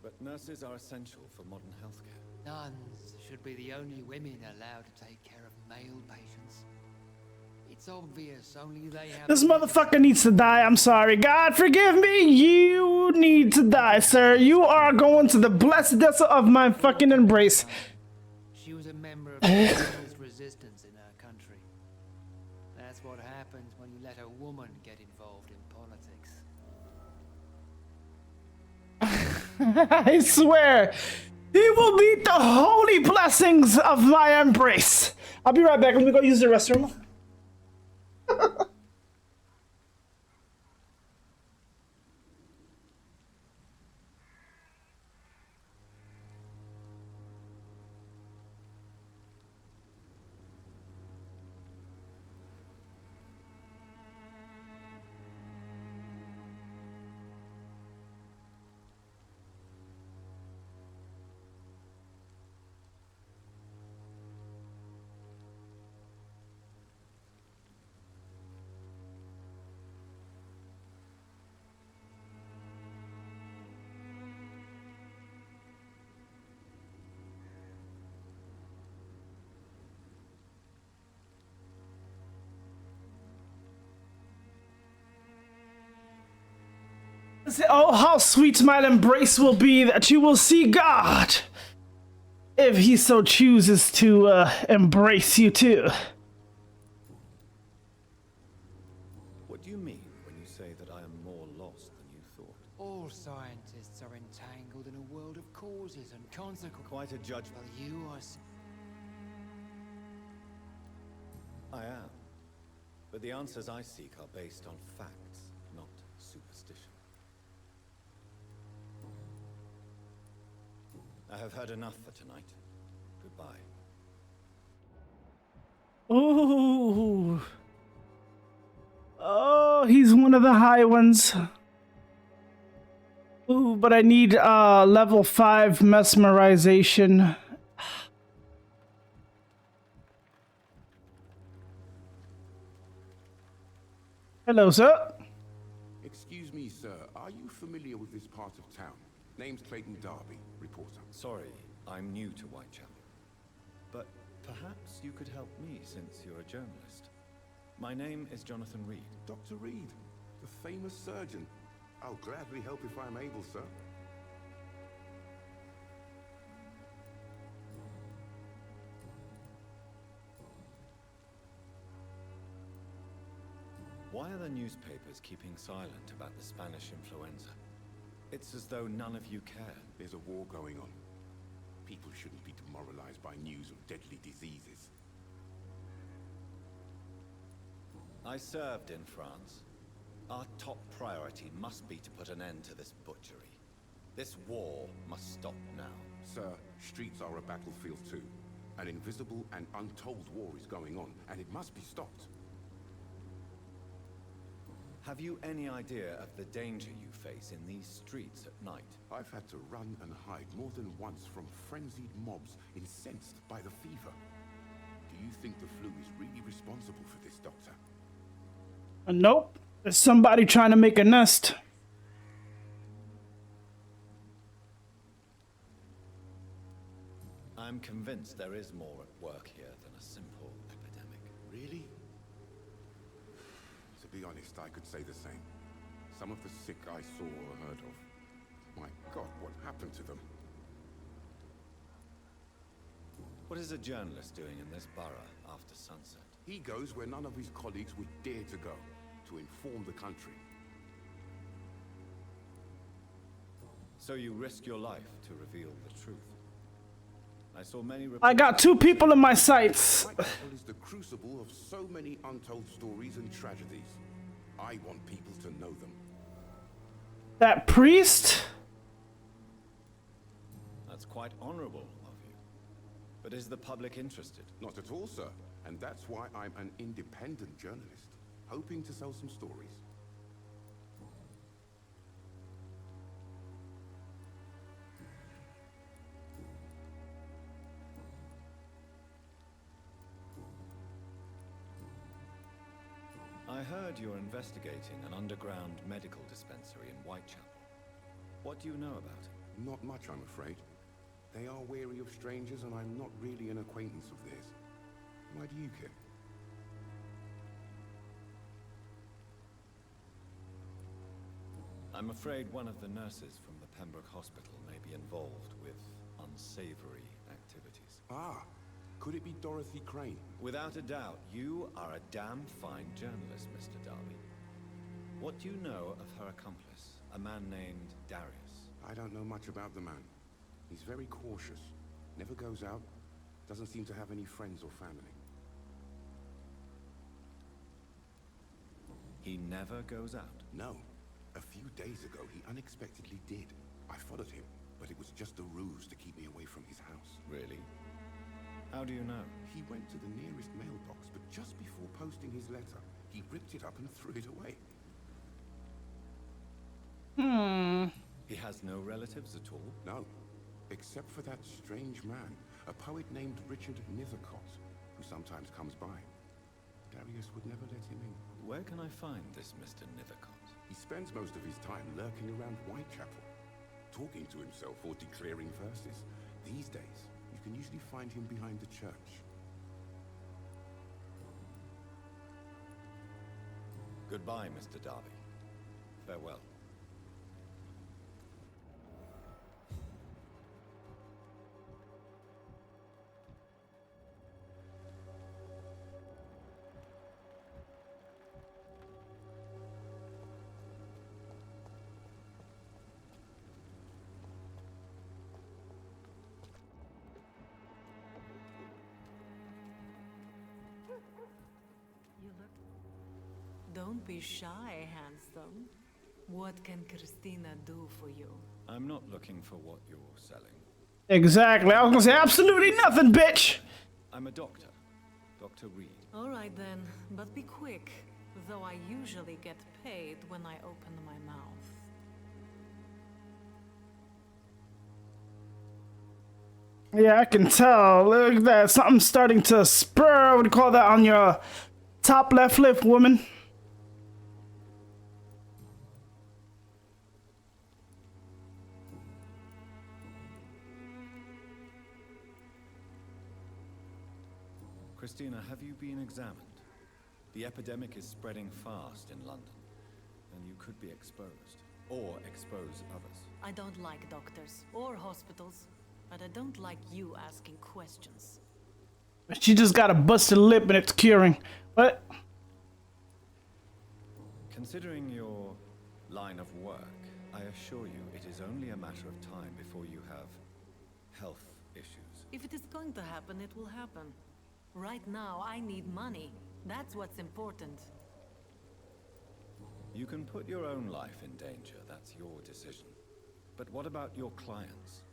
But nurses are essential for modern healthcare. Nuns should be the only women allowed to take care of male patients. It's obvious only they have... This motherfucker needs to die. I'm sorry. God, forgive me. You need to die, sir. You are going to the blessed desert of my fucking embrace. She was a member of the feminist resistance in her country. That's what happens when you let a woman get involved in politics. I swear, he will beat the holy blessings of my embrace. I'll be right back. Let me go use the restroom. Oh, how sweet my embrace will be that you will see God if he so chooses to embrace you too. What do you mean when you say that I am more lost than you thought? All scientists are entangled in a world of causes and consequences. Quite a judgment. Well, you are... I am. But the answers I seek are based on facts, not superstition. I have heard enough for tonight. Goodbye. Ooh. Oh, he's one of the high ones. Ooh, but I need level 5 mesmerization. Hello, sir. Excuse me, sir. Are you familiar with this part of town? Name's Clayton Darby, reporter. Sorry, I'm new to Whitechapel. But perhaps you could help me since you're a journalist. My name is Jonathan Reed. Dr. Reed, the famous surgeon. I'll gladly help if I'm able, sir. Why are the newspapers keeping silent about the Spanish influenza? It's as though none of you care. There's a war going on. People shouldn't be demoralized by news of deadly diseases. I served in France. Our top priority must be to put an end to this butchery. This war must stop now. Sir, streets are a battlefield too. An invisible and untold war is going on, and it must be stopped. Have you any idea of the danger you face in these streets at night? I've had to run and hide more than once from frenzied mobs incensed by the fever. Do you think the flu is really responsible for this, Doctor? Nope. There's somebody trying to make a nest. I'm convinced there is more at work here than a simple epidemic. Really? To be honest, I could say the same. Some of the sick I saw or heard of. My God, what happened to them? What is a journalist doing in this borough after sunset? He goes where none of his colleagues would dare to go, to inform the country. So you risk your life to reveal the truth. I saw many I got 2 people in my sights. Whitechapel is the crucible of so many untold stories and tragedies. I want people to know them. That priest? That's quite honorable of you. But is the public interested? Not at all, sir. And that's why I'm an independent journalist, hoping to sell some stories. I heard you're investigating an underground medical dispensary in Whitechapel. What do you know about it? Not much, I'm afraid. They are wary of strangers, and I'm not really an acquaintance of theirs. Why do you care? I'm afraid one of the nurses from the Pembroke Hospital may be involved with unsavory activities. Ah, could it be Dorothy Crane? Without a doubt, you are a damn fine journalist, Mr. Darby. What do you know of her accomplice, a man named Darius? I don't know much about the man. He's very cautious, never goes out, doesn't seem to have any friends or family. He never goes out? No. A few days ago, he unexpectedly did. I followed him, but it was just a ruse to keep me away from his house. Really? How do you know? He went to the nearest mailbox, but just before posting his letter, he ripped it up and threw it away. He has no relatives at all? No, except for that strange man, a poet named Richard Nithercott, who sometimes comes by. Darius would never let him in. Where can I find this Mr. Nithercott? He spends most of his time lurking around Whitechapel, talking to himself or declaring verses. These days, you can usually find him behind the church. Goodbye, Mr. Darby. Farewell. Don't be shy, handsome. What can Christina do for you? I'm not looking for what you're selling. Exactly. I was gonna say absolutely nothing, bitch. I'm a doctor. Dr. Reed. All right then, but be quick. Though I usually get paid when I open my mouth. Yeah, I can tell. Look at that. Something's starting to spur. I would call that on your top left lip, woman. Christina, have you been examined? The epidemic is spreading fast in London, and you could be exposed, or expose others. I don't like doctors or hospitals, but I don't like you asking questions. She just got a busted lip and it's curing. What? Considering your line of work, I assure you it is only a matter of time before you have health issues. If it is going to happen, it will happen. Right now, I need money. That's what's important. You can put your own life in danger, that's your decision. But what about your clients?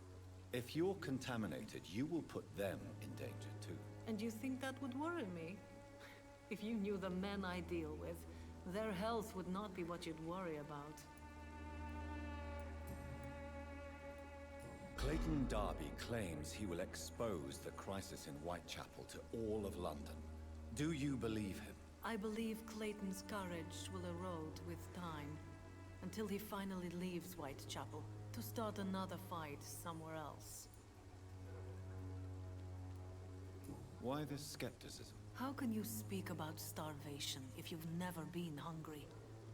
If you're contaminated, you will put them in danger too. And you think that would worry me? If you knew the men I deal with, their health would not be what you'd worry about. Clayton Darby claims he will expose the crisis in Whitechapel to all of London. Do you believe him? I believe Clayton's courage will erode with time, until he finally leaves Whitechapel to start another fight somewhere else. Why this skepticism? How can you speak about starvation if you've never been hungry?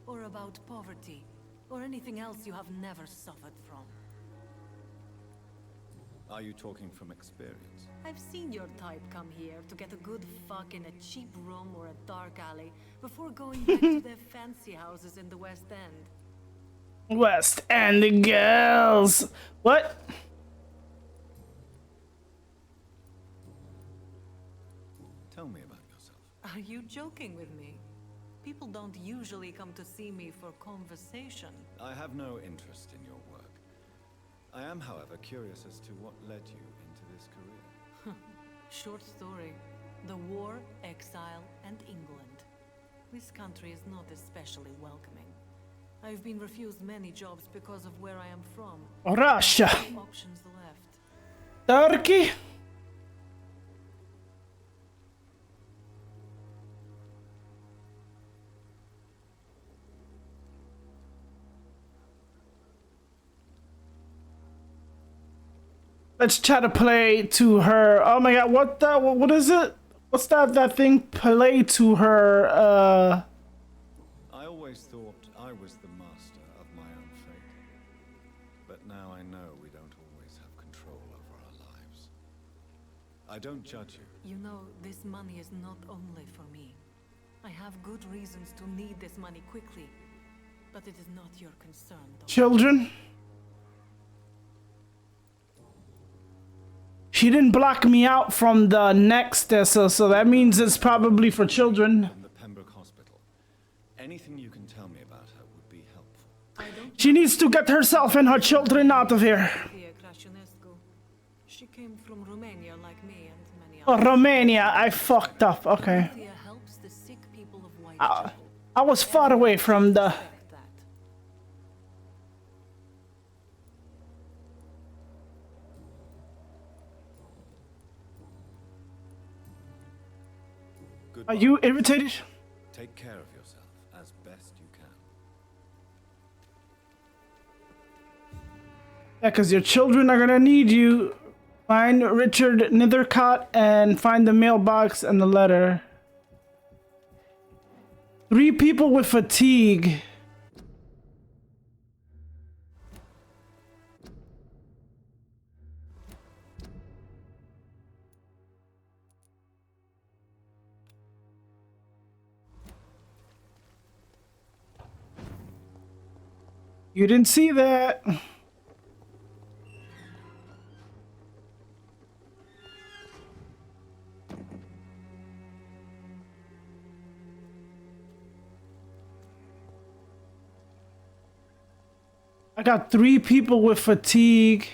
Or about poverty? Or anything else you have never suffered from? Are you talking from experience? I've seen your type come here to get a good fuck in a cheap room or a dark alley before going back to their fancy houses in the West End. West End girls. What? Tell me about yourself. Are you joking with me? People don't usually come to see me for conversation. I have no interest in your work. I am, however, curious as to what led you into this career. Short story. The war, exile, and England. This country is not especially welcoming. I've been refused many jobs because of where I am from. Russia. No options left. Turkey. Let's try to play to her. Oh my god, what is it? What's that thing? Play to her, I always thought I was the master of my own fate. But now I know we don't always have control over our lives. I don't judge you. You know, this money is not only for me. I have good reasons to need this money quickly. But it is not your concern, though. Children? She didn't block me out from the next, so that means it's probably for children. From the Pembroke Hospital. Anything you can tell me about her would be helpful. She needs to get herself and her children out of here. She came from Romania like me and many Oh, others. Romania, I fucked up. Okay. Helps the sick people of I was far away from the... Are you irritated? Take care of yourself as best you can. Yeah, because your children are gonna need you. Find Richard Nethercott and find the mailbox and the letter. 3 people with fatigue. You didn't see that. I got 3 people with fatigue.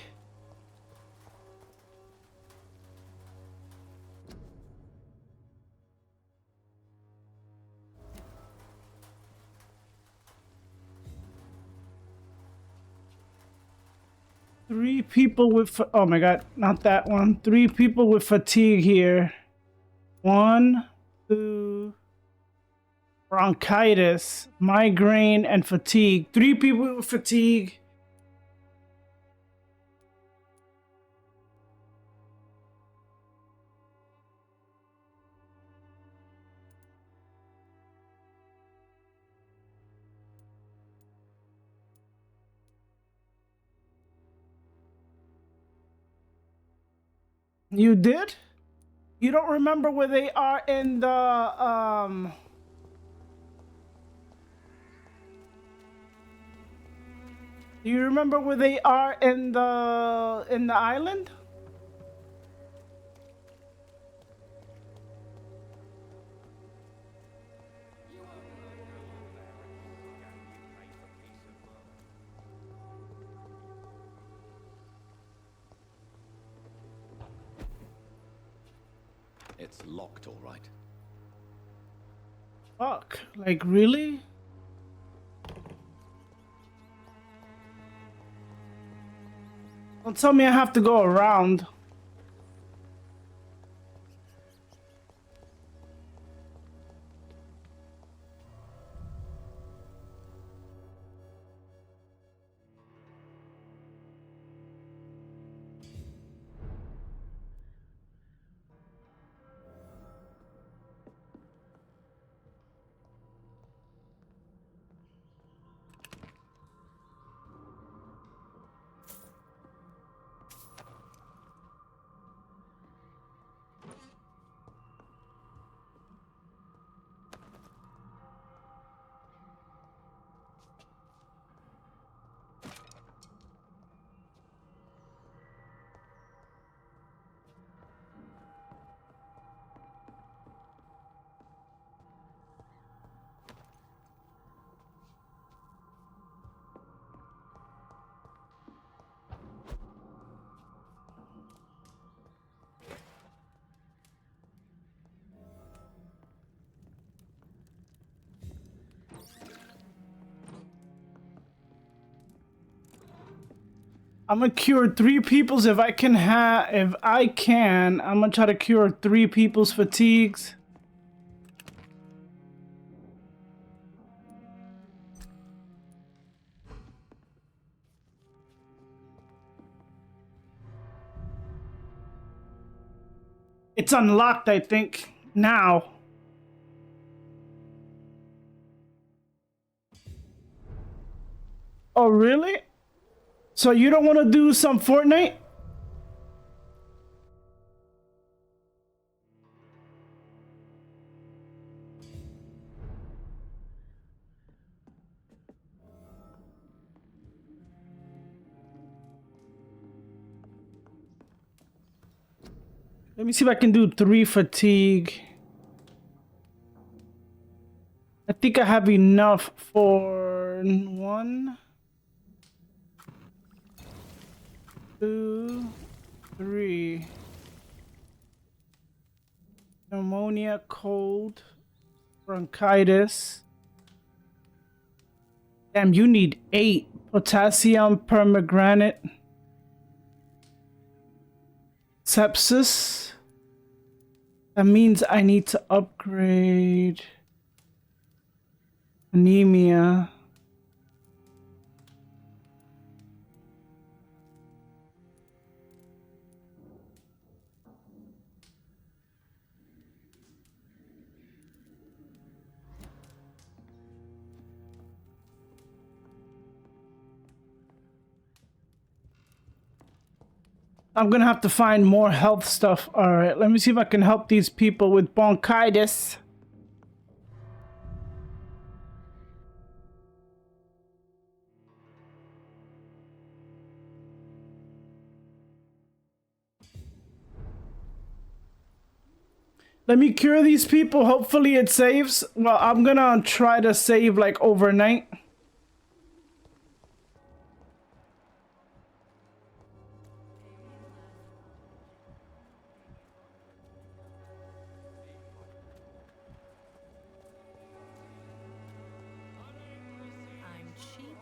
Three people with, oh my god, not that one. 3 people with fatigue here. 1, 2, bronchitis, migraine, and fatigue. 3 people with fatigue. You did? You don't remember where they are in the Do you remember where they are in the island? It's locked, all right. Fuck. Like, really? Don't tell me I have to go around. I'm gonna cure 3 people's if I can I'm gonna try to cure 3 people's fatigues. It's unlocked, I think, now. Oh, really? So you don't want to do some Fortnite? Let me see if I can do 3 fatigue. I think I have enough for 1, 2, 3. Pneumonia, cold, bronchitis. Damn, you need 8. Potassium permanganate. Sepsis. That means I need to upgrade. Anemia. I'm gonna have to find more health stuff. Alright, let me see if I can help these people with bronchitis. Let me cure these people. Hopefully it saves. Well, I'm gonna try to save like overnight. I'm cheap.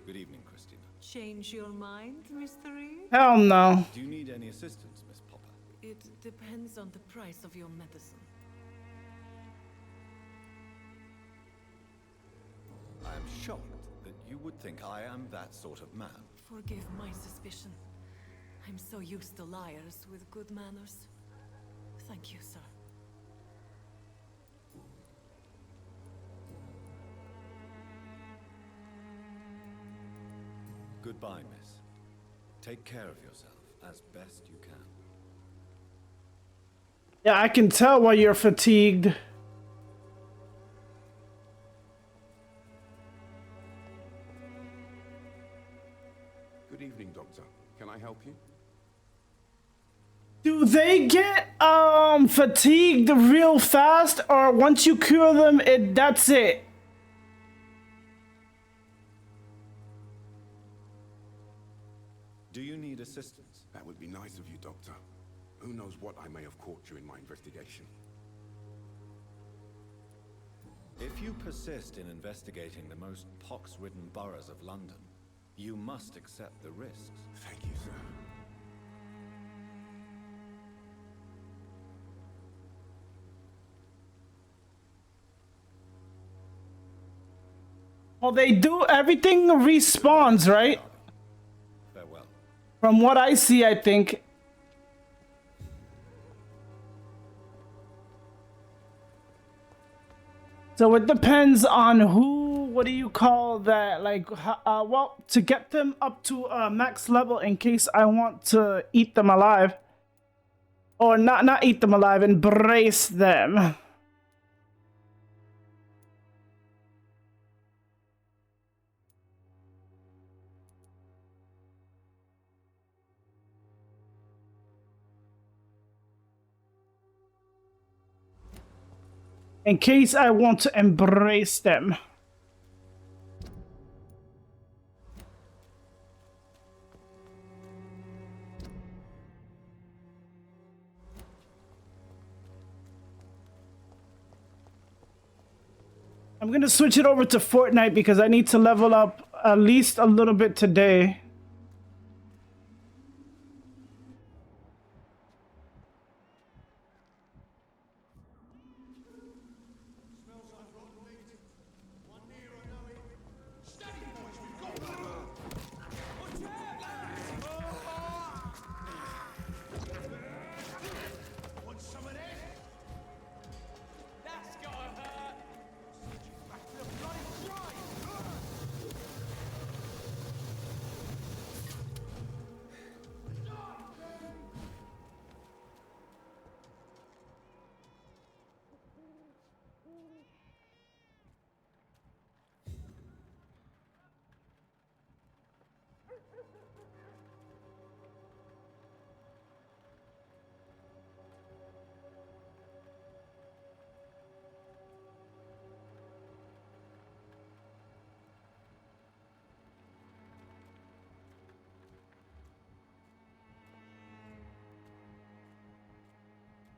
Good evening, Christina. Change your mind, Mr. Reed? Hell no. Do you need any assistance, Miss Popper? It depends on the price of your medicine. I am shocked that you would think I am that sort of man. Forgive my suspicion. I'm so used to liars with good manners. Thank you, sir. Goodbye, miss. Take care of yourself as best you can. Yeah, I can tell why you're fatigued. Good evening, Doctor. Can I help you? Do they get fatigued real fast, or once you cure them, that's it? Do you need assistance? That would be nice of you, Doctor. Who knows what I may have caught you in my investigation. If you persist in investigating the most pox-ridden boroughs of London, you must accept the risks. Thank you, sir. Well, they do, everything respawns, right? Farewell. From what I see, I think. So it depends on who, what do you call that? Like, well, to get them up to max level in case I want to eat them alive. Or not eat them alive, embrace them. In case I want to embrace them. I'm gonna switch it over to Fortnite because I need to level up at least a little bit today.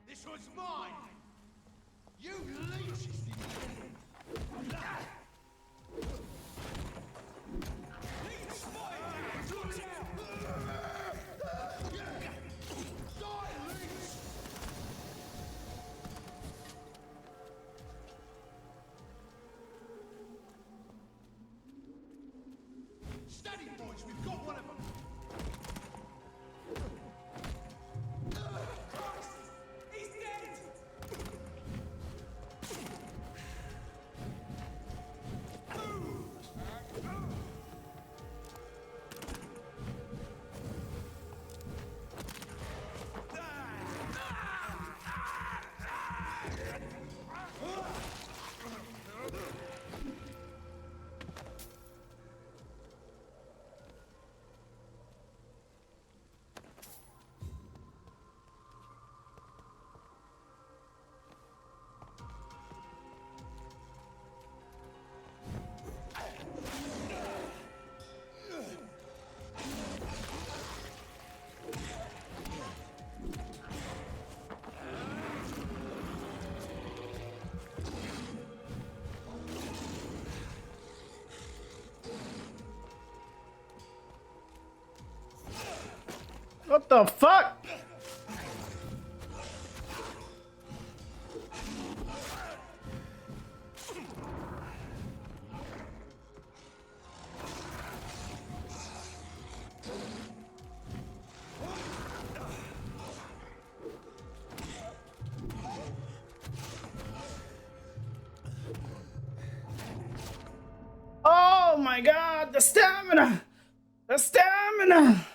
This one's mine! You leeches! Steady, boys, we've got one of them! He's dead! What the fuck? Oh my god, the stamina! The stamina!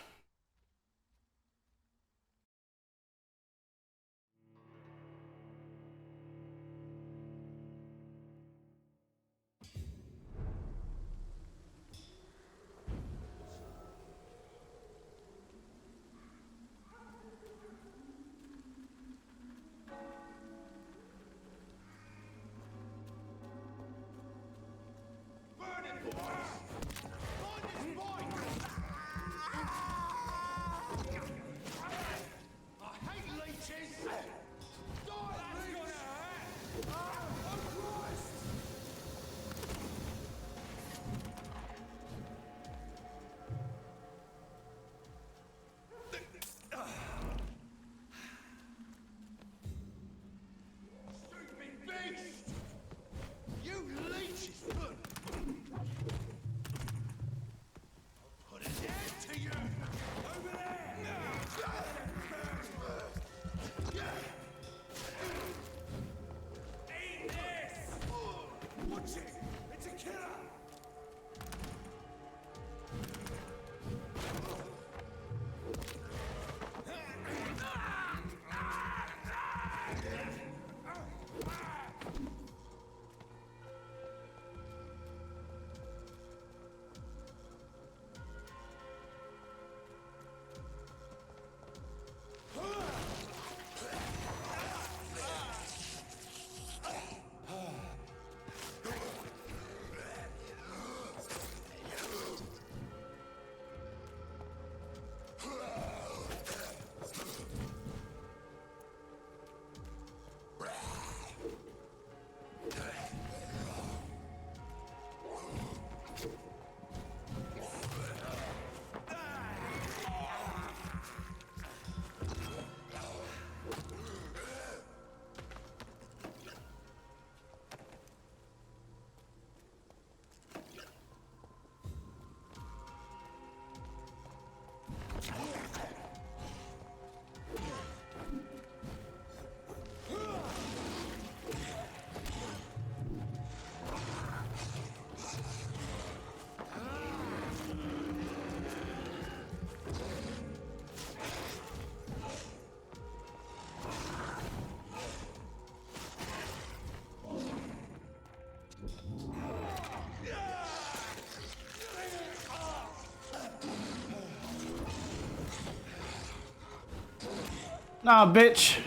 Nah, bitch.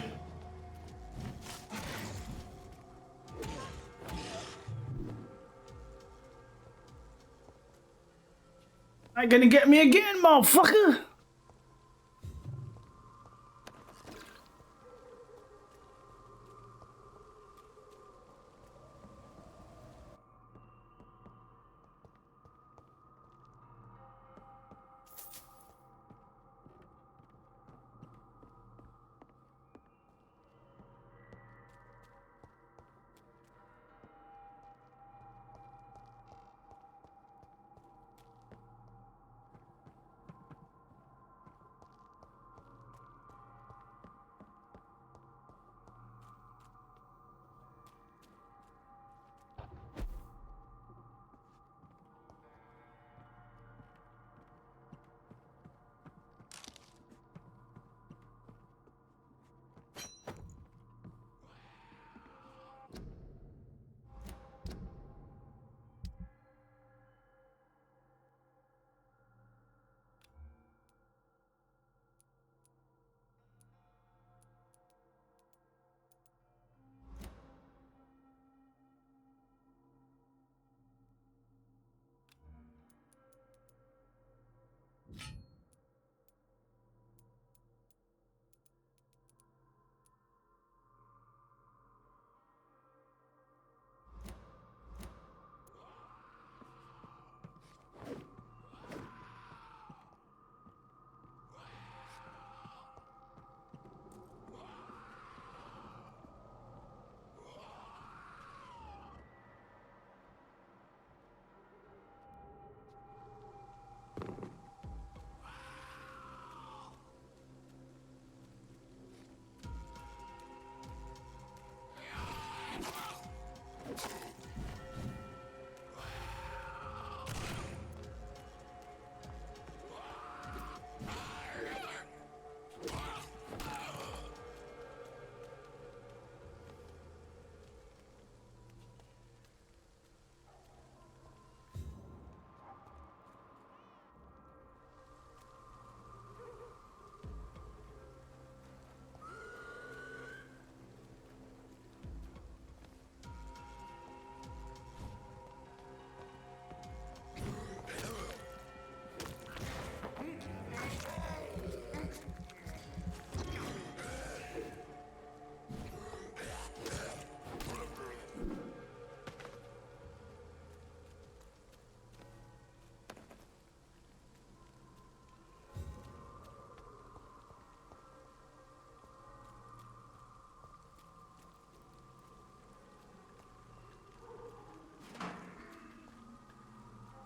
Ain't gonna get me again, motherfucker.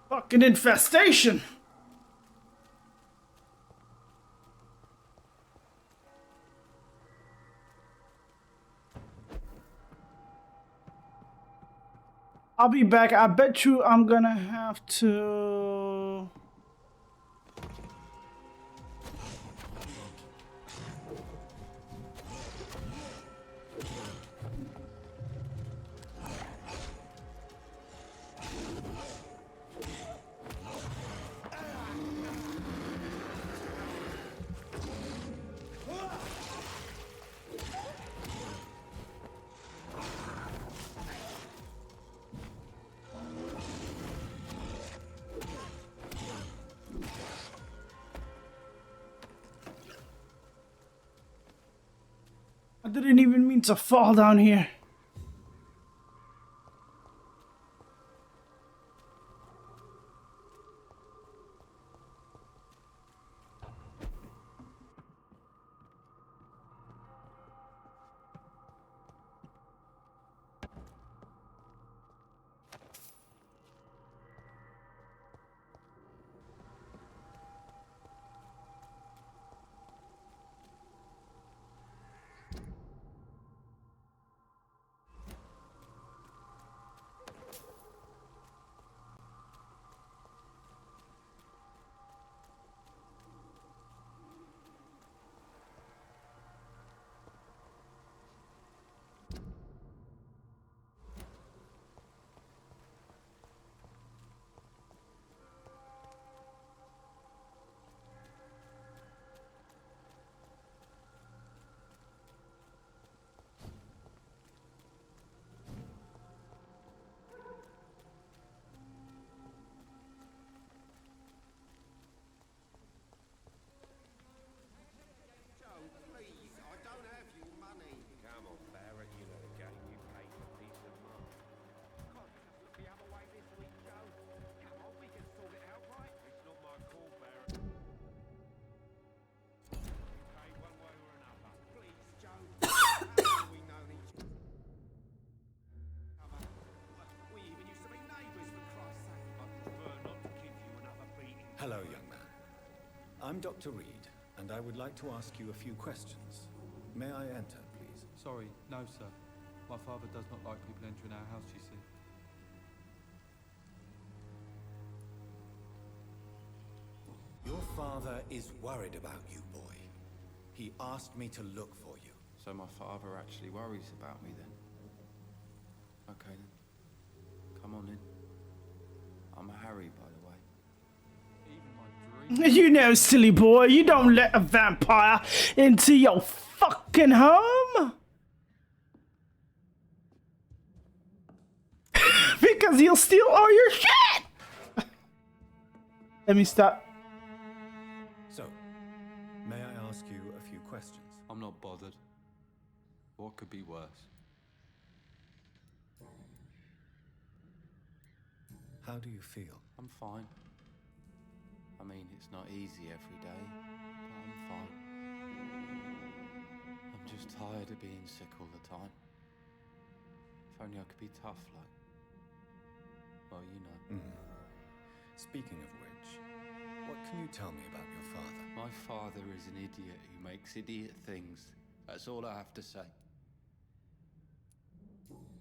Fucking infestation. I'll be back. I bet you I'm gonna have to... I didn't even mean to fall down here. Hello, young man. I'm Dr. Reed, and I would like to ask you a few questions. May I enter, please? Sorry, no, sir. My father does not like people entering our house, you see. Your father is worried about you, boy. He asked me to look for you. So my father actually worries about me then? Okay then. Come on in. I'm Harry, by the way. Even my dream... You know, silly boy, you don't let a vampire into your fucking home. Because he'll steal all your shit. Let me stop. So, may I ask you a few questions? I'm not bothered. What could be worse? How do you feel? I'm fine. I mean, it's not easy every day, but I'm fine. I'm just tired of being sick all the time. If only I could be tough, like... Well, you know. Speaking of which, what can you tell me about your father? My father is an idiot who makes idiot things. That's all I have to say.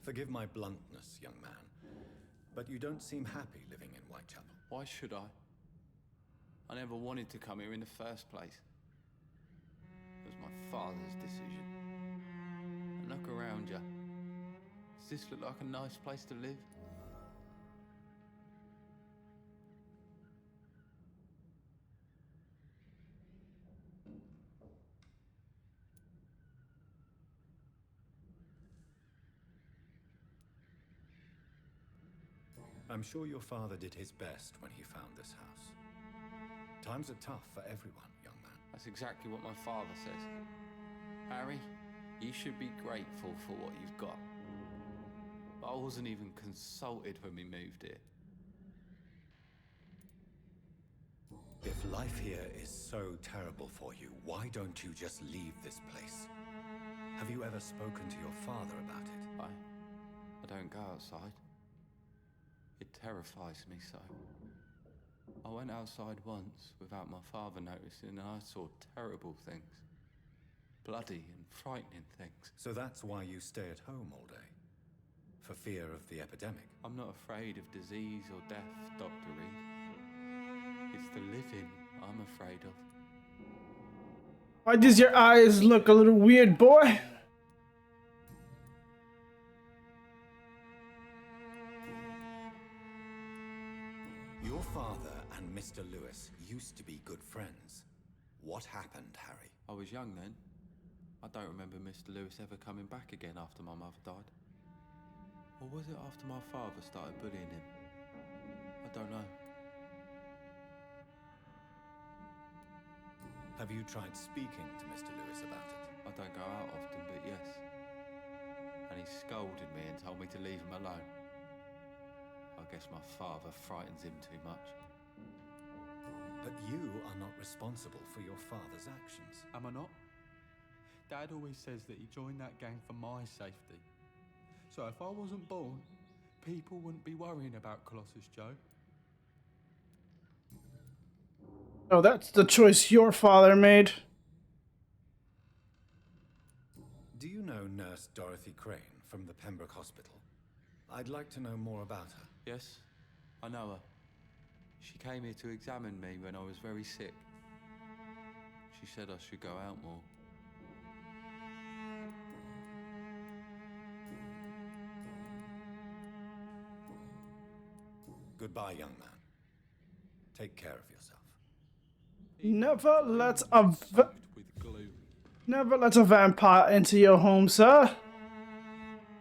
Forgive my bluntness, young man, but you don't seem happy living in Whitechapel. Why should I? I never wanted to come here in the first place. It was my father's decision. And look around you. Does this look like a nice place to live? I'm sure your father did his best when he found this house. Times are tough for everyone, young man. That's exactly what my father says. Harry, you should be grateful for what you've got. But I wasn't even consulted when we moved here. If life here is so terrible for you, why don't you just leave this place? Have you ever spoken to your father about it? I don't go outside. It terrifies me so. I went outside once without my father noticing and I saw terrible things. Bloody and frightening things. So that's why you stay at home all day? For fear of the epidemic? I'm not afraid of disease or death, Dr. Reed. It's the living I'm afraid of. Why does your eyes look a little weird, boy? Your father and Mr. Lewis used to be good friends. What happened, Harry? I was young then. I don't remember Mr. Lewis ever coming back again after my mother died. Or was it after my father started bullying him? I don't know. Have you tried speaking to Mr. Lewis about it? I don't go out often, but yes. And he scolded me and told me to leave him alone. I guess my father frightens him too much. But you are not responsible for your father's actions. Am I not? Dad always says that he joined that gang for my safety. So if I wasn't born, people wouldn't be worrying about Colossus Joe. Oh, that's the choice your father made. Do you know Nurse Dorothy Crane from the Pembroke Hospital? I'd like to know more about her. Yes, I know her. She came here to examine me when I was very sick. She said I should go out more. Goodbye, young man. Take care of yourself. Never let a vampire into your home, sir.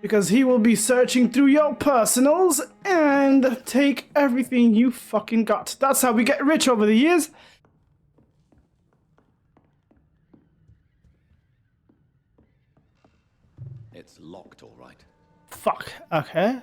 Because he will be searching through your personals and take everything you fucking got. That's how we get rich over the years. It's locked, all right. Fuck. Okay.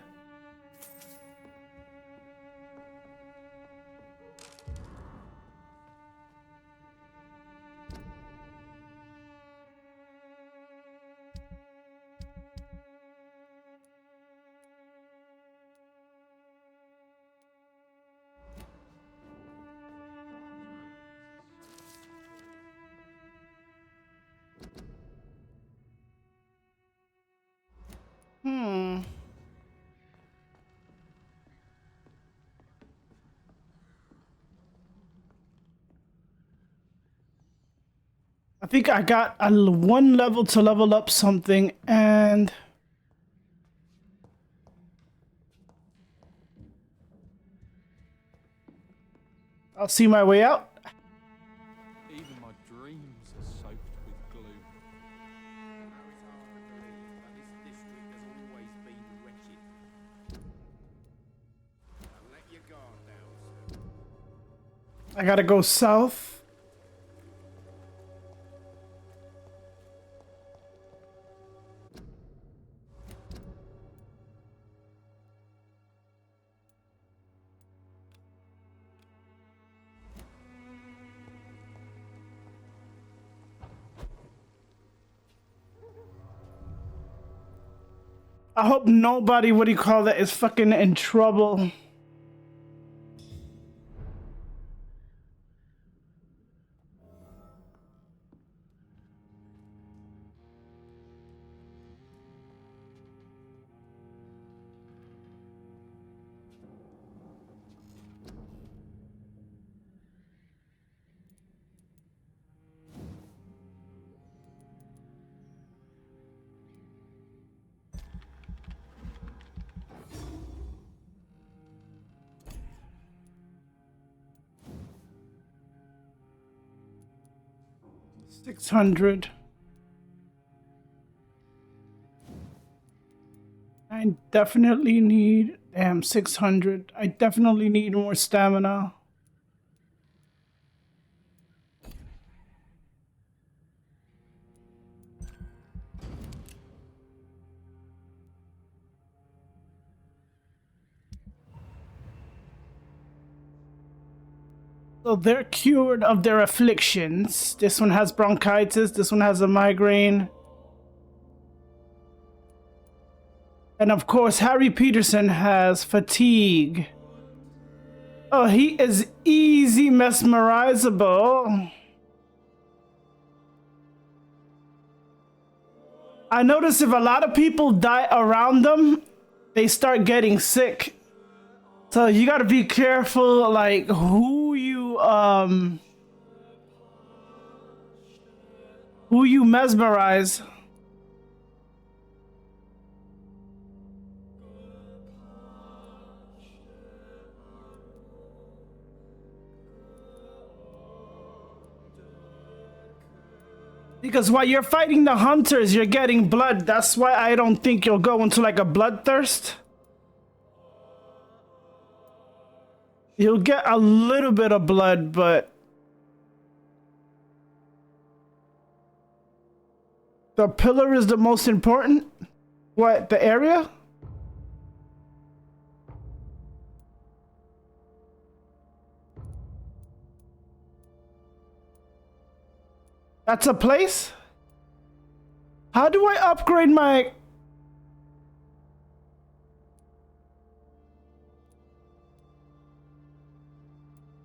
I think I got one level to level up something, and I'll see my way out. Even my dreams are soaked with glue. I gotta go south. I hope nobody, what do you call that, is fucking in trouble. $600. I definitely need, damn, 600. I definitely need more stamina. So they're cured of their afflictions. This one has bronchitis. This one has a migraine. And of course, Harry Peterson has fatigue. Oh, he is easy mesmerizable. I notice if a lot of people die around them, they start getting sick. So you gotta be careful, like who you mesmerize. Because while you're fighting the hunters, you're getting blood. That's why I don't think you'll go into like a bloodthirst. You'll get a little bit of blood, but the pillar is the most important. What, the area? That's a place? How do I upgrade my...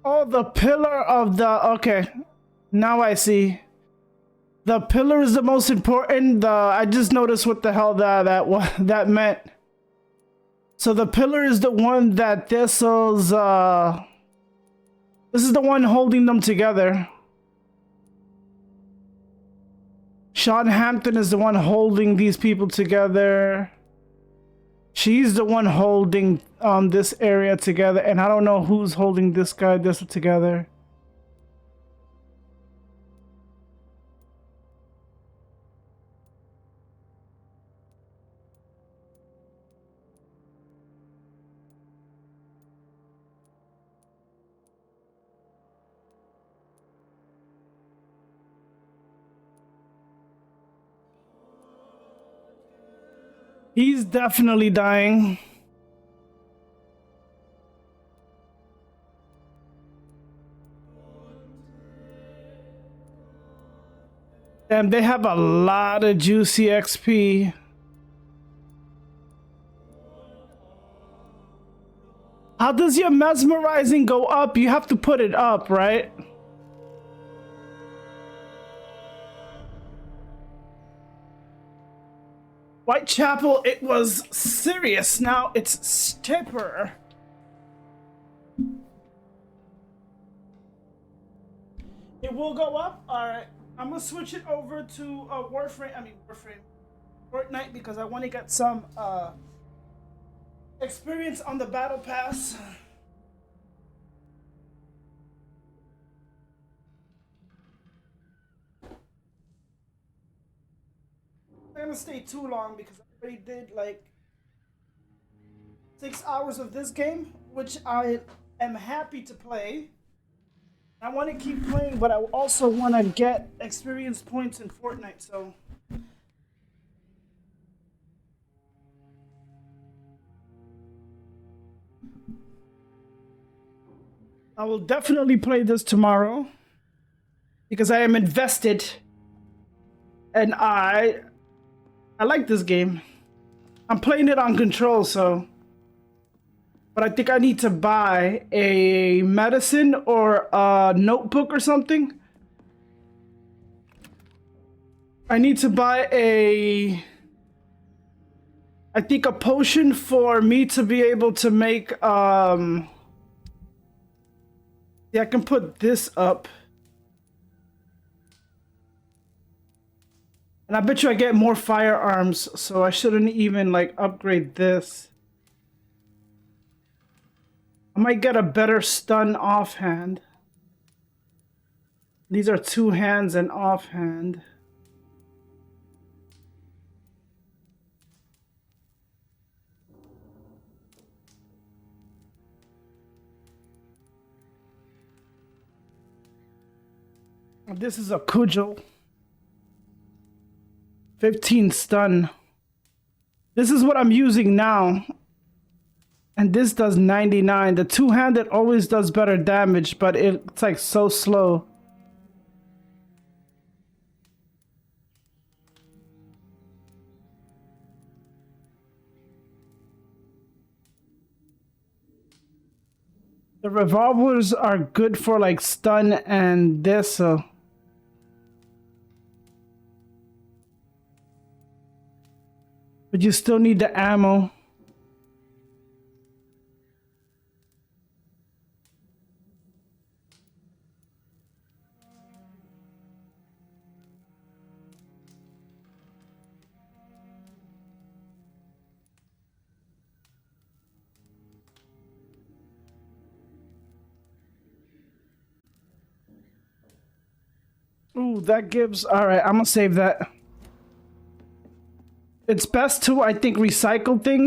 Oh, the pillar of the... Okay. Now I see. The pillar is the most important. I just noticed what the hell that meant. So the pillar is the one that this is the one holding them together. Sean Hampton is the one holding these people together. She's the one holding this area together, and I don't know who's holding this together. He's definitely dying. And they have a lot of juicy XP. How does your mesmerizing go up? You have to put it up, right? Whitechapel, it was serious. Now it's stiffer. It will go up? Alright. I'm gonna switch it over to Warframe, Fortnite, because I want to get some experience on the battle pass. I'm not gonna stay too long because I already did like 6 hours of this game, which I am happy to play. I want to keep playing, but I also want to get experience points in Fortnite, so. I will definitely play this tomorrow because I am invested and I like this game. I'm playing it on control, so. But I think I need to buy a medicine or a notebook or something. I need to buy I think a potion for me to be able to make, yeah, I can put this up. And I bet you I get more firearms, so I shouldn't even like upgrade this. I might get a better stun offhand. These are two hands and offhand. This is a cudgel. 15 stun. This is what I'm using now. And this does 99. The two-handed always does better damage, but it's like so slow. The revolvers are good for like stun and this, so. But you still need the ammo. Ooh, that gives... Alright, I'm gonna save that. It's best to, I think, recycle things.